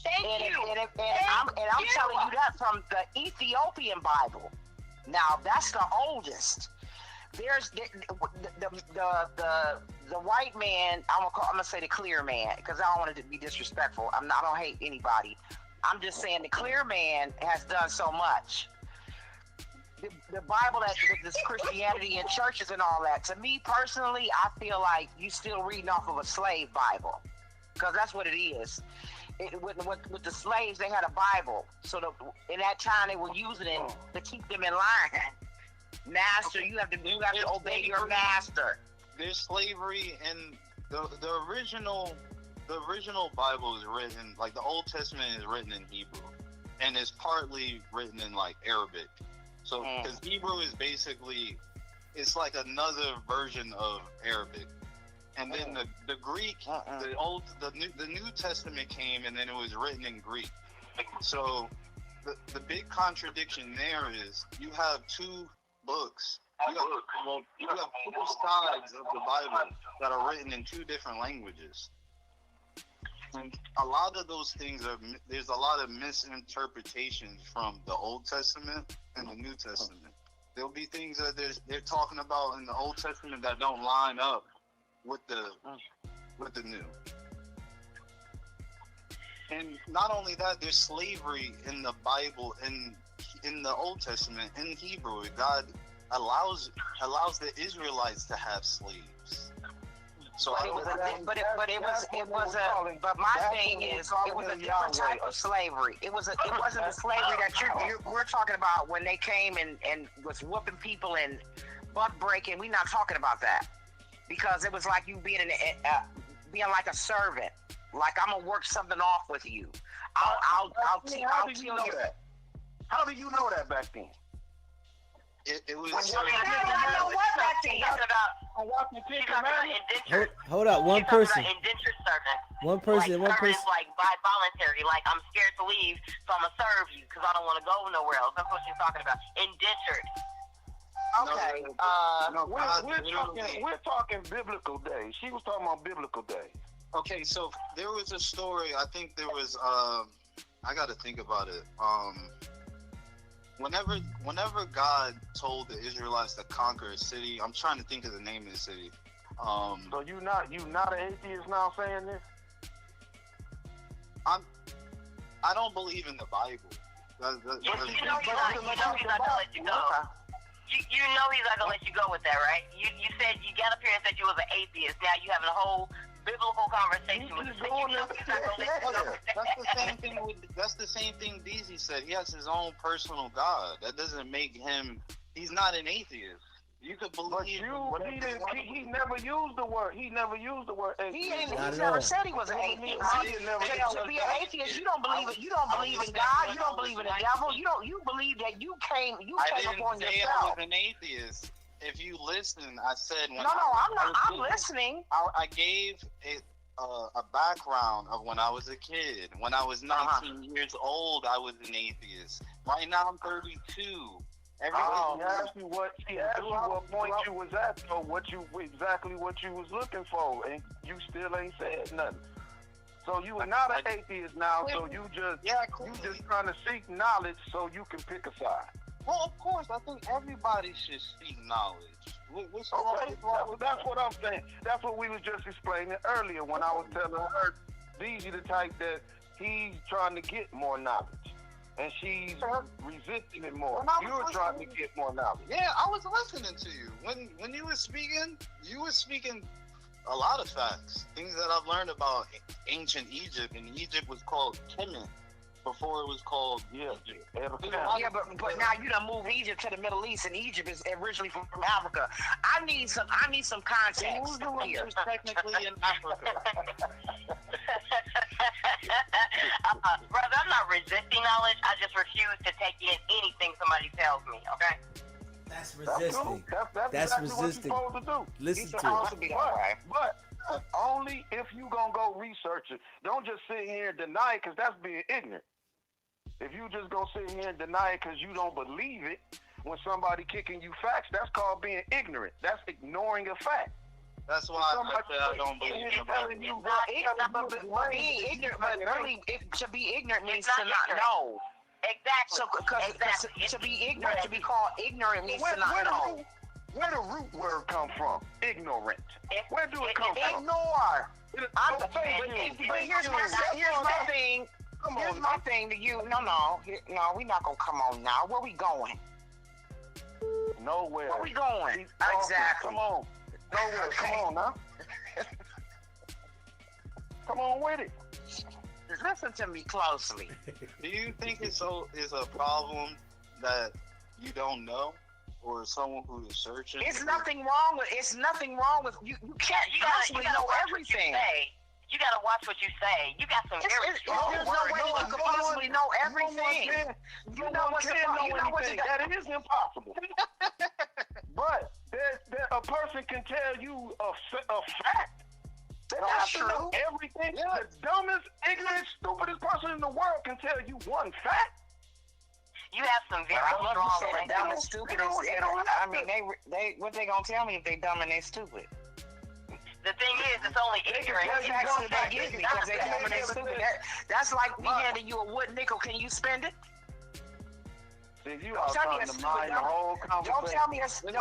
Thank you. And I'm telling you that from the Ethiopian Bible. Now that's the oldest. There's the white man. I'm gonna say the clear man because I don't want it to be disrespectful. I don't hate anybody. I'm just saying the clear man has done so much. The Bible, that this Christianity and churches and all that. To me personally, I feel like you still reading off of a slave Bible. Because that's what it is. With the slaves, they had a Bible. So in that time, they were using it to keep them in line. Master, you have to obey your master. There's slavery, and the original Bible is written, like the Old Testament is written in Hebrew, and it's partly written in like Arabic. So because Hebrew is basically, it's like another version of Arabic. And then the Greek, the New Testament came, and then it was written in Greek. So the big contradiction there is you have two books. You have two sides of the Bible that are written in two different languages. And a lot of those things there's a lot of misinterpretations from the Old Testament and the New Testament. There'll be things that they're talking about in the Old Testament that don't line up with the new. And not only that, there's slavery in the Bible, in the Old Testament, in Hebrew. God allows the Israelites to have slaves. So but my thing is, it was a different type of slavery. It wasn't the slavery that we're talking about when they came and was whooping people and butt breaking. We're not talking about that, because it was like you being like a servant. Like, I'm gonna work something off with you. I'll tell you that. How do you know that back then? It was. I know what back then. Hold up, one person. Indentured servant. One person. Like by voluntary. Like, I'm scared to leave, so I'm gonna serve you because I don't want to go nowhere else. That's what she's talking about. Indentured. Okay. We're talking biblical days. She was talking about biblical days. Okay, so there was a story. I think there was. I got to think about it. Whenever God told the Israelites to conquer a city, I'm trying to think of the name of the city. So you not an atheist now saying this? I don't believe in the Bible. You know he's not gonna let you go. You know he's not gonna let you go with that, right? You said, you got up here and said you was an atheist. Now you having a whole biblical conversation with That's the same thing DZ said. He has his own personal God. That doesn't make him. He's not an atheist. You could believe. He never used the word. He never used the word atheist. He never said he was an atheist. To be an atheist, you don't believe it. You don't believe in God. You don't believe in the devil. You believe that you came upon yourself. I didn't say I was an atheist. If you listen, I said I'm not. I'm listening. I gave a background of when I was a kid. When I was 19 years old, I was an atheist. Right now, I'm 32. She asked you what point you was at, so exactly what you was looking for, and you still ain't said nothing. So you are not an atheist now. So you just trying to seek knowledge so you can pick a side. Well, of course, I think everybody should seek knowledge. That's what I'm saying. That's what we was just explaining earlier when I was telling her, these are the type that he's trying to get more knowledge. And she's resisting it more. You're trying to get more knowledge. Yeah, I was listening to you. When you were speaking a lot of facts. Things that I've learned about ancient Egypt. And Egypt was called Kemet before it was called Egypt. But now you done moved Egypt to the Middle East, and Egypt is originally from Africa. I need some context here. It was technically in Africa. Brother, I'm not resisting knowledge. I just refuse to take in anything somebody tells me, okay? That's resisting. That's exactly resisting. What you're supposed to do. Listen to it. But only if you gonna go research it. Don't just sit here and deny it, because that's being ignorant. If you just gonna sit here and deny it because you don't believe it, when somebody kicking you facts, that's called being ignorant. That's ignoring a fact. That's why I don't believe in being ignorant, but really, to be ignorant means to not know. Exactly. So, because to be ignorant, to be called ignorant means to not know. Where the root word come from? Ignorant. Where do it come from? Ignore. Here's my thing. Here's my thing to you. No, we're not gonna come on now. Where we going? Nowhere. Where we going? Exactly. Come on. Nowhere. Come on now. Come on with it. Listen to me closely. Do you think it's a problem that you don't know, or someone who is searching? It's nothing wrong with you. You can't possibly know everything. You gotta watch what you say. You got some very strong There's no way you can possibly know everything. You know what's that is impossible. But a person can tell you a fact. That's true. Everything. Yeah. The dumbest, ignorant, stupidest person in the world can tell you one fact. You have some very strong. Dumb and stupid. I mean, they what they gonna tell me if they dumb and they stupid? The thing is, it's only ignorant. Because they dumb and they stupid. That's like me handing you a wood nickel. Can you spend it? See, you Don't are tell me trying a to stupid mind the dumb. whole conversation. Don't tell me a no.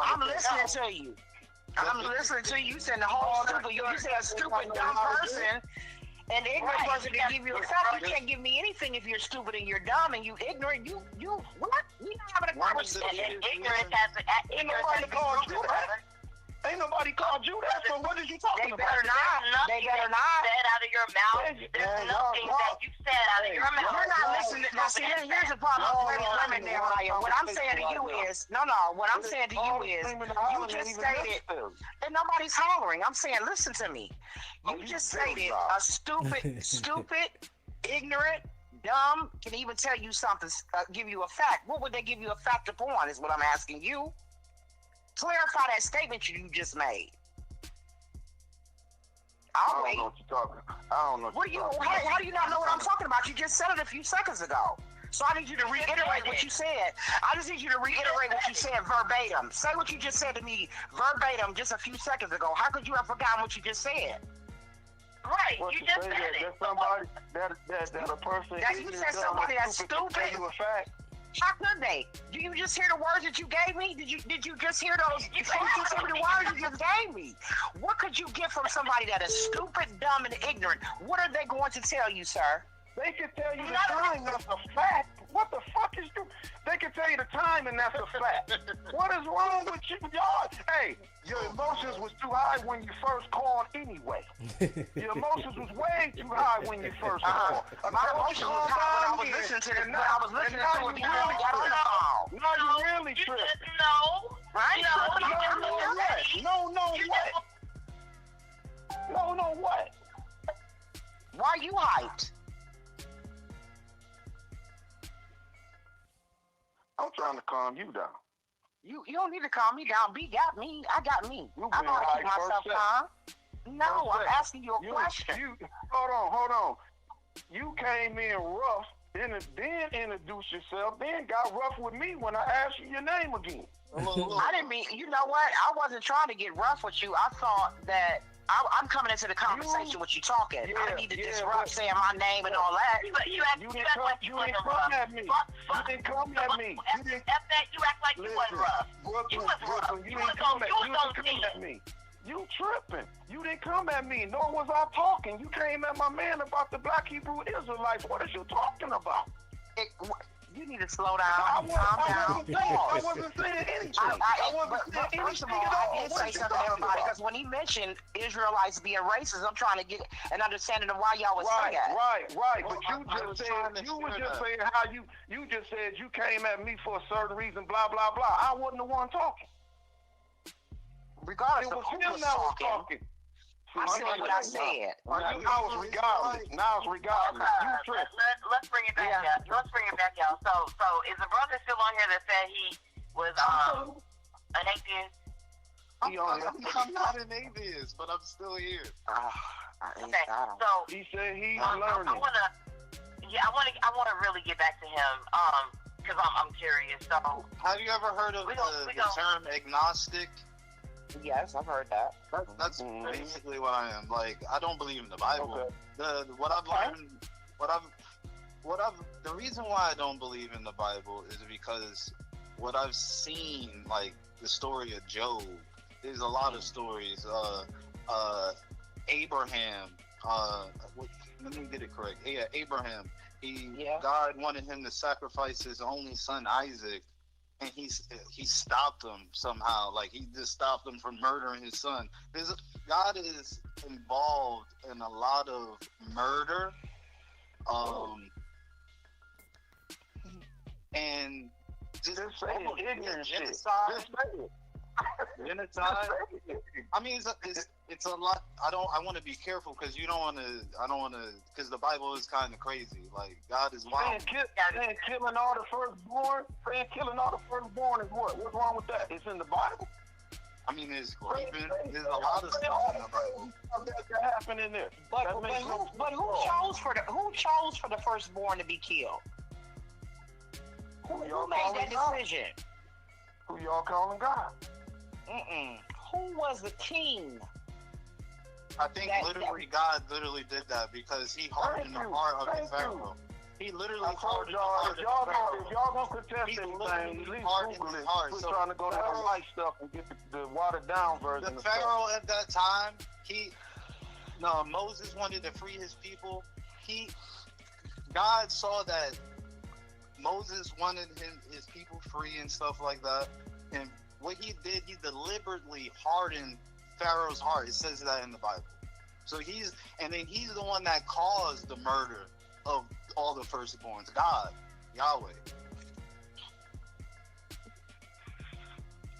I'm listening to you. I'm listening to you. You saying the whole stupid. You said a stupid dumb person. An ignorant person can give you a fact. You can't give me anything if you're stupid and you're dumb and you ignorant. You what? We not having a conversation. Ignorance has Ain't nobody called you that, so what are you talking They about? better not. They better not. Said out of your mouth. There's nothing that you said out of your mouth. You're not listening. Now, see, here's the problem. Wait a minute, Nehemiah. What I'm saying to you is, what I'm saying to you is, you just stated, and nobody's hollering. I'm saying, listen to me. You just stated a stupid, ignorant, dumb can even tell you something, give you a fact. What would they give you a fact upon is what I'm asking you. Clarify that statement you just made. I'll wait. I don't know what you're talking about. I don't know what you're talking about. How do you not know what I'm talking about? You just said it a few seconds ago. So I need you to reiterate what you said. I just need you to reiterate what you said verbatim. Say what you just said to me verbatim just a few seconds ago. How could you have forgotten what you just said? Right, What you just said it. That somebody, that a person. That you said somebody that's stupid. Tell you a fact. How could they? Do you just hear the words that you gave me? Did you just hear those? You just hear the words you just gave me? What could you get from somebody that is stupid, dumb, and ignorant? What are they going to tell you, sir? They can tell you the time, that's a fact. What the fuck is you? They can tell you the time, and that's a fact. What is wrong with you, y'all? Hey, your emotions was too high when you first called anyway. Your emotions was way too high when you first called. My emotions was high when I was listening to it. I was listening to it before we got on the phone. Now you really tripping. No. Right? No, what? Why are you hyped? I'm trying to calm you down. You don't need to calm me down. B got me. I got me. You I know how to keep been myself hyped calm. No, I'm First asking you a question. Hold on. You came in rough, then introduced yourself, then got rough with me when I asked you your name again. I didn't mean, you know what? I wasn't trying to get rough with you. I thought that I'm coming into the conversation with you talking. I didn't need to disrupt saying my name and all that. You act like you wasn't rough. You didn't come at me. F that, you act like you wasn't rough. You was rough. You was on at me. You tripping. You didn't come at me, nor was I talking. You came at my man about the Black Hebrew Israelites. What is you talking about? You need to slow down. Calm down. I wasn't saying anything. First of all, I did say something to everybody because when he mentioned Israelites being racist, I'm trying to get an understanding of why y'all was saying that. Right. But you were just saying how you just said you came at me for a certain reason, blah, blah, blah. I wasn't the one talking. Regardless of who was talking. I said what I said. Now it's regardless. You tripped. Let's bring it back, y'all. Let's bring it back, y'all. So is the brother still on here that said he was an atheist? I'm not an atheist, but I'm still here. Okay, so he said he's learning. I wanna really get back to him, because I'm curious. So have you ever heard of the term agnostic? Yes, I've heard that. That's basically what I am. Like, I don't believe in the Bible. Okay. What I've learned, the reason why I don't believe in the Bible is because what I've seen, like the story of Job, there's a lot of stories. Abraham, let me get it correct. Yeah, Abraham. God wanted him to sacrifice his only son Isaac. And he stopped him somehow. Like, he just stopped him from murdering his son. God is involved in a lot of murder, and just ignorant genocide. Genocide. I mean, it's a lot. I want to be careful because I don't want to, because the Bible is kind of crazy. Like, God is wild. Saying killing all the firstborn is what? What's wrong with that? It's in the Bible. I mean, there's raping. There's a lot of stuff in the Bible that happened in there. But who chose for the firstborn to be killed? Who made that decision? Who y'all calling God? Who was the king? I think God literally did that because he hardened the heart of the Pharaoh. He literally I told y'all, if y'all gonna contest anything, at least Google it. Quit trying to go to the light stuff and get the watered down version. The Pharaoh at that time, Moses wanted to free his people. God saw that Moses wanted his people free and stuff like that. And what he did, he deliberately hardened Pharaoh's heart. It says that in the Bible. So he's the one that caused the murder of all the firstborns. God, Yahweh.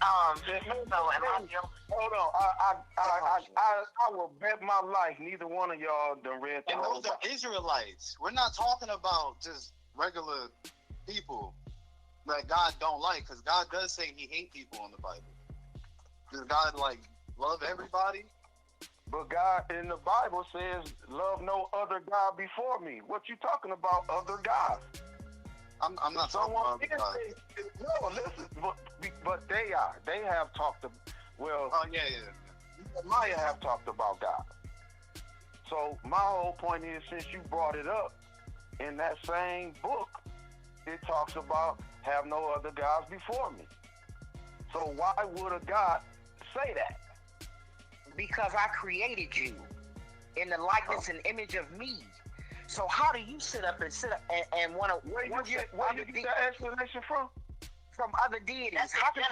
Hold on. I will bet my life neither one of y'all done read the And those are Israelites. We're not talking about just regular people that God don't like, because God does say he hates people in the Bible. Does God love everybody? But God in the Bible says, love no other God before me. What you talking about, other gods? I'm not talking about other gods. No, listen, but they are. They have talked about, Oh, yeah. Maya have talked about God. So my whole point is, since you brought it up, in that same book, it talks about have no other gods before me. So why would a God say that? Because I created you in the likeness and image of me. So how do you sit up and want to? Where you get that explanation from? From other deities. How could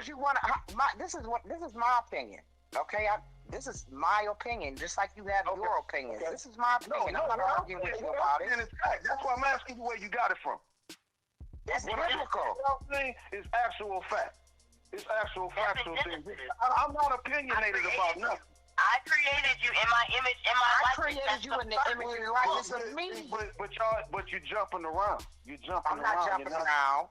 you want to? This is my opinion. Okay, this is my opinion, just like you have your opinion. Okay. This is my opinion. I'm not arguing with you about it. That's why I'm asking you where you got it from. That's biblical. It's actual fact. It's actual factual things. I'm not opinionated about nothing. I created you in my image, in my likeness. I created you in the image and likeness of me. But you're jumping around. I'm not jumping around.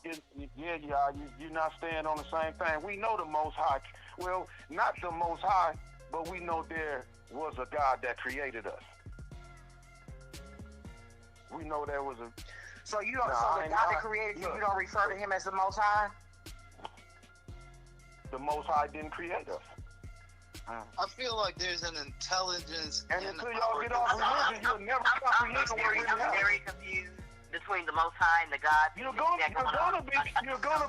You're not staying on the same thing. We know the Most High. Well, not the Most High, but we know there was a God that created us. We know there was a. So the God that created you, you don't refer to him as the Most High? The Most High didn't create us. I feel like there's an intelligence. And until y'all get off religion, you'll never comprehend what we have. I'm very confused between the Most High and the God. You're gonna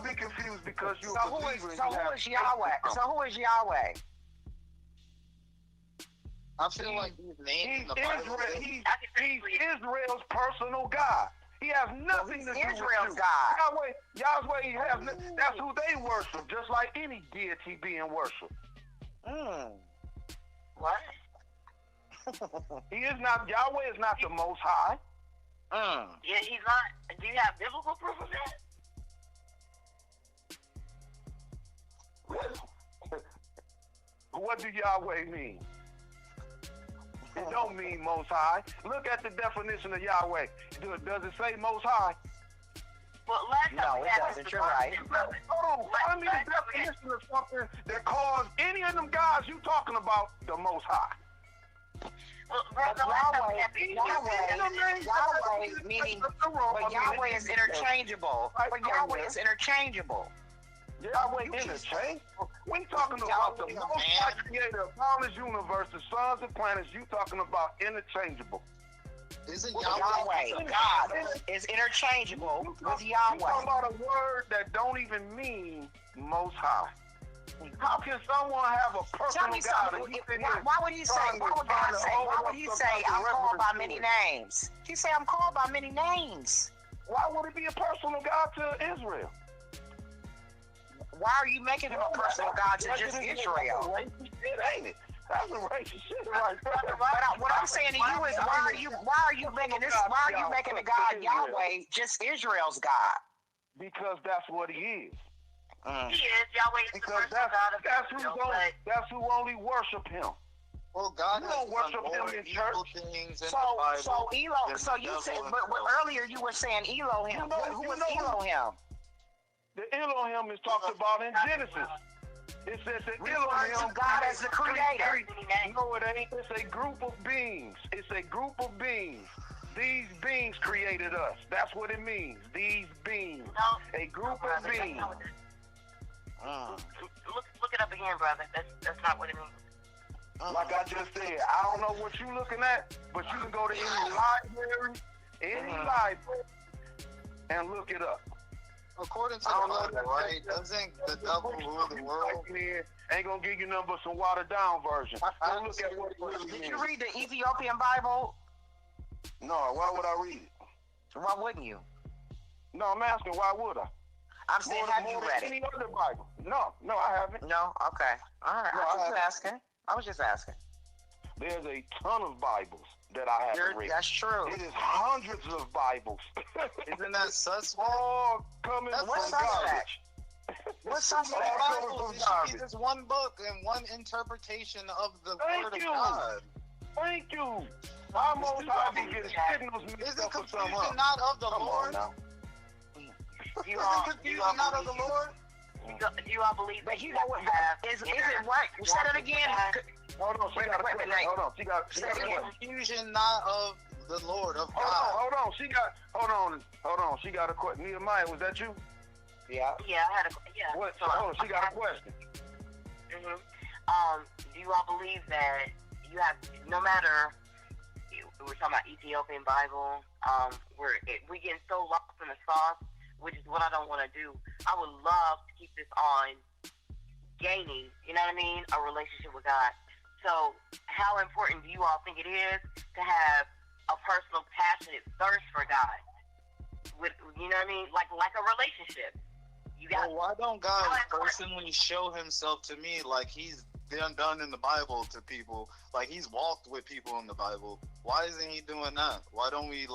be confused because you're a believer. So who is Yahweh? So who is Yahweh? I feel like these names in the Bible. He's Israel's personal God. He has nothing to do with Israel's you. God. Yahweh that's who they worship, just like any deity being worshipped. What? Yahweh is not the Most High. Yeah, he's not. Do you have biblical proof of that? What do Yahweh mean? It don't mean Most High. Look at the definition of Yahweh. Does it say Most High? Well, last time it doesn't. You're right. Hold on. Find me the definition of something that calls any of them gods you talking about the Most High. Well, brother, Yahweh, meaning, but Yahweh is interchangeable. But Yahweh is interchangeable. Yahweh interchangeable? We talking about the Most High creator of all this universe, the suns and planets. You talking about interchangeable? Isn't Yahweh, God, is interchangeable with Yahweh. You talking about a word that don't even mean Most High. How can someone have a personal God? Why would he say, I'm called by many names? He say, I'm called by many names. Why would it be a personal God to Israel? Why are you making him a personal God to just Israel? Ain't it? That's a racist shit right there. But what I'm saying to you is, why are you making the God Yahweh just Israel's God? Because that's what he is. He is. Yahweh is the personal God of Israel. That's who only worship him. Well, God don't worship him in church. So you said, but earlier you were saying Elohim. Who was Elohim? The Elohim is talked about in Genesis. It says that Elohim, God as the creator. No, it ain't. It's a group of beings. It's a group of beings. These beings created us. That's what it means. These beings. A group of beings. Look it up again, brother. That's not what it means. Like I just said, I don't know what you're looking at, but you can go to any library, Any Bible and look it up. According to the Bible, right? Doesn't the devil rule the world? Ain't gonna give you nothing but some watered down version. Go look at what it really Did means. you read the Ethiopian Bible? No, why would I read it? Why wouldn't you? No, I'm asking why would I? I'm saying, have you read Any it? other Bible? No, I haven't. No? Okay. All right. No, I was just asking. There's a ton of Bibles that I haven't read. That's true. It is hundreds of Bibles. Isn't that suspect? All coming That's from what's garbage. suspect? What's suspect? All coming Bible, from it should be garbage. just one book and one interpretation of the Thank Word of you. God. Thank you. Almost I be getting signals Is mixed it up with confusion someone. not of the Come on Lord? now. You Is all, it confusion not of the Lord? you all believe that you know what? Is it what? Say it again. Hold on, she got a question. Hold on, she got a Is question. confusion not of the Lord, of God? Hold on, she got a question. Nehemiah, was that you? Yeah. Yeah, I had a What? Hold on, she got a question. Do you all believe that you have, no matter, we're talking about Ethiopian Bible, we getting so lost in the sauce, which is what I don't want to do. I would love to keep this on gaining, you know what I mean, a relationship with God. So how important do you all think it is to have a personal, passionate thirst for God? With, you know what I mean, like a relationship. You got. Well, why don't God personally show himself to me like he's done in the Bible to people? Like he's walked with people in the Bible. Why isn't he doing that? Why don't we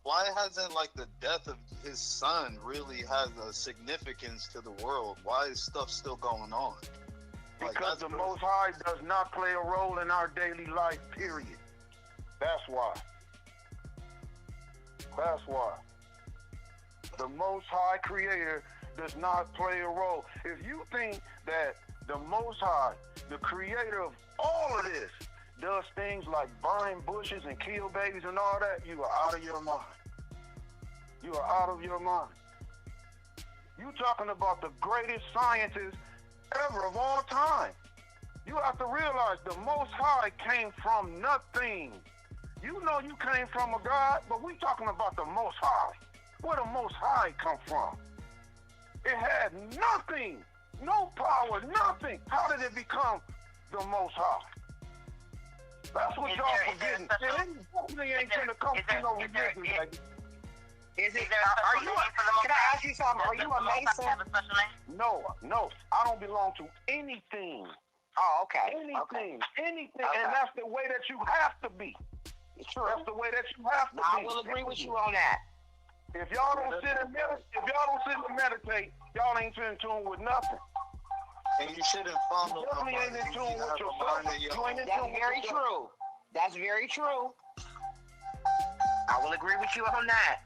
why hasn't the death of his son really has a significance to the world? Why is stuff still going on? Because the Most High does not play a role in our daily life, period. That's why. That's why. The Most High Creator does not play a role. If you think that the Most High, the Creator of all of this, does things like burn bushes and kill babies and all that, you are out of your mind. You are out of your mind. You talking about the greatest scientist ever of all time. You have to realize the Most High came from nothing. You know you came from a God, but we talking about the Most High. Where the Most High come from? It had nothing, no power, nothing. How did it become the Most High? That's what y'all forgetting. It definitely ain't gonna come through no religion, baby. Can I ask you something? Are you a Mason? No, I don't belong to anything. Oh, okay. Anything, and that's the way that you have to be. True. That's the way that you have to be. I will agree with you on that. If y'all don't sit and meditate, y'all ain't in tune with nothing. And you shouldn't follow Definitely ain't in tune with yourself. You ain't in That's tune with very yourself. true. That's very true. I will agree with you on that.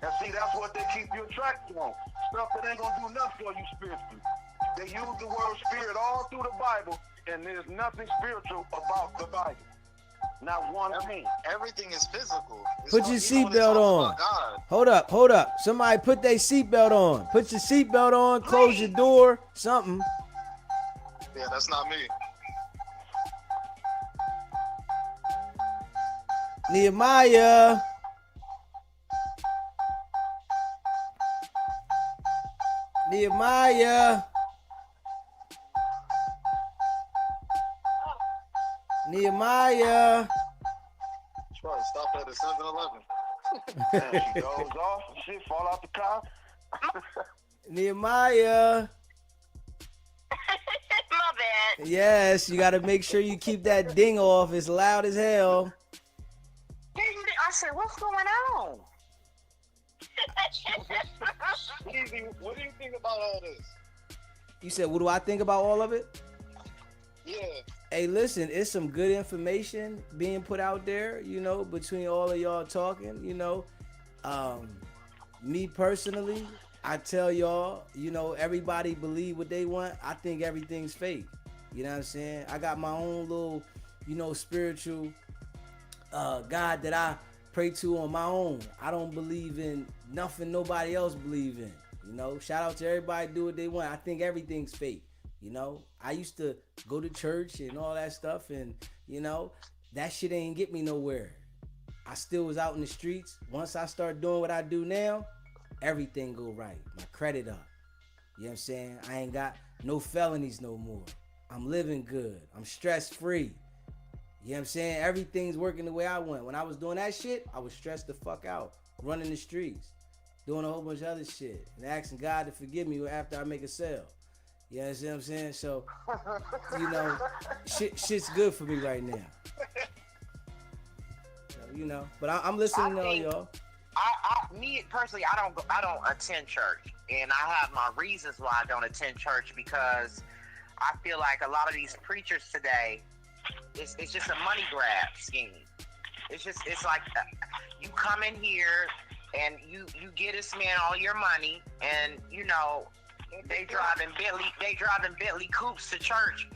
And see, that's what they keep you attracted on. Stuff that ain't gonna do nothing for you spiritually. They use the word spirit all through the Bible, and there's nothing spiritual about the Bible. Not one thing. Everything is physical. Put your seatbelt on. Hold up. Somebody put their seatbelt on. Put your seatbelt on, close your door, something. Yeah, that's not me. Nehemiah. Try to stop at a 7-Eleven. She goes off and shit, fall out the car. Nehemiah. My bad. Yes, you got to make sure you keep that ding off. It's loud as hell. I said, what's going on? What do you think about all this? You said, what do I think about all of it? Yeah. Hey, listen, it's some good information being put out there, between all of y'all talking, Me personally, I tell y'all, everybody believe what they want. I think everything's fake. You know what I'm saying? I got my own little, spiritual God that I pray to on my own. I don't believe in nothing nobody else believe in. Shout out to everybody do what they want. I think everything's fake. I used to go to church and all that stuff, and that shit ain't get me nowhere. I still was out in the streets. Once I start doing what I do now, everything go right. My credit up. You know what I'm saying? I ain't got no felonies no more. I'm living good. I'm stress free. You know what I'm saying? Everything's working the way I want. When I was doing that shit, I was stressed the fuck out, running the streets, doing a whole bunch of other shit, and asking God to forgive me after I make a sale. You know what I'm saying? So, you know, shit's good for me right now. You know, but I'm listening to all y'all. Me personally, I don't attend church, and I have my reasons why I don't attend church, because I feel like a lot of these preachers today, it's just a money grab scheme. It's like you come in here and you get this man all your money, and you know they driving Bentley coupes to church,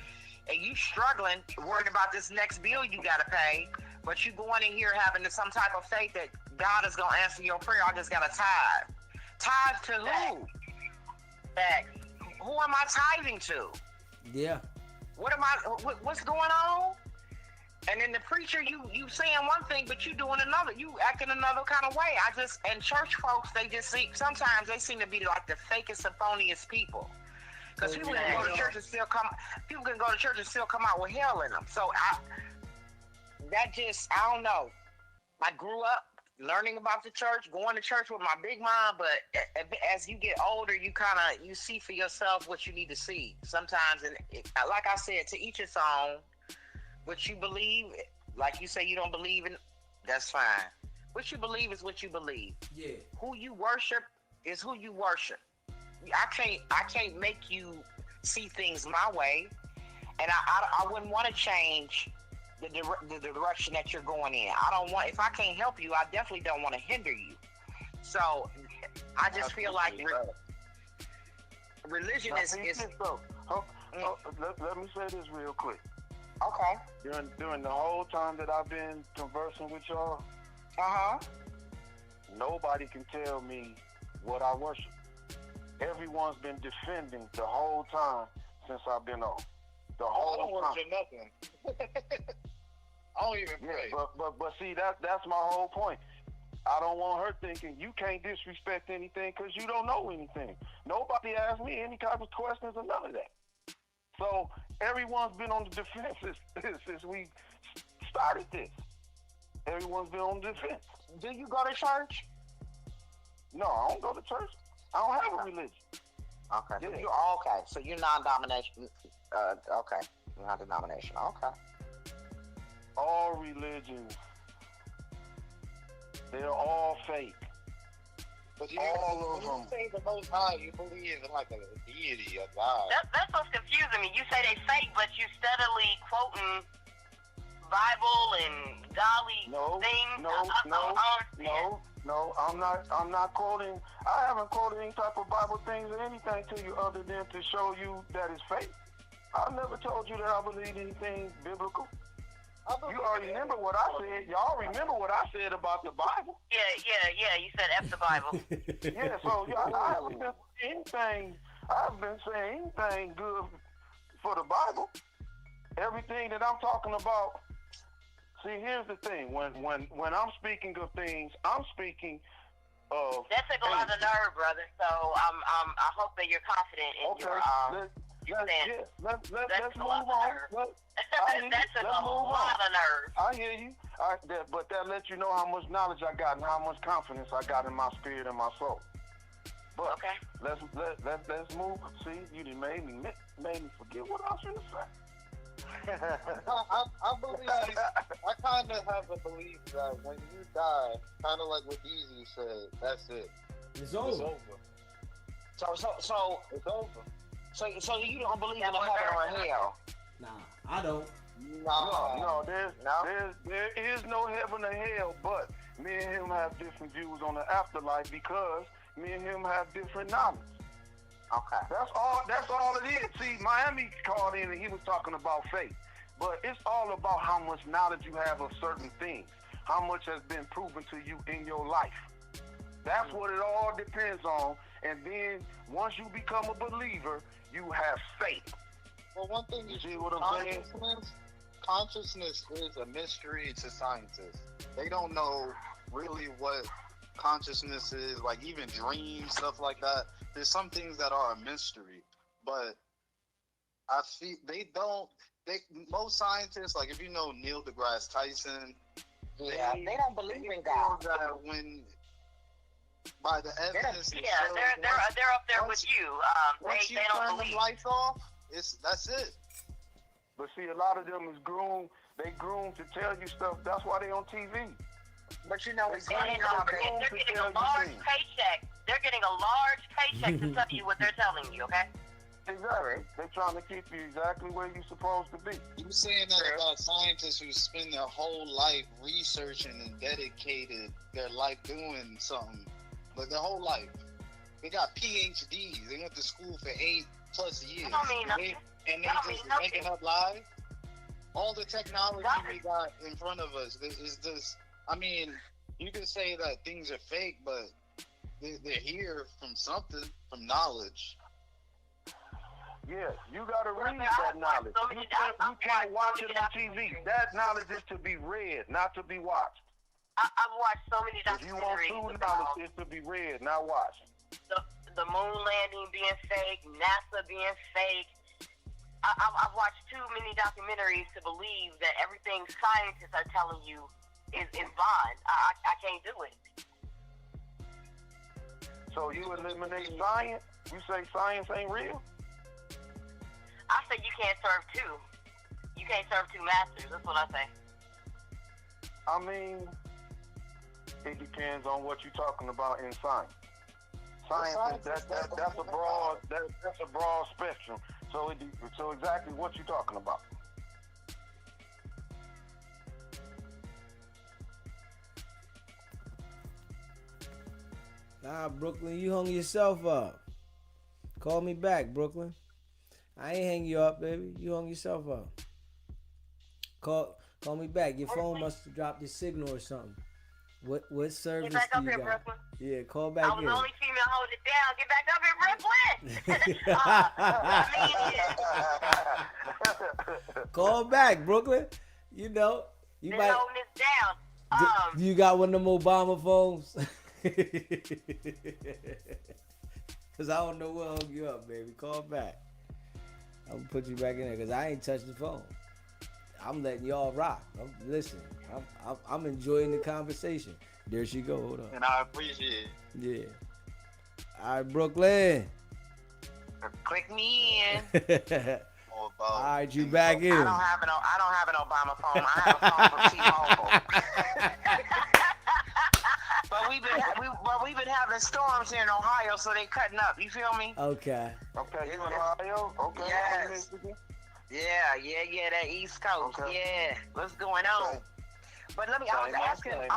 and you struggling, worrying about this next bill you gotta pay. But you going in here having some type of faith that God is going to answer your prayer. I just got to tithe. Tithe to who? Who am I tithing to? Yeah. What's going on? And then the preacher, you saying one thing, but you doing another. You acting another kind of way. And church folks, sometimes they seem to be like the fakest and phoniest people. Because people can go to church and still come out with hell in them. So I don't know. I grew up learning about the church, going to church with my big mom, but as you get older, you see for yourself what you need to see. Sometimes, and like I said, to each its own. What you believe, like you say you don't believe in, that's fine. What you believe is what you believe. Yeah. Who you worship is who you worship. I can't make you see things my way, and I wouldn't want to change the direction that you're going in. If I can't help you, I definitely don't want to hinder you. So I just feel like religion is. Let me say this real quick. Okay. During the whole time that I've been conversing with y'all, nobody can tell me what I worship. Everyone's been defending the whole time since I've been on. The whole time. I don't worship nothing. I don't even pray. But see, that's my whole point. I don't want her thinking you can't disrespect anything because you don't know anything. Nobody asked me any type of questions or none of that. So everyone's been on the defense since we started this. Everyone's been on the defense. Do you go to church? No, I don't go to church. I don't have a religion. Okay. Yeah. You're okay. So you're non-denominational. Okay. You're non-denominational. Okay. All religions, they're all fake. But all of you them. say the Most High, you believe in like a deity, a God. That's what's confusing me. You say they fake, but you steadily quoting Bible and golly things. No, I'm not quoting. I haven't quoted any type of Bible things or anything to you other than to show you that it's fake. I never told you that I believe anything biblical. You already remember what I said. Y'all remember what I said about the Bible. Yeah. You said F the Bible. Yeah, so I haven't been anything. I've been saying anything good for the Bible. Everything that I'm talking about. See, here's the thing. When I'm speaking of things, I'm speaking of. That took a lot of nerve, brother. So I hope that you're confident in your Let's move on. That's a lot of nerve. I hear you. But that lets you know how much knowledge I got and how much confidence I got in my spirit and my soul. But okay. Let's move. See, you done made me forget what I was going to say. I believe. I kind of have a belief that when you die, kind of like what Easy said, that's it. It's over. So it's over. So you don't believe in a heaven or a hell? Nah, I don't. No, there is no heaven or hell, but me and him have different views on the afterlife because me and him have different knowledge. Okay. That's all it is. See, Miami called in and he was talking about faith. But it's all about how much knowledge you have of certain things. How much has been proven to you in your life. That's what it all depends on. And then once you become a believer, you have faith. Well, one thing you see what I'm saying? consciousness is a mystery to scientists. They don't know really what consciousness is, like even dreams, stuff like that. There's some things that are a mystery, but I feel most scientists, like if you know Neil deGrasse Tyson, they don't believe in God. That when by the evidence, they're up there with you. Once They you don't turn believe. the lights off, that's it. But see, a lot of them is groomed. They groomed to tell you stuff. That's why they on TV. But you know, They're getting a large paycheck. They're getting a large paycheck to tell you what they're telling you, okay? Exactly. They're trying to keep you exactly where you're supposed to be. You saying that about scientists who spend their whole life researching and dedicated their life doing something, like their whole life. They got PhDs. They went to school for 8+ years. Don't mean nothing. And they just making up lies. All the technology we got in front of us is just. I mean, you can say that things are fake, but they're here from something, from knowledge. Yeah, you gotta read that knowledge. You can't watch it on TV. That knowledge is to be read, not to be watched. I've watched so many If you want documentaries true knowledge, it's to be read, not watched. the moon landing being fake, NASA being fake. I've watched too many documentaries to believe that everything scientists are telling you is bond. I can't do it. So you eliminate science? You say science ain't real? I say you can't serve two. You can't serve two masters. That's what I say. I mean, it depends on what you're talking about in science. Science, that's a broad spectrum. So exactly what you're talking about. Nah, Brooklyn, you hung yourself up. Call me back, Brooklyn. I ain't hang you up, baby. You hung yourself up. Call me back. Your phone must have dropped your signal or something. What service Get back do up you here, got? Brooklyn. Yeah, call back I was in. the only female holding it down. Get back up here, Brooklyn. Call back, Brooklyn. You know, you Been might. holding this down. Do you got one of them Obama phones? Cause I don't know what hung you up, baby. Call back. I'm gonna put you back in there because I ain't touched the phone. I'm letting y'all rock. Listen, I'm enjoying the conversation. There she go. Hold on. And I appreciate it. Yeah. All right, Brooklyn. Click me in. All right, you back in. I don't have an Obama phone. I have a phone from T-Mobile. But we've been having storms here in Ohio, so they cutting up. You feel me? Okay. Okay, you in Ohio? Okay. Yes. Yeah, that East Coast. Okay. Yeah. What's going on? Okay. But I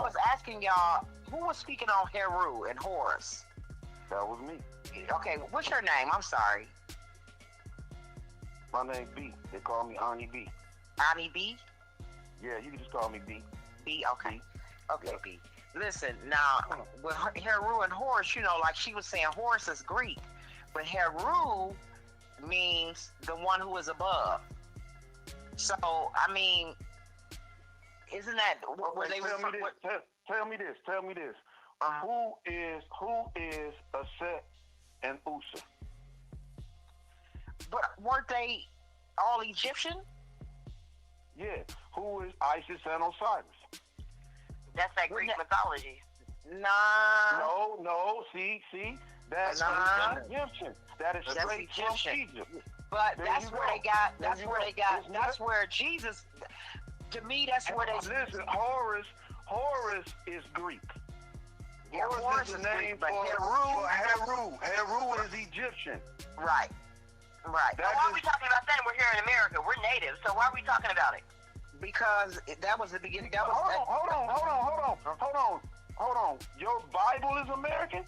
was asking y'all, who was speaking on Heru and Horus? That was me. Okay, what's your name? I'm sorry. My name B. They call me Ani B. Ani B? Yeah, you can just call me B. B, okay. Okay, B. Listen, now, with Heru and Horus, you know, like she was saying, Horus is Greek. But Heru means the one who is above. So, I mean, isn't that what they Tell me this. Who is Aset and Usa? But weren't they all Egyptian? Yeah. Who is Isis and Osiris? That's that Greek mythology. Nah. No. See. That's Egyptian. That's straight Egyptian. from Egypt. But There that's you where go. they got. There That's you where go. they got. It's That's not- where Jesus. To me, that's where they. Listen, Horus is Greek. Yeah, Horus is the name but for Heru. Heru is Egyptian. Right. So why are we talking about that? We're here in America. We're native. So why are we talking about it? Because that was the beginning. That was. Hold on. Your Bible is American?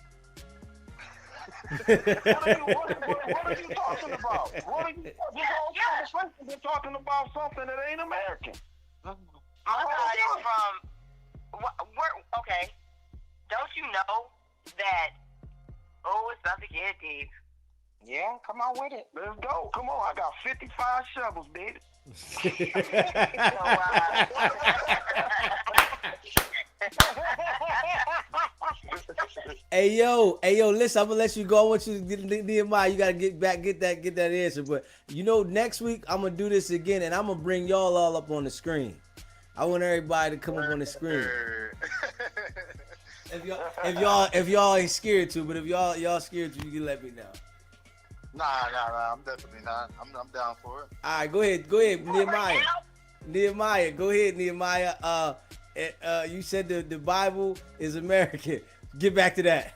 What are you talking about? You're talking about something that ain't American. My God is from. Okay. Don't you know that? Oh, it's about to get deep. Yeah, come on with it. Let's go. Come on. I got 55 shovels, baby. Hey yo, listen, I'm gonna let you go. I want you to get Nehemiah. You gotta get that answer. But next week I'm gonna do this again, and I'm gonna bring y'all all up on the screen. I want everybody to come up on the screen. If y'all ain't scared to, but if y'all scared to, you can let me know. Nah, I'm definitely not. I'm down for it. All right, go ahead, Nehemiah. Nehemiah, go ahead, Nehemiah. You said the Bible is American. Get back to that.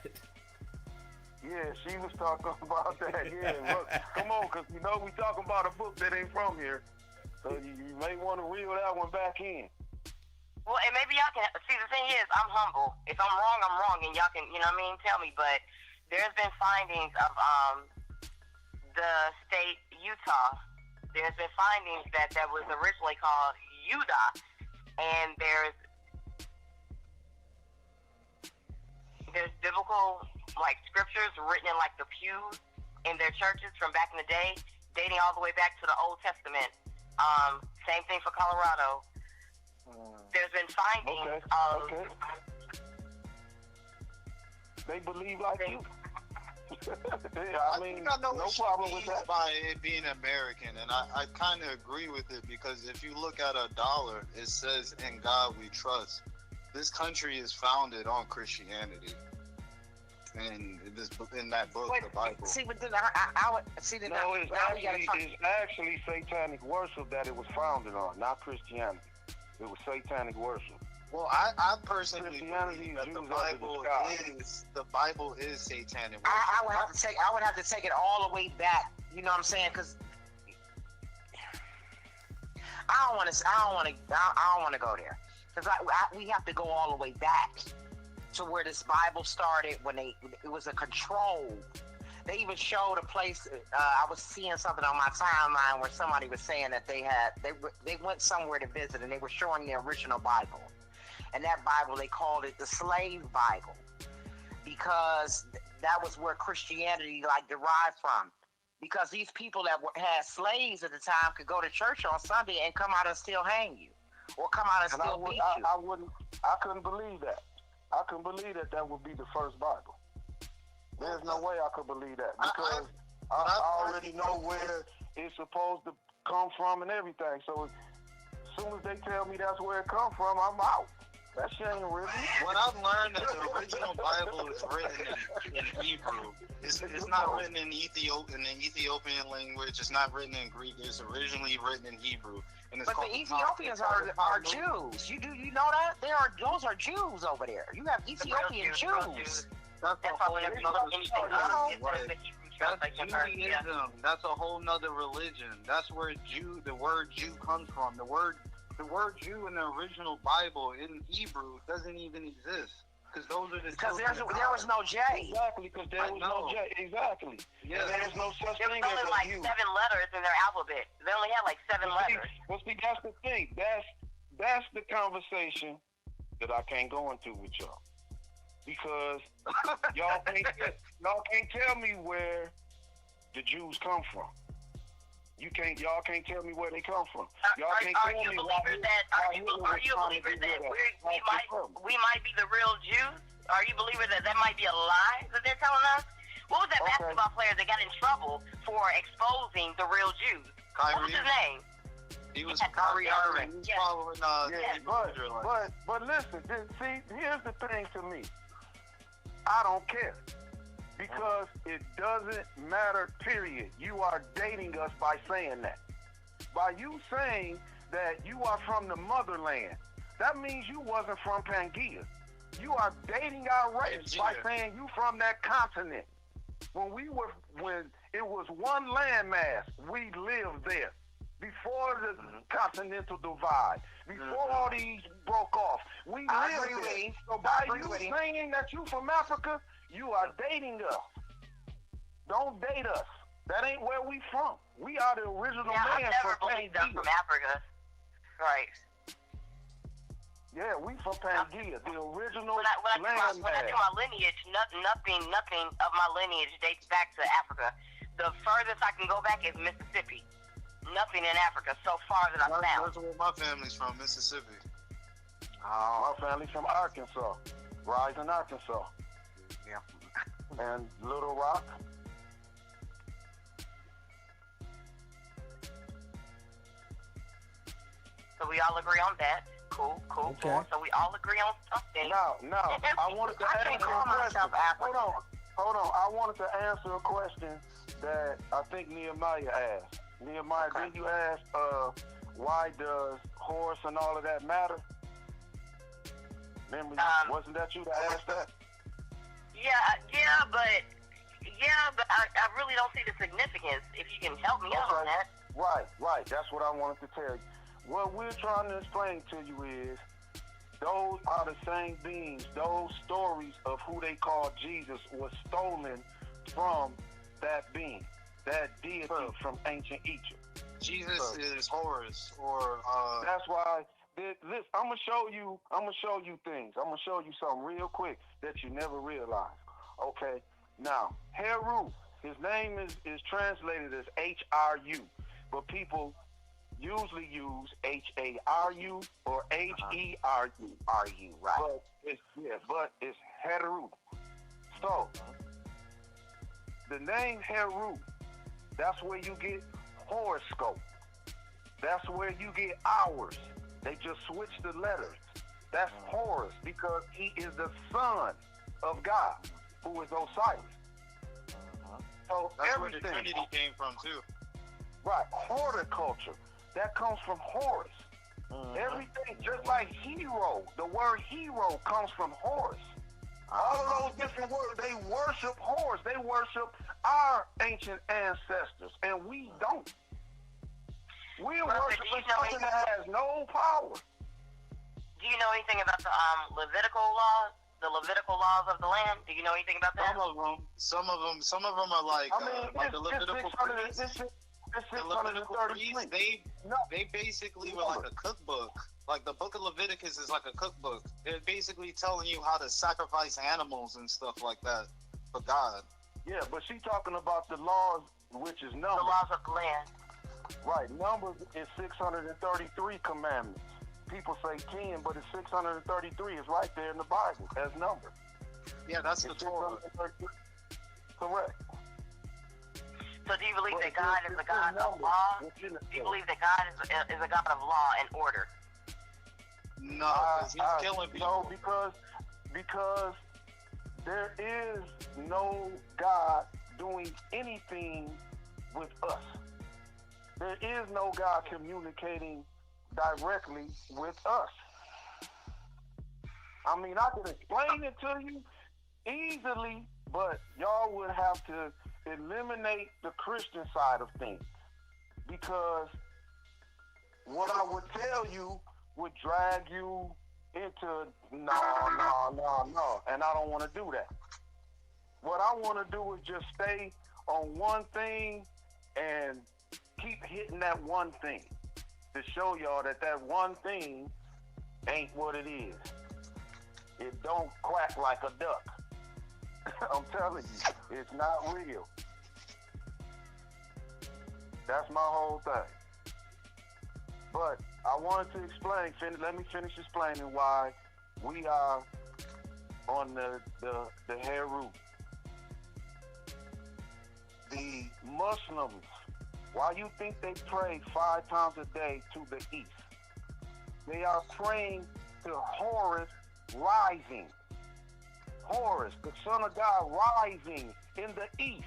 Yeah, she was talking about that. Yeah, look, come on, because we talking about a book that ain't from here. So you may want to reel that one back in. Well, and maybe y'all can see. The thing is, I'm humble. If I'm wrong, I'm wrong, and y'all can, tell me. But there's been findings of the state Utah. There's been findings that was originally called Utah, and there's biblical scriptures written in the pews in their churches from back in the day, dating all the way back to the Old Testament. Same thing for Colorado. There's been findings of. Okay. They believe like you. I mean, I know no problem with that. By it being American, and I kind of agree with it, because if you look at a dollar, it says "In God We Trust." This country is founded on Christianity, and in that book, the Bible. See, but then I would see that. No, it's actually satanic worship that it was founded on, not Christianity. It was satanic worship. Well, I personally Christianity believe that the Bible is satanic worship. I would have to take it all the way back. You know what I'm saying? Because I don't want to go there. Because we have to go all the way back to where this Bible started, when it was a control. They even showed a place. I was seeing something on my timeline where somebody was saying that they went somewhere to visit, and they were showing the original Bible. And that Bible, they called it the slave Bible, because that was where Christianity derived from. Because these people that had slaves at the time could go to church on Sunday and come out and still hang you, or come out and still beat you. I couldn't believe that. I couldn't believe that would be the first Bible. There's no way I could believe that, because I already know where it's supposed to come from and everything. So as soon as they tell me that's where it come from, I'm out. That shit ain't original. What I've learned is the original Bible is written in Hebrew. It's not written in the Ethiopian language. It's not written in Greek. It's originally written in Hebrew. And it's but the Ethiopians are Jews. You know that? Those are Jews over there. You have Ethiopian Jews. That's Judaism. That's a whole nother religion. That's where the word Jew comes from. The word Jew in the original Bible in Hebrew doesn't even exist. Because there was no J. Exactly, because there was no J. Exactly. Yeah, there was no such thing as a There was only 7 letters in their alphabet. They only had 7 letters. Well, see, that's the thing. That's the conversation that I can't go into with y'all. Because y'all can't tell me where the Jews come from. Y'all can't tell me where they come from. Y'all can't tell me why. Are you a believer that we might be the real Jews? Are you a believer that might be a lie that they're telling us? What was that basketball player that got in trouble for exposing the real Jews? Kyrie. What was his name? He was Kyrie Irving. He was following but listen, see, here's the thing to me. I don't care, because it doesn't matter, period. You are dating us by saying that. By you saying that you are from the motherland, that means you wasn't from Pangea. You are dating our race by saying you from that continent. When it was one landmass, we lived there. Before the continental divide, before all these broke off, we lived there. So by you saying that you from Africa, you are dating us. Don't date us. That ain't where we from. We are the original man from Pangea. From Africa. Right. Yeah, we from Pangea, the original when I do my lineage, nothing of my lineage dates back to Africa. the furthest I can go back is Mississippi. Nothing in Africa so far that I found. That's where my family's from, Mississippi. My family's from Arkansas, Rising, Arkansas. Yeah. And Little Rock. So we all agree on that. Cool. Okay. So we all agree on something. No, I wanted to I can't answer call a question. myself African. Hold on. I wanted to answer a question that I think Nehemiah asked. Nehemiah, Okay. didn't you ask why does horse and all of that matter? Remember, wasn't that you that asked that? Yeah, but I really don't see the significance. If you can help me out on that. Right. That's what I wanted to tell you. What we're trying to explain to you is those are the same beings. Those stories of who they call Jesus was stolen from that being, that deity from ancient Egypt. Jesus is Horus, or That's why. This, I'm gonna show you things. I'm gonna show you something real quick that you never realized. Okay. Now, Heru, his name is translated as H-R-U, but people usually use H-A-R-U or H-E-R-U. R-U, right. But it's Heru. So, the name Heru, that's where you get horoscope. That's where you get hours. They just switch the letters. That's Horus because he is the son of God, who is Osiris. So that's where the everything, Trinity came from too. right? Horticulture, that comes from Horus. Everything, just like hero, the word hero comes from Horus. All of those different words, they worship Horus. They worship our ancient ancestors, and we don't. We're worshiping something that has no power. Do you know anything about the Levitical laws? The Levitical laws of the land? Do you know anything about that? Some of them are like, like the Levitical priests. The Levitical priests, they basically were like a cookbook. Like the book of Leviticus is like a cookbook. They're basically telling you how to sacrifice animals and stuff like that for God. Yeah, but she's talking about the laws, which is numbers. The laws of the land. Right, numbers is 633 commandments. People say 10, but it's 633. It's right there in the Bible as numbers. Yeah, that's the Torah. Correct. So do you believe that God is a God of law? Do you believe that God is a God of law and order? No, because he's killing people. No, because there is no God doing anything with us. There is no God communicating directly with us. I mean, I can explain it to you easily, but y'all would have to eliminate the Christian side of things, because what I would tell you would drag you into no, and I don't want to do that. What I want to do is just stay on one thing and keep hitting that one thing to show y'all that one thing ain't what it is. It don't quack like a duck. I'm telling you, it's not real. That's my whole thing. But I wanted to explain, let me finish explaining why we are on the Heru. The Muslims, why you think they pray 5 times a day to the east? They are praying to Horus rising. Horus, the son of God, rising in the east.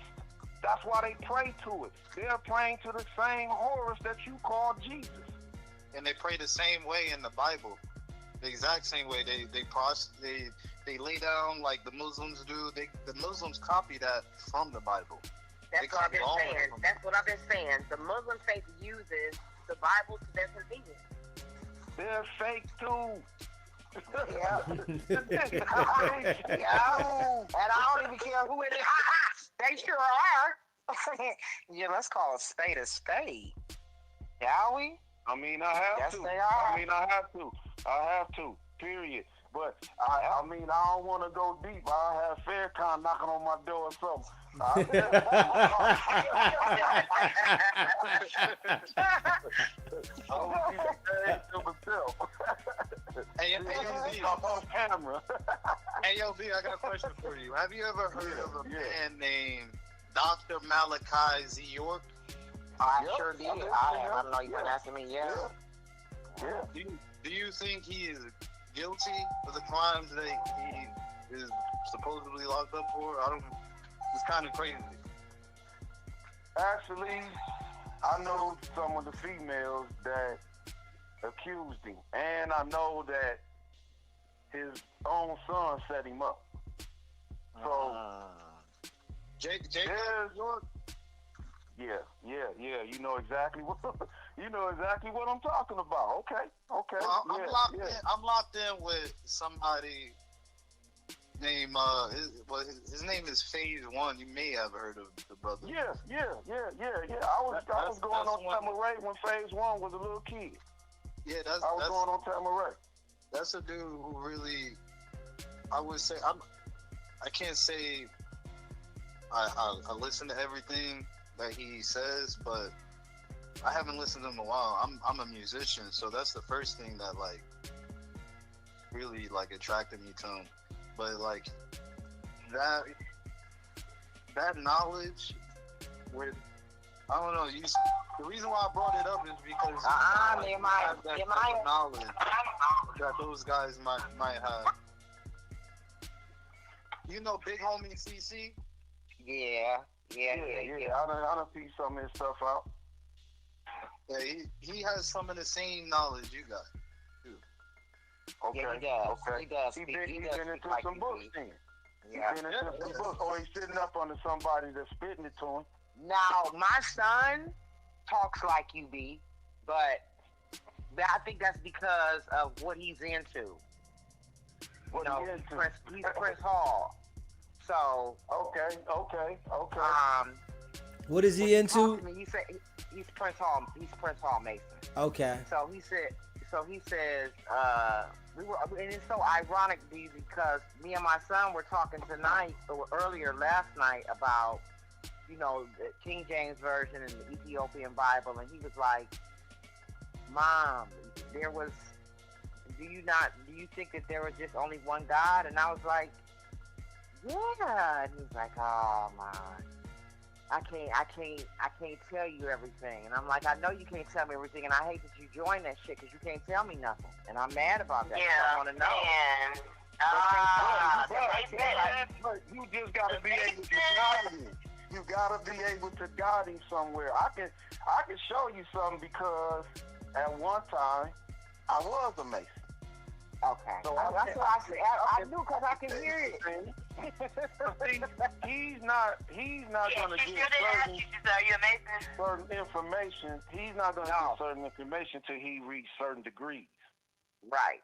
That's why they pray to it. They're praying to the same Horus that you call Jesus. And they pray the same way in the Bible, the exact same way. They lay down like the Muslims do. The Muslims copy that from the Bible. That's what I've been saying. That's what I've been saying. The Muslim faith uses the Bible to their convenience. They're fake too. Yeah. Yeah. And I don't even care who it is. They sure are. Yeah, let's call a spade a spade. Shall we? I mean, I have Yes, to. they are. I mean, I have to. Period. But I mean, I don't want to go deep. I have Faircon knocking on my door or something. Hey, yo, on camera. Hey, yo, V, I got a question for you. Have you ever heard of a man named Dr. Malachi Z. York? I sure did. I don't know you've been asking me. Yeah. Do you think he is guilty of the crimes that he is supposedly locked up for? It's kind of crazy. Actually, I know some of the females that accused him, and I know that his own son set him up. So, Jake York? Yeah. You know exactly what I'm talking about. Okay. Well, I'm locked in with somebody named his name is Phase One. You may have heard of the brother. Yeah. I was going on Tamaray when Phase One was a little kid. Yeah, I was going on Tamaray. That's a dude who really, I would say, I can't say I listen to everything that he says, but I haven't listened to him in a while. I'm a musician, so that's the first thing that like really like attracted me to him. But like that knowledge with, I don't know, the reason why I brought it up is because knowledge that those guys might have. You know Big Homie CC? Yeah. I done see some of his stuff out. Yeah, he has some of the same knowledge you got, too. Okay. Yeah, he does. Okay. He does. He's been into like some books then. Yeah. He's been into some books. Or he's sitting up under somebody that's spitting it to him. Now, my son talks like you, B, but I think that's because of what he's into. What you know, he into? he's Chris Hall. So okay. What is he into? He said he's Prince Hall. He's Prince Hall Mason. Okay. So he says and it's so ironic, B, because me and my son were talking earlier last night about, you know, the King James Version and the Ethiopian Bible, and he was like, Mom, do you think that there was just only one God? And I was like, yeah. And he's like, oh man, I can't tell you everything. And I'm like, I know you can't tell me everything, and I hate that you joined that shit because you can't tell me nothing. And I'm mad about that. Yeah, I want to know. But you just gotta be able to guide him. You gotta be able to guide him somewhere. I can show you something because at one time I was a Mason. Okay. So that's what I said. I knew because I can hear it. He's not gonna get certain information. He's not gonna get certain information till he reach certain degrees. Right.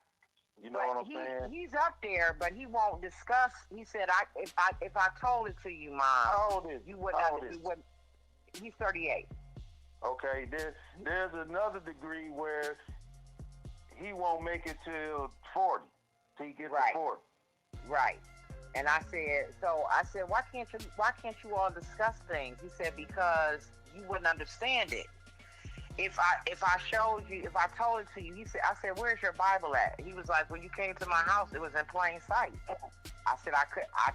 You know what I'm saying? He's up there, but he won't discuss. He said, if I told it to you, Mom, how old is he? You wouldn't. He's 38. Okay. There's another degree where he won't make it till 40. Till he gets to 40. Right. And I said, why can't you all discuss things? He said, because you wouldn't understand it. If I showed you, if I told it to you, I said, where's your Bible at? He was like, when you came to my house, it was in plain sight. I said, I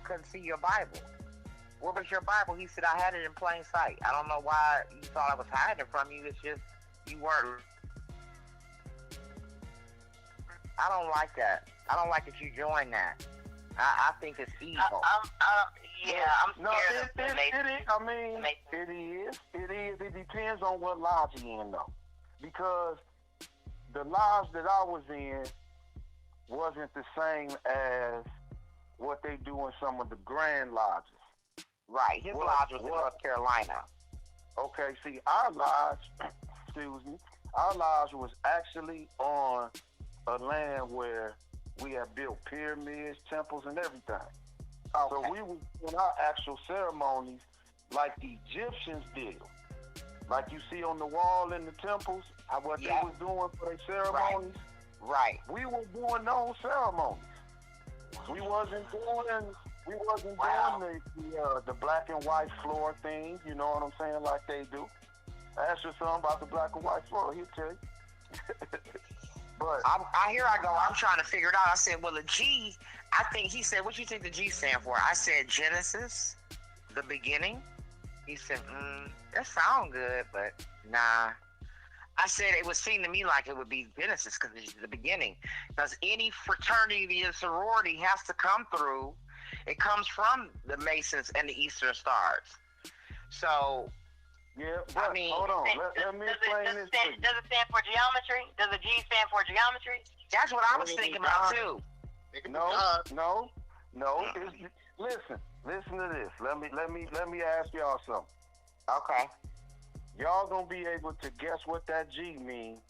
couldn't see your Bible. Where was your Bible? He said, I had it in plain sight. I don't know why you thought I was hiding it from you. It's just, you weren't. I don't like that. I don't like that you joined that. I think it's evil. I'm scared it is. I mean, it is. It depends on what lodge you're in, though. Because the lodge that I was in wasn't the same as what they do in some of the grand lodges. Right. His lodge was in North Carolina. Okay, see, our lodge was actually on a land where we have built pyramids, temples, and everything. Okay. So we were doing our actual ceremonies like the Egyptians did. Like you see on the wall in the temples, what they was doing for their ceremonies. Right. We were doing those ceremonies. We wasn't doing the black and white floor thing. You know what I'm saying? Like they do. Ask your son about the black and white floor. He'll tell you. But here I go. I'm trying to figure it out. I said, well, the G. I think he said, what you think the G stand for? I said Genesis, the beginning. He said, that sound good, but nah. I said it would seem to me like it would be Genesis because it's the beginning. Because any fraternity and sorority has to come through. It comes from the Masons and the Eastern Stars. So, yeah, but I mean, hold on. Let me explain this. Does it stand for geometry? Does the G stand for geometry? That's what I was thinking about too. No. Listen to this. Let me ask y'all something. Okay. Y'all gonna be able to guess what that G means,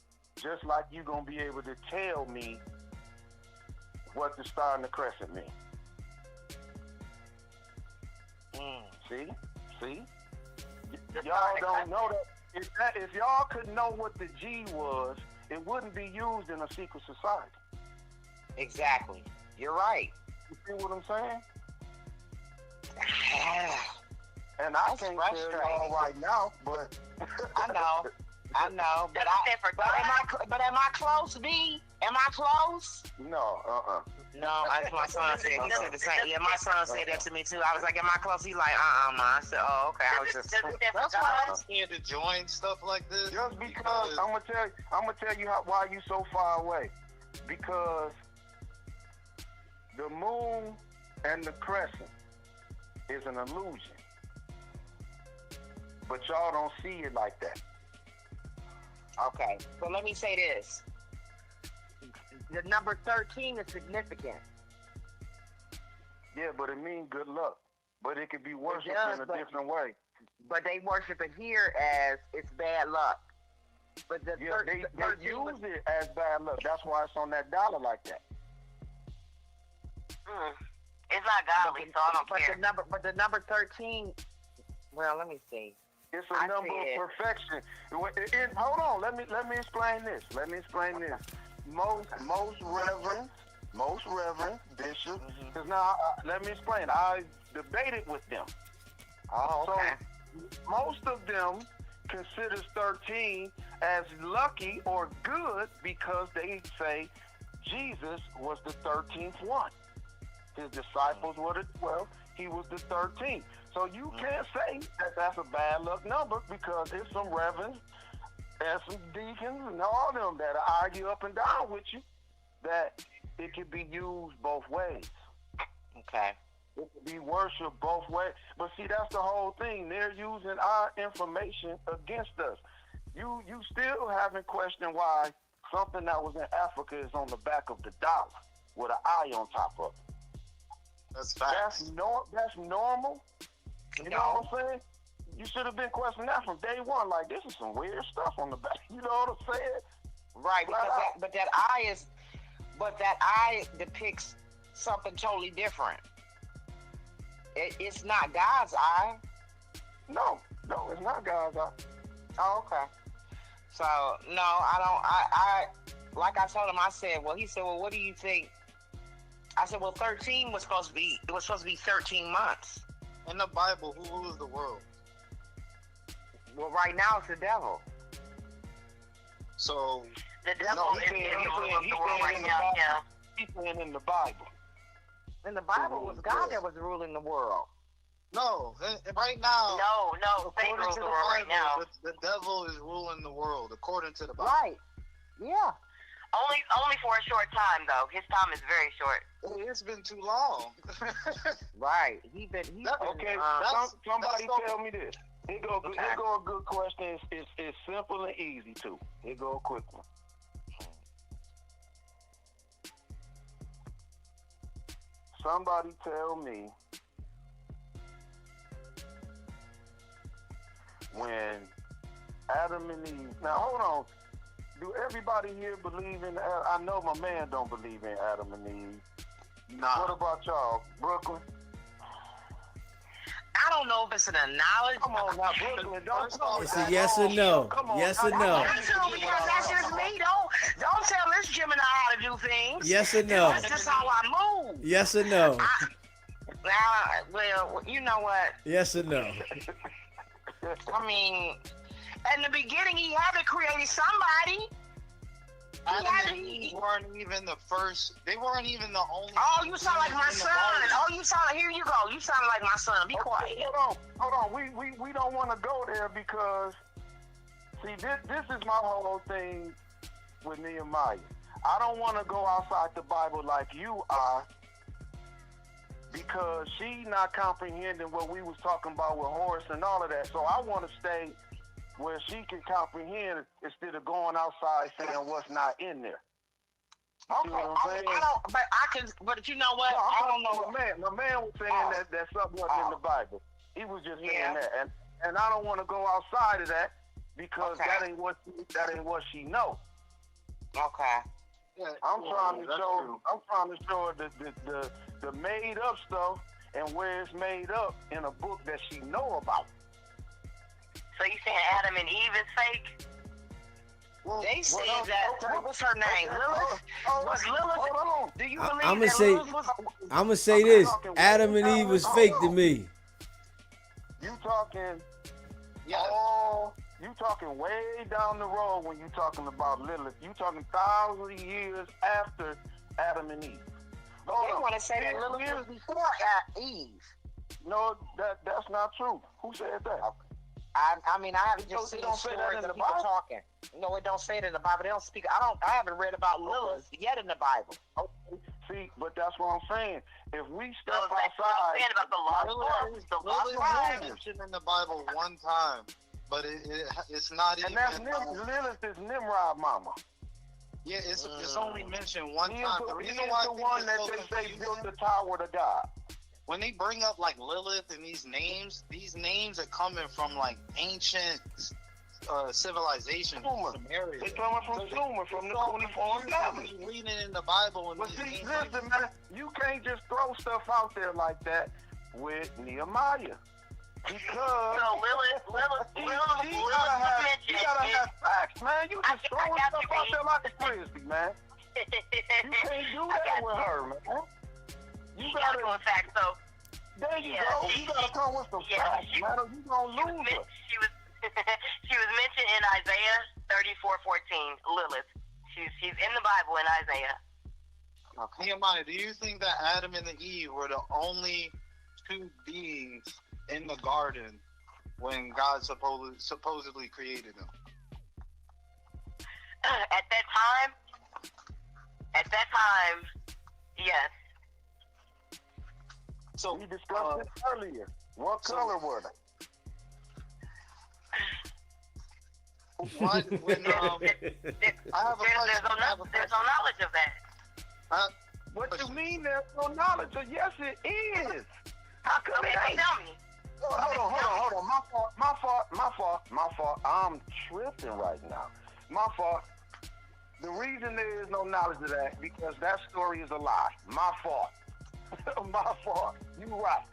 just like you gonna be able to tell me what the star and the crescent mean. See? Y'all don't know that. If y'all could know what the G was, it wouldn't be used in a secret society. Exactly. You're right. You see what I'm saying? And I can't tell y'all right now, but I know. But am I close, B? Am I close? No, No, that's my son said. He said the same. Yeah, my son said that to me too. I was like, am I close? He like, man. I said, oh, okay. I was just. That's why I'm scared to join stuff like this. Just because I'm gonna tell you why you so far away. Because the moon and the crescent is an illusion, but y'all don't see it like that. Okay, so let me say this. The number 13 is significant. Yeah, but it means good luck. But it could be worshipped in a different way. But they worship it here as it's bad luck. But they use it as bad luck. That's why it's on that dollar like that. It's not godly, so I don't care. But the number 13, well, let me see. It's a number of perfection. Hold on, let me explain this. Most reverend bishops. Because now, let me explain. I debated with them. Oh, okay. So most of them considers 13 as lucky or good because they say Jesus was the 13th one. His disciples were the 12. He was the 13th. So you can't say that that's a bad luck number because there's some reverends and some deacons and all of them that argue up and down with you that it can be used both ways. Okay. It can be worshipped both ways. But see, that's the whole thing. They're using our information against us. You still haven't questioned why something that was in Africa is on the back of the dollar with an eye on top of it. That's facts. That's normal. You know what I'm saying? You should have been questioning that from day one. Like, this is some weird stuff on the back. You know what I'm saying? Right. But that eye depicts something totally different. It's not God's eye. No, it's not God's eye. Oh, okay. So no, I don't. I like I told him. I said, well, he said, well, what do you think? I said, well, 13 was supposed to be. It was supposed to be 13 months. In the Bible, who rules the world? Well, right now it's the devil. So the devil is in the world right now. Yeah. He's saying in the Bible. In the Bible, it was God that was ruling the world. No, right now. No, Satan rules the world right now. The devil is ruling the world according to the Bible. Right. Yeah. Only for a short time though. His time is very short. It's been too long. Right. Somebody tell me this. Here go a good question. It's simple and easy too. Here go a quick one. Somebody tell me when Adam and Eve. Now hold on. Do everybody here believe in? I know my man don't believe in Adam and Eve. Nah. What about y'all, Brooklyn? I don't know if it's an analogy. Come on now, Brooklyn. Don't It's a yes or no. Yes or no. Because that's just me. Don't tell this Gemini how to do things. Yes or no. That's just how I move. Yes or no? Well, you know what? Yes or no? I mean, in the beginning, he had to create somebody. Adam and Eve weren't even the first. They weren't even the only. Oh, you sound like my in the son. garden. Oh, you sound like, here you go. You sound like my son. Be quiet. Hold on. We don't want to go there because, see, this is my whole thing with Nehemiah. I don't want to go outside the Bible like you are because she not comprehending what we was talking about with Horace and all of that. So I want to stay where she can comprehend instead of going outside saying what's not in there. Okay, but you know what? I don't know. My man was saying that something wasn't in the Bible. He was just saying that, and I don't want to go outside of that because that ain't what she know. Okay. Yeah, I'm trying to show her the made up stuff and where it's made up in a book that she know about. So you saying Adam and Eve is fake? Well, they say what was her name? Lilith? Was Lilith? Do you believe I'm that Lilith was? I'm gonna say this: Adam and Eve was fake to me. You talking? You talking way down the road when you talking about Lilith. You talking thousands of years after Adam and Eve. They want to say that Lilith was before Eve. No, that's not true. Who said that? I mean, I haven't just seen stories of people talking. No, it don't say it in the Bible. They don't speak. I haven't read about Lilith yet in the Bible. Okay. See, but that's what I'm saying. If we step So outside, saying about the lost book. Lilith is mentioned in the Bible one time, but it's not even. And that's Lilith is Nimrod mama. Yeah, it's only mentioned one time. The reason He is why the one that they say built the tower to God. When they bring up like Lilith and these names are coming from like ancient civilizations. They're coming from Sumer, from the 24 family. Reading in the Bible. But see, listen, man, you can't just throw stuff out there like that with Nehemiah. Because So Lilith you gotta have facts, man. You just throwing stuff out there like a frisbee, man. You can't do that with her, man. You gotta go with facts. So there you go. You gotta come with some facts, man, or you gonna lose her. She was mentioned in Isaiah 34:14. Lilith. She's in the Bible in Isaiah. Okay. Nehemiah, do you think that Adam and Eve were the only two beings in the garden when God supposedly created them? At that time, yes. So we discussed it earlier. What color were they? Why, when, I have a question. There's no knowledge of that. What you mean there's no knowledge? Yes, it is. How come it ain't? Tell me. Hold on. My fault. I'm tripping right now. My fault. The reason there is no knowledge of that because that story is a lie. My fault. My fault. You right.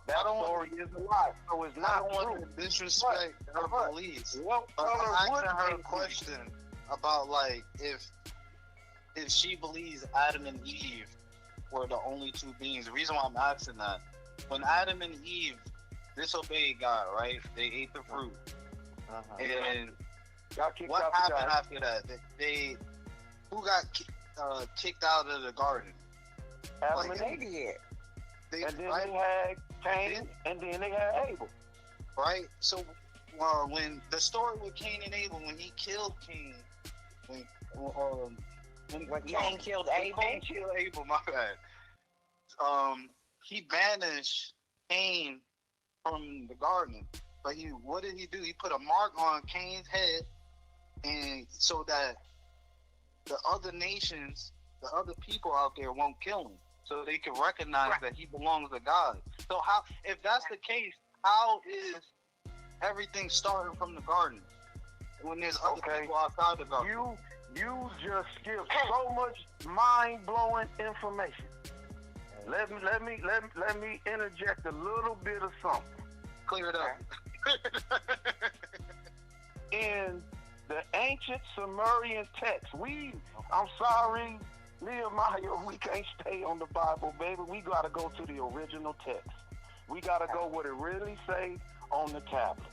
That story is a lie. So it's not true. I don't want to disrespect her beliefs. I'm asking her a question about like if she believes Adam and Eve were the only two beings. The reason why I'm asking that, when Adam and Eve disobeyed God, right? They ate the fruit. And what happened after that? Who got kicked out of the garden? Adam and Eve. And then they had Cain, and then they had Abel. Right? So when the story with Cain and Abel, when he killed Cain, when Cain killed Abel? Cain killed Abel, my bad. He banished Cain from the garden. But what did he do? He put a mark on Cain's head, and so that the other nations, the other people out there won't kill him. So they can recognize that he belongs to God. So if that's the case, how is everything starting from the garden when there's other people outside the garden? You just skipped so much mind-blowing information. Let me interject a little bit of something. Clear it up. In the ancient Sumerian text, I'm sorry Nehemiah, we can't stay on the Bible, baby. We got to go to the original text. We got to go what it really say on the tablets.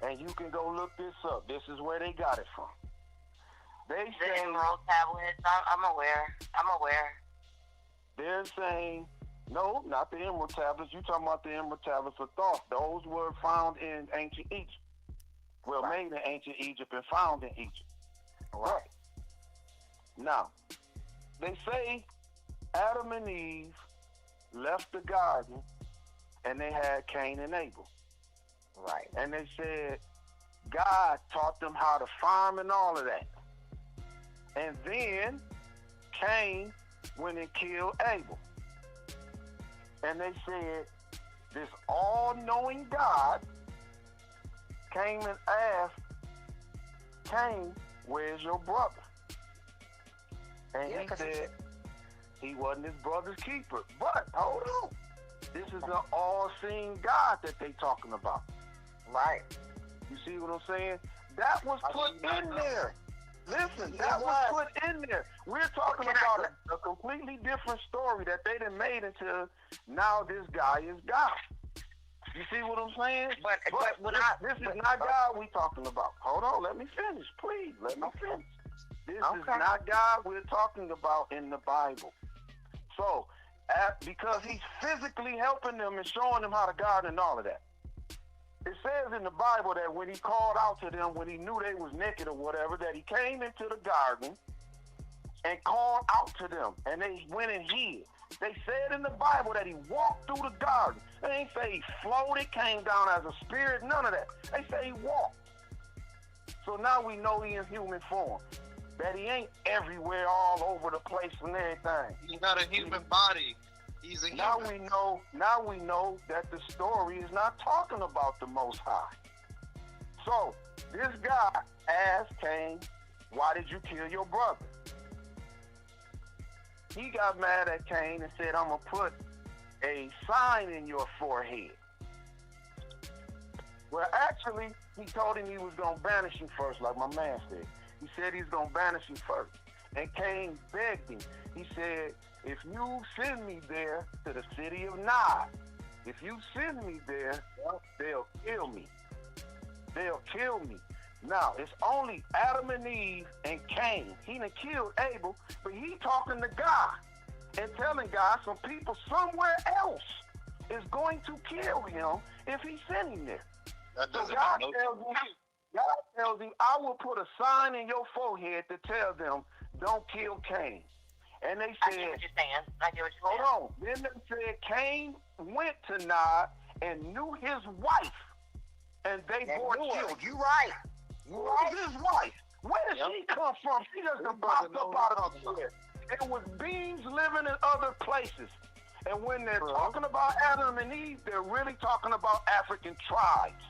And you can go look this up. This is where they got it from. They The say, Emerald tablets. I'm aware. they're saying, no, not the Emerald tablets. You're talking about the Emerald tablets of Thoth. Those were found in ancient Egypt. Well, made in ancient Egypt and found in Egypt. Right. Now, they say Adam and Eve left the garden and they had Cain and Abel. Right. And they said God taught them how to farm and all of that. And then Cain went and killed Abel. And they said this all-knowing God came and asked Cain, where's your brother? And he said he wasn't his brother's keeper. But hold on. This is an all-seeing God that they talking about. Right. You see what I'm saying? That was put in there. Listen, that was put in there. We're talking about a completely different story that they done made into now this guy is God. You see what I'm saying? But this is not God we talking about. Hold on, let me finish, please. Let me finish. This is not God we're talking about in the Bible. So, because he's physically helping them and showing them how to garden and all of that. It says in the Bible that when he called out to them, when he knew they was naked or whatever, that he came into the garden and called out to them, and they went and hid. They said in the Bible that he walked through the garden. They ain't say he floated, came down as a spirit, none of that. They say he walked. So now we know he in human form. That he ain't everywhere, all over the place and everything. He's not a human body. He's a human. Now we know that the story is not talking about the Most High. So this guy asked Cain, why did you kill your brother? He got mad at Cain and said, I'm going to put a sign in your forehead. Well, actually, he told him he was going to banish him first, like my man said. He said he's going to banish him first. And Cain begged him. He said, if you send me there to the city of Nod, if you send me there, they'll kill me. They'll kill me. Now, it's only Adam and Eve and Cain. He done killed Abel, but he talking to God and telling God some people somewhere else is going to kill him if he send him there. So God tells him, I will put a sign in your forehead to tell them, don't kill Cain. And they said, I get what you're saying. Hold on. Then they said Cain went to Nod and knew his wife, and they bore children. You right. Who's his wife? Where did she come from? She just popped up out of the chair. It was beings living in other places. And when they're talking about Adam and Eve, they're really talking about African tribes.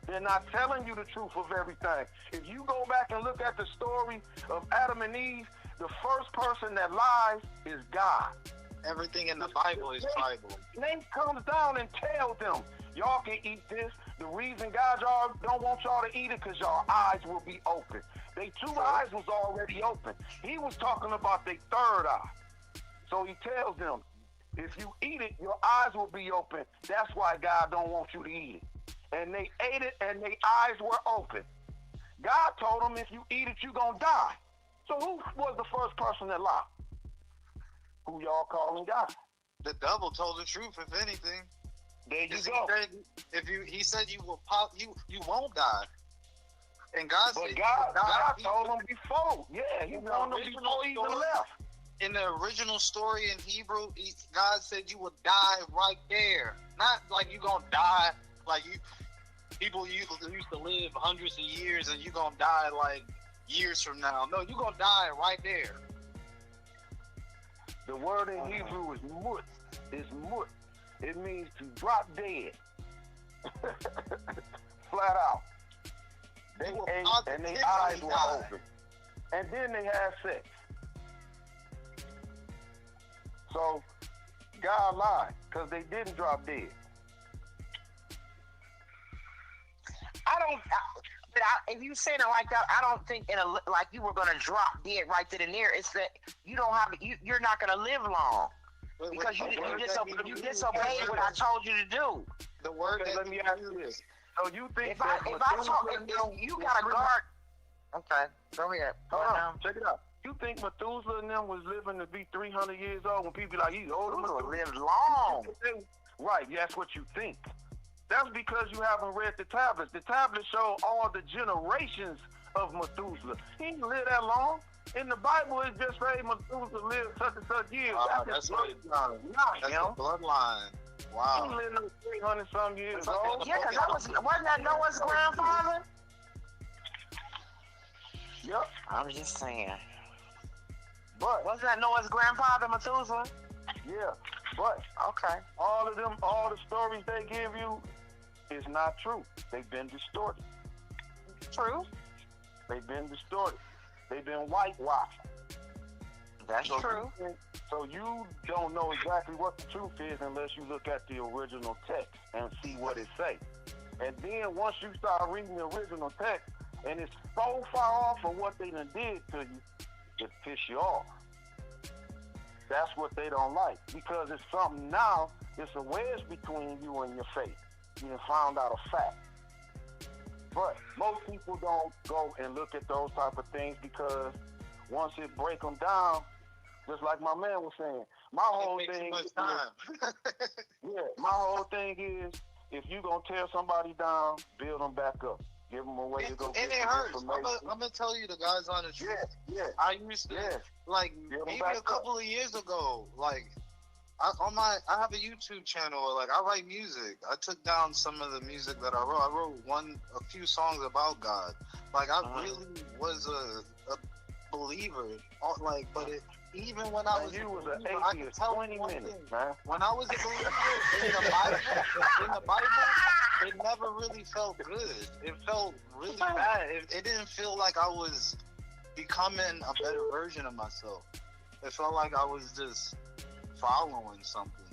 They're not telling you the truth of everything. If you go back and look at the story of Adam and Eve, the first person that lies is God. Everything in the Bible is tribal. Then comes down and tells them, y'all can eat this. The reason God y'all don't want y'all to eat it because y'all eyes will be open. They two eyes was already open. He was talking about their third eye. So he tells them, if you eat it, your eyes will be open. That's why God don't want you to eat it. And they ate it and their eyes were open. God told them, if you eat it, you're going to die. So who was the first person that lied? Who y'all calling God? The devil told the truth, if anything. There you go. He said you will pop, you won't die. And God but said, God told him before. Yeah, he told him before he even left. In the original story in Hebrew, God said you will die right there. Not like you gonna die like people used to live hundreds of years and you gonna die like years from now. No, you gonna die right there. The word in Hebrew is mut. Mut. It means to drop dead. Flat out. They ate and their eyes were open. And then they had sex. So God lied because they didn't drop dead. if you saying it like that, I don't think like you were gonna drop dead right then and there. It's that you don't have you're not gonna live long because you disobeyed what I told you to do. The word. Okay, let me ask you this. So you think If you got a guard, okay, go ahead. Hold on, check it out. You think Methuselah and them was living to be 300 years old when people be like, he's older? Methuselah lived long. Right, that's what you think. That's because you haven't read the tablets. The tablets show all the generations of Methuselah. He didn't live that long. In the Bible, it just say Methuselah lived such and such years. That's what it's not him. The bloodline. Wow. He lived 300 some years old. Yeah, because wasn't that Noah's grandfather? Yep. I'm just saying. But Wasn't that Noah's grandfather, Methuselah? yeah, but Okay. all the stories they give you is not true. They've been distorted. True. They've been distorted. They've been whitewashed. That's true. So you don't know exactly what the truth is unless you look at the original text and see what it say. And then once you start reading the original text and it's so far off from what they done did to you, it piss you off. That's what they don't like because it's something now, it's a wedge between you and your faith. You done found out a fact. But most people don't go and look at those type of things because once it break them down, just like my man was saying, my whole thing is, my whole thing is, if you gonna tear somebody down, build them back up. Give them a way to go. And it hurts. I'm gonna tell you the guys on the truth. Yeah. I used to like maybe a couple of years ago. Like I have a YouTube channel. Like I write music. I took down some of the music that I wrote. I wrote a few songs about God. Like I really was a believer. Like, but even when I was you was an I can atheist, tell 20 one minutes, thing. man. When I was a believer in the Bible, it never really felt good. It felt really bad. It didn't feel like I was becoming a better version of myself. It felt like I was just following something.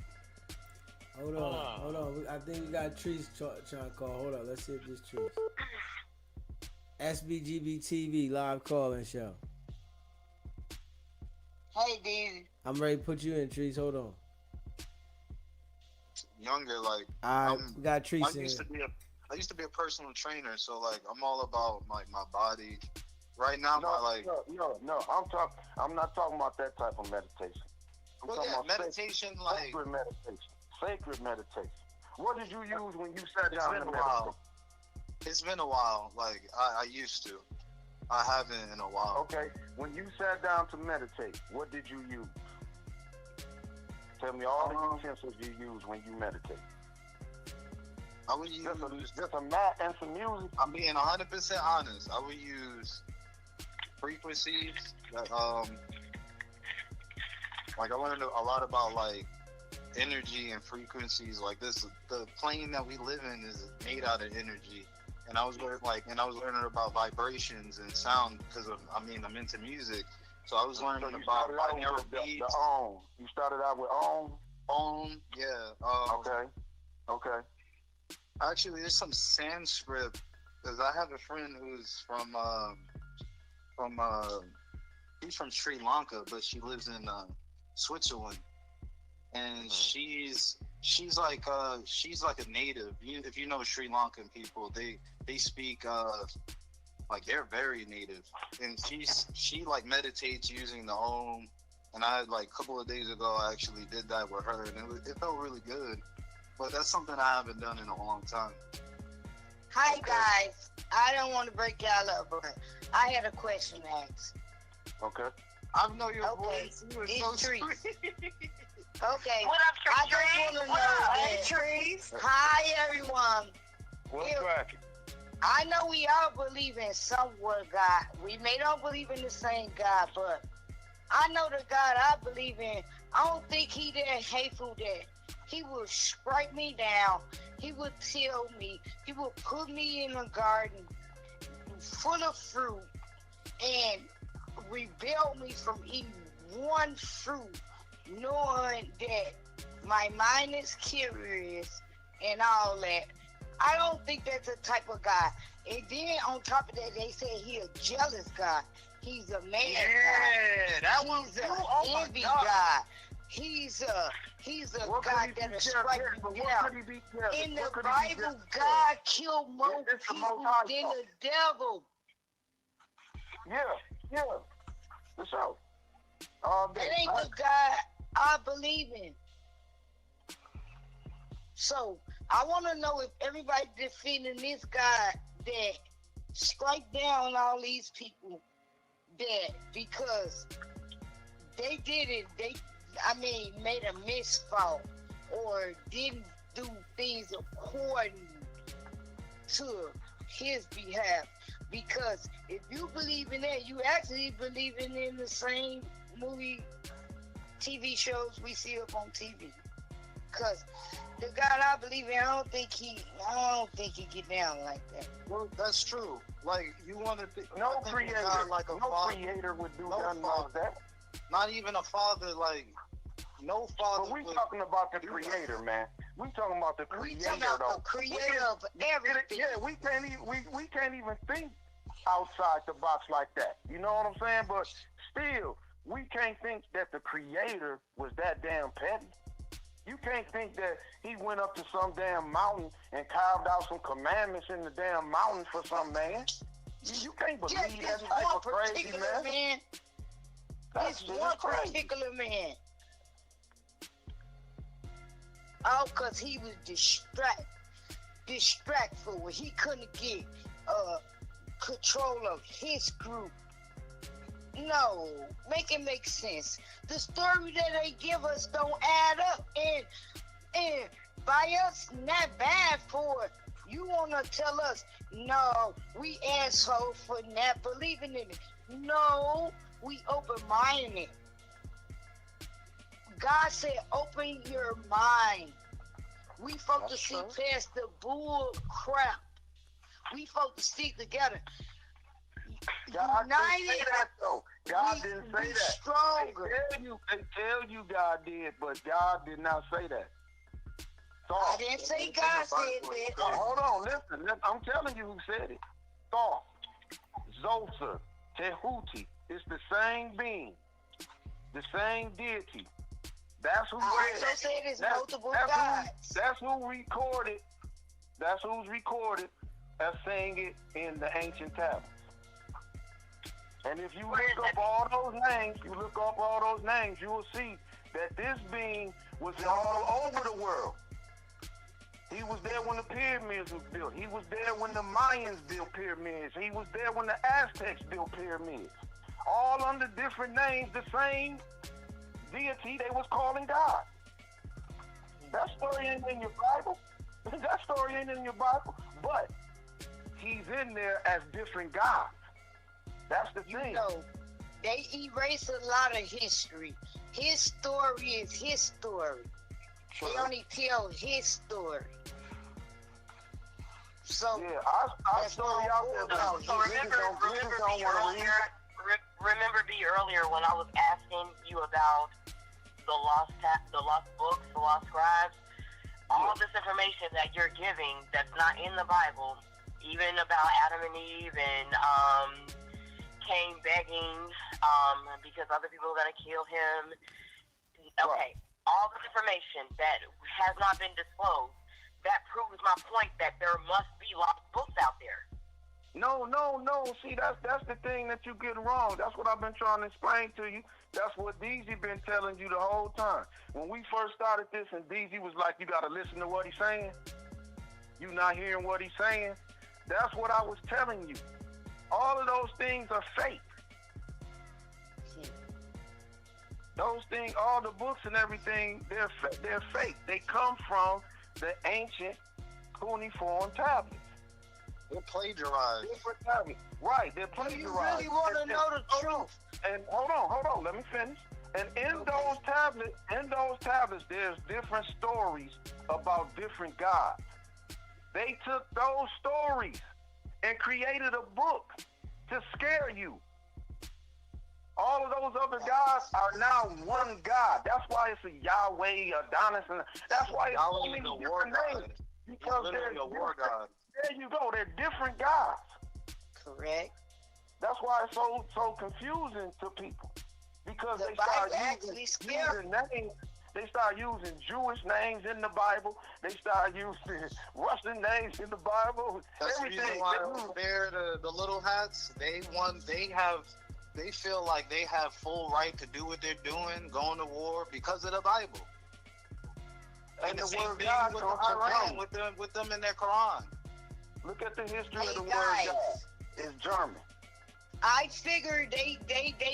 Hold on. I think we got Trees trying to call. Hold on, let's see if this Trees. SBGB TV live calling show. Hey, D. I'm ready to put you in, Trees. Hold on. Younger, like we got Trees I used to be a personal trainer, so like I'm all about like my body. Right now, No, I'm not talking about that type of meditation. I'm well, talking yeah, about meditation, like sacred meditation. Sacred meditation. What did you use when you sat it's down been to a meditate? while. It's been a while. Like I used to. I haven't in a while. Okay. When you sat down to meditate, what did you use? Tell me all the utensils you use when you meditate. I would use just a mat and some music. I'm being 100% honest. I would use frequencies that like I learned a lot about like energy and frequencies. Like the plane that we live in is made out of energy. And I was learning about vibrations and sound because I'm into music. So I was learning about binaural beats. The Om. You started out with Om? Om, yeah. Okay. Actually, there's some Sanskrit because I have a friend who's she's from Sri Lanka, but she lives in Switzerland, and she's like a native. If you know Sri Lankan people, they speak like they're very native, and she like meditates using the Om. And I had like a couple of days ago, I actually did that with her, and it felt really good. But that's something I haven't done in a long time. Hi guys, I don't want to break y'all up, but I had a question to ask. Okay. I know your voice. You are so sweet. Okay. What up, Trees? I just want to know Trees? Hi everyone. What's cracking? I know we all believe in somewhat God. We may not believe in the same God, but I know the God I believe in. I don't think he that hateful that he will strike me down. He will tell me. He will put me in a garden full of fruit and rebel me from eating one fruit, knowing that my mind is curious and all that. I don't think that's the type of God. And then on top of that, they say he a jealous God. He's a man Yeah, that God. one He's too. an Oh my envy God. God. He's a What could God he be that'll jealous? strike Yeah, you but what down. could he be jealous? In the What could he be Bible, jealous for? God killed more It's the people Most High than fault. the devil. Yeah, for sure. All day. That ain't the God I believe in. So I want to know if everybody defending this God that strike down all these people that because they did it, made a misfault or didn't do things according to his behalf. Because if you believe in that, you actually believing in the same movie, TV shows we see up on TV. Because the God I believe in, I don't think he get down like that. Well, that's true. Like, you want to think, No I think creator, God, like a no father, creator would do no nothing father. like that. Not even a father, like, no father. But we would talking about the do creator, man. We talking about the We creator, talking about though. the creator of everything. Yeah, we can't even think outside the box like that. You know what I'm saying? But still, we can't think that the creator was that damn petty. You can't think that he went up to some damn mountain and carved out some commandments in the damn mountain for some man. You can't believe Just that this type one of crazy, particular man. That's This just one crazy. particular man. Oh, because he was distractful. He couldn't get control of his group. No, make it make sense. The story that they give us don't add up, and by us not bad for it. You wanna tell us no? We asshole for not believing in it. No, we open-minded. God said, "Open your mind." We folks to see past the bull crap. We folks to stick together. God didn't say United, that, though. God didn't say we that. stronger. They tell you God did, but God did not say that. I didn't say God said that. Hold on, listen. I'm telling you who said it. Thoth, Zoser, Tehuti. It's the same being, the same deity. That's who I said also it. said it's That's- multiple that's gods. That's who recorded. That's who's recorded as saying it in the ancient tablets. And if you look up all those names, you will see that this being was all over the world. He was there when the pyramids was built. He was there when the Mayans built pyramids. He was there when the Aztecs built pyramids. All under different names, the same deity they was calling God. That story ain't in your Bible. That story ain't in your Bible. But he's in there as different gods. That's the thing. You know, they erase a lot of history. His story is his story. They only tell his story. So yeah, our story out there. But So remember B earlier when I was asking you about the lost books, the lost scribes, all this information that you're giving that's not in the Bible, even about Adam and Eve and Cain begging because other people are going to kill him. Okay, all this information that has not been disclosed, that proves my point that there must be lost books out there. No. See, that's the thing that you get wrong. That's what I've been trying to explain to you. That's what DZ been telling you the whole time. When we first started this and DZ was like, you got to listen to what he's saying. You not hearing what he's saying. That's what I was telling you. All of those things are fake. Those things, all the books and everything, they're fake. They come from the ancient cuneiform tablets. They're plagiarized. Different tablets. Right, they're do you plagiarized. really want to know the truth? And hold on, let me finish. And in those tablets, there's different stories about different gods. They took those stories and created a book to scare you. All of those other gods are now one God. That's why it's a Yahweh, Adonis, and that's why it's so many different names. Because literally a war god. There you go. They're different guys. Correct. That's why it's so confusing to people. Because The they start Bible actually using names. They start using Jewish names in the Bible. They start using Russian names in the Bible. That's the reason why they're the little hats. They feel like they have full right to do what they're doing, going to war because of the Bible. And the same thing with Iran, with them in their Quran. Look at the history of the word God. It's German. I figured they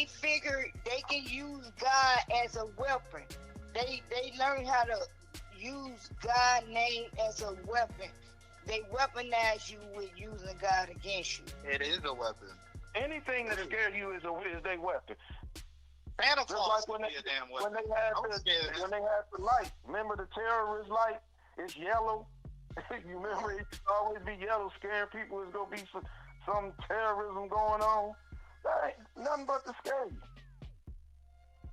figured they can use God as a weapon. They learn how to use God's name as a weapon. They weaponize you with using God against you. It is a weapon. Anything that scares you is their weapon. Santa Claus Just like would be a damn weapon. when they had the light. Remember the terrorist light? It's yellow. You remember it used to always be yellow, scaring people. It's gonna be some terrorism going on. That ain't nothing but to scare you.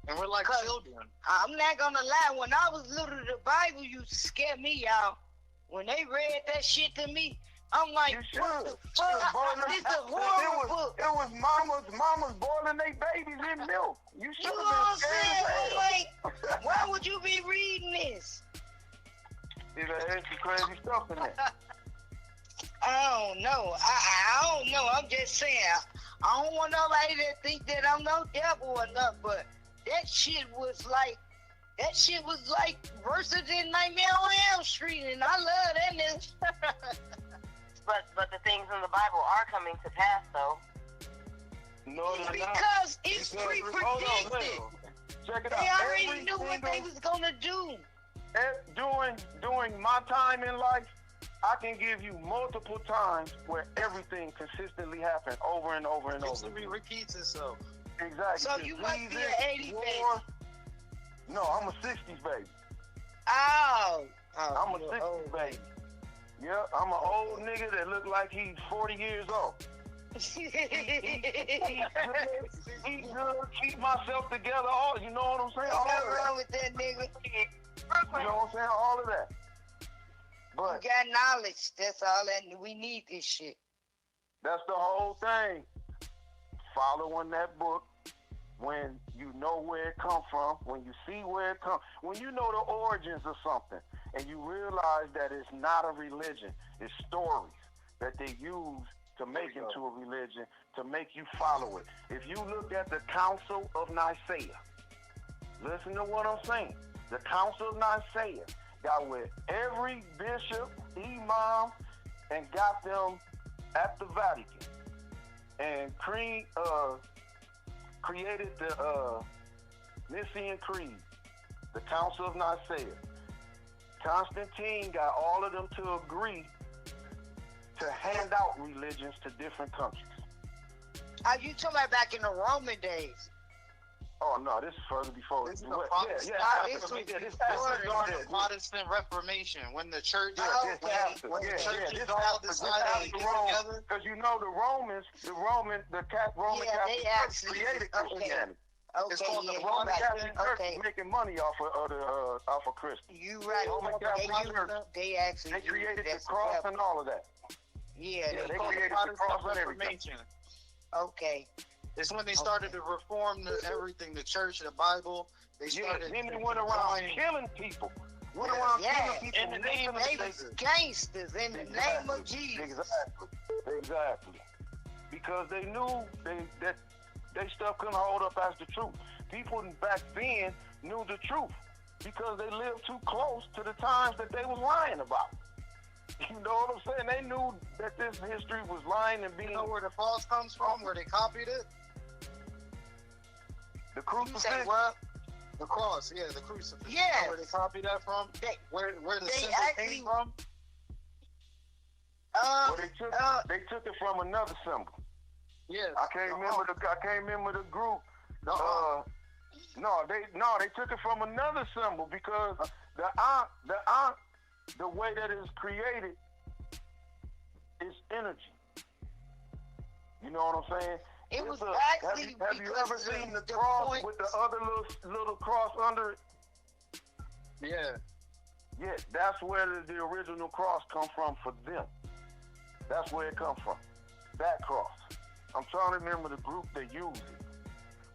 And we're like children. I'm not gonna lie. When I was little, the Bible used to scare me, y'all. When they read that shit to me, I'm like, what the fuck? This is a horror book. It was mamas boiling their babies in milk. You should You know have what I'm been scared. saying? I'm like, why would you be reading this? There's some crazy stuff in there. I don't know. I don't know. I'm just saying. I don't want nobody to think that I'm no devil or nothing, but that shit was like worse than Nightmare on Elm Street, and I love that nigga. But the things in the Bible are coming to pass, though. No, they're not. Because it's pre-predicted. Hold on, check it out. They already knew what they was gonna do. During my time in life, I can give you multiple times where everything consistently happened over and over and over. History repeats itself. Exactly. So you must be an 80s baby. No, I'm a 60s baby. Oh. I'm a 60s baby. Yeah, I'm an old nigga that look like he's 40 years old. Eat good, keep myself together, all, you know what I'm saying? All What's of that. wrong with that nigga? You know what I'm saying? All of that. But You got knowledge. That's all that we need. This shit. that's the whole thing. Following that book, when you know where it come from, when you see where it comes, when you know the origins of something, and you realize that it's not a religion, it's stories that they use to make into a religion, to make you follow it. If you look at the Council of Nicaea, listen to what I'm saying. The Council of Nicaea got with every bishop, imam, and got them at the Vatican, and created the Nicene Creed, the Council of Nicaea. Constantine got all of them to agree to hand out religions to different countries. Are you talking about back in the Roman days? Oh no, this is further before. This is the Protestant Protestant Reformation, when the church, when the churches all decided to get together. Because you know the Roman Catholic Church created Christianity. It's called the Roman Catholic Church is making money off of Christians. You right. Roman Catholic Church, they created the cross and all of that. Yeah, they created the cross and everything. Okay. It's when they started to reform everything, the church, the Bible. They started. Then they went around killing people. Went around killing people in the name of Jesus. Gangsters in the name of Jesus. Exactly. Because they knew that their stuff couldn't hold up as the truth. People back then knew the truth because they lived too close to the times that they was lying about. You know what I'm saying? They knew that this history was lying and being. You know where the cross comes from? Where they copied it? The crucifix. You say what? The cross, yeah, the crucifix. Yeah. You know where they copied that from? Where the symbol came from? Well, they took it from another symbol. Yeah. I can't remember the group. They took it from another symbol because the way that it's created is energy. You know what I'm saying? It was actually have you ever seen the cross with the other little cross under it? Yeah. Yeah, that's where the original cross come from for them. That's where it comes from. That cross. I'm trying to remember the group that used it.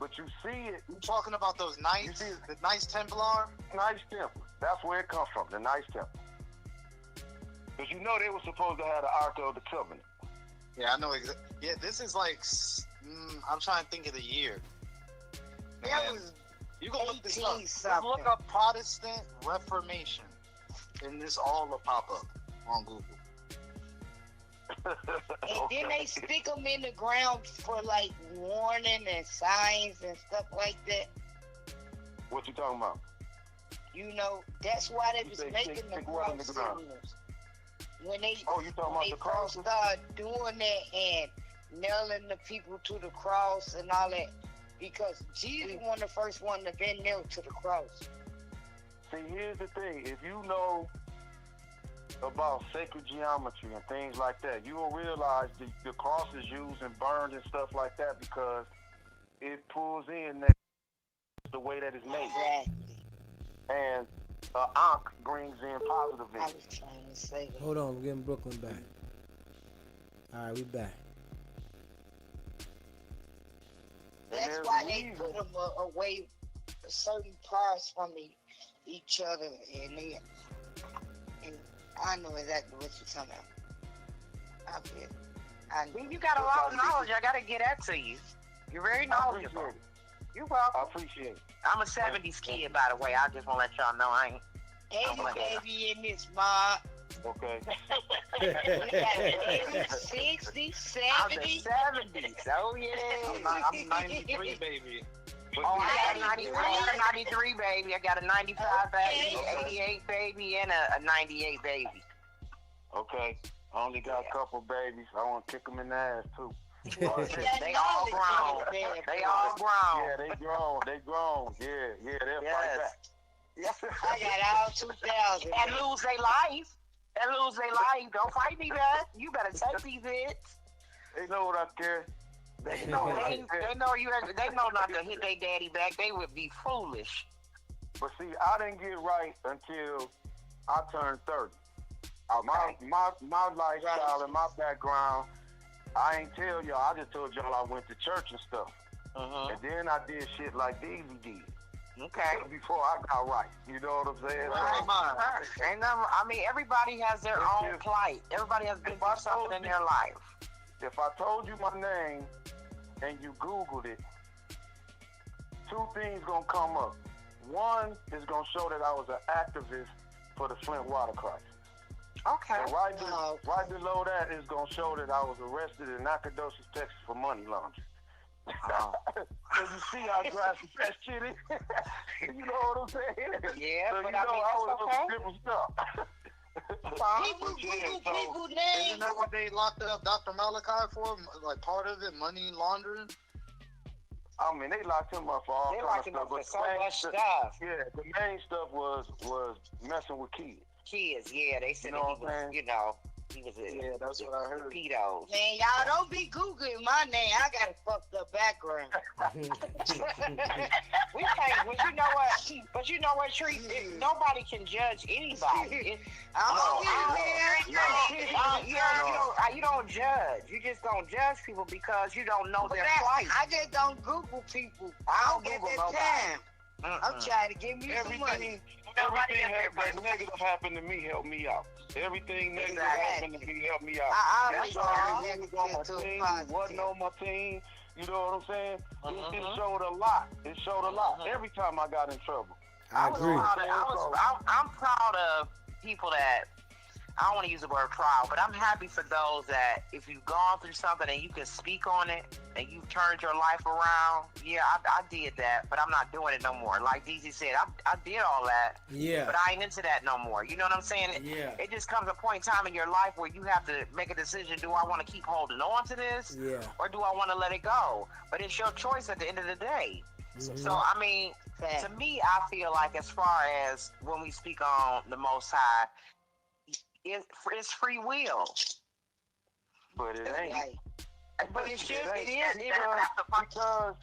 But you see it. You talking about those Knights? The Knights Templar? Knights Templar. That's where it comes from, the Knights Templar. Because you know they were supposed to have the Ark of the Covenant. Yeah, I know exactly. Yeah, this is like, I'm trying to think of the year. That Man, was you gonna look this up. 18 something. Look up Protestant Reformation, and this all will pop up on Google. And then they stick them in the ground for like warning and signs and stuff like that. What you talking about? You know, that's why they You was say making stick the what in cross the ground? signals. When they, Oh, you talking about the first crosses? started doing that and nailing the people to the cross and all that, because Jesus was the first one to been nailed to the cross. See, here's the thing. If you know about sacred geometry and things like that, you will realize the cross is used and burned and stuff like that because it pulls in that the way that it's made. Exactly. And Ankh brings in positive I energy. was trying to say that. Hold on, we're getting Brooklyn back. All right, we back. That's there's why a they reason. put them away certain parts from each other, and I know exactly what you're talking about. I feel. When you got a lot of knowledge, I gotta get that to you. You're very I knowledgeable. appreciate it. You're I welcome. appreciate it. I'm a 70s kid, by the way. I just want to let y'all know I ain't. 80 baby in this mob. Okay. We got 60, I'm the 70. 70s. Oh, yeah. I'm 93, baby. Oh, I got a 93, I got a 93 baby. I got a 95 baby, Okay. 88 baby, and a 98 baby. Okay. I only got a couple babies. I want to kick them in the ass, too. They all grown. They all grown. Yeah, they grown. They grown. Yeah, they'll fight back. Yes. I got all 2,000. And lose their life. And lose their life. Don't fight me, man. You better take these hits. They know what I care. They know they know not to hit their daddy back. They would be foolish. But see, I didn't get right until I turned 30. My lifestyle and my background, I ain't tell y'all. I just told y'all I went to church and stuff. And then I did shit like Davey did. Okay. Before I got right. You know what I'm saying? Ain't nothing, I mean, everybody has their own plight. Everybody has been through something in their life. If I told you my name and you Googled it, two things gonna come up. One is gonna show that I was an activist for the Flint Water Crisis. Okay. And right below that is gonna show that I was arrested in Nacogdoches, Texas for money laundering. So you see how drastic that shit is? You know what I'm saying? Yeah, so but you I know mean, I was that's on okay. different stuff. People Google Isn't names. that what they locked up Dr. Malachi for? Like part of it, money laundering? I mean, they locked him up for all They kinds locked of him up stuff. for so the main much stu- stuff. Yeah, the main stuff was messing with kids. Kids, yeah, they said You know that he what I'm was, saying? he was a Yeah, that's what I heard. pedo. Man, y'all don't be Googling my name. I got a fucked up background. We can't, but you know what, Tree? Nobody can judge anybody. You don't judge. You just don't judge people because you don't know their plight. I just don't Google people. I don't get Google that time. I'm trying to give me some money. Everything that negative happened to me helped me out. Everything negative happened to me helped me out. I That's why I was on my team. Wasn't on my team. You know what I'm saying? It showed a lot. It showed a lot. Every time I got in trouble. I agree. I'm proud of people that, I don't want to use the word proud, but I'm happy for those that if you've gone through something and you can speak on it and you've turned your life around, yeah, I did that, but I'm not doing it no more. Like DZ said, I did all that, Yeah. but I ain't into that no more. You know what I'm saying? Yeah. It just comes a point in time in your life where you have to make a decision. Do I want to keep holding on to this? Yeah. Or do I want to let it go? But it's your choice at the end of the day. So, I mean, to me, I feel like as far as when we speak on the Most High, it's free will. But it ain't. But it should, It it ain't. is. Because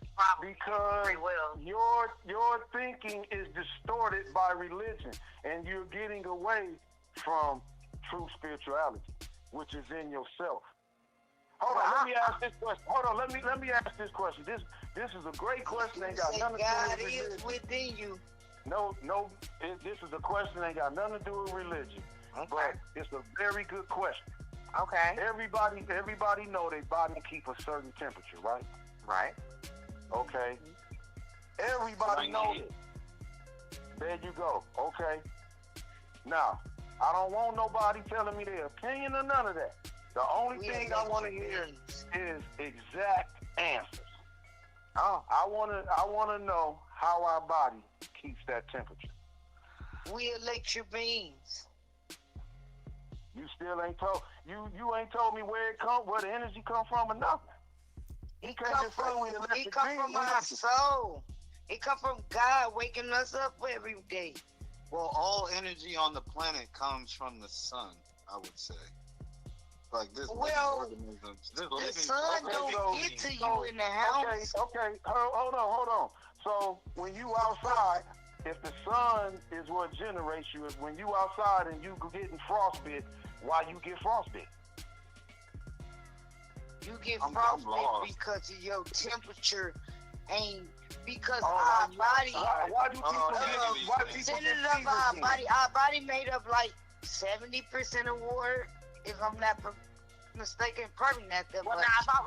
free will. your thinking is distorted by religion, and you're getting away from true spirituality. which is in yourself. Hold on, let me ask this question. Hold on, let me ask this question. This is a great question. Ain't got nothing to do God with religion. is within you. No, this is a question ain't got nothing to do with religion. Okay. But it's a very good question. Okay. Everybody know their body keep a certain temperature, right? Right. Okay. Everybody knows it. There you go. Okay. Now, I don't want nobody telling me their opinion or none of that. The only thing I want to hear is exact answers. Oh. I want to know how our body keeps that temperature. We electric beings. You still ain't told you ain't told me where the energy come from or nothing. It come from our soul. It come from God waking us up every day. Well, all energy on the planet comes from the sun, I would say. Like this Well, living organisms. The sun don't get to you in the house. Okay. Hold on. So when you outside, if the sun is what generates you, if when you outside and you getting frostbite, why you get frostbite? You get I'm frostbite lost. because of your temperature ain't because our body. Why do people Percentage of our body made up like 70% of water. If I'm not mistaken, probably not that Well, much. now,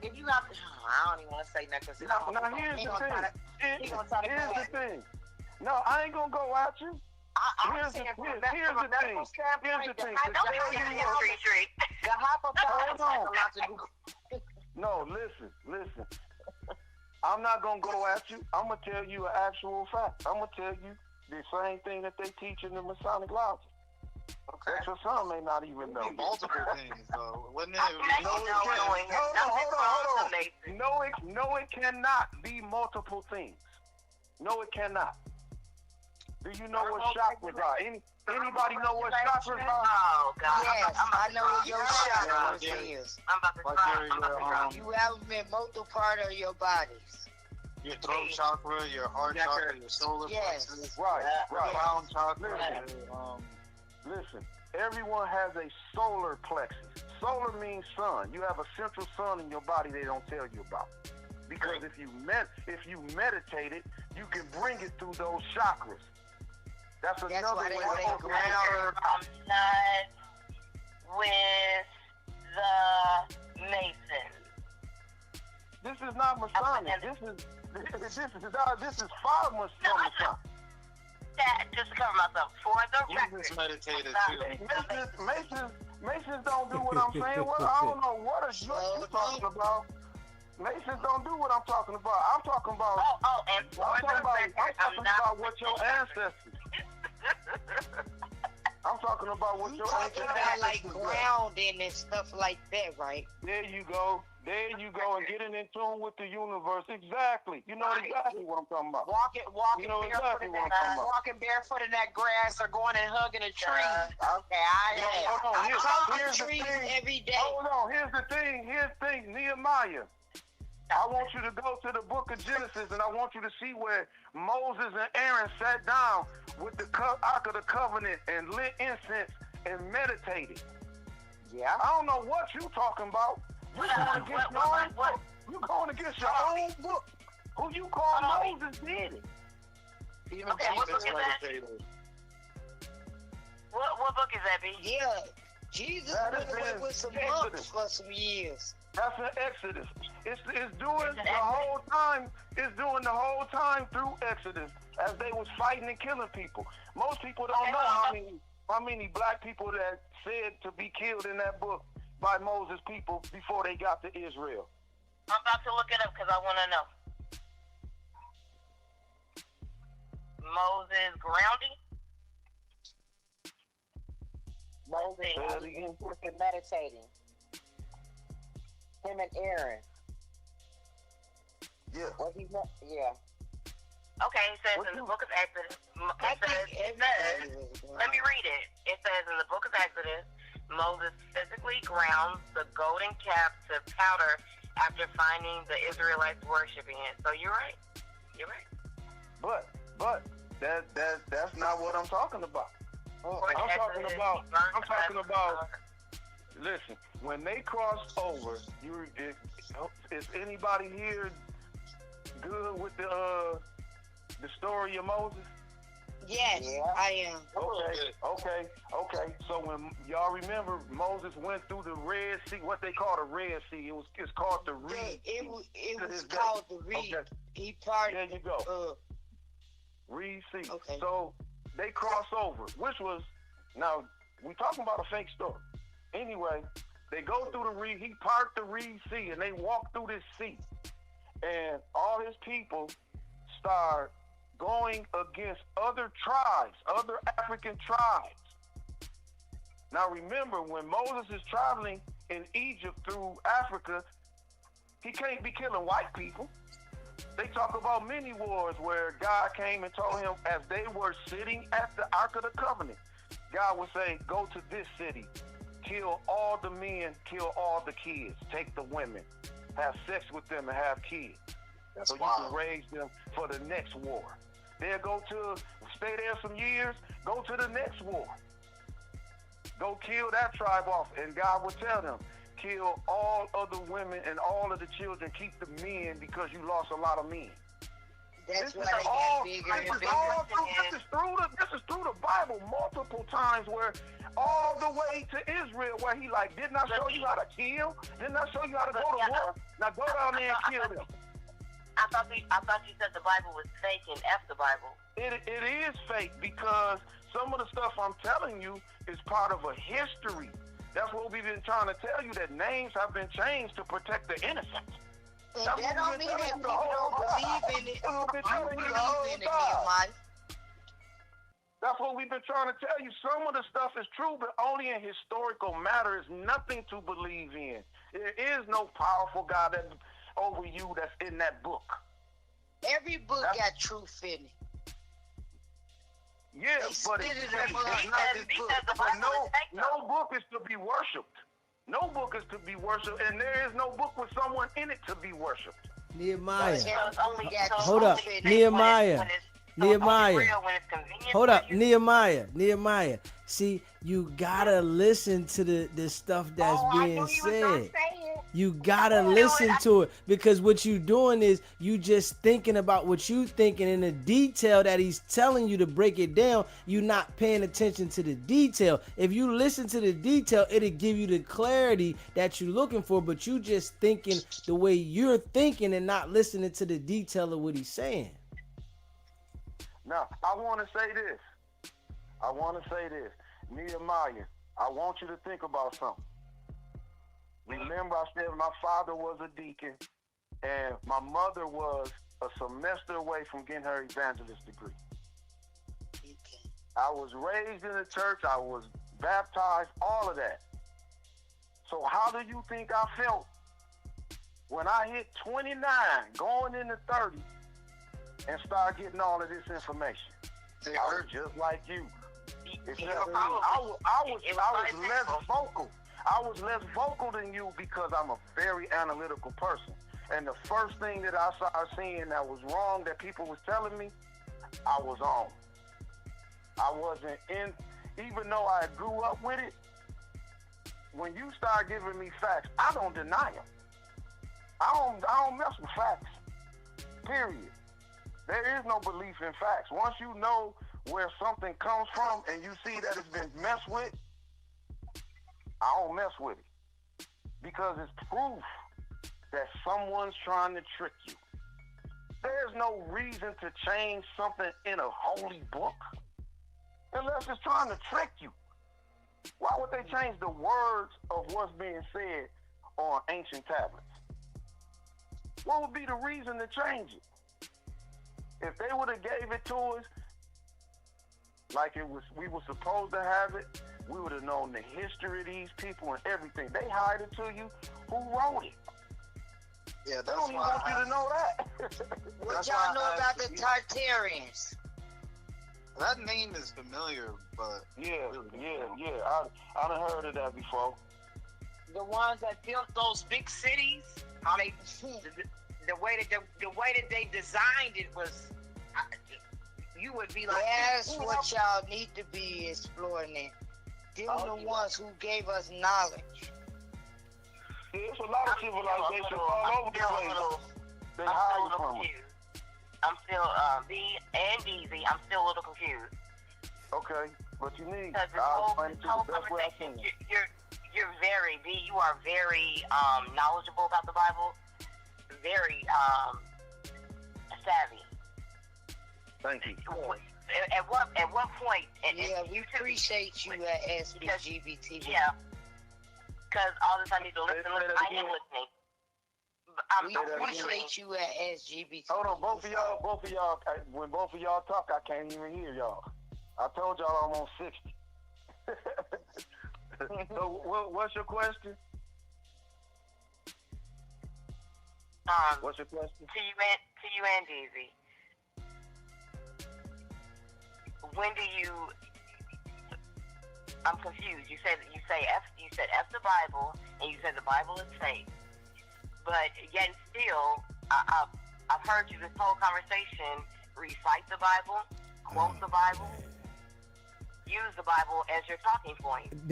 if you have to, I don't even want to say nothing. Now here's the thing. No, I ain't gonna go at you. I'm saying from a medical standpoint, the hypothalamus. No, listen. I'm not gonna go at you. I'm gonna tell you an actual fact. I'm gonna tell you the same thing that they teach in the Masonic lodge. Okay. That some may not even know. Multiple things, though. Wouldn't it? Hold on. No, it cannot be multiple things. No, it cannot. Do you know what chakras are? Anybody know what chakras are? Oh, God. Yes, I know what your chakras is. I'm about to cry. You have them in multiple part of your bodies. Your throat chakra, your heart chakra, your solar plexus. Right. Crown chakra. Listen, everyone has a solar plexus. Solar means sun. You have a central sun in your body they don't tell you about. Because if you meditate it, you can bring it through those chakras. That's another way to open I'm not with the Masons. This is not Masonic. This is far much from Masonic. That just to cover myself for the record. Jesus meditated too. Masons don't do what I'm saying. Well, I don't know what are you talking about. Masons don't do what I'm talking about. I'm talking about. And for the record, I'm talking about what your ancestors. I'm talking about what your talking about like grounding and stuff like that, right? There you go, and getting in tune with the universe. Exactly. You know exactly what I'm talking about. Walking barefoot in that grass or going and hugging a tree. Okay, I talk to trees every day. Hold on, here's the thing, Nehemiah. I want you to go to the book of Genesis, and I want you to see where Moses and Aaron sat down with the Ark of the Covenant and lit incense and meditated. Yeah. I don't know what you talking about. You going against your own book. Who you call Moses did it. Even Jesus meditated. What book is that, B? Yeah. Jesus went away with some monks for some years. That's an Exodus. It's doing the whole time. It's doing the whole time through Exodus as they was fighting and killing people. Most people don't know how many black people that said to be killed in that book by Moses' people before they got to Israel. I'm about to look it up because I want to know. Moses grounding? Moses meditating. Him and Aaron. Yeah. Yeah. Okay, it says in the book of Exodus. Let me read it. It says in the book of Exodus, Moses physically grounds the golden calf to powder after finding the Israelites worshiping it. So you're right. But that's not what I'm talking about. I'm talking about listen. When they crossed over, is anybody here good with the story of Moses? Yes, I am. Okay. So when y'all remember, Moses went through the Red Sea, what they call the Red Sea. It's called the Reed. It was called the Reed. Okay. He parted. There you go. Reed Sea. Okay. So they cross over, which was, now we talking about a fake story. Anyway, they go through the Reed. He parted the Reed Sea, and they walk through this sea, and all his people start going against other tribes, other African tribes. Now remember, when Moses is traveling in Egypt through Africa, he can't be killing white people. They talk about many wars where God came and told him, as they were sitting at the Ark of the Covenant, God would say, go to this city, kill all the men, kill all the kids, take the women, have sex with them and have kids. So you can raise them for the next war. They'll stay there some years, go to the next war. Go kill that tribe off, and God will tell them, kill all of the women and all of the children, keep the men because you lost a lot of men. That's why they got bigger and bigger. This is through the Bible multiple times, where all the way to Israel, where he like, didn't I show you how to kill? Didn't I show you how to go to war? Now go down there and kill them. I thought you said the Bible was fake and F the Bible. It is fake, because some of the stuff I'm telling you is part of a history. That's what we've been trying to tell you, that names have been changed to protect the innocent. And that don't mean that people don't believe in it. You believe in it, Nehemiah. That's what we've been trying to tell you. Some of the stuff is true, but only in historical matters. Nothing to believe in. There is no powerful God that's over you that's in that book. Every book got truth in it. Yeah, but no book is to be worshipped. No book is to be worshipped, and there is no book with someone in it to be worshipped. Nehemiah. Hold up. Nehemiah. Hold up. Nehemiah. See, you gotta listen to the stuff that's being said. You gotta listen to it, because what you doing is you just thinking about what you thinking in the detail that he's telling you to break it down. You not paying attention to the detail. If you listen to the detail, it'll give you the clarity that you're looking for, but you just thinking the way you're thinking and not listening to the detail of what he's saying. Now, I want to say this. Nehemiah, I want you to think about something. Remember, I said my father was a deacon, and my mother was a semester away from getting her evangelist degree. I was raised in the church. I was baptized, all of that. So how do you think I felt when I hit 29, going into 30, and start getting all of this information? I was just like you. I was less vocal. I was less vocal than you because I'm a very analytical person. And the first thing that I started seeing that was wrong, that people was telling me, I was on. I wasn't in, even though I grew up with it. When you start giving me facts, I don't deny them. I don't mess with facts. Period. There is no belief in facts. Once you know where something comes from and you see that it's been messed with, I don't mess with it, because it's proof that someone's trying to trick you. There's no reason to change something in a holy book unless it's trying to trick you. Why would they change the words of what's being said on ancient tablets? What would be the reason to change it? If they would have gave it to us like we were supposed to have it, we would have known the history of these people and everything. They hide it to you. Who wrote it? Yeah, they don't even want you to know that. What y'all know about the Tartarians? That name is familiar, but yeah. I done heard of that before. The ones that built those big cities, how they the way that they designed it was, you would be like, that's what y'all need to be exploring it. Them the ones who gave us knowledge. There's a lot of civilizations all over the place. They hide from us. I'm still, B and DZ, I'm still a little confused. Okay, what you need? Because this whole conversation, you're very, B, you are very knowledgeable about the Bible, very savvy. Thank you. At what point? We appreciate you at SBGBTV. Yeah. Because all this I need to listen. I am listening. We appreciate you at SGBT. Hold on, both of y'all. When both of y'all talk, I can't even hear y'all. I told y'all I'm on 60. So, what's your question? What's your question? To you and DZ. When do you? I'm confused. You said F the Bible, and you said the Bible is fake. But yet still, I've heard you this whole conversation recite the Bible, quote the Bible, use the Bible as your talking point.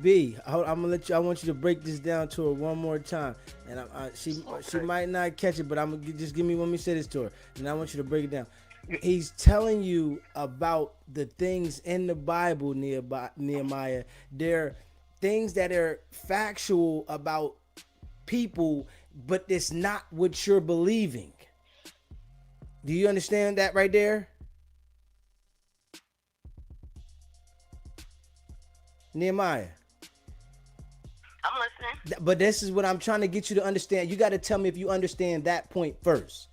B, I'm gonna let you. I want you to break this down to her one more time, and she might not catch it, but I'm gonna just let me say this to her, and I want you to break it down. He's telling you about the things in the Bible, Nehemiah. They're things that are factual about people, but it's not what you're believing. Do you understand that right there? Nehemiah. I'm listening. But this is what I'm trying to get you to understand. You got to tell me if you understand that point first.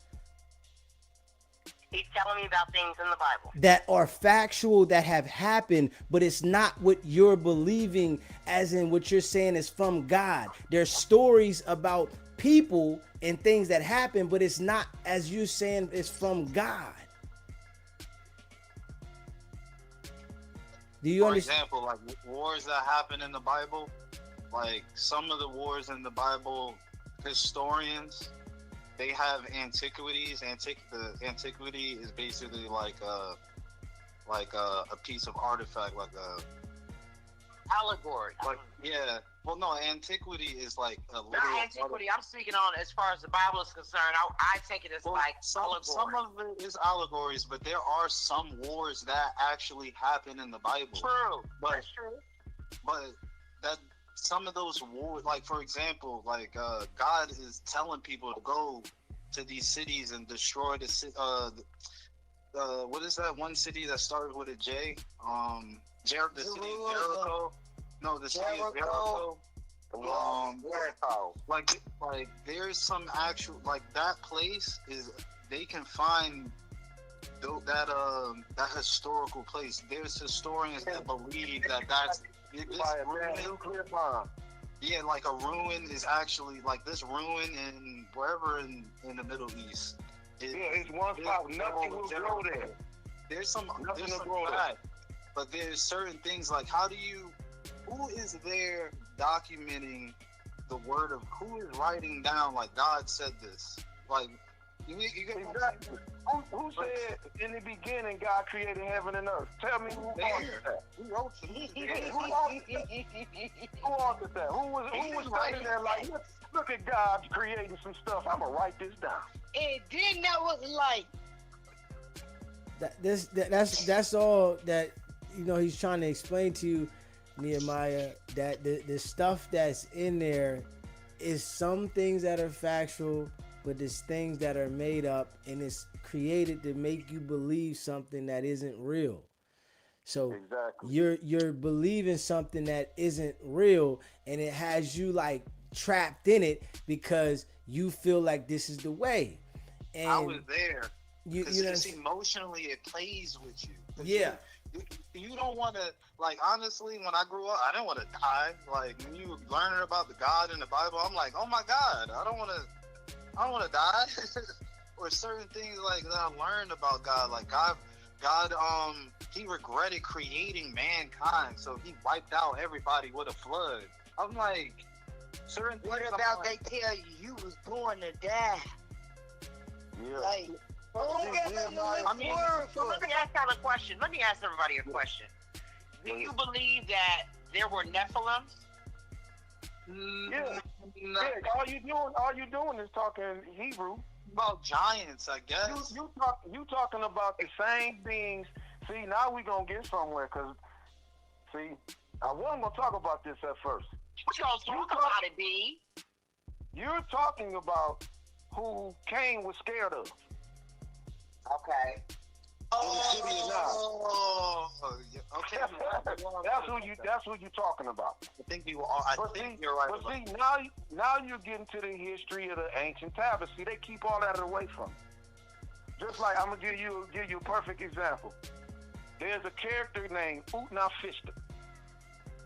He's telling me about things in the Bible that are factual, that have happened, but it's not what you're believing, as in what you're saying is from God. There's stories about people and things that happen, but it's not as you're saying it's from God. Do you understand? For example, like wars that happen in the Bible, like some of the wars in the Bible, historians, they have antiquities. The antiquity is basically like a piece of artifact, like a allegory. Like well, no, antiquity is like a little. Not antiquity. I'm speaking on as far as the Bible is concerned. I take it as like allegory. Some of it is allegories, but there are some wars that actually happen in the Bible. True, that's true. But that. Some of those wars, like for example, like God is telling people to go to these cities and destroy the city. What is that one city that started with a J? City of Jericho. No, the city of Jericho. Jericho. Like there's some actual that place is they can find that historical place. There's historians that believe that's. Nuclear bomb. Yeah, like a ruin is actually like this ruin in wherever in the Middle East. It's one spot. Nothing will grow there. There's some bad, but there's certain things like who is there documenting the word of who is writing down like God said this? Like you exactly. Who said in the beginning God created heaven and earth? Tell me who authored that. Who wrote it? Who authored that? Who was standing there like, look at God creating some stuff. I'm gonna write this down. And then that was like that's all that he's trying to explain to you, Nehemiah, that the stuff that's in there is some things that are factual, but there's things that are made up, and it's created to make you believe something that isn't real. So exactly. You're believing something that isn't real, and it has you like trapped in it because you feel like this is the way. And I was there. Because emotionally it plays with you. Yeah. You don't want to, like, honestly, when I grew up, I didn't want to die. Like, when you were learning about the God in the Bible, I'm like, oh my God, I don't want to die. Or certain things like that I learned about God, like God, he regretted creating mankind, so he wiped out everybody with a flood. I'm like, certain things. What about they tell you was born to die? Yeah. Like, let me ask y'all a question. Let me ask everybody a question. Do you believe that there were Nephilim? Yeah. No. Yeah, all you doing is talking Hebrew. About giants, I guess. You talking about the same beings. See, now we gonna get somewhere, cause see, I wasn't gonna talk about this at first. What you gonna talk about it, B? You're talking about who Cain was scared of. Okay. Oh, okay. That's who you talking about. I think you are. I think you're right. But see, now you're getting to the history of the ancient tablets. See, they keep all that away from you. Just like I'm gonna give you a perfect example. There's a character named Utnapishtim.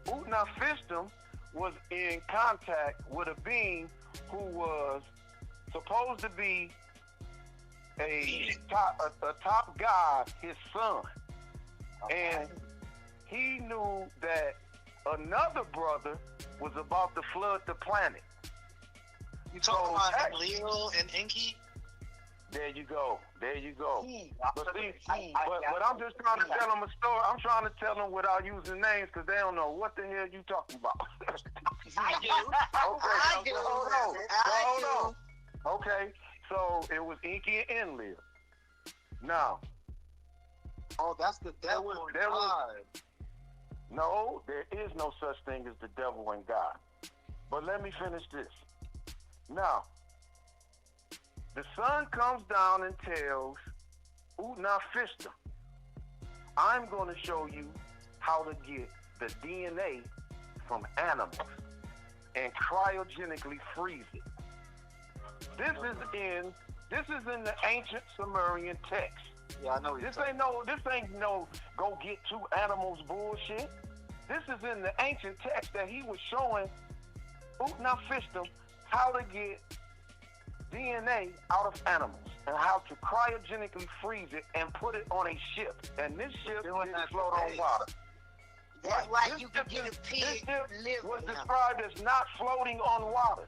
Utnapishtim was in contact with a being who was supposed to be a top god, his son. And he knew that another brother was about to flood the planet. You talking about Leo and Enki? There you go. But see, but I'm just trying to tell them a story. I'm trying to tell them without using names because they don't know what the hell you talking about. I do. I do. Hold on. Okay, so it was Enki and Enlil. Now, Oh, that's the devil and God. no, there is no such thing as the devil and God. But let me finish this. Now, the sun comes down and tells Utnapishtim, I'm going to show you how to get the DNA from animals and cryogenically freeze it. This is in the ancient Sumerian text. Yeah, I know. This ain't no go get two animals bullshit. This is in the ancient text that he was showing Utnapishtim how to get DNA out of animals and how to cryogenically freeze it and put it on a ship. And this ship didn't float on water. That's why you can get a pig This ship liver. was described as not floating on water.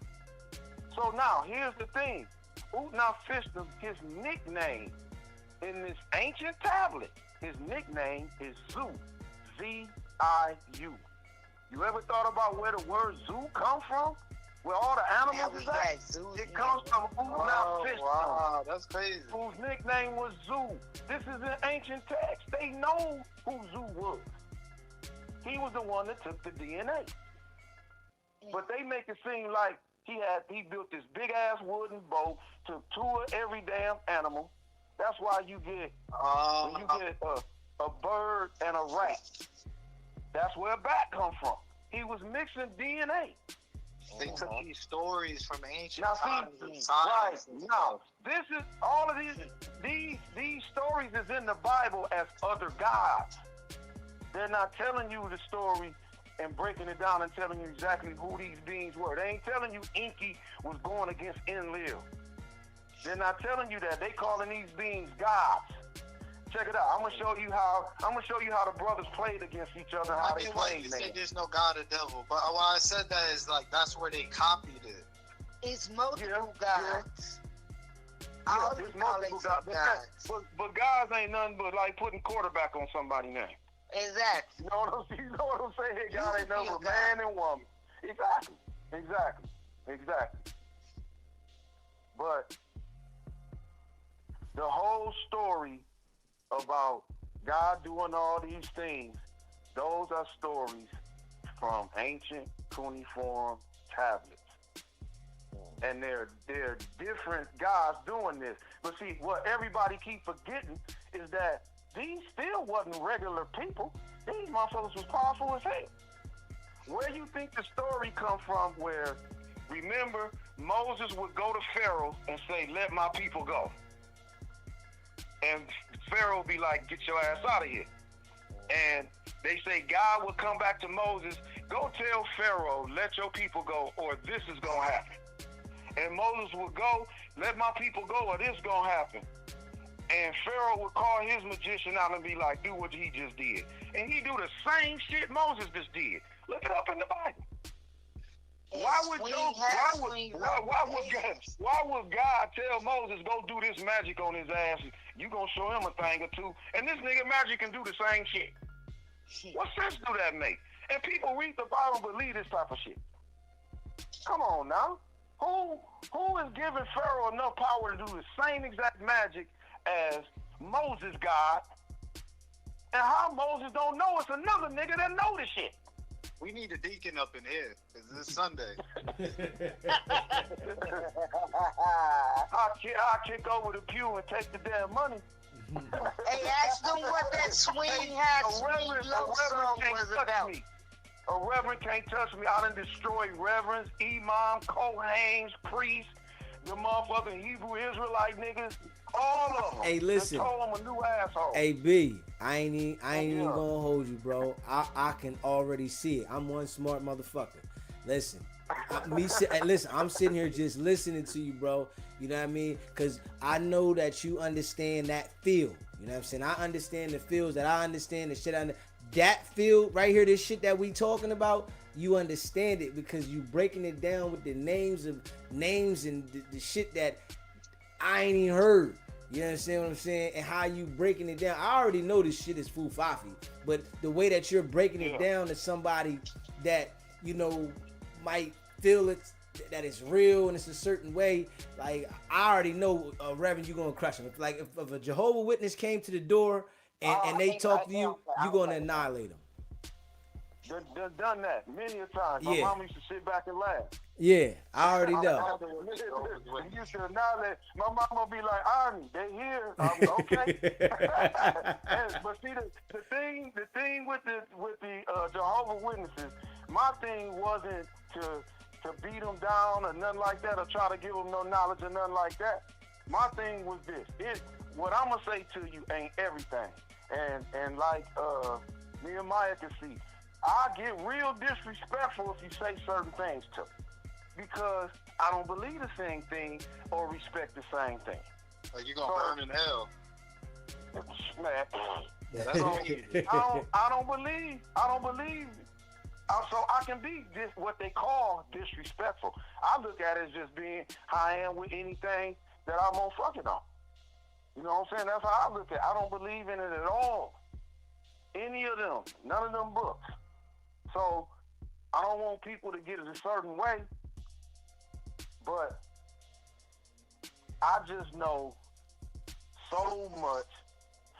So now, here's the thing. Utnapishtim, his nickname in this ancient tablet, his nickname is Zu. Z-I-U. You ever thought about where the word zoo come from? Where all the animals is at? It comes from Utnapishtim. Wow, that's crazy. Whose nickname was Zu. This is an ancient text. They know who Zu was. He was the one that took the DNA. But they make it seem like he built this big ass wooden boat, took two of every damn animal. That's why you get when you get a bird and a rat. That's where a bat come from. He was mixing DNA. They took these stories from ancient Now times. see, right now, this is all of these stories is in the Bible as other gods. They're not telling you the story and breaking it down and telling you exactly who these beings were. They ain't telling you Enki was going against Enlil. They're not telling you that. They calling these beings gods. Check it out. I'm gonna show you how the brothers played against each other. How they played. You say there's no God or devil, but why I said that is like that's where they copied it. It's multiple gods. Yeah, it's multiple gods. But gods ain't nothing but like putting quarterback on somebody's name. Exactly. You know what I'm saying? God ain't nothing but man and woman. Exactly. But the whole story about God doing all these things, those are stories from ancient cuneiform tablets. And they're different gods doing this. But see, what everybody keep forgetting is that these still wasn't regular people. These motherfuckers was powerful as hell. Where you think the story come from where, remember, Moses would go to Pharaoh and say, let my people go. And Pharaoh would be like, get your ass out of here. And they say God would come back to Moses, go tell Pharaoh, let your people go, or this is going to happen. And Moses would go, let my people go, or this going to happen. And Pharaoh would call his magician out and be like, do what he just did. And he do the same shit Moses just did. Look it up in the Bible. Why would God tell Moses, go do this magic on his ass? You gonna show him a thing or two. And this nigga magic can do the same shit. What sense do that make? And people read the Bible and believe this type of shit. Come on now. Who is giving Pharaoh enough power to do the same exact magic as Moses God? And how Moses don't know it's another nigga that know the shit. We need a deacon up in here, because it's Sunday. I'll kick over the pew and take the damn money. Hey, ask them what that swing hat, swing low song was about. A reverend can't touch me. I done destroyed reverends, imams, Kohanes, priests, the motherfucking Hebrew Israelite niggas, all of them. Hey, listen. I told them a new asshole. Hey, B, I ain't even gonna hold you, bro. I can already see it. I'm one smart motherfucker. Listen, I'm sitting here just listening to you, bro. You know what I mean? Because I know that you understand that field. You know what I'm saying? I understand the fields that I understand, the shit that field right here, this shit that we talking about, you understand it because you breaking it down with the names and the shit that I ain't even heard. You understand what I'm saying? And how you breaking it down. I already know this shit is fufafi, but the way that you're breaking it down to somebody that, you know, might feel it, that it's real and it's a certain way, like, I already know, Reverend, you're gonna crush him. If a Jehovah Witness came to the door and they talk to you, you're gonna annihilate them. Done that many a time. My mom used to sit back and laugh. Yeah, I already know. You should annihilate. My mom will be like, Arnie, they here. I'm okay. But see, the thing with the Jehovah Witnesses, my thing wasn't to beat them down or nothing like that, or try to give them no knowledge or nothing like that. My thing was this: what I'm gonna say to you ain't everything, and like Nehemiah can see, I get real disrespectful if you say certain things to me, because I don't believe the same thing or respect the same thing. Like you gonna burn in hell. Man, That's all you need. I don't believe. So I can be what they call disrespectful. I look at it as just being how I am with anything that I'm on fucking on. You know what I'm saying? That's how I look at it. I don't believe in it at all. Any of them. None of them books. So I don't want people to get it a certain way. But I just know so much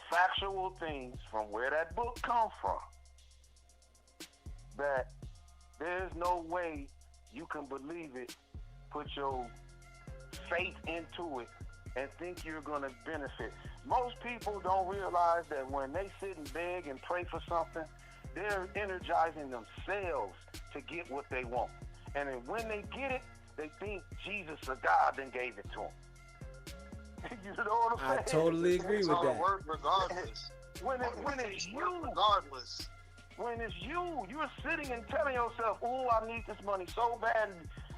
factual things from where that book comes from that there's no way you can believe it, put your faith into it, and think you're going to benefit. Most people don't realize that when they sit and beg and pray for something, they're energizing themselves to get what they want. And then when they get it, they think Jesus or God then gave it to them. You know what I'm saying? I totally agree with that. Work regardless. When it's you, regardless. When it's you're sitting and telling yourself, "Oh, I need this money so bad.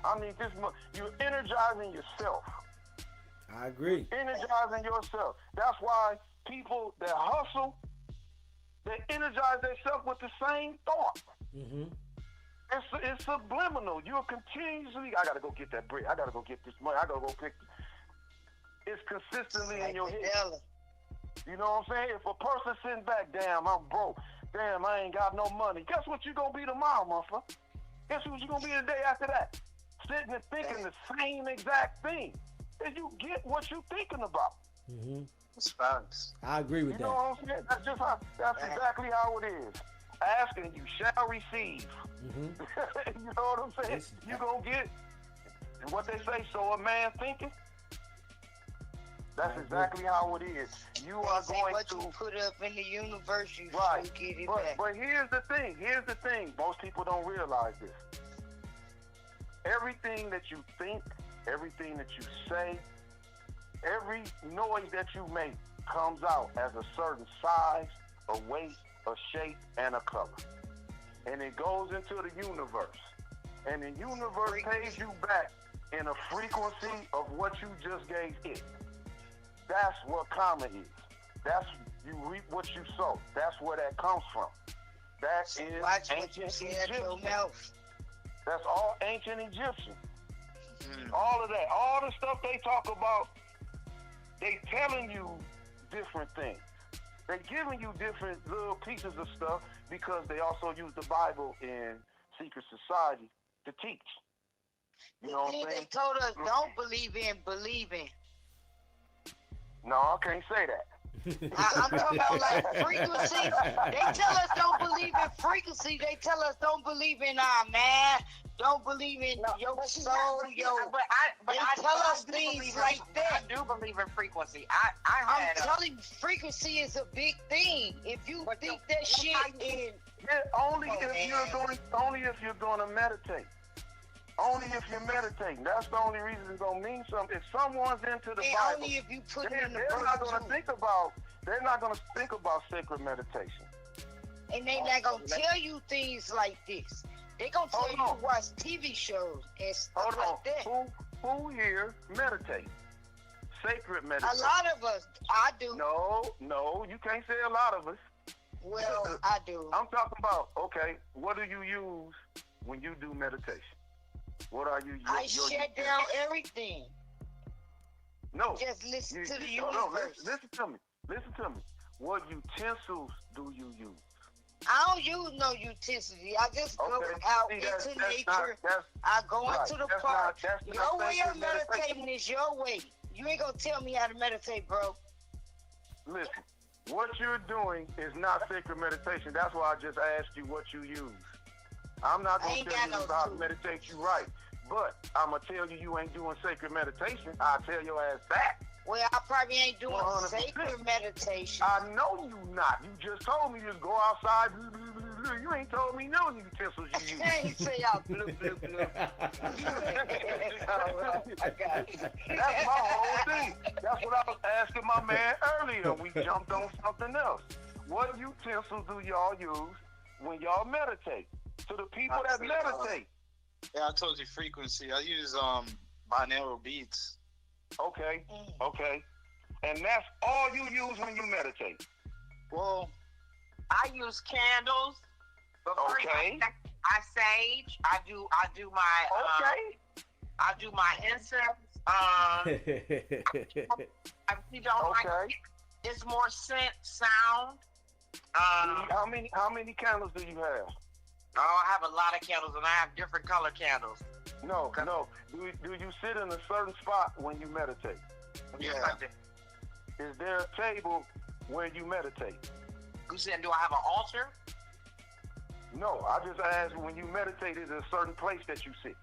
I need this money." You're energizing yourself. I agree. Energizing yourself. That's why people that hustle, they energize themselves with the same thought. Mm-hmm. It's subliminal. You're continuously, I gotta go get that bread. I gotta go get this money. I gotta go pick. It's consistently in your head. You know what I'm saying? If a person sitting back, damn, I'm broke. Damn, I ain't got no money. Guess what you gonna be tomorrow, motherfucker? Guess what you gonna be the day after that? Sitting and thinking the same exact thing. And you get what you thinking about. Mm-hmm. It's facts. I agree with that. You know what I'm saying? That's exactly how it is. Ask and you shall receive. Mm-hmm. You know what I'm saying? You gonna get what they say, so a man thinketh. That's exactly how it is. You are going what to you put up in the universe, you right. get it back. But here's the thing. Most people don't realize this. Everything that you think, everything that you say, every noise that you make comes out as a certain size, a weight, a shape, and a color. And it goes into the universe. And the universe pays you back in a frequency of what you just gave it. That's what karma is. That's you reap what you sow. That's where that comes from. That is Watch ancient what you say Egyptian. at your mouth. That's all ancient Egyptian. All of that. All the stuff they talk about, they telling you different things. They're giving you different little pieces of stuff because they also use the Bible in secret society to teach. You know what I'm saying? They told us don't believe in believing. No, I can't say that. I'm talking about like frequency. They tell us don't believe in frequency. They tell us don't believe in man. Don't believe in your soul, they tell us things like that. I do believe in frequency. I'm telling you, frequency is a big thing. If you think that shit in only if you're going to meditate. Only if you're meditating. That's the only reason it's gonna mean something. If someone's into the Bible, only if you put it in the they're not gonna think about sacred meditation. And they not gonna tell you things like this. They gonna tell you to watch TV shows and stuff like that. Who here meditate? Sacred meditation. A lot of us. I do. No, you can't say a lot of us. Well, I do. I'm talking about, okay, what do you use when you do meditation? What are you? I shut down everything. No. Just listen to the universe. universe. No, listen to me. What utensils do you use? I don't use no utensils. I just go out into nature. I go into the park. Your way of meditating is your way. You ain't gonna tell me how to meditate, bro. Listen, what you're doing is not sacred meditation. That's why I just asked you what you use. I'm not going to tell you how to meditate you right. But I'm going to tell you ain't doing sacred meditation. I'll tell your ass back. Well, I probably ain't doing 100%. Sacred meditation. I know you not. You just told me just go outside. Blah, blah, blah, blah. You ain't told me no utensils you use. I ain't say y'all blue. I got it. That's my whole thing. That's what I was asking my man earlier. We jumped on something else. What utensils do y'all use when y'all meditate? To the people that meditate. Yeah, I told you frequency. I use binaural beats. Okay. And that's all you use when you meditate. Well, I use candles. But first I sage. I do my I do my incense. If you don't like it, it's more scent, sound. How many candles do you have? Oh, I have a lot of candles, and I have different color candles. No. Do you sit in a certain spot when you meditate? Yes, I do. Is there a table where you meditate? You said, do I have an altar? No, I just asked when you meditate, is there a certain place that you sit?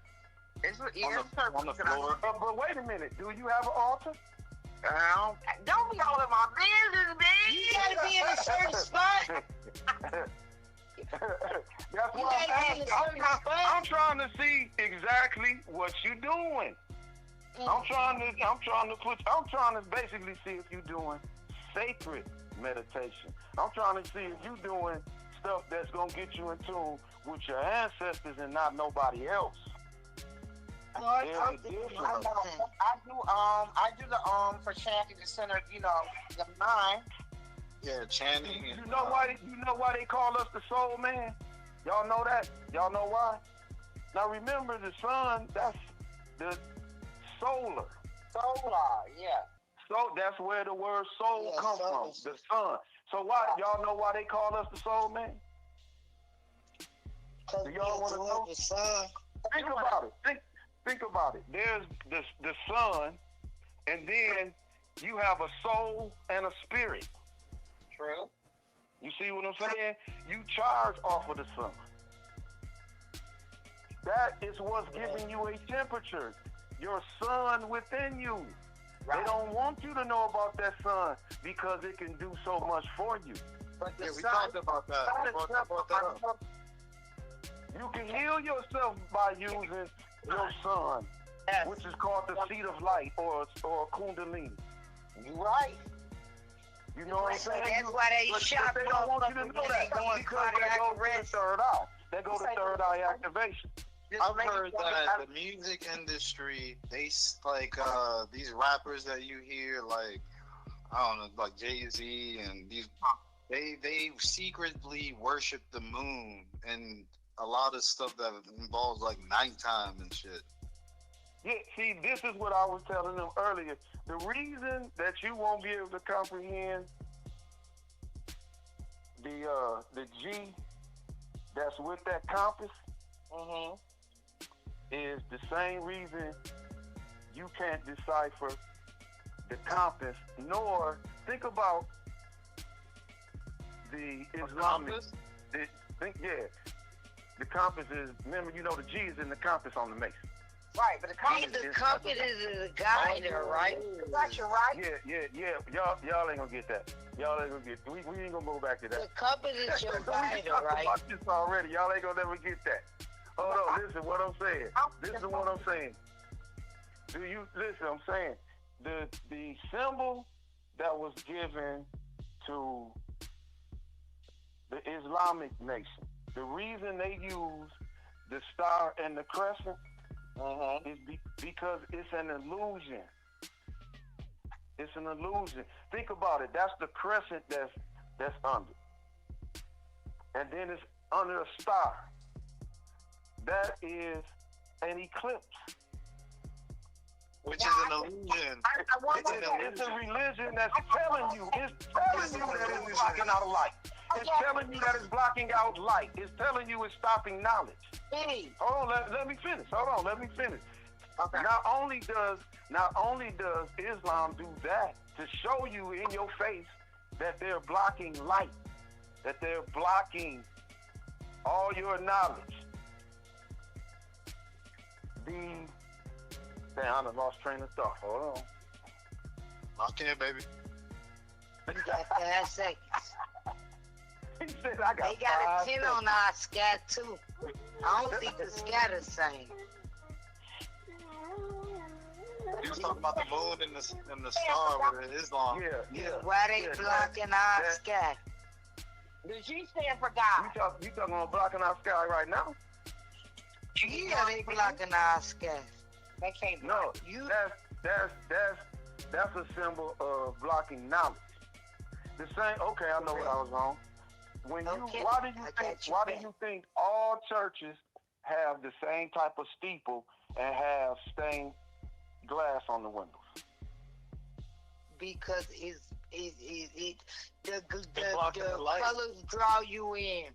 It's on the floor. But wait a minute, do you have an altar? Don't be all in my business, man. You gotta be in a certain spot. That's what I'm trying to see exactly what you're doing. I'm trying to basically see if you're doing sacred meditation. I'm trying to see if you're doing stuff that's gonna get you in tune with your ancestors and not nobody else. I do the for chanting the center, the mind. Yeah, chanting. You know why they call us the soul man? Y'all know that? Y'all know why? Now remember the sun, that's the solar. Yeah. So that's where the word soul comes from, the sun. So why y'all know why they call us the soul man? Do y'all want to know? The sun. Think about it. Think about it. There's the sun, and then you have a soul and a spirit. True. You see what I'm saying? You charge off of the sun. That is what's giving you a temperature. Your sun within you. Right. They don't want you to know about that sun because it can do so much for you. But we talked about that. You can heal yourself by using your sun, which is called the seat of light or kundalini. You're right. You know what I'm saying? That's why they shot. They don't want you to know that because they go to the third eye. They go to third eye activation. I've heard that the music industry, they like these rappers that you hear, like I don't know, like Jay-Z and these, they secretly worship the moon and a lot of stuff that involves like nighttime and shit. Yeah, see, this is what I was telling them earlier. The reason that you won't be able to comprehend the G that's with that compass is the same reason you can't decipher the compass, nor think about the Islamic. The compass is, remember, you know, the G is in the compass on the mason. Right, but the compass is a guider, right? That's right. Yeah. Y'all ain't gonna get that. Y'all ain't gonna get. We ain't gonna go back to that. The compass is your guider, talked right? about this already. Y'all ain't gonna never get that. Hold on, listen what I'm saying. Listen what I'm saying. Do you listen? I'm saying the symbol that was given to the Islamic nation. The reason they use the star and the crescent is because it's an illusion. It's an illusion. Think about it. That's the crescent that's under. And then it's under a star. That is an eclipse. Which is an illusion. It's a religion that's telling you. It's telling you that it's blocking out light. It's telling you that it's blocking out light. It's telling you it's stopping knowledge. Hold on, let me finish. Okay. Not only does Islam do that to show you in your face that they're blocking light, that they're blocking all your knowledge. Damn, I lost train of thought. Hold on. Lock in, baby. You got 5 seconds. He said I got They got a 10 on our scat too. I don't think the scat is same. You was talking about the moon and the star with Islam. Yeah. Why they blocking our sky? The G stand for God. You talking about blocking our sky right now? Yeah, they blocking our sky. They can't. No, that's a symbol of blocking knowledge. The same. Okay, I know what I was wrong. Why do you think all churches have the same type of steeple and have stained glass on the windows? Because the colors draw you in.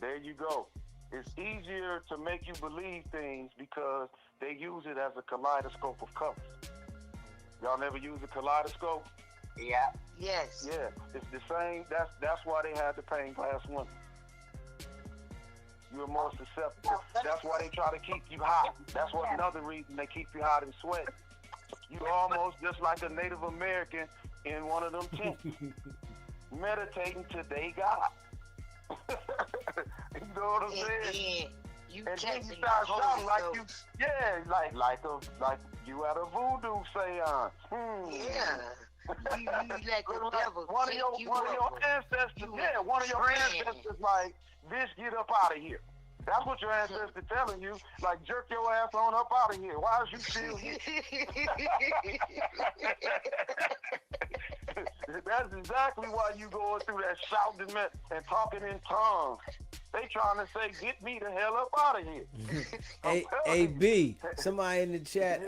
There you go. It's easier to make you believe things because they use it as a kaleidoscope of colors. Y'all never use a kaleidoscope? Yeah. Yes. Yeah, it's the same. That's why they had the pane glass windows. You're more susceptible. That's why they try to keep you hot. That's what another reason they keep you hot and sweaty. You're almost just like a Native American in one of them tents, meditating to their God. You know what I'm saying? You and then you start shouting like you, like you at a voodoo seance. Yeah. You let the devil one of your ancestors, one of your ancestors like, bitch, get up out of here. That's what your ancestors telling you, like, jerk your ass on up out of here. Why is you still here? That's exactly why you going through that shouting and talking in tongues. They trying to say, get me the hell up out of here. Hey, B, somebody in the chat,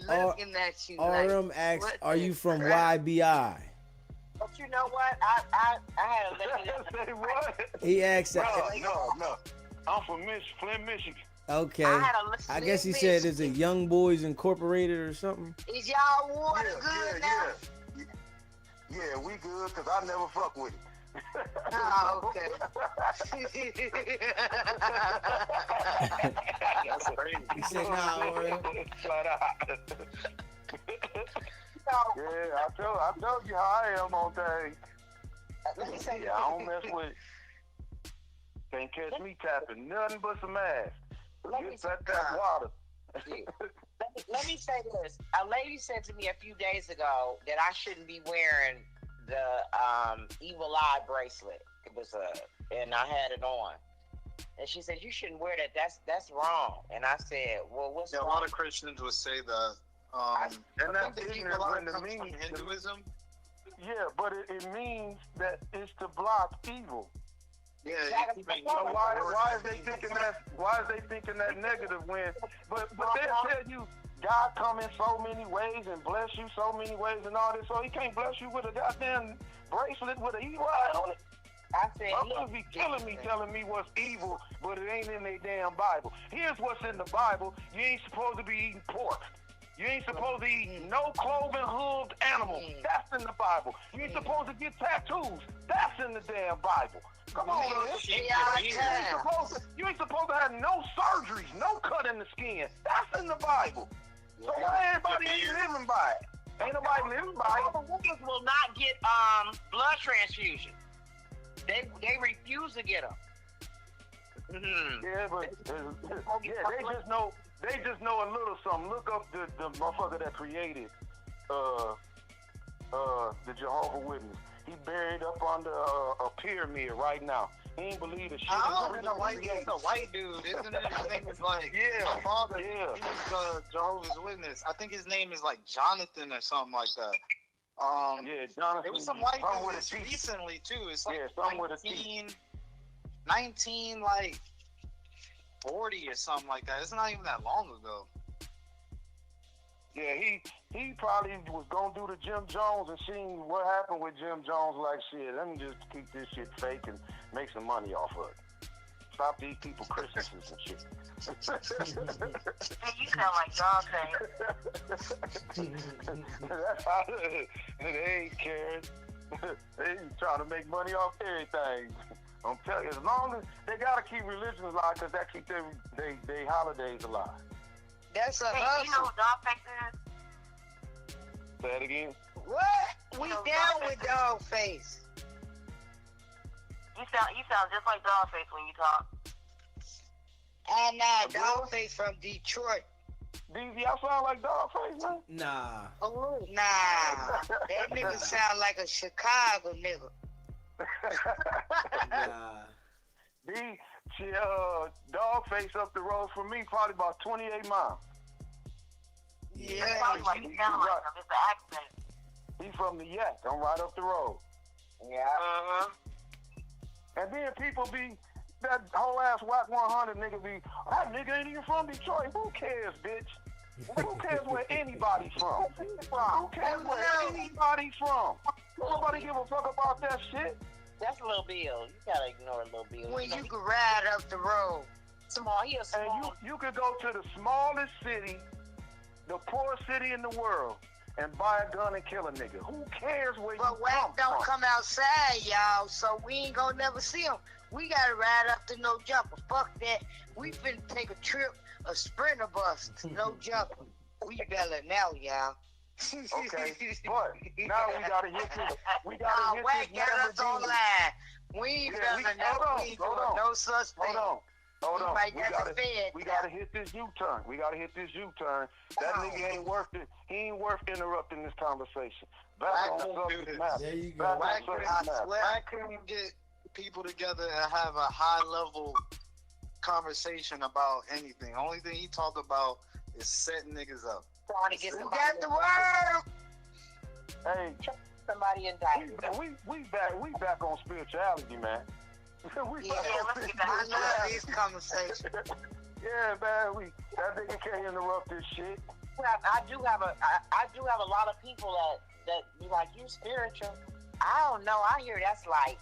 looking at you RM asks, are you from YBI? But you know what? I had a lesson. Say what? He asked that. No. I'm from Flint, Michigan. Okay. I guess he said, is it Young Boys Incorporated or something? Is y'all water good now? Yeah, we good because I never fuck with it. Oh, okay. That's crazy. He said, nah, man. Yeah, I told you how I am on things. Yeah, I don't mess with it. Can't catch me tapping nothing but some ass. Just that water. Let me say this. A lady said to me a few days ago that I shouldn't be wearing the evil eye bracelet. It was and I had it on. And she said, you shouldn't wear that. That's wrong. And I said, well, what's wrong? A lot of Christians would say that. And that's ignorant when the meaning Hinduism. Yeah, but it means that it's to block evil. Yeah. So why is they thinking that? Why is they thinking that negative when? But they'll tell you God come in so many ways and bless you so many ways and all this. So He can't bless you with a goddamn bracelet with an evil eye on it. I said, Motherfuckers be killing me, telling me what's evil, but it ain't in their damn Bible. Here's what's in the Bible. You ain't supposed to be eating pork. You ain't supposed to eat no cloven hooved animal. That's in the Bible. You ain't supposed to get tattoos. That's in the damn Bible. Come on, man. You ain't supposed to have no surgeries, no cut in the skin. That's in the Bible. So why everybody ain't living by it? Ain't nobody living by it. Women will not get blood transfusion. They refuse to get them. Yeah, but they just know a little something. Look up the motherfucker that created the Jehovah's Witness. He buried up under a pyramid right now. He ain't believe the shit. It's a white dude, isn't it? His name is like my father. Yeah, he was Jehovah's Witness. I think his name is like Jonathan or something like that. Yeah, Jonathan. There was some white dudes recently too. It's like 19 like 40 or something like that. It's not even that long ago. Yeah, he probably was gonna do the Jim Jones and seen what happened with Jim Jones. Like, shit, let me just keep this shit fake and make some money off of it. Stop these people Christmases and shit. Hey, you sound like Dogface. That's how they ain't caring. They trying to make money off everything. I'm telling you, as long as they gotta keep religion alive, because that keep their holidays alive. That's a Hey, hustle. you know who Dogface is? Say it again. What? We down with Dogface. You sound just like Dogface when you talk. And Dogface from Detroit. DZ, I sound like Dogface, man? Nah. Oh, nah. That nigga sound like a Chicago nigga. Nah. Dogface up the road from me, probably about 28 miles. Yeah. That's probably why you sound like him. It's the accent. He from the Yak. I'm right up the road. Yeah. And then people be, that whole ass WICKED100 nigga be, that nigga ain't even from Detroit. Who cares, bitch? Who cares where anybody's from? Who cares where anybody's from? Nobody give a fuck about that shit. That's Lil Bill. You gotta ignore Lil Bill. When you can ride up the road. Small, he a small. And you could go to the smallest city, the poorest city in the world, and buy a gun and kill a nigga. Who cares where you come from? But Wack don't come outside, y'all, so we ain't gonna never see him. We gotta ride up to No Jumper. Fuck that. We finna take a trip, a Sprinter bus to No Jumper. We better now, y'all. Okay, but now we gotta hit this. We gotta hit Wack this got us online. We ain't better now. We ain't doing no such thing. Hold on. We gotta hit this U-turn. That nigga ain't worth it. He ain't worth interrupting this conversation. Back on the subject matter. There you go. Why couldn't you get people together and have a high level conversation about anything? Only thing he talk about is setting niggas up. Trying to get You somebody, got the word. Hey, somebody indicted. we back on spirituality, man. We back on I love these conversations. Yeah, man. That nigga can't interrupt this shit. I do have a lot of people that be like, you spiritual. I don't know. I hear that's like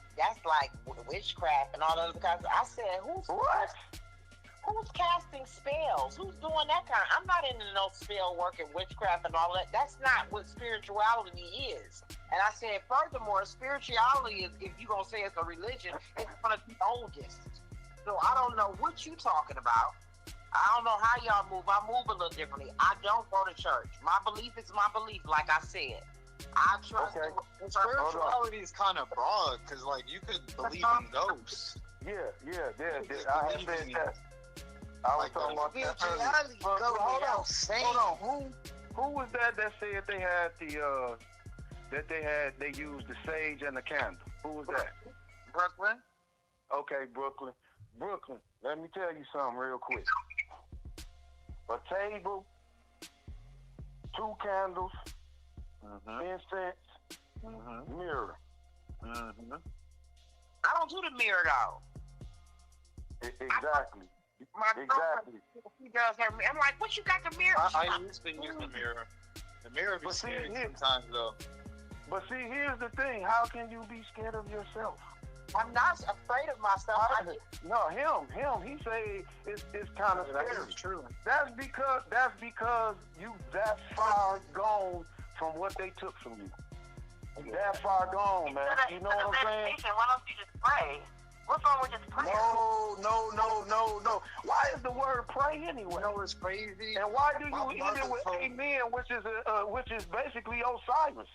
witchcraft and all those kinds. I said, who's casting spells? Who's doing that kind? I'm not into no spell work and witchcraft and all that. That's not what spirituality is. And I said, furthermore, spirituality is, if you're gonna say it's a religion, it's one of the oldest. So I don't know what you talking about. I don't know how y'all move. I move a little differently. I don't go to church. My belief is my belief, like I said. I trust. Okay. Spirituality is kind of broad because, like, you could believe in ghosts. Yeah. I have said that. I was talking about that earlier. Spirituality But go hold without on. saying. Who was that said they had they used the sage and the candle? Who was that? Brooklyn? Okay, Brooklyn. Let me tell you something real quick. A table, 2 candles, incense, mirror. I don't do the mirror though. Exactly. Exactly. He does have. I'm like, what you got the mirror? I used to use the mirror. The mirror be scary sometimes though. But see, here's the thing. How can you be scared of yourself? I'm not afraid of myself. No, him. He say it's kind of scary. That is true. That's because you that far gone from what they took from you. That far gone, man. You know what I'm saying? Why don't you just pray? What's wrong with just praying? No. Why is the word pray anyway? You know it's crazy. And why do you eat it with amen, which is basically Osiris?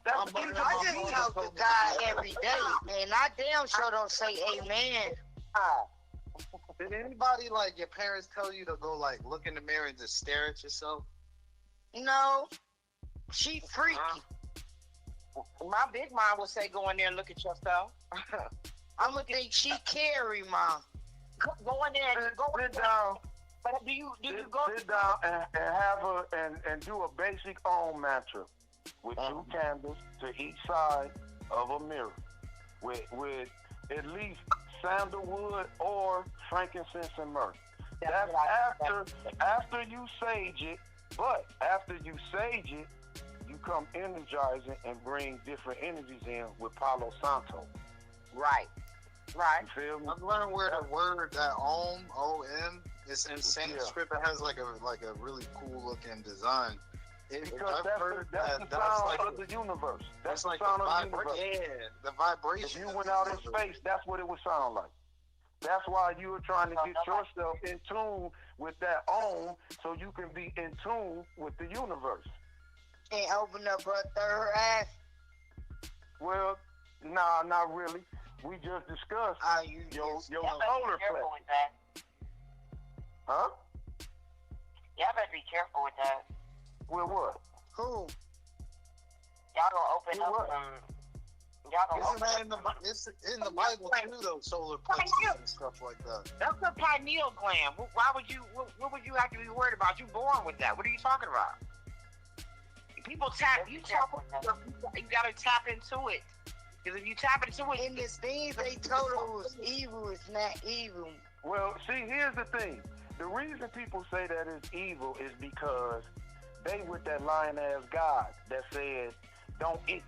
That's I just talk to God every day, and I damn sure don't say amen. Did anybody, like, your parents tell you to go, like, look in the mirror and just stare at yourself? No, she freaky. My big mom would say, go in there and look at yourself. I'm looking at she carry, mom. Go in there and go sit down. But do you go sit down and have and do a basic Om mantra with 2 candles to each side of a mirror with at least sandalwood or frankincense and myrrh. That's after you sage it, but after you sage it, you come energizing and bring different energies in with Palo Santo. Right. You feel me? I've learned where the word that Om, O-M, is in Sanskrit. It has like a really cool looking design. Because that's the sound of the universe. That's like the sound of the universe. Yeah, the vibration. If you went out in space, that's what it would sound like. That's why you were trying to get yourself in tune with that Om, so you can be in tune with the universe. And open up her third eye. Well, nah, not really. We just discussed your solar plexus. Huh? Y'all better be careful with that. With what? Who? Y'all gonna open up some. Y'all gonna open up. It's in the Bible too, though. Solar plexus and stuff like that. That's the pineal gland. Why would you? What would you have to be worried about? You born with that. What are you talking about? People tap. You gotta tap into it. Because if you tap into it, and the things they told her was evil is not evil. Well, see, here's the thing. The reason people say that it's evil is because they with that lying-ass God that said, don't eat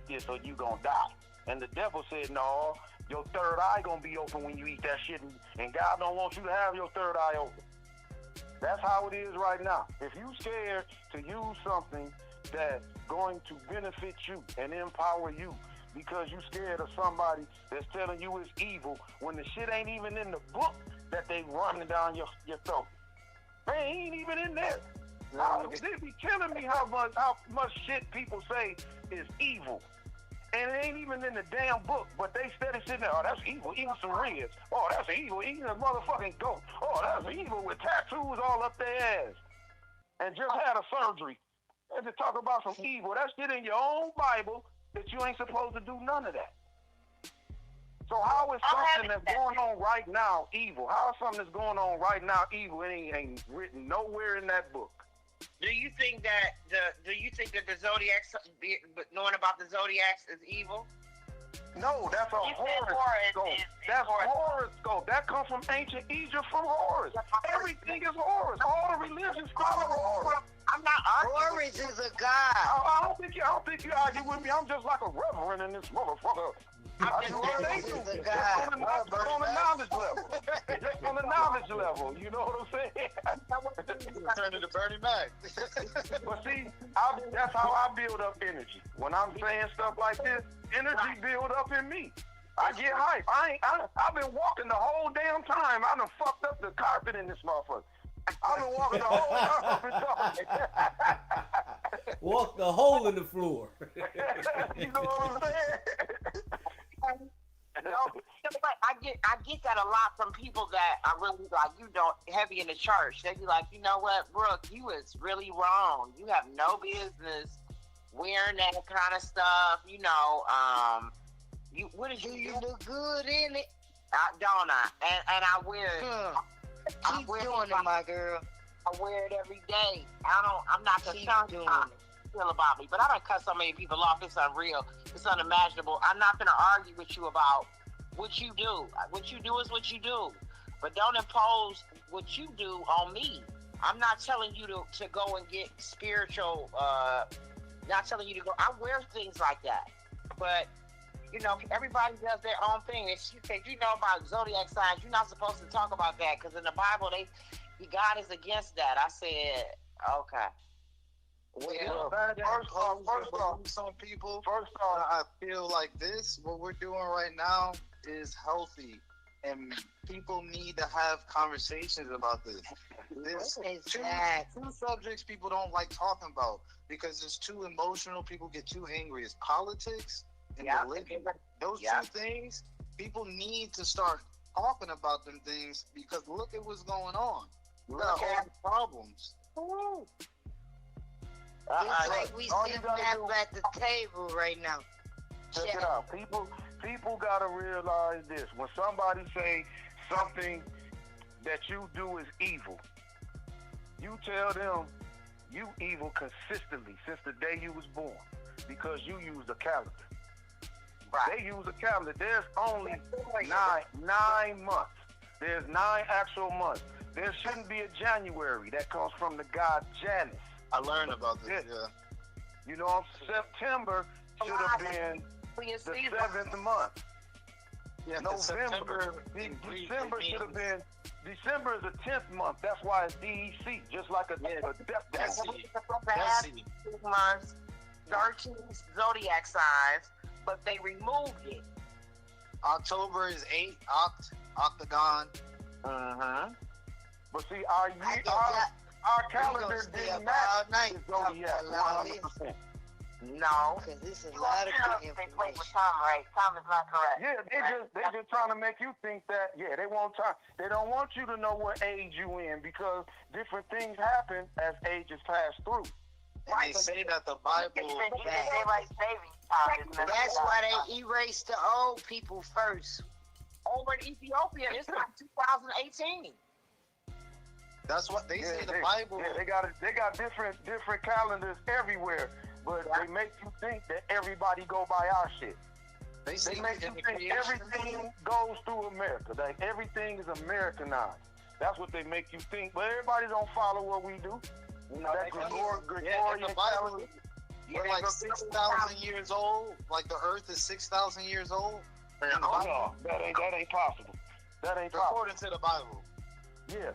this or you gonna die. And the devil said, no, your third eye gonna be open when you eat that shit, and God don't want you to have your third eye open. That's how it is right now. If you scared to use something that's going to benefit you and empower you, because you scared of somebody that's telling you it's evil when the shit ain't even in the book that they running down your throat. They ain't even in there. They be telling me how much shit people say is evil. And it ain't even in the damn book, but they steady sitting there, oh, that's evil, eating some ribs. Oh, that's evil, eating a motherfucking goat. Oh, that's evil with tattoos all up their ass. And just had a surgery. And to talk about some evil, that shit in your own Bible, that you ain't supposed to do none of that. So how is something that's going on right now evil? How is something that's going on right now evil? It ain't written nowhere in that book. Do you think that the zodiacs, knowing about the zodiacs, is evil? No, that's a horoscope. That's horoscope. That comes from ancient Egypt, from Horus. Everything is Horus. All the religions follow Horus. I'm not arguing. Horus is a god. I don't think you argue with me. I'm just like a reverend in this motherfucker. Horus is a god. On the knowledge level. Just on the knowledge level. You know what I'm saying? Turn into Bernie Mac. But see, that's how I build up energy. When I'm saying stuff like this, energy build up in me. I get hype. I've been walking the whole damn time. I done fucked up the carpet in this motherfucker. I've been walking the whole time. Walk the hole in the floor. You know what I'm saying? I get that a lot from people that are really like, heavy in the church. They be like, you know what, Brooke, you is really wrong. You have no business wearing that kind of stuff. You look good in it? Don't I? And I wear it. Keep doing it, my girl. I wear it every day. I'm not concerned how you feel about me, but I don't cut so many people off. It's unreal. It's unimaginable. I'm not going to argue with you about what you do. What you do is what you do, but don't impose what you do on me. I'm not telling you to go and get spiritual. Not telling you to go. I wear things like that, but You know, everybody does their own thing. If you know about zodiac signs, you're not supposed to talk about that because in the Bible, God is against that. I said, okay. Well, some people. First off, I feel like what we're doing right now is healthy, and people need to have conversations about this. There's two subjects people don't like talking about because it's too emotional. People get too angry. It's politics and religion. Those two things, people need to start talking about them things because look at what's going on. We got all the problems. It's like we sitting at the table right now. Check it out. People gotta realize this. When somebody say something that you do is evil, you tell them you evil consistently since the day you was born because you use a calendar. Right. They use a calendar. There's only nine months. There's 9 actual months. There shouldn't be a January. That comes from the god Janus. I learned about this, You know, September should have been the 7th month. Yeah, November, December should have been. December is the 10th month. That's why it's DEC, just like a death day. 2 months, 13 zodiac signs, but they removed it. October is 8, octagon. But see, our calendar didn't match the zodiac 100%. No, because this is a lot of good information. Tom is not correct. Yeah, they just trying to make you think that. Yeah, they don't want you to know what age you in because different things happen as ages pass through. They say that the Bible. That's why they erased the old people first. Over in Ethiopia, it's like 2018. That's what they say. The Bible. Yeah, they got different calendars everywhere, but they make you think that everybody go by our shit. They make you think everything goes through America. Like everything is Americanized. That's what they make you think. But everybody don't follow what we do. You know, that Gregorian calendar. We're like 6,000 years old. Like the Earth is 6,000 years old. No, that ain't possible. That ain't possible. According to the Bible. Yeah.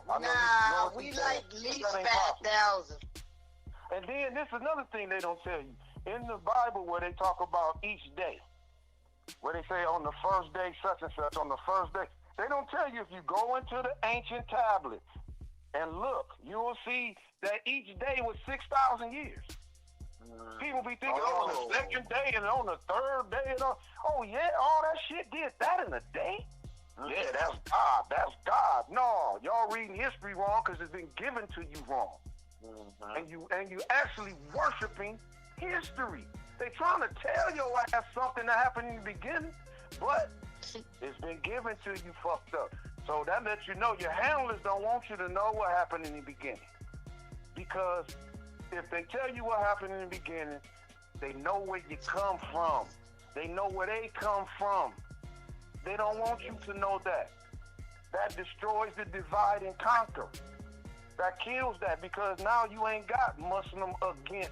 Nah, we like at least 5,000. And then this is another thing they don't tell you. In the Bible where they talk about each day, where they say on the first day, such and such, on the first day, they don't tell you if you go into the ancient tablets and look, you will see that each day was 6,000 years. People be thinking on the second day and on the third day, and all that shit did that in a day? Yeah, that's God. That's God. No, y'all reading history wrong because it's been given to you wrong. And you actually worshiping history. They trying to tell your ass something that happened in the beginning, but it's been given to you fucked up. So that lets you know your handlers don't want you to know what happened in the beginning. Because if they tell you what happened in the beginning, they know where you come from. They know where they come from. They don't want you to know that. That destroys the divide and conquer. That kills that because now you ain't got Muslim against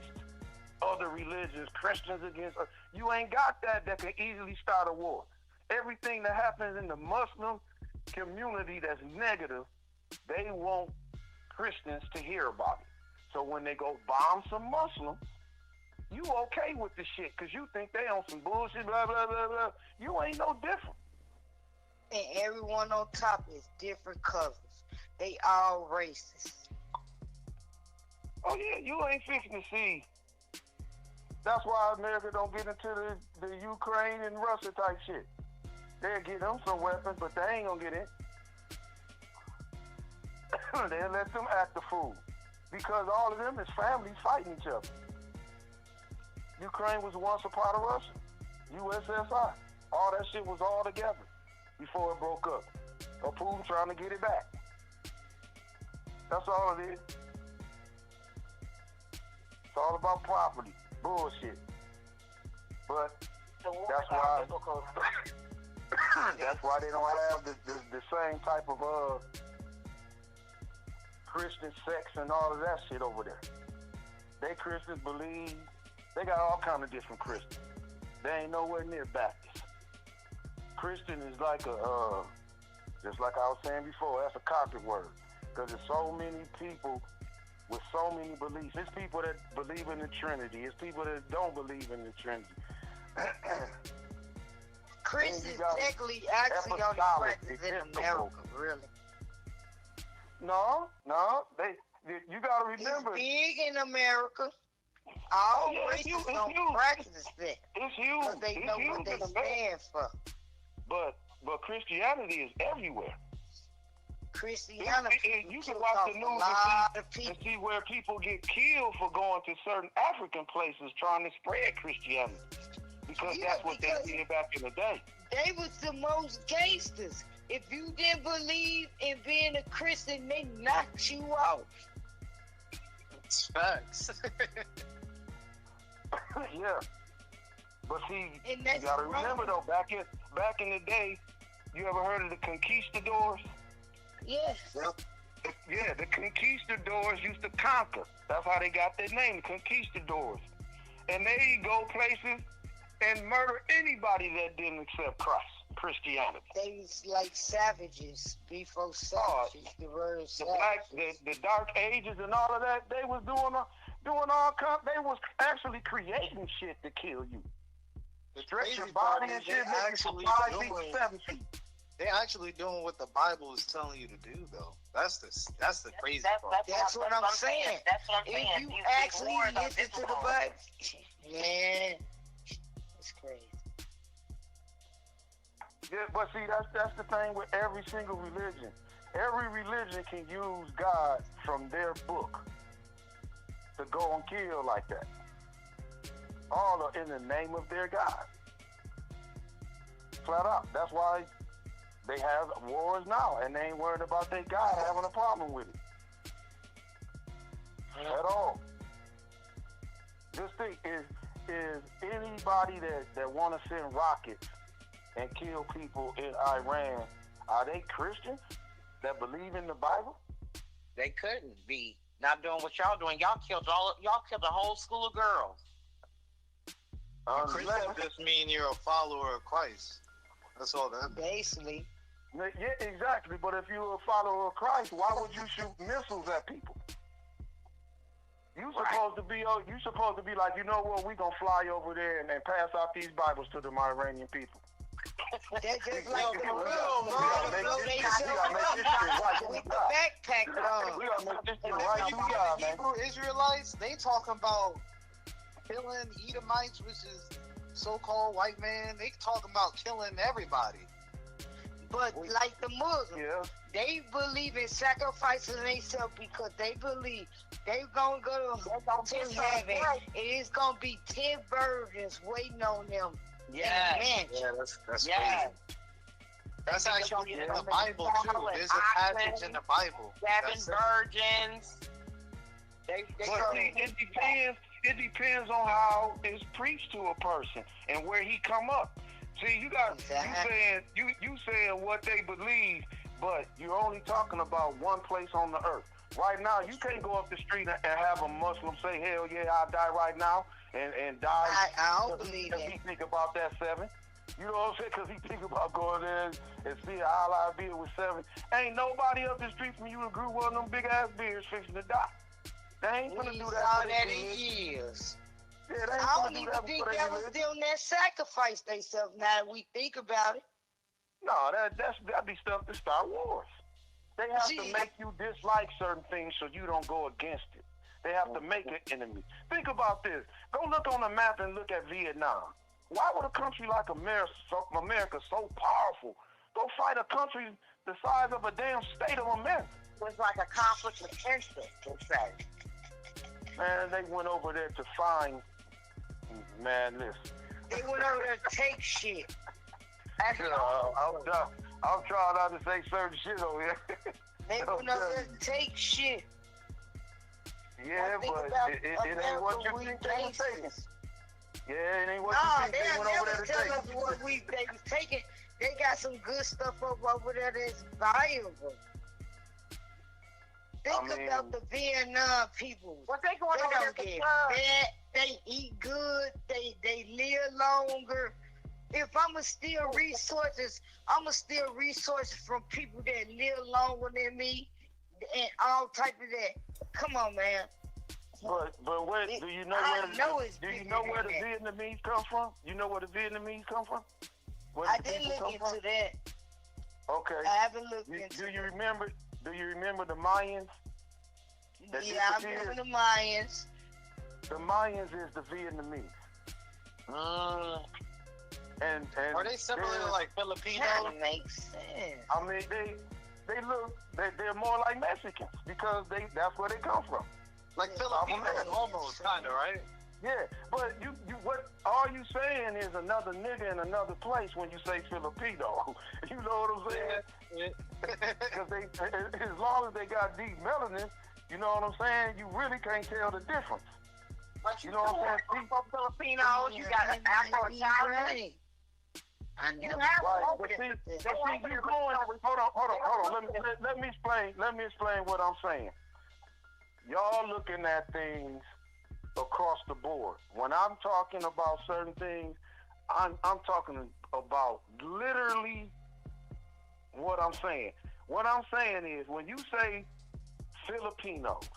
other religions, Christians against you ain't got that can easily start a war. Everything that happens in the Muslim community that's negative, they want Christians to hear about it. So when they go bomb some Muslims, you okay with the shit because you think they on some bullshit, blah, blah, blah, blah. You ain't no different. And everyone on top is different colors. They all racist. Oh yeah, you ain't fixing to see. That's why America don't get into the Ukraine and Russia type shit. They'll get them some weapons, but they ain't gonna get in. They'll let them act the fool. Because all of them is families fighting each other. Ukraine was once a part of Russia. USSR. All that shit was all together before it broke up. Or Putin trying to get it back. That's all it is. It's all about property. Bullshit. But that's why that's why they don't have the same type of Christian sex and all of that shit over there. They Christians believe, they got all kind of different Christians. They ain't nowhere near Baptist. Christian is like just like I was saying before, that's a copy word. Because there's so many people with so many beliefs. It's people that believe in the Trinity. It's people that don't believe in the Trinity. Christians technically actually only practice in America, really. No, you got to remember. It's big in America. All Christians don't practice it. It's huge. Because they know what they stand for. But Christianity is everywhere. Christianity, you can watch the news and see where people get killed for going to certain African places trying to spread Christianity. Because that's what they did back in the day. They was the most gangsters. If you didn't believe in being a Christian, they knocked you out. Facts. Yeah. But see, you that's gotta remember though, back in the day, you ever heard of the conquistadors? Yes. Yeah, the conquistadors used to conquer. That's how they got their name, the conquistadors. And they go places and murder anybody that didn't accept Christianity. They was like savages before savages. The word savages. The Dark Ages and all of that, they was doing they was actually creating shit to kill you. Stretch your body and shit, actually 5 feet, 7 feet. They actually doing what the Bible is telling you to do, though. That's the crazy part. That's what I'm saying. That's what I'm saying. If you actually listen to the Bible, man, it's crazy. Yeah, but see, that's the thing with every single religion. Every religion can use God from their book to go and kill like that. All are in the name of their God. Flat out. That's why they have wars now, and they ain't worried about their God having a problem with it. At all. Just think, is anybody that want to send rockets and kill people in Iran, are they Christians that believe in the Bible? They couldn't be. Not doing what y'all doing. Y'all killed a whole school of girls. Christian just mean you're a follower of Christ. That's all that means. Basically. Yeah, exactly. But if you're a follower of Christ, why would you shoot missiles at people? You supposed to be like, you know what, we gonna fly over there and pass out these Bibles to the Iranian people. That's just like the real with the backpack on. We gotta make this shit And right. then you get the Hebrew Israelites, they talking about killing Edomites, which is so-called white man. They talking about killing everybody. But like the Muslims, they believe in sacrificing themselves because they believe they gonna go to heaven. It is gonna be 10 virgins waiting on them. Yeah, that's crazy. That's actually in the Bible too. There's a passage in the Bible. 7 virgins. It depends on how it's preached to a person and where he come up. See, you saying what they believe, but you're only talking about one place on the earth. Right now, you can't go up the street and have a Muslim say, "Hell yeah, I'll die right now," and die. I don't believe that. He think about that 7. You know what I'm saying? Because he think about going there and see Allah be with 7. Ain't nobody up the street from you that grew one of them big ass beards fixing to die. They ain't gonna do that. All that in years. Yeah, I don't even think that was them that sacrificed themselves. Now that we think about it. No, that'd be stuff to Star Wars. They have to make you dislike certain things so you don't go against it. They have to make an enemy. Think about this. Go look on the map and look at Vietnam. Why would a country like America so powerful go fight a country the size of a damn state of America? It was like a conflict of interest, they say. Man, they went over there to find, listen. They went over there to take shit. I'm trying not to say certain shit over here. They went over there to take shit. Yeah, but it ain't what you think they were taking. Yeah, it ain't what you think they went over there to take. Us what they was taking. They got some good stuff over there that's valuable. Think about the Vietnam people. What they going They over don't there get for? fed. they eat good, they live longer. If I'ma steal resources, I'ma steal resources from people that live longer than me and all type of that. Come on, man. But where do you know where the Vietnamese come from? You know where the Vietnamese come from? I didn't look into that. Okay. I haven't looked into Do you remember the Mayans? Yeah, I remember the Mayans. The Mayans is the Vietnamese. And are they similar like Filipinos? That makes sense. I mean, they're more like Mexicans because that's where they come from. Like Filipinos, almost kind of, right? Yeah, but you what all you saying is another nigga in another place when you say Filipino. You know what I'm saying? Because as long as they got deep melanin, you know what I'm saying? You really can't tell the difference. But you know what I'm saying? Filipinos, you got Afro-Italian. You have Hold on. Let me explain what I'm saying. Y'all looking at things across the board. When I'm talking about certain things, I'm talking about literally what I'm saying. What I'm saying is when you say Filipinos,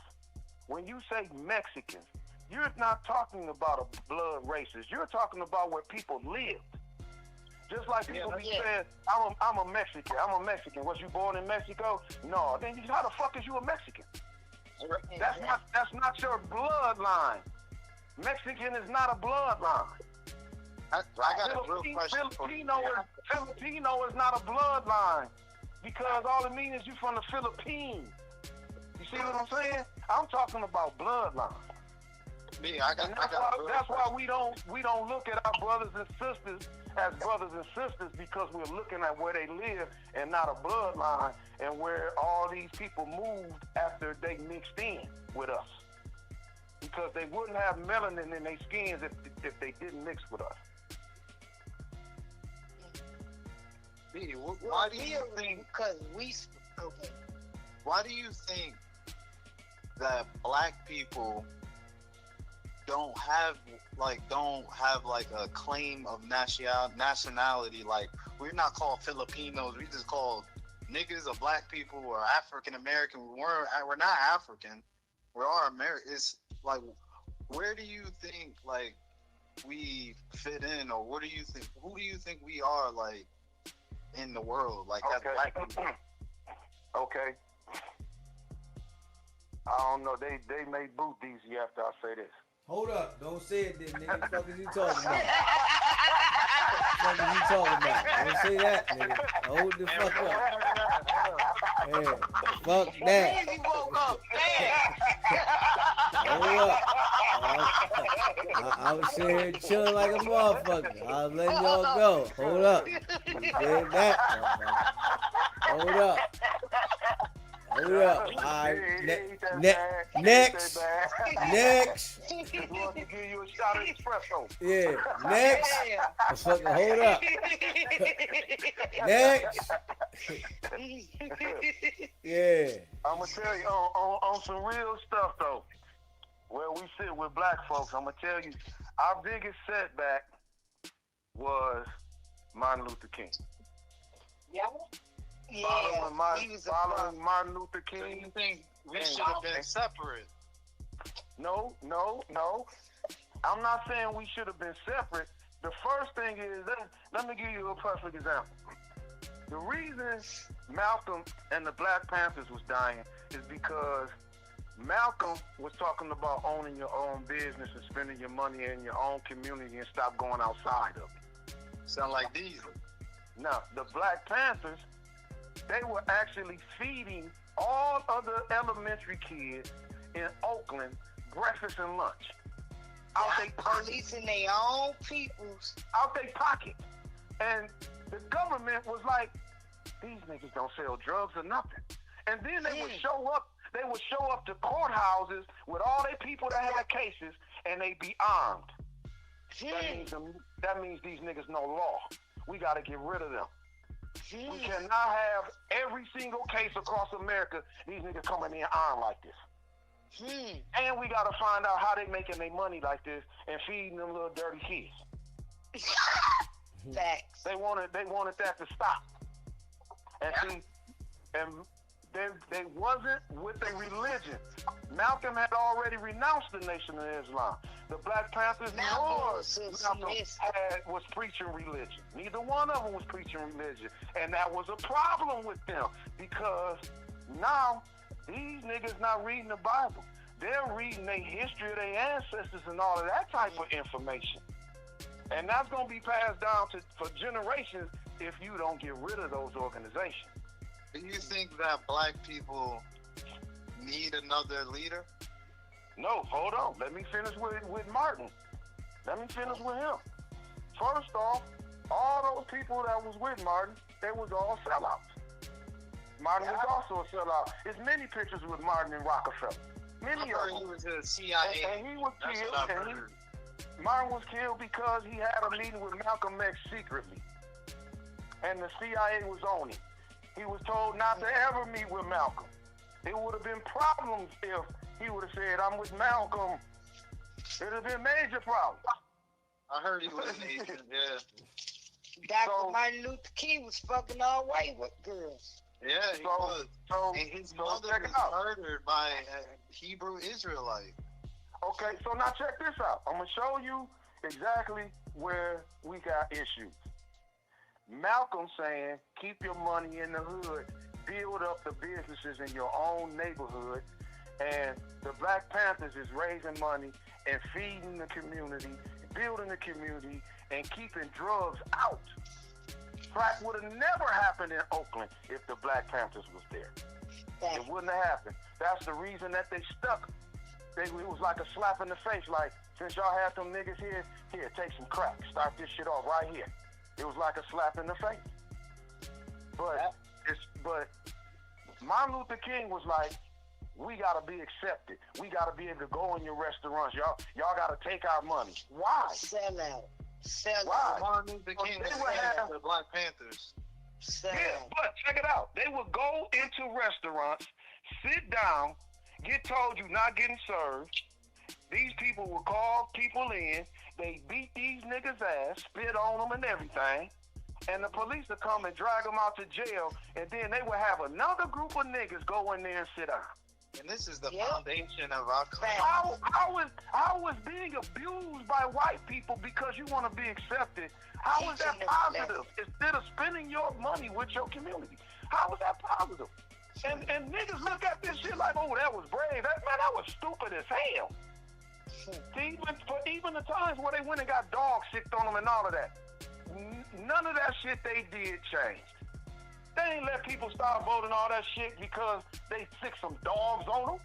when you say Mexicans, you're not talking about a blood racist. You're talking about where people lived. Just like people be saying, I'm a Mexican. I'm a Mexican. Was you born in Mexico? No. Then how the fuck is you a Mexican? That's not your bloodline. Mexican is not a bloodline. I got a real question. Filipino is not a bloodline because all it means is you from the Philippines. You see what I'm saying? I'm talking about bloodline. That's why we don't look at our brothers and sisters as brothers and sisters because we're looking at where they live and not a bloodline and where all these people moved after they mixed in with us. Because they wouldn't have melanin in their skins if they didn't mix with us. Why do you think? Because okay. Why do you think that black people don't have like a claim of nationality? Like we're not called Filipinos. We just called niggas or black people or African American. We're not African. We are American. It's like, where do you think like we fit in, or what do you think? Who do you think we are like in the world? Like as black people. Okay. I don't know. They may boot these after I say this. Hold up. Don't say it then, nigga. What the fuck is you talking about? What the fuck is you talking about? Don't say that, nigga. Hold the fuck up. Yeah. Fuck that. He woke up. Hold up. I was sitting here chilling like a motherfucker. I was letting y'all go. Hold up. You did that, motherfucker. Hold up. Hold up. All right. Next. Just want to give you a shot of espresso. Yeah. Next. Fucking hold up. Next. Yeah. I'm gonna tell you on some real stuff though. Where we sit with black folks, I'm gonna tell you, our biggest setback was Martin Luther King. Yeah. Following Martin Luther King. So you think we should have been separate? No. I'm not saying we should have been separate. The first thing is, let me give you a perfect example. The reason Malcolm and the Black Panthers was dying is because Malcolm was talking about owning your own business and spending your money in your own community and stop going outside of it. Sound like Diesel. Now, the Black Panthers, they were actually feeding all other elementary kids in Oakland breakfast and lunch. Out they policing their own peoples. Out their pocket. And the government was like, these niggas don't sell drugs or nothing. And then they would show up. They would show up to courthouses with all their people that had cases, and they'd be armed. That means these niggas know law. We got to get rid of them. We cannot have every single case across America, these niggas coming in armed like this. And we got to find out how they making their money like this and feeding them little dirty kids. Facts. They wanted that to stop. And see, and they wasn't with their religion. Malcolm had already renounced the Nation of Islam. The Black Panthers nor Malcolm was preaching religion. Neither one of them was preaching religion. And that was a problem with them because now these niggas not reading the Bible. They're reading their history of their ancestors and all of that type of information. And that's going to be passed down for generations if you don't get rid of those organizations. Do you think that black people need another leader? No, hold on. Let me finish with Martin. Let me finish with him. First off, all those people that was with Martin, they was all sellouts. Martin was also a sellout. There's many pictures with Martin and Rockefeller. Many of them. He was a CIA. And he was killed. Martin was killed because he had a meeting with Malcolm X secretly. And the CIA was on him. He was told not to ever meet with Malcolm. It would have been problems if he would have said, I'm with Malcolm. It would have been major problems. I heard he was an agent, yeah. Dr. Martin Luther King was fucking all white with girls. Yeah, he was. And his mother was murdered by a Hebrew Israelite. Okay, so now check this out. I'm going to show you exactly where we got issues. Malcolm saying, keep your money in the hood, build up the businesses in your own neighborhood, and the Black Panthers is raising money and feeding the community, building the community, and keeping drugs out. Crack would have never happened in Oakland if the Black Panthers was there. It wouldn't have happened. That's the reason that they stuck. It was like a slap in the face, like, since y'all have them niggas here, take some crack. Start this shit off right here. It was like a slap in the face. But Martin Luther King was like, we gotta be accepted. We gotta be able to go in your restaurants. Y'all gotta take our money. Why? Sell out. Why? Martin Luther King was the Black Panthers. Yeah, but check it out. They would go into restaurants, sit down, get told you not getting served. These people would call people in. They beat these niggas' ass, spit on them and everything. And the police would come and drag them out to jail. And then they would have another group of niggas go in there and sit down. And this is the foundation of our country. I was being abused by white people because you want to be accepted. How is that positive? Instead of spending your money with your community. How is that positive? And niggas look at this shit like, oh, that was brave. That was stupid as hell. See, even the times where they went and got dogs sicked on them and all of that. None of that shit they did changed. They ain't let people start voting all that shit because they sick some dogs on them.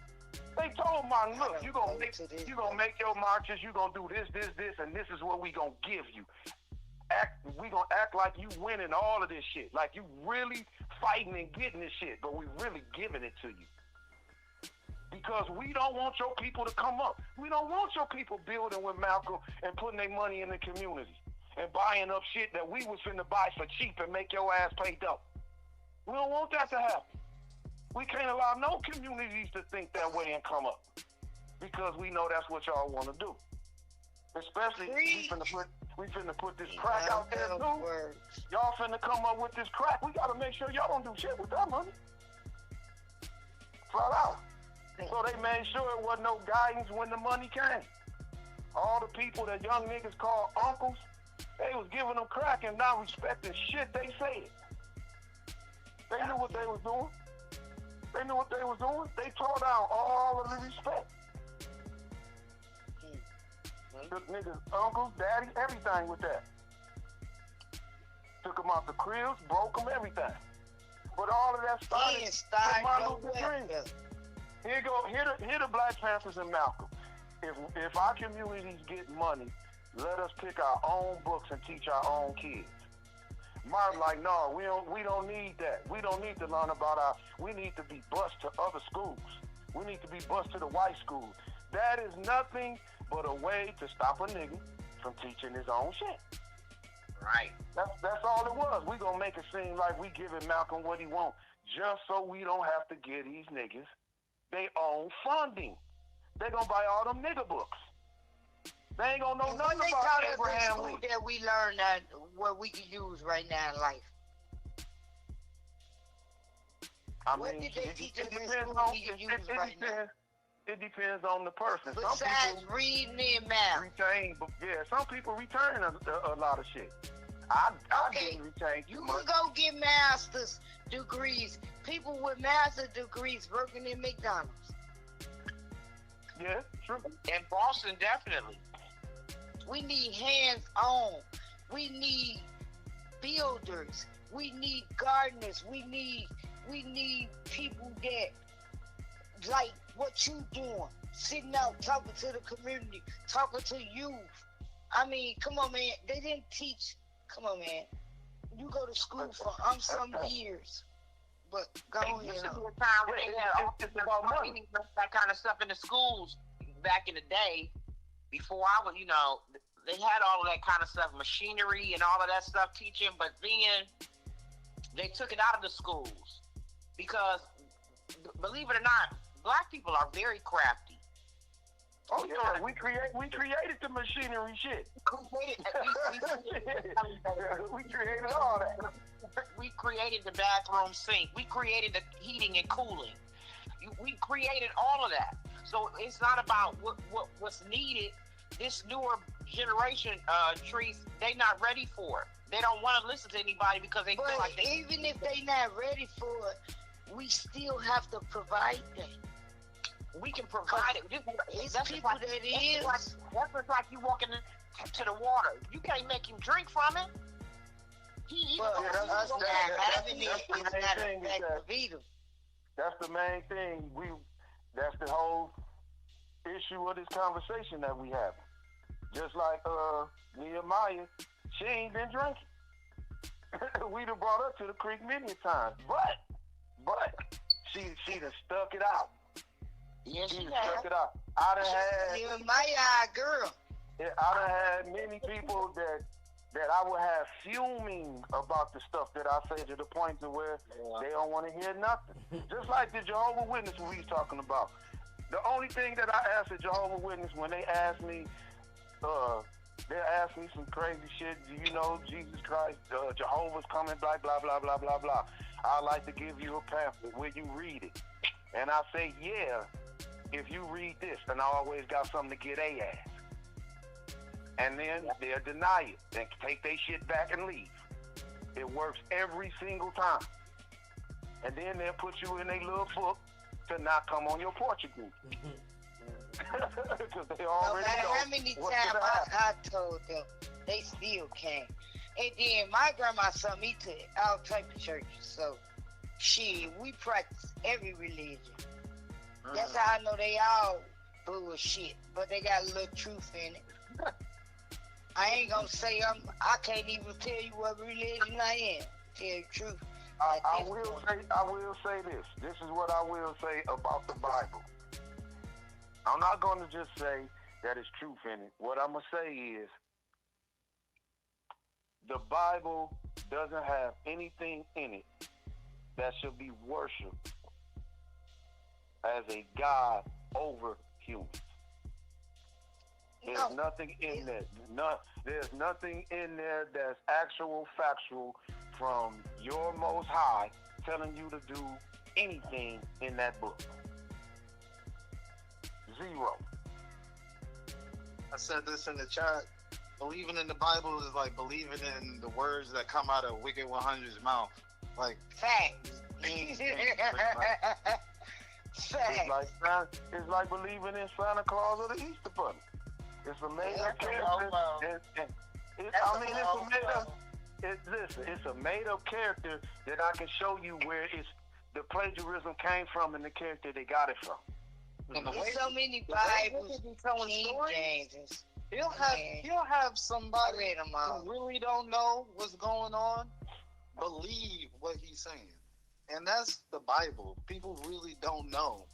They told Martin, look, you gonna make your marches, you gonna do this, and this is what we gonna give you. We gonna act like you winning all of this shit, like you really fighting and getting this shit, but we really giving it to you. Because we don't want your people to come up. We don't want your people building with Malcolm and putting their money in the community and buying up shit that we was finna buy for cheap and make your ass pay dope. We don't want that to happen. We can't allow no communities to think that way and come up because we know that's what y'all want to do. Especially we finna put this crack out there too. Y'all finna come up with this crack. We gotta make sure y'all don't do shit with that money. Flat out. So they made sure it wasn't no guidance when the money came. All the people that young niggas call uncles, they was giving them crack and not respecting shit they said. They knew what they was doing. They tore down all of the respect. Took niggas, uncles, daddy, everything with that. Took them out the cribs, broke them, everything. But all of that started with Martin Luther King. Here the Black Panthers and Malcolm. If our communities get money, let us pick our own books and teach our own kids. Martin like, no, we don't need that. We don't need to learn about we need to be bused to other schools. We need to be bused to the white schools. That is nothing but a way to stop a nigga from teaching his own shit. Right. That's all it was. We gonna make it seem like we giving Malcolm what he want, just so we don't have to give these niggas their own funding. They gonna buy all them nigga books. They ain't gonna know And nothing what they about taught us in Abraham school Lincoln. that we learned that what we can use right now in life. What did they teach us in school we can use right now? It depends on the person. Besides reading and math. Retain, but yeah, some people return a lot of shit. I didn't retain too You much. can go get master's degrees. People with master's degrees working in McDonald's. Yeah, true. In Boston, definitely. We need hands-on. We need builders. We need gardeners. We need people that like what you doing, sitting out talking to the community, talking to youth. I mean, come on, man. They didn't teach. Come on, man. You go to school for some years, but go ahead. Used to be a time when they had It's about money. that kind of stuff in the schools back in the day. Before I was, they had all of that kind of stuff, machinery and all of that stuff teaching, but then they took it out of the schools because, believe it or not, black people are very crafty. Oh yeah, we created the machinery shit. We created all that. We created the bathroom sink. We created the heating and cooling. We created all of that. So it's not about what's needed. This newer generation, trees, they not ready for it. They don't want to listen to anybody because they feel like they... Even if they not ready for it, we still have to provide them. We can provide it. It's That's people like, that that's just like you walking to the water. You can't make him drink from it. Us not having it is not effective either. That's the main thing. That's the whole issue of this conversation that we have. Just like Nehemiah, she ain't been drinking. We done brought her to the creek many times, but she done stuck it out. Yes, she done stuck it out. I done had Nehemiah girl. I done had many people that I would have fuming about the stuff that I say to the point to where they don't want to hear nothing. Just like the Jehovah's Witness we was talking about. The only thing that I ask a Jehovah's Witness when they ask me, they'll ask me some crazy shit. Do you know Jesus Christ, Jehovah's coming, blah, blah, blah, blah, blah, blah. I like to give you a pamphlet where you read it. And I say, yeah, if you read this, and I always got something to get a ass. And then they'll deny it and take their shit back and leave. It works every single time. And then they'll put you in a little book to not come on your porch again. Because they already know how many times I told them, they still came. And then my grandma sent me to all type of churches. So, we practice every religion. That's how I know they all bullshit, but they got a little truth in it. I ain't gonna say I can't even tell you what religion I am. Tell you the truth. I will say this. This is what I will say about the Bible. I'm not going to just say that it's truth in it. What I'm going to say is the Bible doesn't have anything in it that should be worshipped as a God over humans. There's nothing in there. There's nothing in there that's actual, factual from your Most High telling you to do anything in that book. Zero. I said this in the chat. Believing in the Bible is like believing in the words that come out of Wicked 100's mouth. Like facts. It's like believing in Santa Claus or the Easter Bunny. It's a made-up character. It's a made-up character that I can show you where the plagiarism came from and the character they got it from. There's so many Bibles, King James. He'll have somebody who really don't know what's going on believe what he's saying. And that's the Bible. People really don't know.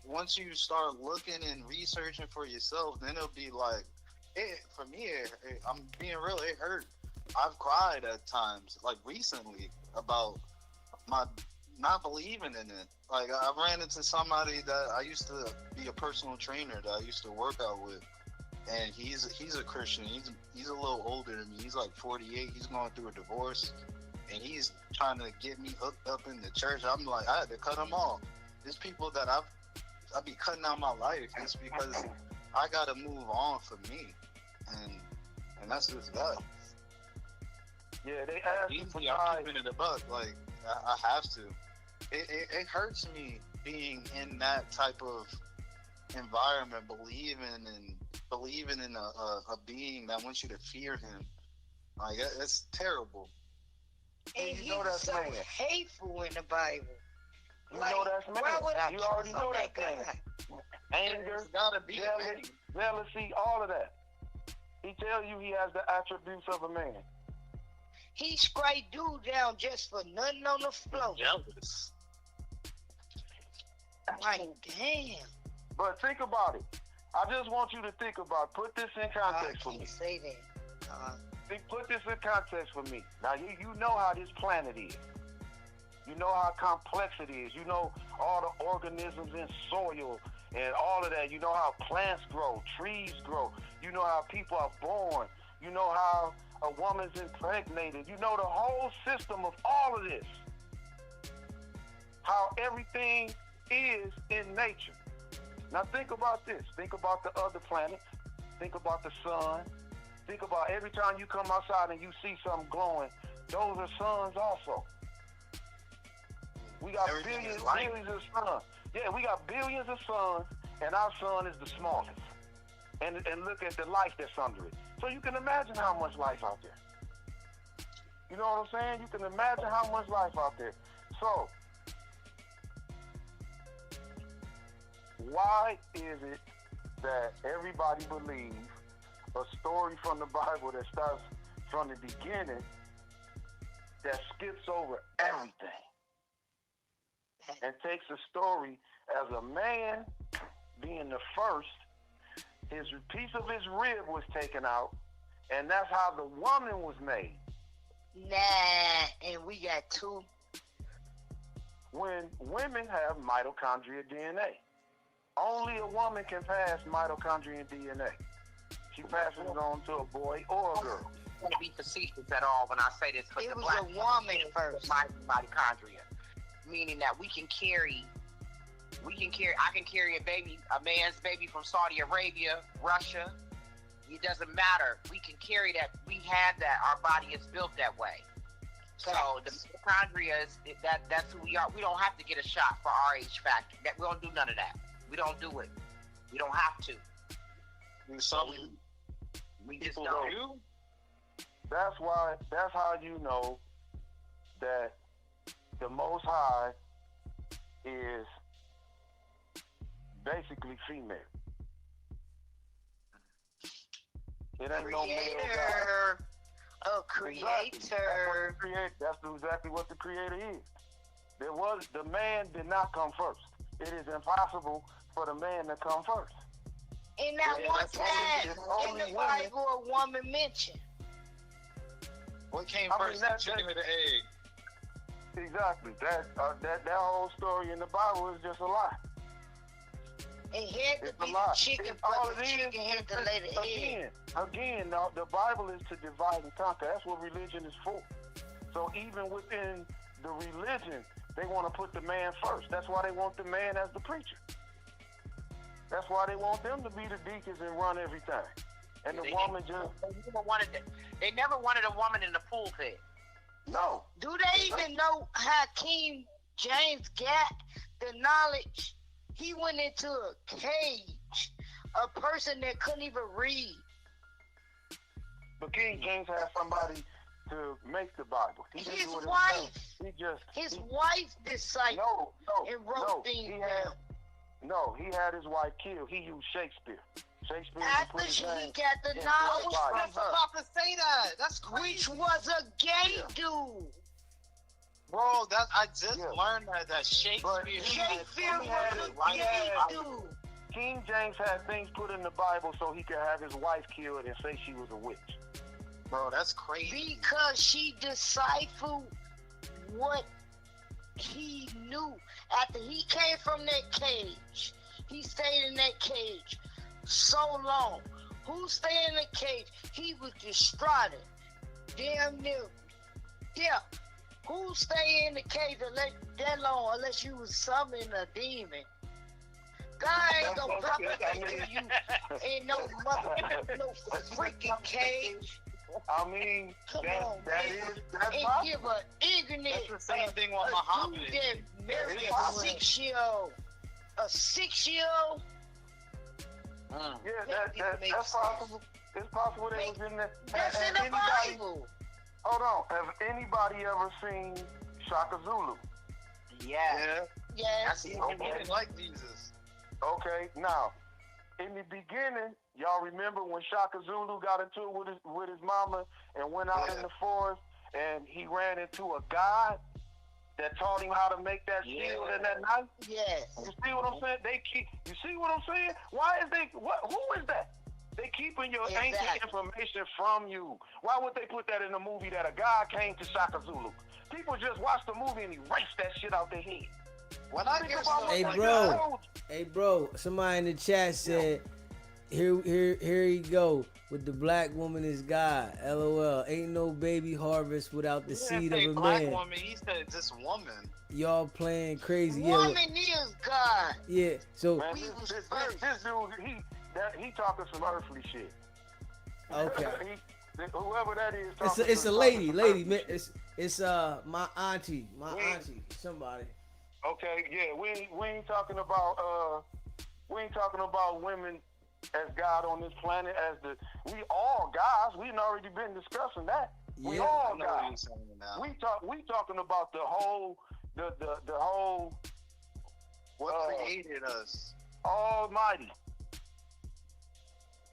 Once you start looking and researching for yourself, then it'll be like, for me, I'm being real, it hurt. I've cried at times, like recently, about my not believing in it. Like I ran into somebody that I used to be a personal trainer that I used to work out with, and he's a Christian. He's a little older than me. He's like 48. He's going through a divorce, and he's trying to get me hooked up in the church. I'm like, I had to cut him off. There's people that I be cutting out my life just because I gotta move on for me, and that's just that. Yeah, they ask you for I'm keeping it a buck. Like I have to. It hurts me being in that type of environment, believing in a being that wants you to fear him. Like it's terrible. And he was so hateful in the Bible. You know that's man. You already know that thing. Anger, gotta be jealousy, all of that. He tells you he has the attributes of a man. He straight dude down just for nothing on the floor. Jealous. Like, damn. But think about it. I just want you to think about, put this in context for me. Say that. Put this in context for me. Now, you know how this planet is. You know how complex it is. You know all the organisms in soil and all of that. You know how plants grow, trees grow. You know how people are born. You know how a woman's impregnated. You know the whole system of all of this. How everything is in nature. Now think about this. Think about the other planets. Think about the sun. Think about every time you come outside and you see something glowing, those are suns also. We got billions of suns. Yeah, we got billions of suns, and our sun is the smallest. And look at the life that's under it. So you can imagine how much life out there. You know what I'm saying? You can imagine how much life out there. So, why is it that everybody believes a story from the Bible that starts from the beginning that skips over everything and takes a story as a man being the first, his piece of his rib was taken out, and that's how the woman was made. Nah, and we got two. When women have mitochondrial DNA, only a woman can pass mitochondrial DNA. She passes it on to a boy or a girl. I don't want to be facetious at all when I say this, but it the was black a woman first. Mitochondria, meaning that I can carry a man's baby from Saudi Arabia, Russia. It doesn't matter. We can carry that. We have that. Our body is built that way. So the mitochondria that's who we are. We don't have to get a shot for RH factor. We don't do none of that. We don't do it. We don't have to. We just don't. That's how you know that the Most High is basically female. It ain't no male God. A creator. That's exactly what the creator is. The man did not come first. It is impossible for the man to come first. And not one time in the Bible a woman mentioned. What came first, the chicken or the egg? Exactly. That whole story in the Bible is just a lie. It had to be the chicken, but the chicken had to lay the egg. Again, the Bible is to divide and conquer. That's what religion is for. So even within the religion, they want to put the man first. That's why they want the man as the preacher. That's why they want them to be the deacons and run everything. And the woman just... They never wanted a woman in the pulpit. No. Do they even know how King James got the knowledge? He went into a cage, a person that couldn't even read. But King James had somebody to make the Bible. His wife decided and wrote things down. No, he had his wife killed. He used Shakespeare. After he got the knowledge from her. About to say that. That's crazy. Which was a gay dude. Bro, I just learned that Shakespeare was a gay dude. King James had things put in the Bible so he could have his wife killed and say she was a witch. Bro, that's crazy. Because she deciphered what he knew after he came from that cage, he stayed in that cage so long. Who stayed in the cage? He was distraught. Damn near. Yeah. Who stay in the cage that long unless you was summoning a demon? God ain't gonna come into you in no freaking cage. I mean, Come that's on, man. that's And possible. give an ignorant That's the same thing with a Muhammad. dude that married a possible. 6-year-old. A 6-year-old? Yeah, that's possible. It's possible they was in there. That's in the Bible. Hold on. Have anybody ever seen Shaka Zulu? Yeah. Yes. He didn't like Jesus. Okay, now, in the beginning, y'all remember when Shaka Zulu got into it with his mama and went out in the forest and he ran into a god that taught him how to make that shield and that knife? Yes. You see what I'm saying? You see what I'm saying? Who is that? They keeping your ancient information from you. Why would they put that in a movie that a god came to Shaka Zulu? People just watch the movie and erase that shit out their head. When I hear Hey bro, somebody in the chat said, here you go with the black woman is God. LOL. Ain't no baby harvest without the seed of a black man. woman, he said just woman. Y'all playing crazy. Woman is God. Yeah. So Man, this dude, he talking some earthly shit. okay. Whoever that is. It's a lady, man. It's my auntie, somebody. Okay, yeah, we ain't talking about women as God on this planet we all guys. We've already been discussing that. We Yeah. all I know what you're guys. saying now. We talking about the whole What created us? Almighty.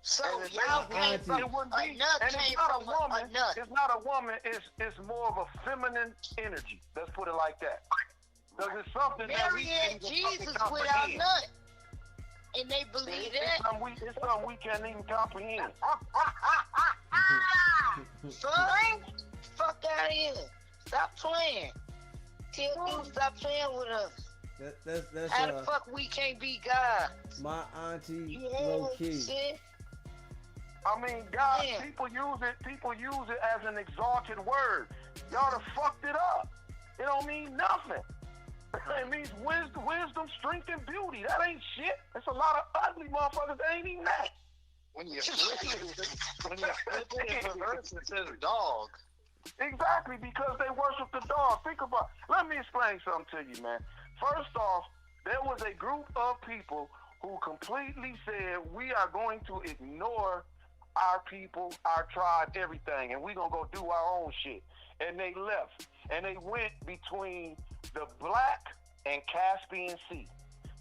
So And y'all came from it wouldn't be, a nut and came it's not from a woman. a nut. It's not a woman. It's more of a feminine energy. Let's put it like that. Because it's something that Mary we had can't Jesus fucking without comprehend. nut. And they believe It's that. something we can't even comprehend. Son, fuck out of here. Stop playing. Tell you stop playing with us. That's How the fuck we can't be God? my auntie You low heard key. shit? I mean, God, Yeah. people use it as an exalted word. Y'all done fucked it up. It don't mean nothing. It means wisdom, strength, and beauty. That ain't shit. There's a lot of ugly motherfuckers that ain't even that. When you flip it, reverse, it says dog. Exactly, because they worship the dog. Think about Let me explain something to you, man. First off, there was a group of people who completely said, we are going to ignore our people, our tribe, everything, and we're going to go do our own shit. And they left. And they went between the Black and Caspian Sea.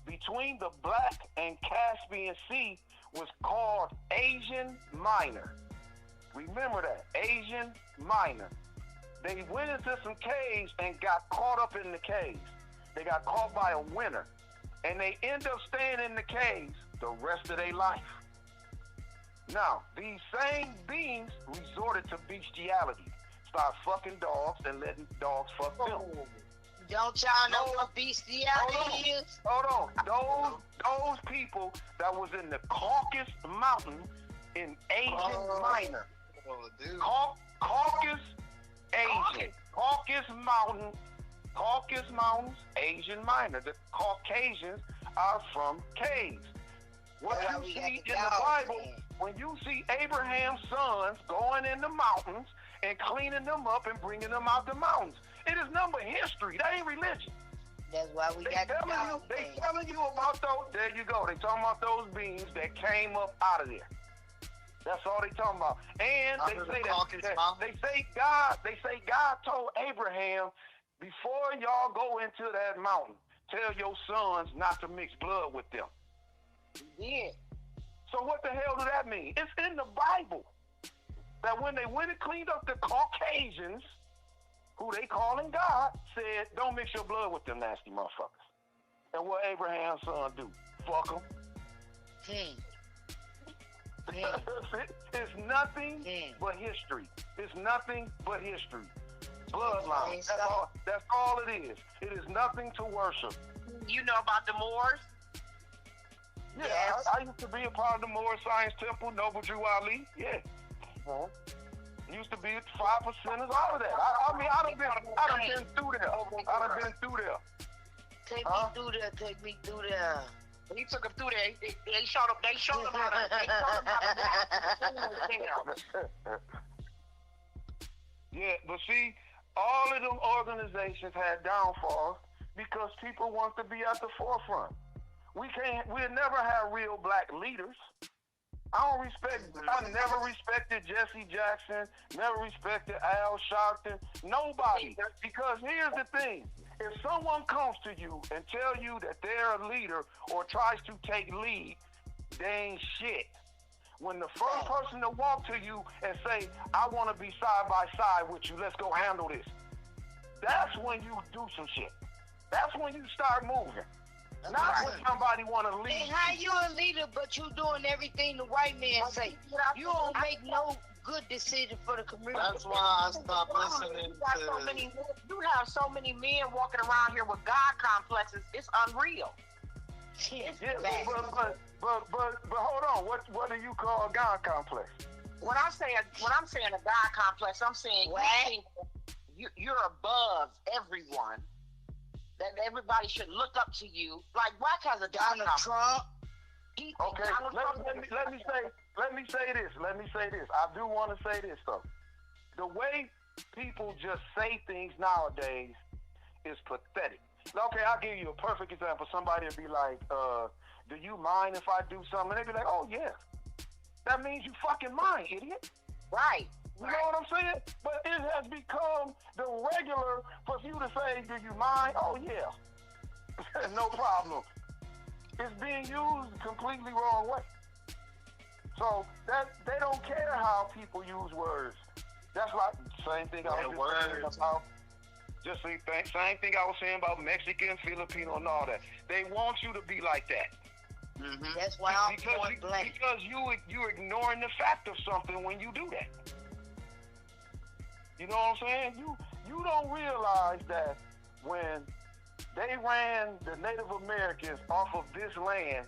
Between the Black and Caspian Sea was called Asian Minor. Remember that, Asian Minor. They went into some caves and got caught up in the caves. They got caught by a winter. And they end up staying in the caves the rest of their life. Now, these same beings resorted to bestiality. Start fucking dogs and letting dogs fuck them. Don't y'all know what bestiality is? Hold on. Those people that was in the Caucasus Mountain in Asian Minor. Oh, dude. Caucasus, Asian. Caucasus Mountains, Asian Minor. The Caucasians are from caves. What you see in the Bible, when you see Abraham's sons going in the mountains and cleaning them up and bringing them out the mountains, it is number history. That ain't religion. That's why we got the dog They thing. telling you about those. There you go. They talking about those beings that came up out of there. That's all they talking about. And they say they say God told Abraham, before y'all go into that mountain, tell your sons not to mix blood with them. Yeah. So what the hell does that mean? It's in the Bible that when they went and cleaned up the Caucasians, who they calling God, said, don't mix your blood with them nasty motherfuckers. And what Abraham's son do? Fuck them. It's nothing but history. It's nothing but history. Bloodline. That's all it is. It is nothing to worship. You know about the Moors? Yeah, I used to be a part of the Moore Science Temple, Noble Drew Ali. Yeah. Used to be 5%ers, all of that. I mean, I done been through there. Take me through there. He took him through there. They showed him. They showed him how to. Yeah, but see, all of them organizations had downfalls because people want to be at the forefront. We'll never have real black leaders. I never respected Jesse Jackson, never respected Al Sharpton, nobody. Because here's the thing, if someone comes to you and tell you that they're a leader or tries to take lead, they ain't shit. When the first person to walk to you and say, I want to be side by side with you, let's go handle this, that's when you do some shit. That's when you start moving. Not when somebody want to lead. And how you a leader, but you doing everything the white man say. You don't make no good decision for the community. That's why I stopped listening to... You have so many men walking around here with God complexes. It's unreal. Yeah, but hold on. What do you call a God complex? When I'm saying a God complex, I'm saying you're above everyone. That everybody should look up to you. Like Wack has a Donald Trump. Okay, let me say this. I do want to say this though. The way people just say things nowadays is pathetic. Okay, I'll give you a perfect example. Somebody will be like, do you mind if I do something? And they'll be like, oh yeah. That means you fucking mind, idiot. Right. You know what I'm saying? But it has become the regular for you to say, do you mind? Oh, yeah. No problem. It's being used completely wrong way. So they don't care how people use words. That's like the same thing I was just saying about. Just the same thing I was saying about Mexican, Filipino, and all that. They want you to be like that. Mm-hmm. That's why I'm point blank. Because you're ignoring the fact of something when you do that. You know what I'm saying? You don't realize that when they ran the Native Americans off of this land,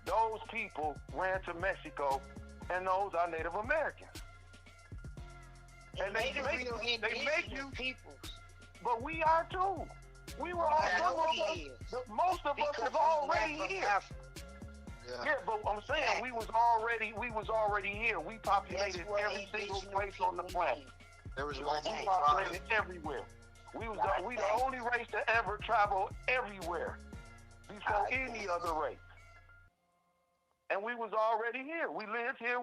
those people ran to Mexico, and those are Native Americans. And they make you people. But we are too. We were all most of us is already here. Yeah, but I'm saying we was already here. We populated every single place on the planet. There was we populated everywhere. We the only race to ever travel everywhere before any other race. And we was already here. We lived here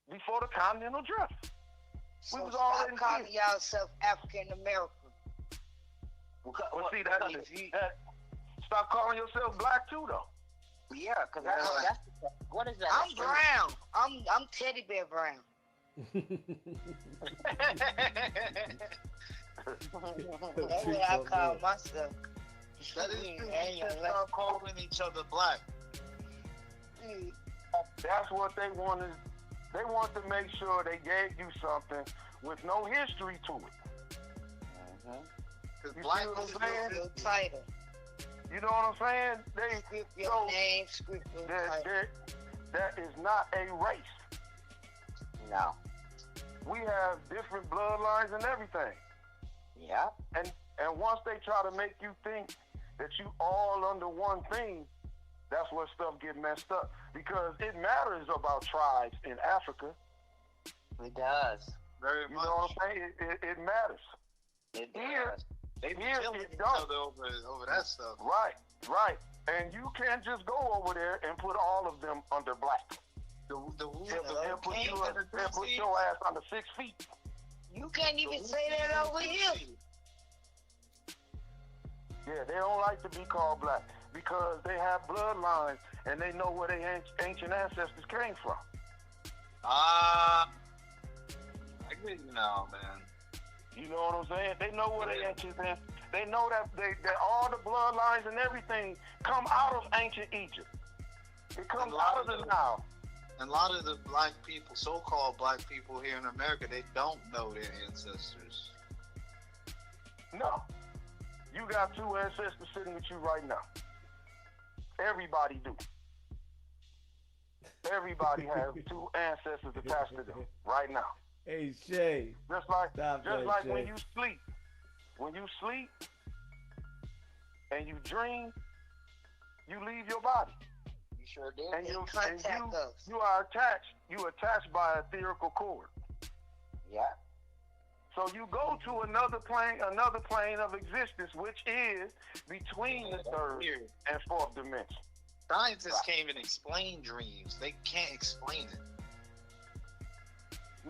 before the continental drift. So we was already calling yourself African American. Well, see that stop calling yourself black too, though. Yeah, because that's what is that? I'm brown. I'm teddy bear brown. That's what I call myself. That is true. You should start calling each other black. That's what they wanted. They want to make sure they gave you something with no history to it. Because black is your title. You know what I'm saying? Script your name, script your title. That is not a race. No. We have different bloodlines and everything. Yeah. And once they try to make you think that you all under one thing, that's where stuff get messed up. Because it matters about tribes in Africa. It does. Very much. You know what I'm saying? It matters. It Here, does. They be killing each other over that stuff. Right. And you can't just go over there and put all of them under black. They'll put your ass under 6 feet. You can't even say that over here. Yeah, they don't like to be called black because they have bloodlines and they know where their ancient ancestors came from. I agree now, man. You know what I'm saying? They know where their ancient ancestors. They know that all the bloodlines and everything come out of ancient Egypt. It comes out of the Nile. And a lot of the black people, so-called black people here in America, they don't know their ancestors. No. You got two ancestors sitting with you right now. Everybody do. Everybody has two ancestors attached to them right now. Hey Shay. Just like Shay. when you sleep and you dream, you leave your body. You sure did. And you are attached. You attached by an etherical cord. Yeah. So you go to another plane of existence, which is between the third and fourth dimension. Scientists can't even explain dreams. They can't explain it.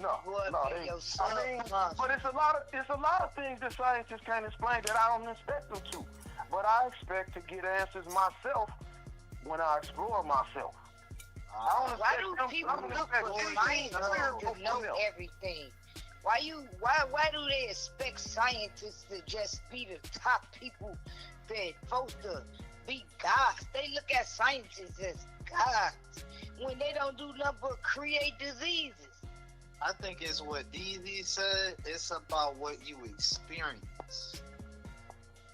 No. But it's a lot of things that scientists can't explain that I don't expect them to. But I expect to get answers myself when I explore myself. Why do people look for scientists to know everything? Why do they expect scientists to just be the top people that supposed to be gods? They look at scientists as gods when they don't do nothing but create diseases. I think it's what DZ said. It's about what you experience.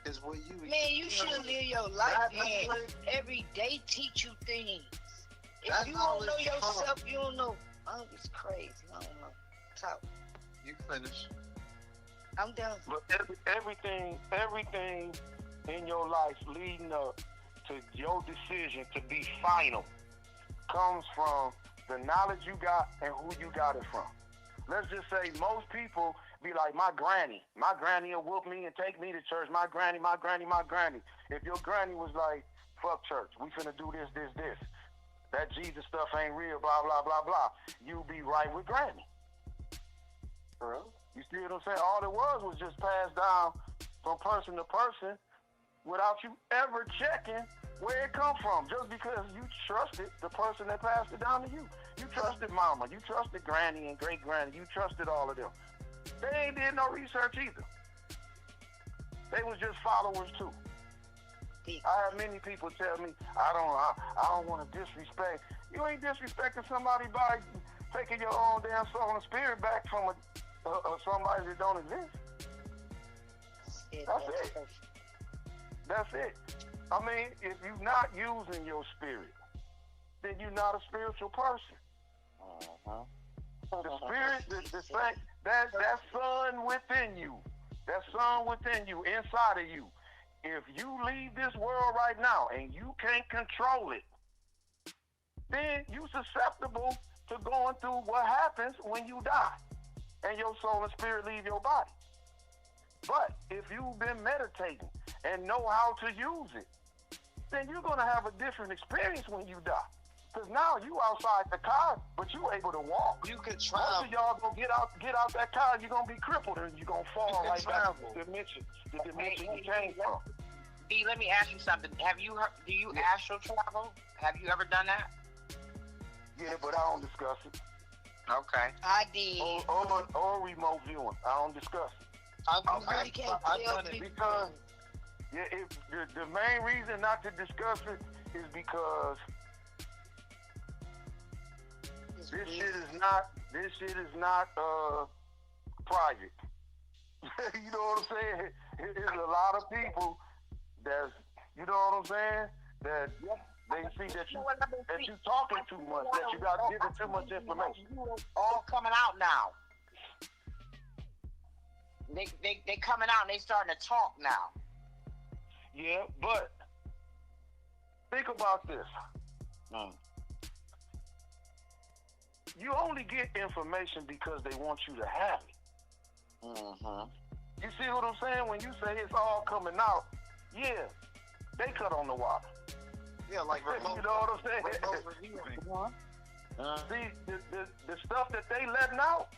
It's what you experience. Man, you should live your life, man. Every day teach you things. If you don't know yourself, you don't know. Oh, it's crazy. I don't know. Talk. You finish. I'm done. But everything in your life leading up to your decision to be final comes from the knowledge you got and who you got it from. Let's just say most people be like, my granny will whoop me and take me to church. My granny. If your granny was like, fuck church, we finna do this. That Jesus stuff ain't real, blah, blah, blah, blah. You be right with granny. You see what I'm saying? All it was just passed down from person to person without you ever checking where it come from. Just because you trusted the person that passed it down to you. You trusted mama. You trusted granny and great granny. You trusted all of them. They ain't did no research either. They was just followers too. I have many people tell me, I don't want to disrespect. You ain't disrespecting somebody by taking your own damn soul and spirit back from somebody that don't exist. That's it. I mean, if you're not using your spirit, then you're not a spiritual person. The spirit, the fact that sun within you, inside of you. If you leave this world right now and you can't control it, then you're susceptible to going through what happens when you die and your soul and spirit leave your body. But if you've been meditating and know how to use it, then you're going to have a different experience when you die. Because now you outside the car, but you able to walk. You could travel. Most of y'all gonna get out that car, you're gonna be crippled and you're gonna fall right back to the dimension you came from. B, let me ask you something. Do you astral travel? Have you ever done that? Yeah, but I don't discuss it. Okay. I did. Or remote viewing. I don't discuss it. I've done it because the main reason not to discuss it is because this shit is not private. You know what I'm saying? There's a lot of people that's, you know what I'm saying, that they see that you talking too much, that you got giving too much information. All coming out now. They coming out and they starting to talk now. Yeah, but think about this. You only get information because they want you to have it. You see what I'm saying? When you say it's all coming out, yeah, they cut on the water. Yeah, like remote. You know what I'm saying? See, the stuff that they letting out,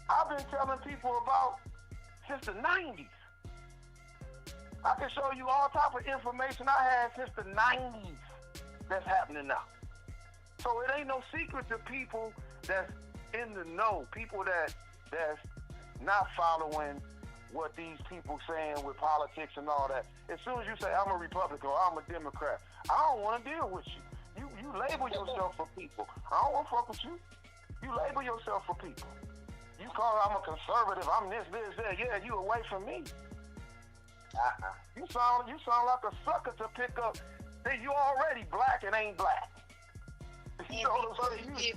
I've been telling people about since the 90s. I can show you all type of information I had since the 90s that's happening now. So it ain't no secret to people that's in the know, people that's not following what these people saying with politics and all that. As soon as you say, I'm a Republican or I'm a Democrat, I don't want to deal with you. You label yourself for people. I don't want to fuck with you. You label yourself for people. You call I'm a conservative, I'm this, that. Yeah, you away from me. You sound like a sucker to pick up. See, you already black and ain't black. You know what I'm saying? You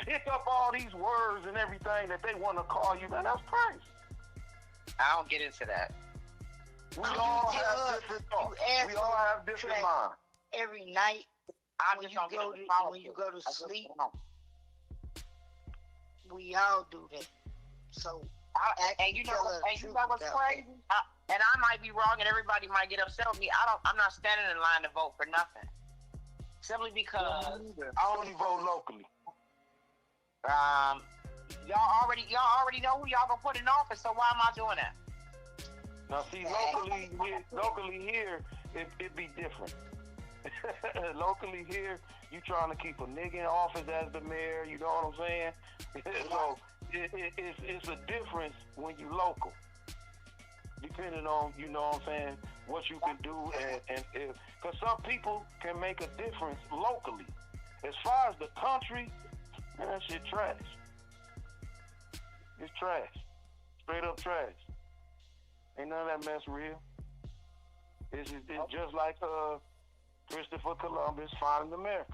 pick up all these words and everything that they want to call you, man, that's crazy. I don't get into that. We all have different thoughts. We all have different minds. Every night I'm when just you go to sleep, we all do that. So, and you know what's crazy? And I might be wrong, and everybody might get upset with me. I'm not standing in line to vote for nothing. Simply because I only vote locally. Y'all already know who y'all gonna put in office. So why am I doing that? Now, see, locally here, it be different. Locally here, you trying to keep a nigga in office as the mayor. You know what I'm saying? So it's a difference when you local, depending on, you know what I'm saying, what you can do, and because some people can make a difference locally. As far as the country, man, that shit trash. It's trash, straight up trash. Ain't none of that mess real. It's just like Christopher Columbus finding America.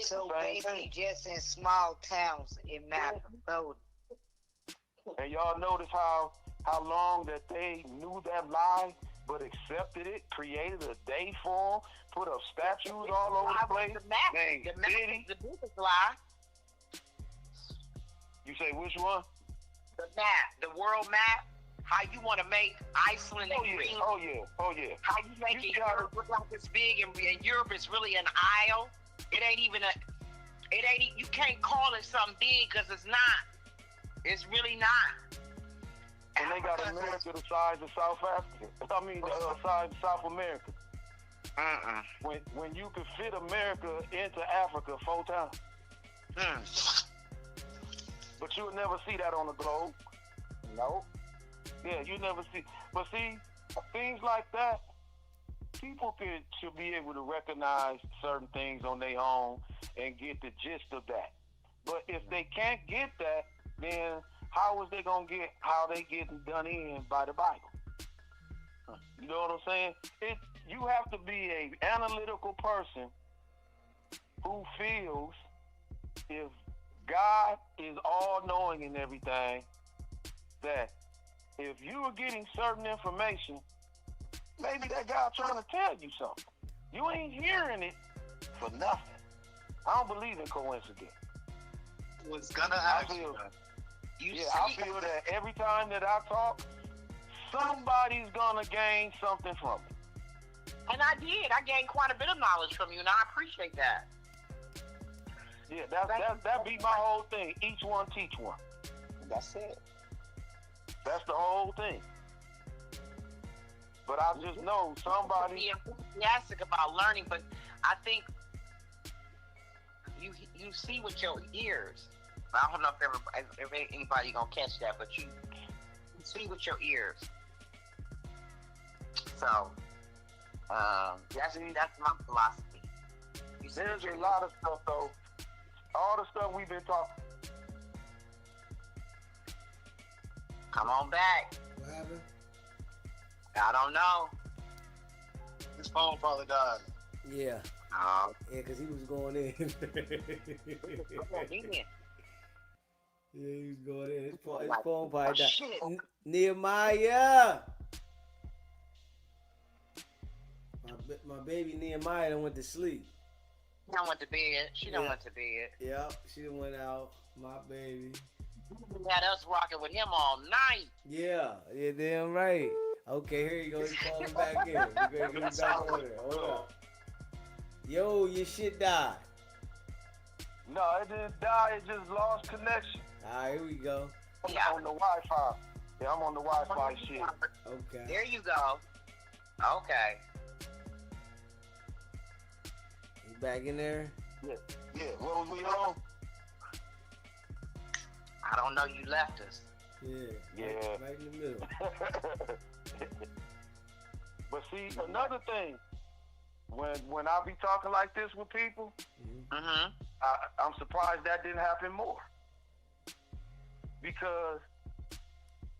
So basically, just in small towns, it matters. And y'all notice how long that they knew that lie, but accepted it, created a day for them, put up statues all over the place. The map is the biggest lie. You say which one? The map, the world map. How you want to make Iceland and Greenland? Oh yeah. How you make Europe look like it's big, and Europe is really an isle. It ain't even you can't call it something big because it's not. It's really not. And they got America the size of South Africa. I mean, the size of South America. When you could fit America into Africa 4 times. But you would never see that on the globe. Nope. Yeah, you never see. But see, things like that, people should be able to recognize certain things on their own and get the gist of that. But if they can't get that, then how is they gonna get how they getting done in by the Bible? You know what I'm saying? You have to be an analytical person who feels if God is all knowing and everything, that if you are getting certain information, maybe that God trying to tell you something. You ain't hearing it for nothing. I don't believe in coincidence. Was gonna ask you. I feel that every time that I talk, somebody's gonna gain something from it. And I did. I gained quite a bit of knowledge from you, and I appreciate that. Yeah, that be my whole thing. Each one teach one. That's it. That's the whole thing. But I just know somebody. Be enthusiastic about learning, but I think you see with your ears. I don't know if anybody gonna catch that, but you see with your ears. So that's my philosophy. There's a lot of stuff though. All the stuff we've been talking. Come on back. What happened? I don't know. His phone probably died. Yeah. Oh. Yeah, because he was going in. Yeah, he was going in. His phone probably died. Nehemiah! My baby Nehemiah done went to sleep. She done went to bed. She done went to bed. Yep, she done went out. My baby. We had us rocking with him all night. Yeah, damn right. Okay, here you go. He's calling back in. We're gonna get back on there. Hold up. Yo, your shit died. No, it didn't die. It just lost connection. All right, here we go. I'm on the Wi-Fi. Yeah, I'm on the Wi-Fi shit. Okay. There you go. Okay. You back in there? Yeah. What was we on? I don't know. You left us. Yeah. Right in the middle. But see, another thing, when I be talking like this with people, I'm surprised that didn't happen more. Because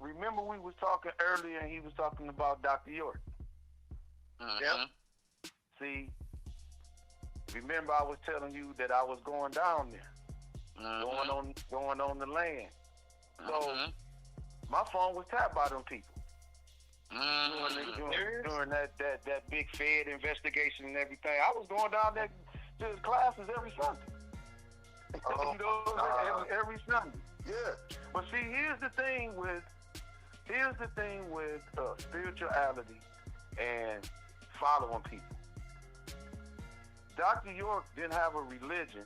remember we was talking earlier and he was talking about Dr. York. Uh-huh. See, remember I was telling you that I was going down there, going on the land. So my phone was tapped by them people during that big Fed investigation and everything. I was going down there to his classes every Sunday. Every Sunday. Yeah. But see, here's the thing with spirituality and following people. Dr. York didn't have a religion,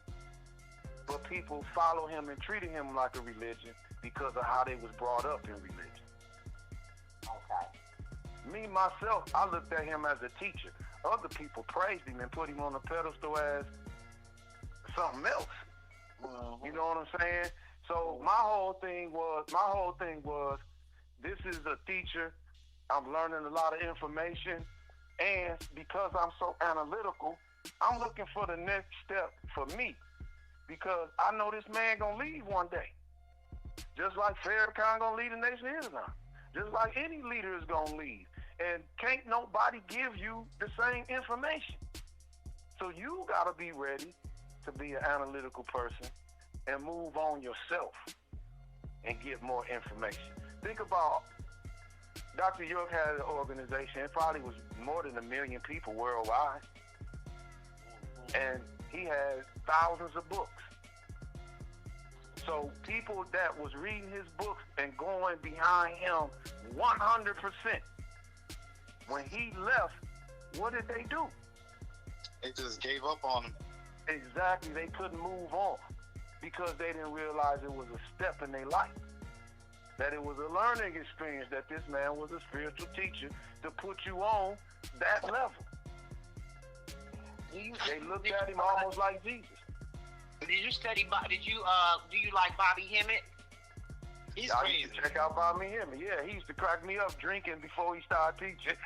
but people follow him and treated him like a religion because of how they was brought up in religion. Okay. Me, myself, I looked at him as a teacher. Other people praised him and put him on a pedestal as something else. You know what I'm saying? So my whole thing was, this is a teacher. I'm learning a lot of information, and because I'm so analytical, I'm looking for the next step for me, because I know this man gonna leave one day, just like Farrakhan gonna leave the Nation of Islam, just like any leader is gonna leave, and can't nobody give you the same information. So you gotta be ready to be an analytical person and move on yourself and get more information. Think about Dr. York had an organization. It probably was more than 1 million people worldwide. And he had thousands of books. So people that was reading his books and going behind him 100%. When he left, what did they do? They just gave up on him. Exactly. They couldn't move on because they didn't realize it was a step in their life. That it was a learning experience, that this man was a spiritual teacher to put you on that level. They looked at him almost like Jesus. Did you study? Do you like Bobby Hemmett? He's I crazy. used to check out Bobby Hemmett. Yeah, he used to crack me up drinking before he started teaching.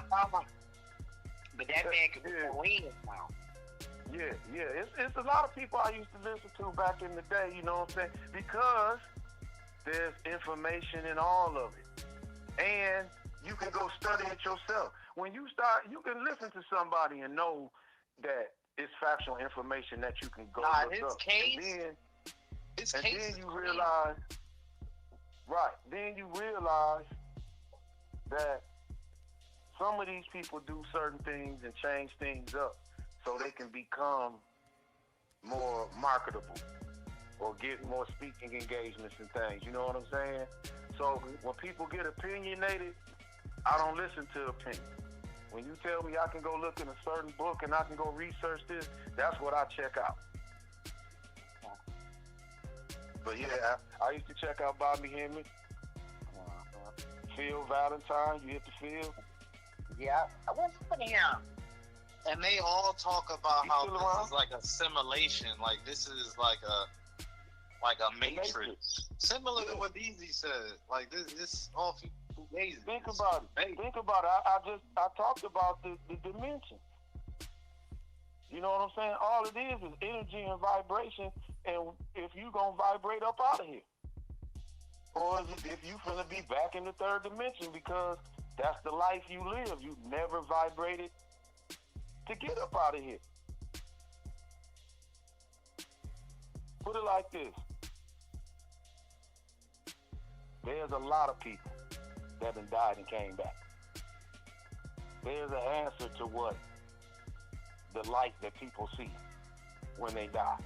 But that man could be wings now. Yeah. It's a lot of people I used to listen to back in the day, you know what I'm saying? Because there's information in all of it. And you can go study it yourself. When you start, you can listen to somebody and know that it's factual information that you can go look up. And then you realize, then you realize that some of these people do certain things and change things up so they can become more marketable or get more speaking engagements and things. You know what I'm saying? So when people get opinionated, I don't listen to opinion. When you tell me I can go look in a certain book and I can go research this, that's what I check out. But yeah, I used to check out Bobby Hemmett, Phil Valentine. You hit the Phil? Yeah. What's happening here? And they all talk about how this is like a simulation, like this is like a matrix. Similar to what Easy said. Like this all amazing. Think about it. I talked about the dimension. You know what I'm saying? All it is energy and vibration, and if you gonna vibrate up out of here. Or if you finna be back in the third dimension, because that's the life you live. You never vibrated to get up out of here. Put it like this. There's a lot of people that have died and came back. There's an answer to what the light that people see when they die.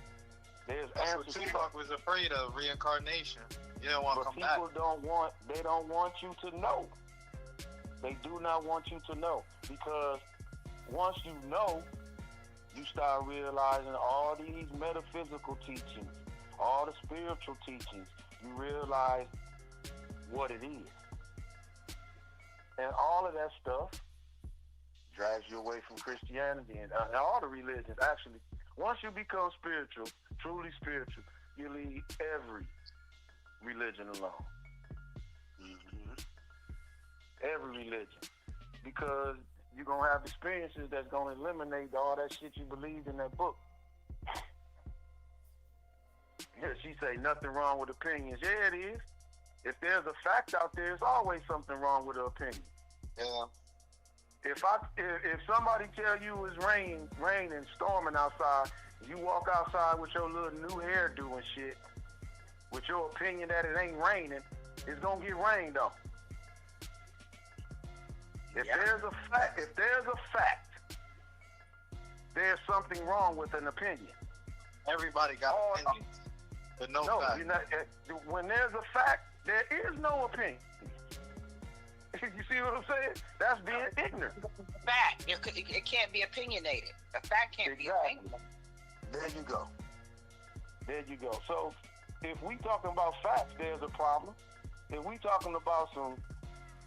There's That's answers. what Tupac was afraid of, reincarnation. You don't want to come back. But people don't want you to know. They do not want you to know, because once you know, you start realizing all these metaphysical teachings, all the spiritual teachings. You realize what it is. And all of that stuff drags you away from Christianity and all the religions. Actually, once you become spiritual, truly spiritual, you leave every religion alone. Every religion. Because you're going to have experiences that's going to eliminate all that shit you believed in that book. She say nothing wrong with opinions. Yeah, it is. If there's a fact out there, there's always something wrong with the opinion. Yeah. If somebody tell you it's raining, storming outside, you walk outside with your little new hairdo and shit, with your opinion that it ain't raining, it's gonna get rained on. If there's a fact, there's something wrong with an opinion. Everybody got opinions, but no fact. When there's a fact, there is no opinion. You see what I'm saying? That's being ignorant. Fact. It can't be opinionated. A fact can't be opinionated. There you go. There you go. So if we talking about facts, there's a problem. If we talking about some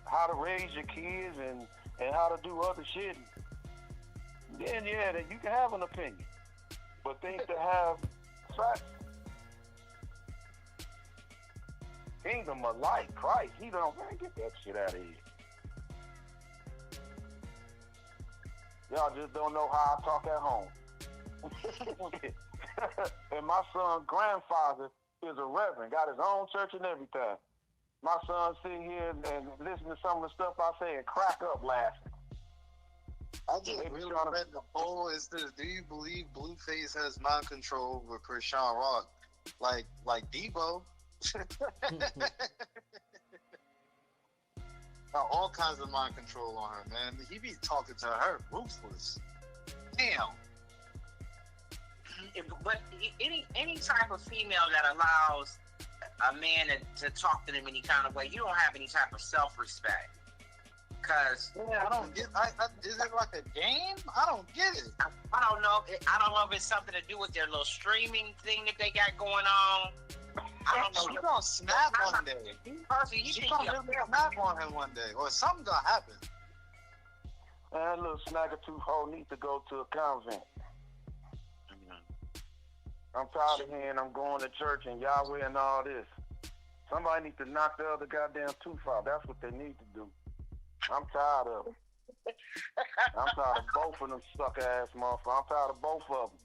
how to raise your kids and how to do other shit, then then you can have an opinion. But things to have facts. Kingdom of light, Christ, he don't, man, get that shit out of here. Y'all just don't know how I talk at home. And my son's grandfather is a reverend, got his own church and everything. My son sitting here and listen to some of the stuff I say and crack up laughing. I just really read the poll. It says, do you believe Blueface has mind control over Chrisean Rock? Like Debo? Got all kinds of mind control on her, man. He be talking to her ruthless. Damn. But any type of female that allows a man to talk to them any kind of way, you don't have any type of self-respect. Cause I don't get. Is it like a game? I don't get it. I don't know. I don't know if it's something to do with their little streaming thing that they got going on. I don't know. She's gonna snap one day. She's gonna really snap on him one day, or something gonna happen. That little snagger-tooth hoe needs to go to a convent. I'm tired of hearing I'm going to church and Yahweh and all this. Somebody needs to knock the other goddamn tooth out. That's what they need to do. I'm tired of it. I'm tired of both of them sucker-ass motherfuckers. I'm tired of both of them.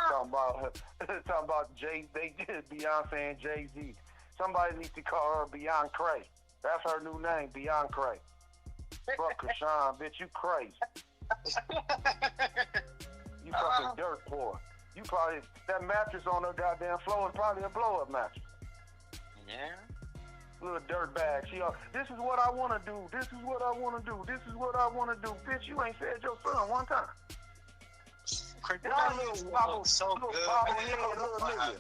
Talking about they did Beyonce and Jay-Z. Somebody needs to call her Beyonce. That's her new name, Beyonce. Fuck Chrisean, bitch, you crazy. You fucking dirt poor. You probably, that mattress on her goddamn floor is probably a blow-up mattress. Yeah. Little dirt bag. This is what I want to do. This is what I want to do. This is what I want to do. Bitch, you ain't fed your son one time. That little bobblehead little nigga.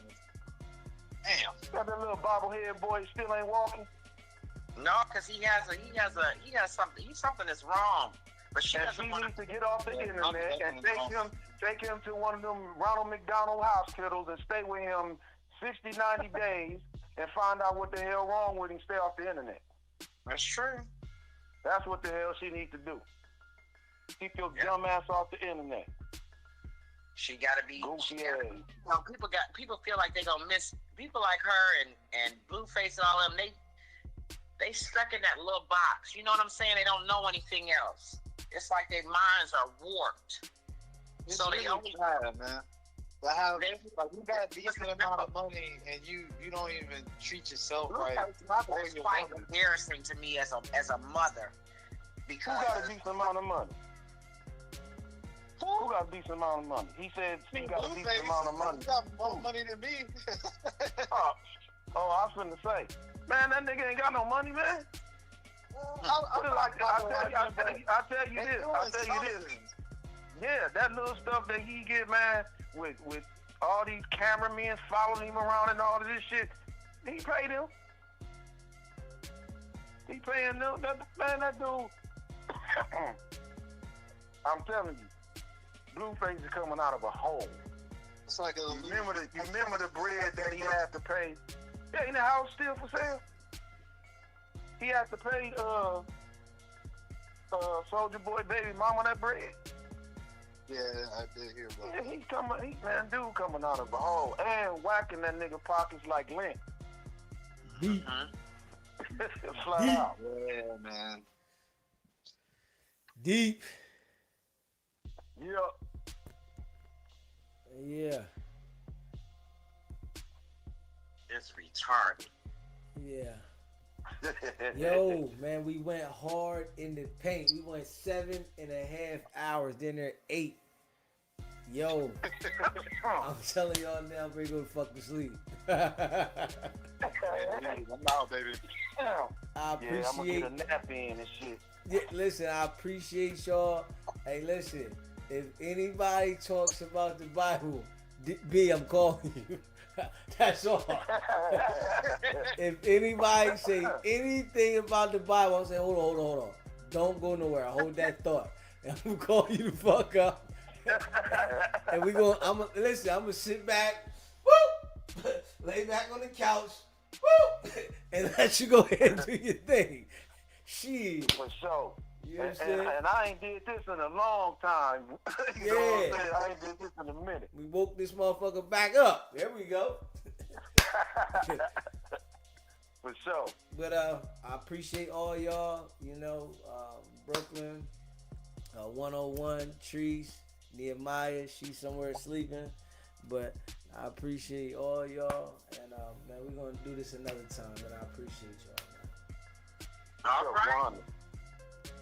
Damn. Got that little bobblehead boy still ain't walking. No, because he has something that's wrong. But she needs to get off the internet and take him to one of them Ronald McDonald hospitals and stay with him 60, 90 days and find out what the hell wrong with him. Stay off the internet. That's true. That's what the hell she needs to do. Keep your dumb ass off the internet. She gotta be. Goofy ass. People feel like they gonna miss people like her and Blueface and all of them. They stuck in that little box. You know what I'm saying? They don't know anything else. It's like their minds are warped. It's so really they only bad, man. But how you got a decent amount of money and you don't even treat yourself right. It's quite embarrassing to me as a mother. Because who got a decent amount of money? Who got a decent amount of money? He said he got a decent amount of money. He got more money than me. I was finna say, man, that nigga ain't got no money, man. I tell you this. Yeah, that little stuff that he get, man, with all these cameramen following him around and all of this shit, he paid him. He paying them. That dude. I'm telling you, Blueface is coming out of a hole. It's like you remember the bread that he had to pay? Yeah, ain't the house still for sale? He had to pay Soldier Boy baby mama that bread. Yeah, I did hear about that. Yeah, dude coming out of a hole and whacking that nigga pockets like lint. Deep. Flat out. Yeah, man. Deep. Yeah. Yeah. It's retarded. Yeah. Yo, man, we went hard in the paint. We went 7.5 hours. Then there 8. Yo, I'm telling y'all now, I'm ready to go to fucking sleep. I'm out, baby. I appreciate. I'm gonna get a nap in and shit. Yeah, listen, I appreciate y'all. Hey, listen, if anybody talks about the Bible, B, I'm calling you. That's all. If anybody say anything about the Bible, I'm saying, hold on. Don't go nowhere. Hold that thought. And I'm gonna call you the fuck up. And I'm gonna sit back, woo, lay back on the couch, woo, and let you go ahead and do your thing. Shit. For sure. You know what I'm saying? And I ain't did this in a long time. You know what I'm saying? I ain't did this in a minute. We woke this motherfucker back up. There we go. For sure. But I appreciate all y'all. You know, Brooklyn, 101, Trees, Nehemiah. She's somewhere sleeping. But I appreciate all y'all. And man, we're gonna do this another time. And I appreciate y'all, man. All right.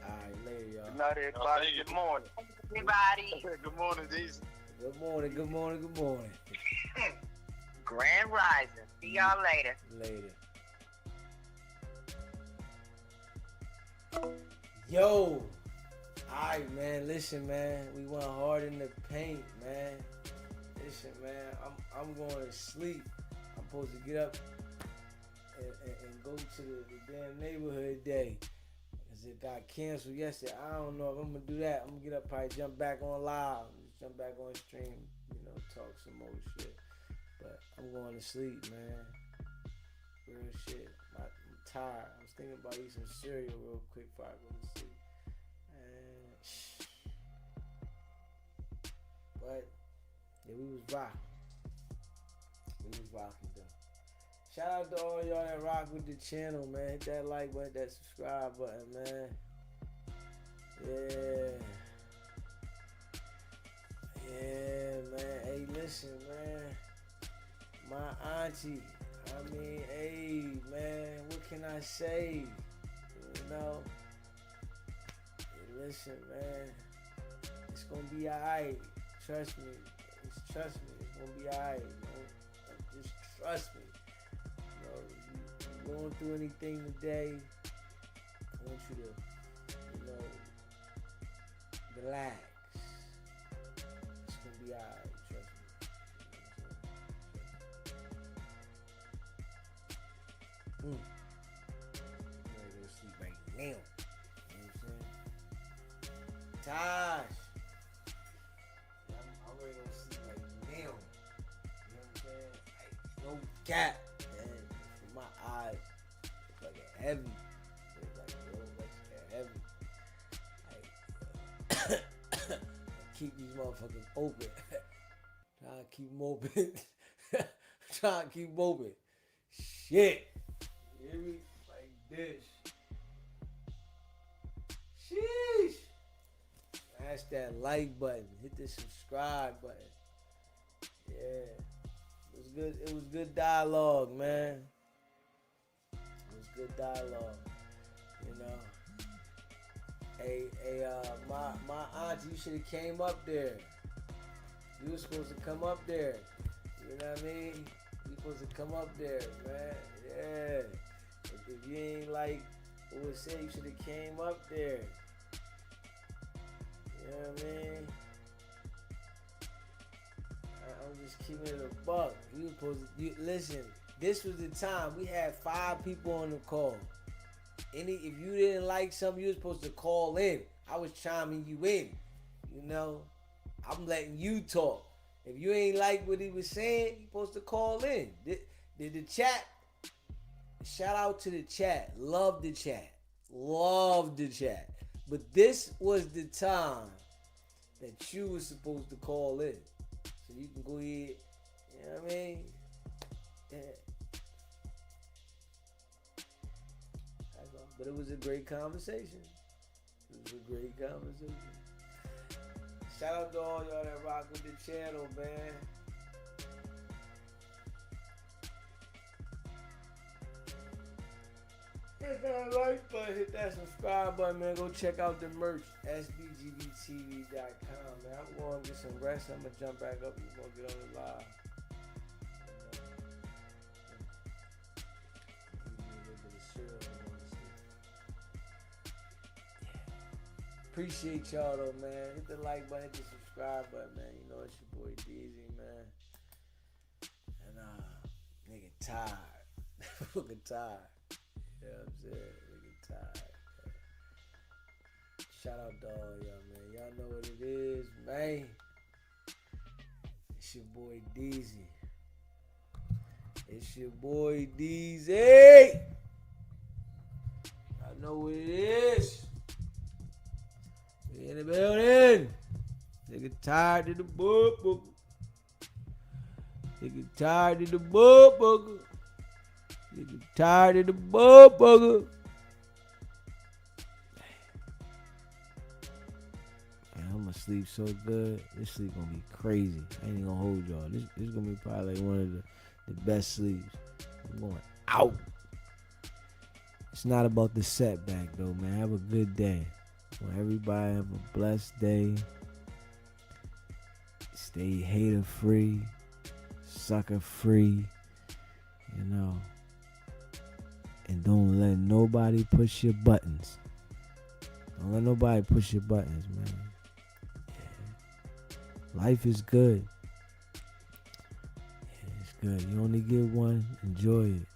All right, later, y'all. Good night, everybody. Good morning. Everybody. Good morning, Deezy. Good morning. Grand Rising. See y'all later. Later. Yo. Alright, man. Listen, man. We went hard in the paint, man. Listen, man. I'm going to sleep. I'm supposed to get up and go to the damn neighborhood day. It got canceled yesterday. I don't know if I'm gonna do that. I'm gonna get up, probably jump back on live, jump back on stream, talk some more shit. But I'm going to sleep, man. Real shit. I'm tired. I was thinking about eating some cereal real quick before I go to sleep. But yeah, we was rocking. Though. Shout out to all y'all that rock with the channel, man. Hit that like button, that subscribe button, man. Yeah, man. Hey, listen, man. My auntie. Hey, man. What can I say? Hey, listen, man. It's gonna be alright. Trust me. It's gonna be alright, man. Just trust me. Going through anything today, I want you to, relax. It's gonna be alright, trust me. I'm ready to go to sleep right now. You know what I'm saying? Tosh. I'm ready to go to sleep right now. You know what I'm saying? No cap. Eyes look like heavy. Keep these motherfuckers open. Trying to keep them open. Trying to keep them open. Shit. You hear me? Like this. Sheesh. Smash that like button. Hit the subscribe button. Yeah. It was good. It was good dialogue, man. Good dialogue, Hey, my auntie, you should have came up there. You were supposed to come up there. You know what I mean? You supposed to come up there, man. Yeah. If you ain't like what was said, you should have came up there. You know what I mean? I'm just keeping it a buck. You were supposed to listen. This was the time we had 5 people on the call. If you didn't like something, you were supposed to call in. I was chiming you in. I'm letting you talk. If you ain't like what he was saying, you supposed to call in. The chat. Shout out to the chat. Love the chat. But this was the time that you were supposed to call in. So you can go ahead. You know what I mean? Yeah. But it was a great conversation. Shout out to all y'all that rock with the channel, man. Hit that like button, hit that subscribe button, man. Go check out the merch, sbgbtv.com, man. I'm going to get some rest. I'm going to jump back up. We're going to get on the live. Appreciate y'all though, man. Hit the like button, hit the subscribe button, man. You know it's your boy DZ, man. And nigga tired. Fucking tired. You know what I'm saying? Nigga tired. Man. Shout out to all y'all, man. Y'all know what it is, man. It's your boy DZ. It's your boy DZ. I know what it is. We in the building. Nigga tired of the book. Nigga tired of the book. Nigga tired of the book. Man, I'm gonna sleep so good. This sleep gonna be crazy. I ain't gonna hold y'all. This gonna be probably like one of the best sleeps. I'm going out. It's not about the setback though, man. Have a good day. Well, everybody have a blessed day. Stay hater free, sucker free, you know. And don't let nobody push your buttons. Don't let nobody push your buttons, man. Yeah. Life is good. Yeah, it's good. You only get one. Enjoy it.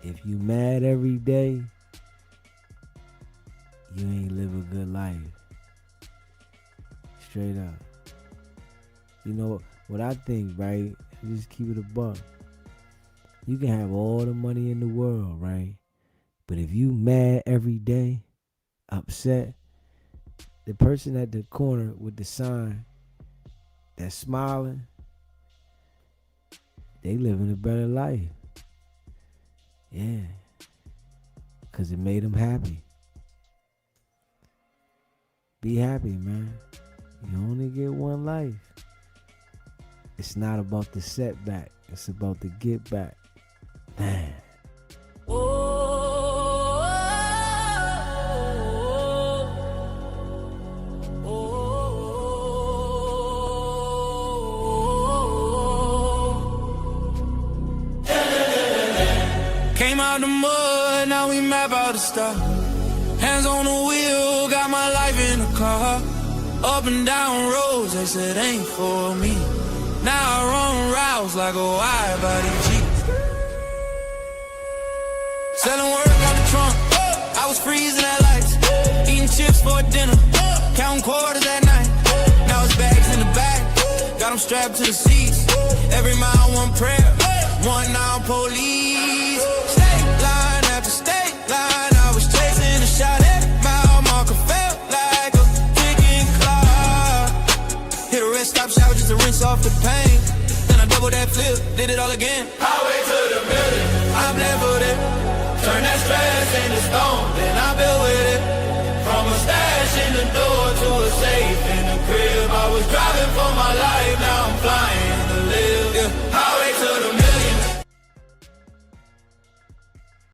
If you mad every day, you ain't live a good life. Straight up. You know what I think, right? Just keep it a buck. You can have all the money in the world, right? But if you mad every day, upset, the person at the corner with the sign that's smiling, they living a better life. Yeah. Because it made them happy. Be happy, man. You only get one life. It's not about the setback. It's about the get back. Man. Came out the mud, now we map out the stuff. Hands on the wheel, got my life in the car. Up and down roads, they said ain't for me. Now I run routes like a wide body Jeep. Selling work on the trunk, I was freezing at lights. Eating chips for dinner, counting quarters at night. Now it's bags in the back, got them strapped to the seats. Every mile one prayer, one now police. State line after state line, I was chasing a shot at mile marker, felt like a kicking clock. Hit a rest stop shower just to rinse off the pain. Then I double that flip, did it all again. Highway to the building, I'm there for it. Turn that stress into stone, then I build with it. From a stash in the door to a safe in the crib. I was driving for my life, now I'm flying.